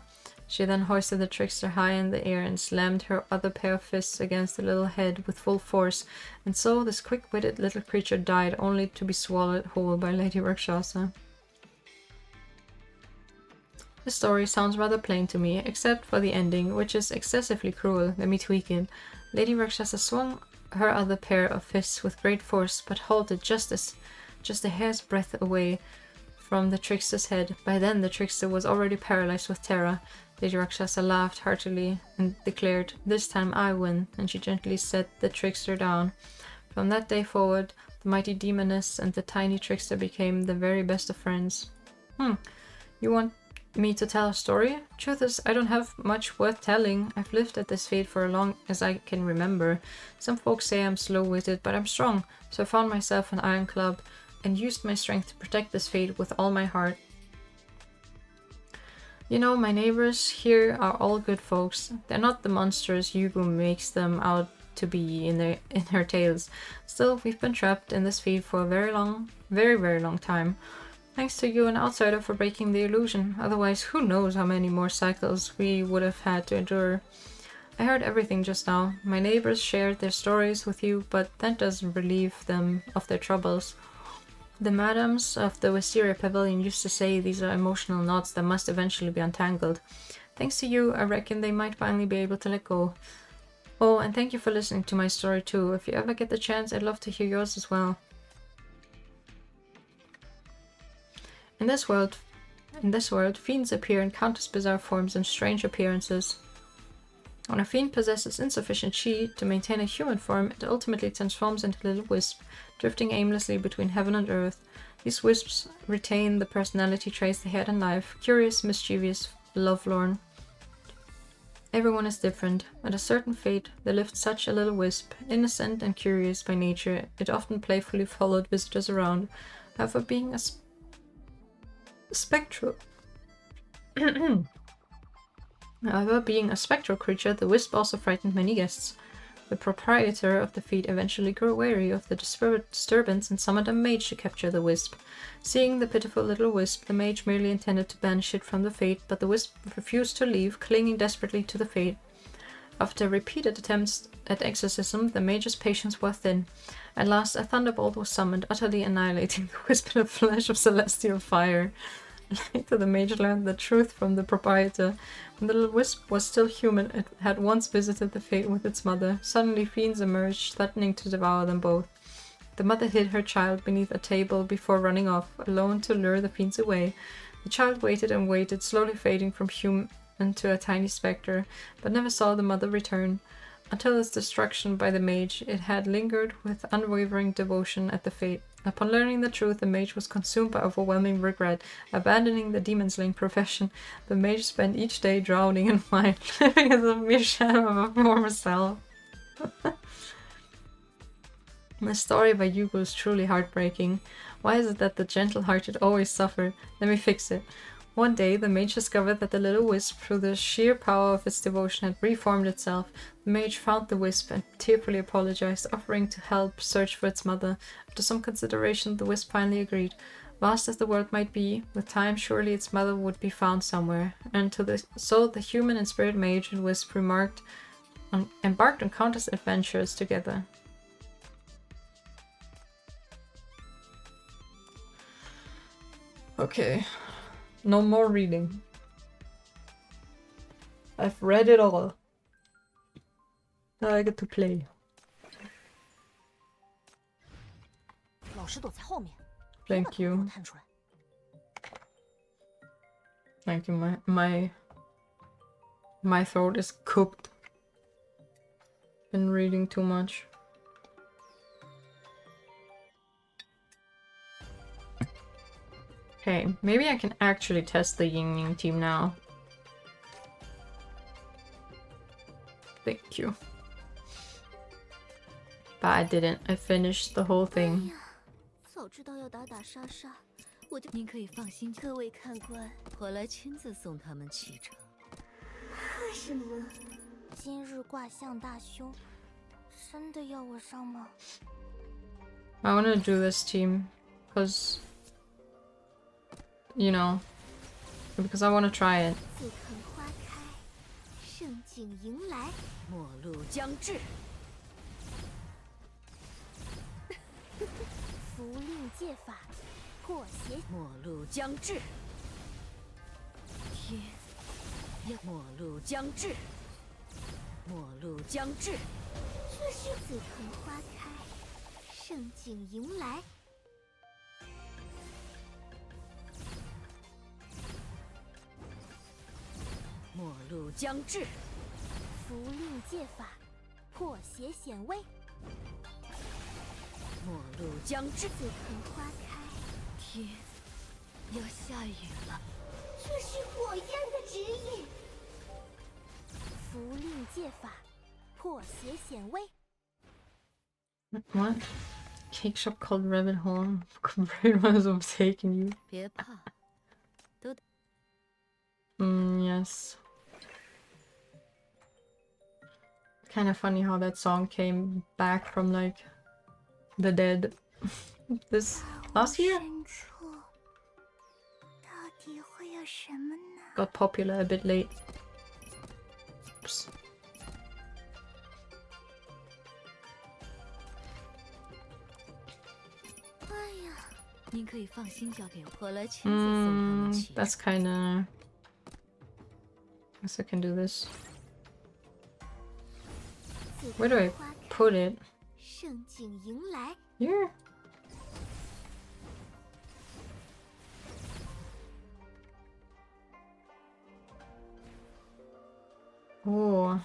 Speaker 1: She then hoisted the trickster high in the air and slammed her other pair of fists against the little head with full force, and so this quick-witted little creature died, only to be swallowed whole by Lady Rakshasa. The story sounds rather plain to me, except for the ending, which is excessively cruel. Let me tweak it. Lady Rakshasa swung her other pair of fists with great force, but halted just a hair's breadth away from the trickster's head. By then the trickster was already paralyzed with terror. Lady Rakshasa laughed heartily and declared, "This time I win," and she gently set the trickster down. From that day forward, the mighty demoness and the tiny trickster became the very best of friends. You want me to tell a story? Truth is, I don't have much worth telling. I've lived at this fate for as long as I can remember. Some folks say I'm slow-witted, but I'm strong, so I found myself an iron club and used my strength to protect this fate with all my heart. You know, my neighbors here are all good folks. They're not the monsters Yugo makes them out to be in her tales. Still, we've been trapped in this fate for a very long time. Thanks to you, an outsider, for breaking the illusion. Otherwise, who knows how many more cycles we would have had to endure. I heard everything just now. My neighbors shared their stories with you, but that doesn't relieve them of their troubles. The madams of the Wisteria Pavilion used to say these are emotional knots that must eventually be untangled. Thanks to you, I reckon they might finally be able to let go. Oh, and thank you for listening to my story too. If you ever get the chance, I'd love to hear yours as well. In this world, fiends appear in countless bizarre forms and strange appearances. When a fiend possesses insufficient chi to maintain a human form, it ultimately transforms into a little wisp, drifting aimlessly between heaven and earth. These wisps retain the personality traits they had in life: curious, mischievous, lovelorn. Everyone is different. At a certain fate, there lived such a little wisp, innocent and curious by nature. It often playfully followed visitors around. However, being a spectral creature, the wisp also frightened many guests. The proprietor of the feat eventually grew weary of the disturbance and summoned a mage to capture the wisp. Seeing the pitiful little wisp, the mage merely intended to banish it from the fate, but the wisp refused to leave, clinging desperately to the fate. After repeated attempts at exorcism, the mage's patience wore thin. At last, a thunderbolt was summoned, utterly annihilating the wisp in a flash of celestial fire. Later, the mage learned the truth from the proprietor. When the little wisp was still human, it had once visited the fate with its mother. Suddenly, fiends emerged, threatening to devour them both. The mother hid her child beneath a table before running off, alone to lure the fiends away. The child waited and waited, slowly fading from human to a tiny spectre, but never saw the mother return. Until its destruction by the mage, it had lingered with unwavering devotion at the fate. Upon learning the truth, the mage was consumed by overwhelming regret. Abandoning the demon-slaying profession, the mage spent each day drowning in wine, living as a mere shadow of a former self. The story by Yugo is truly heartbreaking. Why is it that the gentle-hearted always suffer? Let me fix it. One day, the mage discovered that the little wisp, through the sheer power of its devotion, had reformed itself. The mage found the wisp and tearfully apologized, offering to help search for its mother. After some consideration, the wisp finally agreed. Vast as the world might be, with time surely its mother would be found somewhere. And so the human and spirit mage and wisp embarked on countless adventures together. Okay. No more reading. I've read it all. Now I get to play. Thank you. Thank you. My throat is cooked. Been reading too much. Okay, maybe I can actually test the Yin Yang team now. Thank you. But I didn't. I finished the whole thing.
Speaker 2: 早知道要打打杀杀，我就
Speaker 8: 您可以放心，
Speaker 2: 各位看官，
Speaker 8: 我来亲自送他们启程。
Speaker 2: 什么？今日卦象大凶，真的要我上吗？
Speaker 1: I want to do this team because, you know, because I want to try it.
Speaker 2: 自肯花开，盛景迎来。
Speaker 8: 末路将至，
Speaker 2: 符令戒法，破邪。
Speaker 8: 末路将至，天要末路将至，末路将至，
Speaker 2: 这是自肯花开，盛景迎来。
Speaker 8: 末路将至，
Speaker 2: 符令戒法，破邪显威。
Speaker 8: 末路将至，
Speaker 2: 自肯花开，
Speaker 8: 天要下雨了。
Speaker 2: 这是火焰的指引。符令戒法，破邪显威。
Speaker 1: What? Cake shop called Rabbit Hole. Great ones of taking you.
Speaker 8: 别怕，
Speaker 1: Yes. Kind of funny how that song came back from like the dead this last year.
Speaker 2: 深处到底会有什么呢？
Speaker 1: Got popular a bit late. Oops.
Speaker 2: 哎呀，
Speaker 8: 您可以放心交给我，我来亲自送他们启程。
Speaker 1: That's kinda... Guess I can do this. Where do I put it?
Speaker 2: 盛景迎来。
Speaker 1: Here? Oh.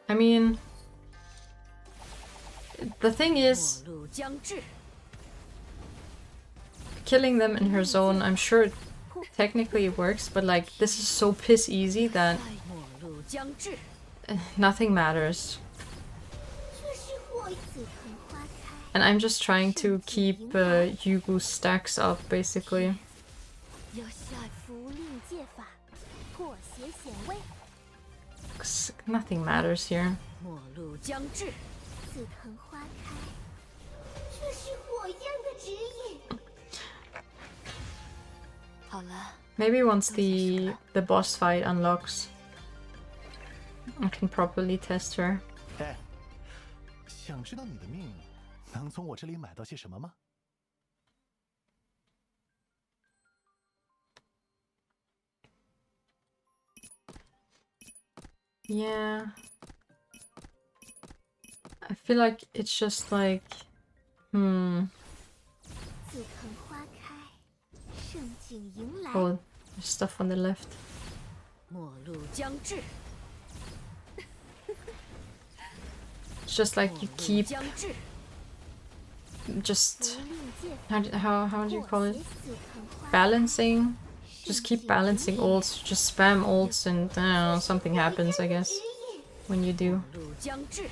Speaker 1: I mean... The thing is,
Speaker 8: 末路将至，
Speaker 1: killing them in her zone, I'm sure it technically it works, but like, this is so piss easy that
Speaker 8: 末路将至，
Speaker 1: nothing matters.
Speaker 2: 这是火自肯花开，
Speaker 1: And I'm just trying to keep Yugu's stacks up, basically.
Speaker 8: 要下
Speaker 2: 符令戒法，破邪显威。
Speaker 1: 'Cause nothing matters here.
Speaker 8: 末路将至，
Speaker 2: 自肯花开，这是火焰的指引。
Speaker 8: 好了，
Speaker 1: Maybe once the boss fight unlocks, I can properly test her.
Speaker 9: 哎，想知道你的命能从我这里买到些什么吗？
Speaker 1: Yeah. I feel like it's just like...
Speaker 2: 自肯花开，盛景迎来。
Speaker 1: Oh, there's stuff on the left.
Speaker 8: 末路将至，
Speaker 1: It's just like
Speaker 8: 末
Speaker 1: you
Speaker 8: 路
Speaker 1: keep
Speaker 8: 将至，
Speaker 1: just...
Speaker 2: 符令戒法，
Speaker 1: How do you call
Speaker 2: 破
Speaker 1: it?
Speaker 2: 邪自肯花开。
Speaker 1: Balancing? Just keep balancing ults. Just spam ults and I don't know, something happens, I guess, when you do.
Speaker 8: 末路将至，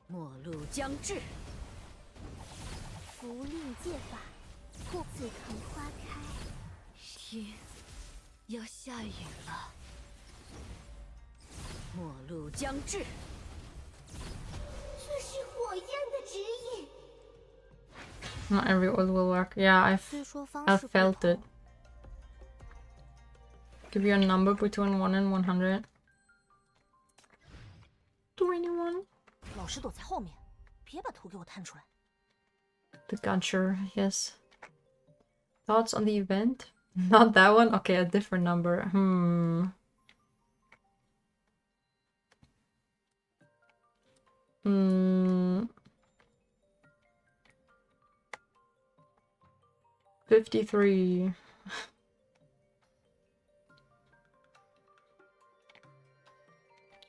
Speaker 8: 末路将至，
Speaker 2: 符令戒法，破自肯花开。
Speaker 8: 天要下雨了。末路将至，
Speaker 2: 这是火焰的指引。
Speaker 1: Not every ult will work. Yeah,
Speaker 2: 虽说方
Speaker 1: I've
Speaker 2: 式不
Speaker 1: felt
Speaker 2: 同
Speaker 1: it. Give you a number between 1 and 100. 21.
Speaker 10: 老师躲在后面，别把头给我探出来。
Speaker 1: The Guncher, yes. Thoughts on the event? Not that one? Okay, a different number. 53.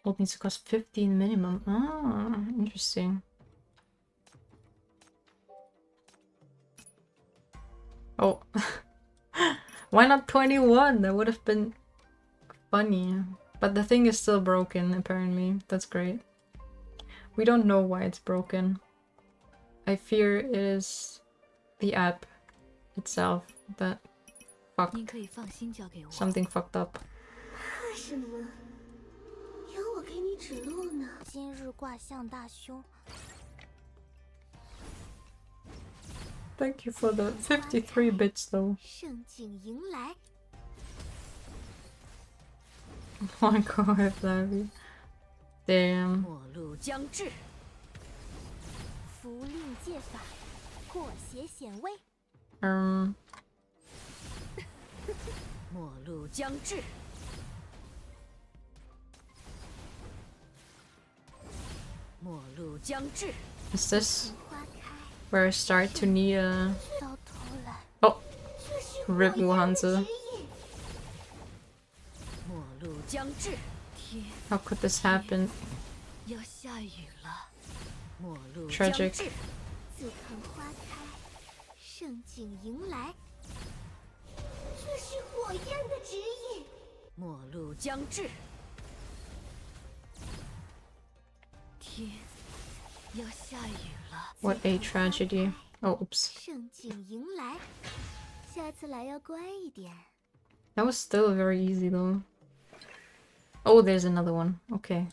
Speaker 1: Ult needs to cost 15 minimum. Ah, interesting. Oh. Why not 21? That would have been funny. But the thing is still broken, apparently. That's great. We don't know why it's broken. I fear it is the app itself that fucked. Something fucked up.
Speaker 2: 怕什么？有我给你指路呢。今日卦象大凶。
Speaker 1: Thank you for the 53 bits though.
Speaker 2: 盛景迎来。
Speaker 1: One go with Lavi. Damn.
Speaker 8: 末路将至。
Speaker 2: 符令借法，破邪显威。
Speaker 8: 末路将至。末路将至。
Speaker 1: Is this where I start to need a...
Speaker 2: 到头来，
Speaker 1: Oh! Rip Luhanza.
Speaker 8: 末路将至。天
Speaker 1: How could this happen?
Speaker 8: 要下雨了。末路将
Speaker 1: Tragic.
Speaker 8: 至。
Speaker 2: 自看花开，盛景迎来。这是火焰的指引。
Speaker 8: 末路将至。天要下雨了。
Speaker 1: What a tragedy. Oh, oops.
Speaker 2: 盛景迎来，下次来要乖一点。
Speaker 1: That was still very easy though. Oh, there's another one. Okay.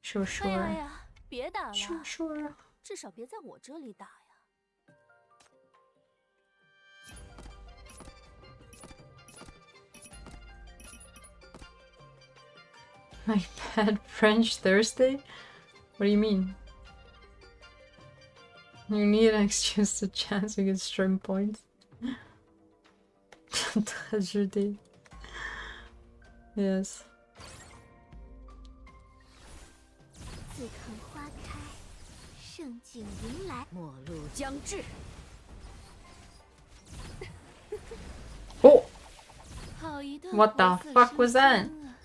Speaker 1: Sure,
Speaker 10: 哎呀
Speaker 1: sure.
Speaker 10: 呀，别打了，
Speaker 1: Sure, sure.
Speaker 10: 至少别在我这里打呀。
Speaker 1: My bad French Thursday? What do you mean? You need an excuse to chance you get stream points. Tragedy. Yes.
Speaker 2: 自看花开，盛景迎来。
Speaker 8: 末路将至。
Speaker 1: Oh!
Speaker 10: 好一段
Speaker 1: What the
Speaker 10: 活色
Speaker 1: fuck was
Speaker 10: 生
Speaker 1: that?
Speaker 10: 香啊。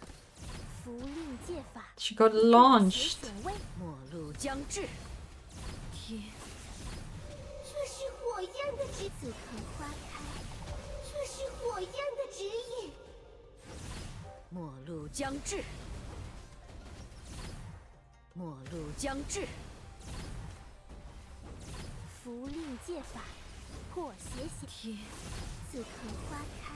Speaker 2: 符令借法，
Speaker 1: She got
Speaker 2: 破邪
Speaker 1: launched.
Speaker 2: 显威。
Speaker 8: 末路将至。天
Speaker 2: 这是火焰的指，自看花开，这是火焰的指引。
Speaker 8: 末路将至。末路将至。
Speaker 2: 符令借法，破邪显。
Speaker 8: 天
Speaker 2: 自看花开，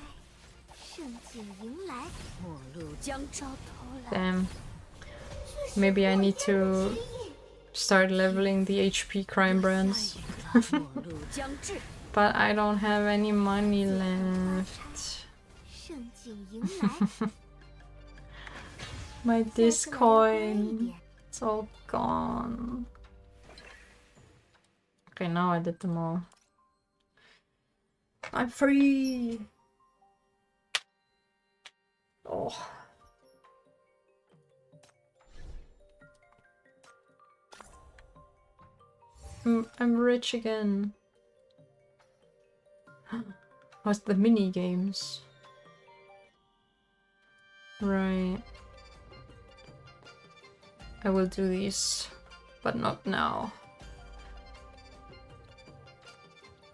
Speaker 2: 盛景迎来。
Speaker 8: 末路将至。
Speaker 2: 到头来，
Speaker 1: Damn.
Speaker 2: 这是
Speaker 1: Maybe I
Speaker 2: 火
Speaker 1: need
Speaker 2: 焰的
Speaker 1: to
Speaker 2: 指引。
Speaker 1: start leveling the HP crime brands.
Speaker 8: 末路将至。
Speaker 1: But I don't have any money left.
Speaker 2: 盛景迎来。
Speaker 1: My
Speaker 2: 下次来要乖一
Speaker 1: Discoin.
Speaker 2: 点。
Speaker 1: It's all gone. Okay, now I did them all. I'm free! Oh. I'm rich again. What's the mini games? Right. I will do these, but not now.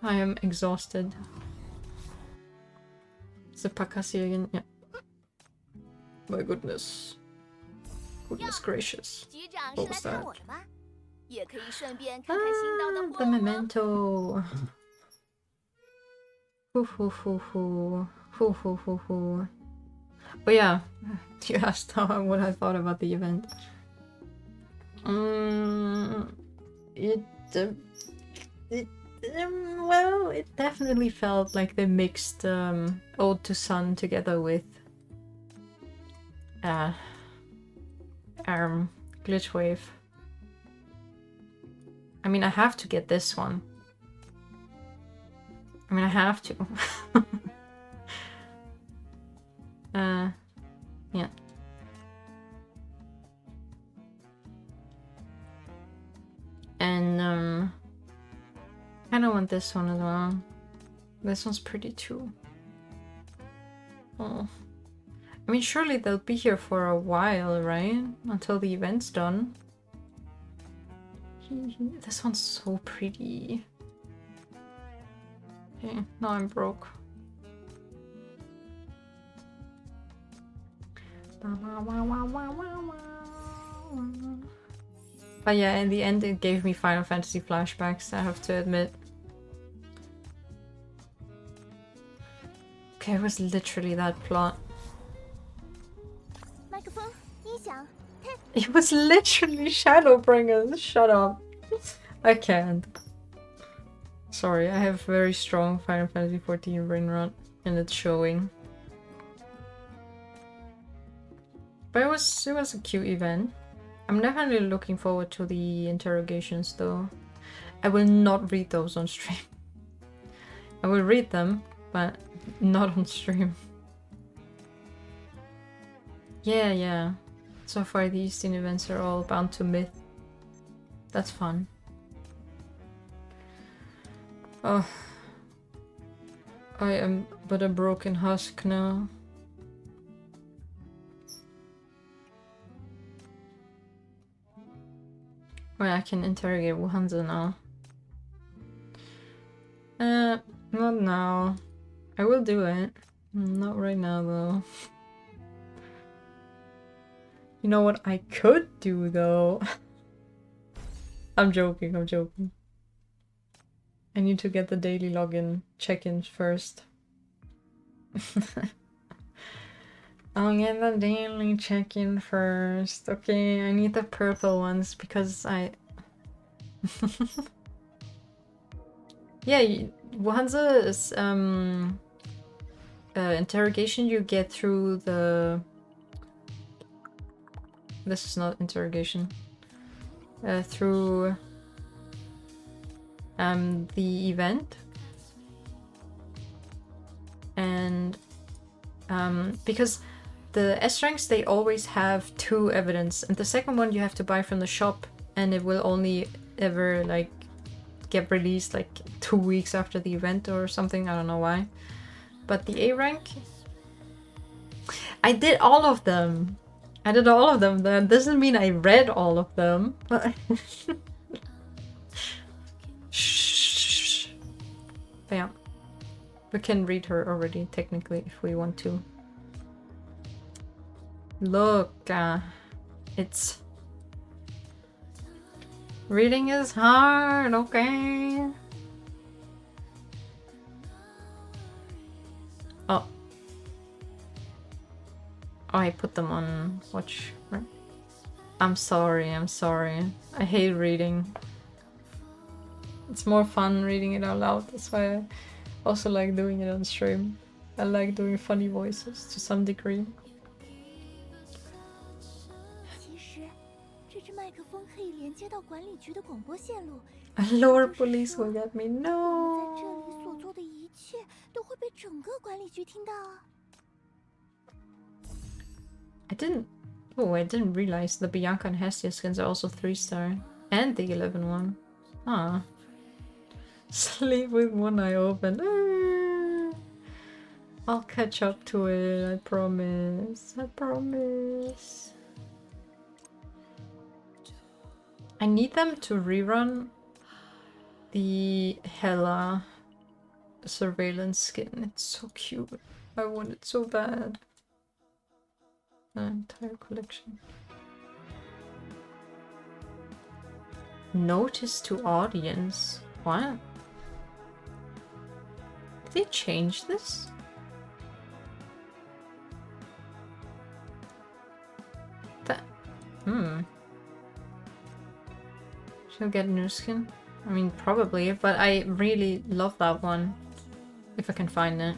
Speaker 1: I am exhausted. The Pakasi again, yeah. My goodness. Goodness gracious.
Speaker 2: 局长
Speaker 1: What
Speaker 2: 是
Speaker 1: was
Speaker 2: 来看
Speaker 1: that?
Speaker 2: 我的吗？也可以顺便看看新到的
Speaker 1: Ah,
Speaker 2: 货
Speaker 1: the
Speaker 2: 物吗？
Speaker 1: memento. Hoo hoo hoo hoo. Hoo hoo hoo hoo. Oh yeah, you asked what I thought about the event. Well, it definitely felt like they mixed Ode to Sun together with Glitch Wave. I mean, I have to get this one. I mean, I have to. Yeah. And I kind of want this one as well. This one's pretty too. Oh. I mean, surely they'll be here for a while, right? Until the event's done. This one's so pretty. Okay, now I'm broke. But yeah, in the end it gave me Final Fantasy flashbacks, I have to admit. Okay, it was literally that plot. It was literally Shadowbringers. Shut up. I can't. Sorry, I have very strong Final Fantasy XIV brain rot, and it's showing. But it was a cute event. I'm definitely looking forward to the interrogations though. I will not read those on stream. I will read them, but not on stream. Yeah. So far the Eastern events are all bound to myth. That's fun. Oh. I am but a broken husk now. Well, I can interrogate Wuhanza now. Not now. I will do it. Not right now though. You know what I could do though? I'm joking. I need to get the daily login check-ins first. I'll get the daily check-in first. Okay, I need the purple ones because I... Yeah, Wuhanza's interrogation you get through the... This is not interrogation. Through the event. And because the S ranks, they always have 2 evidence, and the second one you have to buy from the shop, and it will only ever like get released like 2 weeks after the event or something. I don't know why. But the A rank, I did all of them. That doesn't mean I read all of them. Shh. But yeah, we can read her already technically if we want to. Look, it's... Reading is hard, okay? Oh. Oh, I put them on watch. Right? I'm sorry. I hate reading. It's more fun reading it out loud. That's why I also like doing it on stream. I like doing funny voices to some degree. Lord, police will get me. No. I didn't realize the Bianca and Hestia skins are also 3-star. And the 11 one. Ah. Sleep with one eye open. I'll catch up to it, I promise. I need them to rerun the Hela surveillance skin. It's so cute. I want it so bad. The entire collection. Notice to audience. What? Did they change this? She'll get a new skin? I mean, probably, but I really love that one. If I can find it.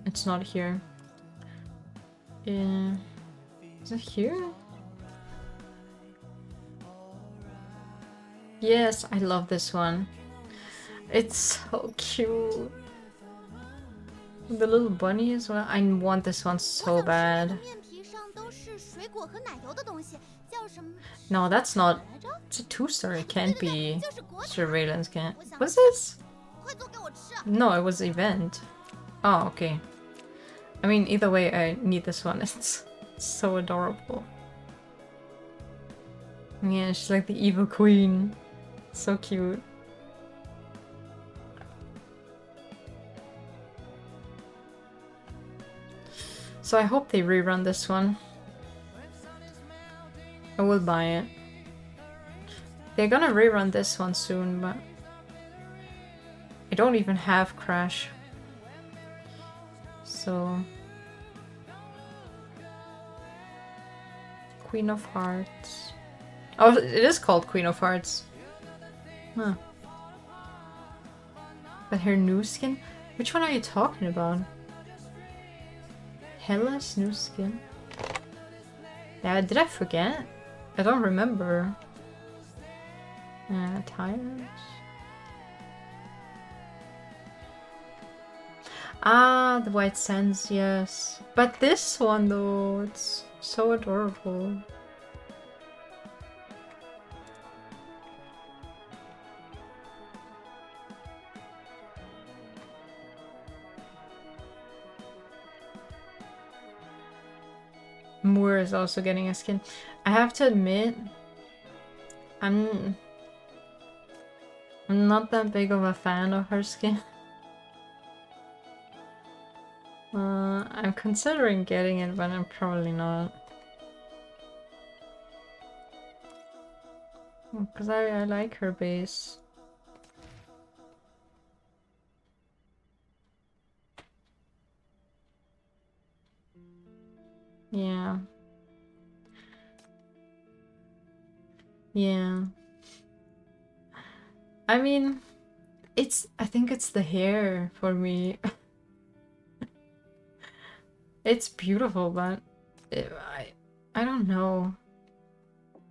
Speaker 1: It's not here. Is it here? Yes, I love this one. It's so cute. The little bunny as well. I want this one so bad. No, that's not. It's a 2-star. It can't be surveillance. Can't. What's this? No, it was event. Oh, okay. I mean, either way, I need this one. It's so adorable. Yeah, she's like the evil queen. So cute. So I hope they rerun this one. I will buy it. They're gonna rerun this one soon, but I don't even have Crash. So Queen of Hearts. Oh, it is called Queen of Hearts. Huh. But her new skin? Which one are you talking about? Hella's new skin? Yeah, did I forget? I don't remember. Tires? Ah, the White Sands, yes. But this one though, it's so adorable. Moore is also getting a skin. I have to admit, I'm not that big of a fan of her skin. I'm considering getting it, but I'm probably not. Because I like her base. Yeah. Yeah. I mean, I think it's the hair for me. It's beautiful, but I don't know.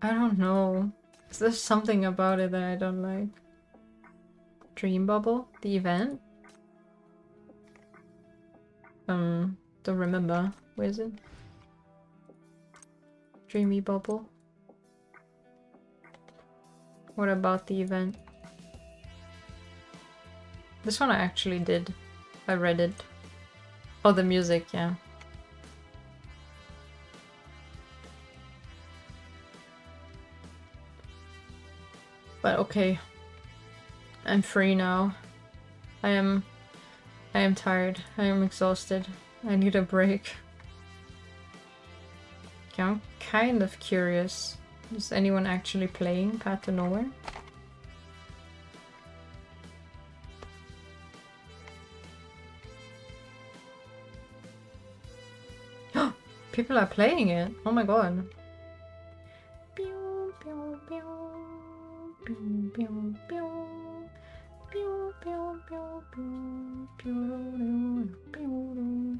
Speaker 1: I don't know. There's something about it that I don't like. Dream Bubble? The event? Don't remember. Where is it? Dreamy Bubble? What about the event? This one I actually did. I read it. Oh, the music, yeah. But okay. I'm free now. I am tired. I am exhausted. I need a break. Okay, I'm kind of curious. Is anyone actually playing Path to Nowhere? People are playing it. Oh my god. Pew, pew, pew. Pew, pew, pew. Pew, pew, pew, pew. Pew, pew, pew.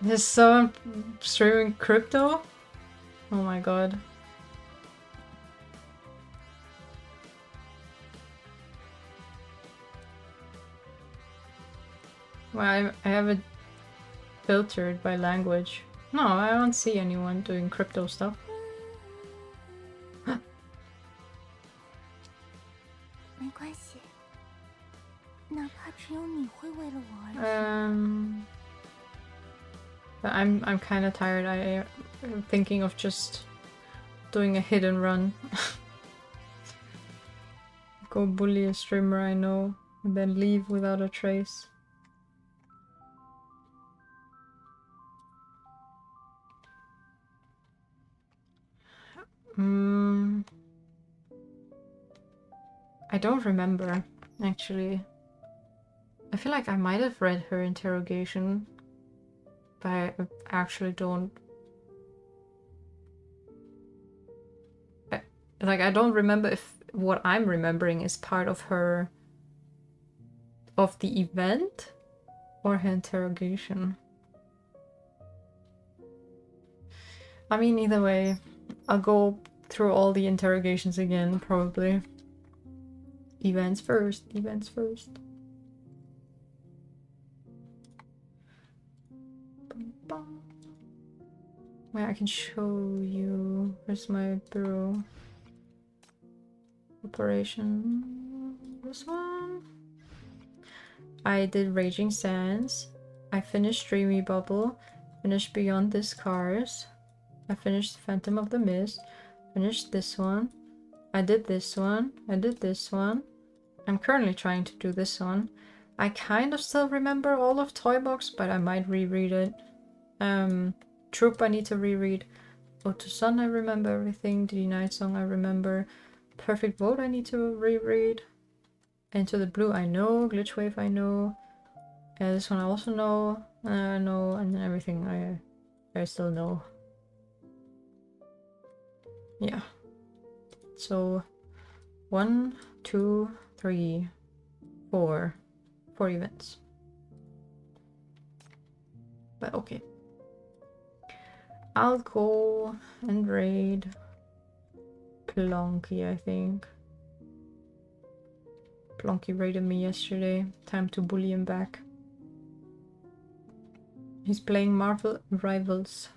Speaker 1: There's someone streaming crypto? Oh my god. Well, I have it filtered by language. No, I don't see anyone doing crypto stuff. But I'm kind of tired. I'm thinking of just doing a hit and run. Go bully a streamer I know, and then leave without a trace. I don't remember, actually. I feel like I might have read her interrogation, but I actually don't. I don't remember if what I'm remembering is part of her. Of the event or her interrogation. I mean, either way, I'll go through all the interrogations again, probably. Events first, events first. Where I can show you. Where's my bureau? Operation. This one. I did Raging Sands. I finished Dreamy Bubble. Finished Beyond the Scars. I finished Phantom of the Mist. Finished this one. I did this one. I did this one. I'm currently trying to do this one. I kind of still remember all of Toy Box, but I might reread it. Troop I need to reread. Ode to Sun I remember everything. DD Night Song I remember. Perfect Vote I need to reread. Into the Blue I know. Glitch Wave I know. This one I also know. I know, and then everything I still know. Yeah. So 1, 2, 3, 4. 4 events. But okay. I'll go and raid Plonky, I think. Plonky raided me yesterday. Time to bully him back. He's playing Marvel Rivals.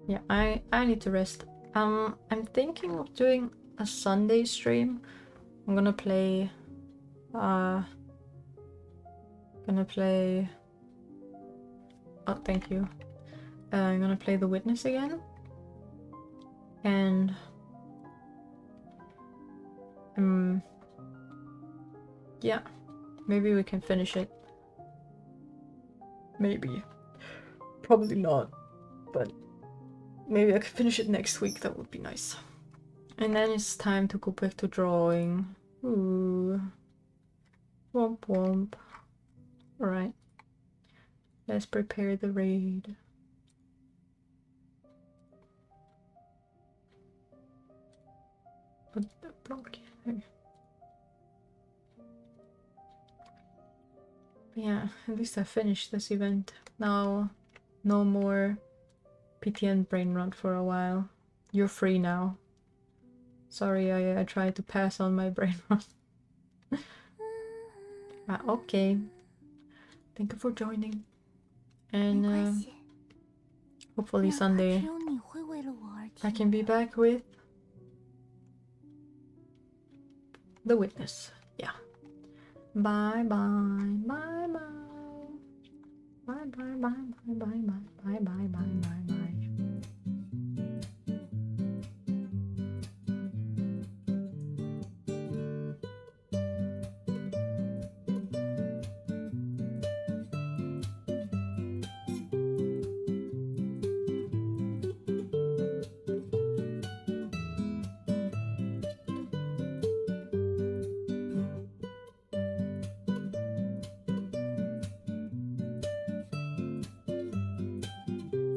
Speaker 1: Yeah, I need to rest. I'm thinking of doing a Sunday stream. I'm gonna play oh, thank you. I'm gonna play The Witness again. And yeah, maybe we can finish it. Maybe. Probably not, but maybe I could finish it next week. That would be nice. And then it's time to go back to drawing. Ooh. Womp womp. Alright. Let's prepare the raid. Put the block there. Yeah, at least I finished this event. Now, no more PTN brain rot for a while. You're free now. Sorry, I tried to pass on my brain rot. Okay. Thank you for joining. And hopefully Sunday I can be back with The Witness. Yeah. Bye bye. Bye bye. Bye bye bye bye bye bye bye bye bye bye.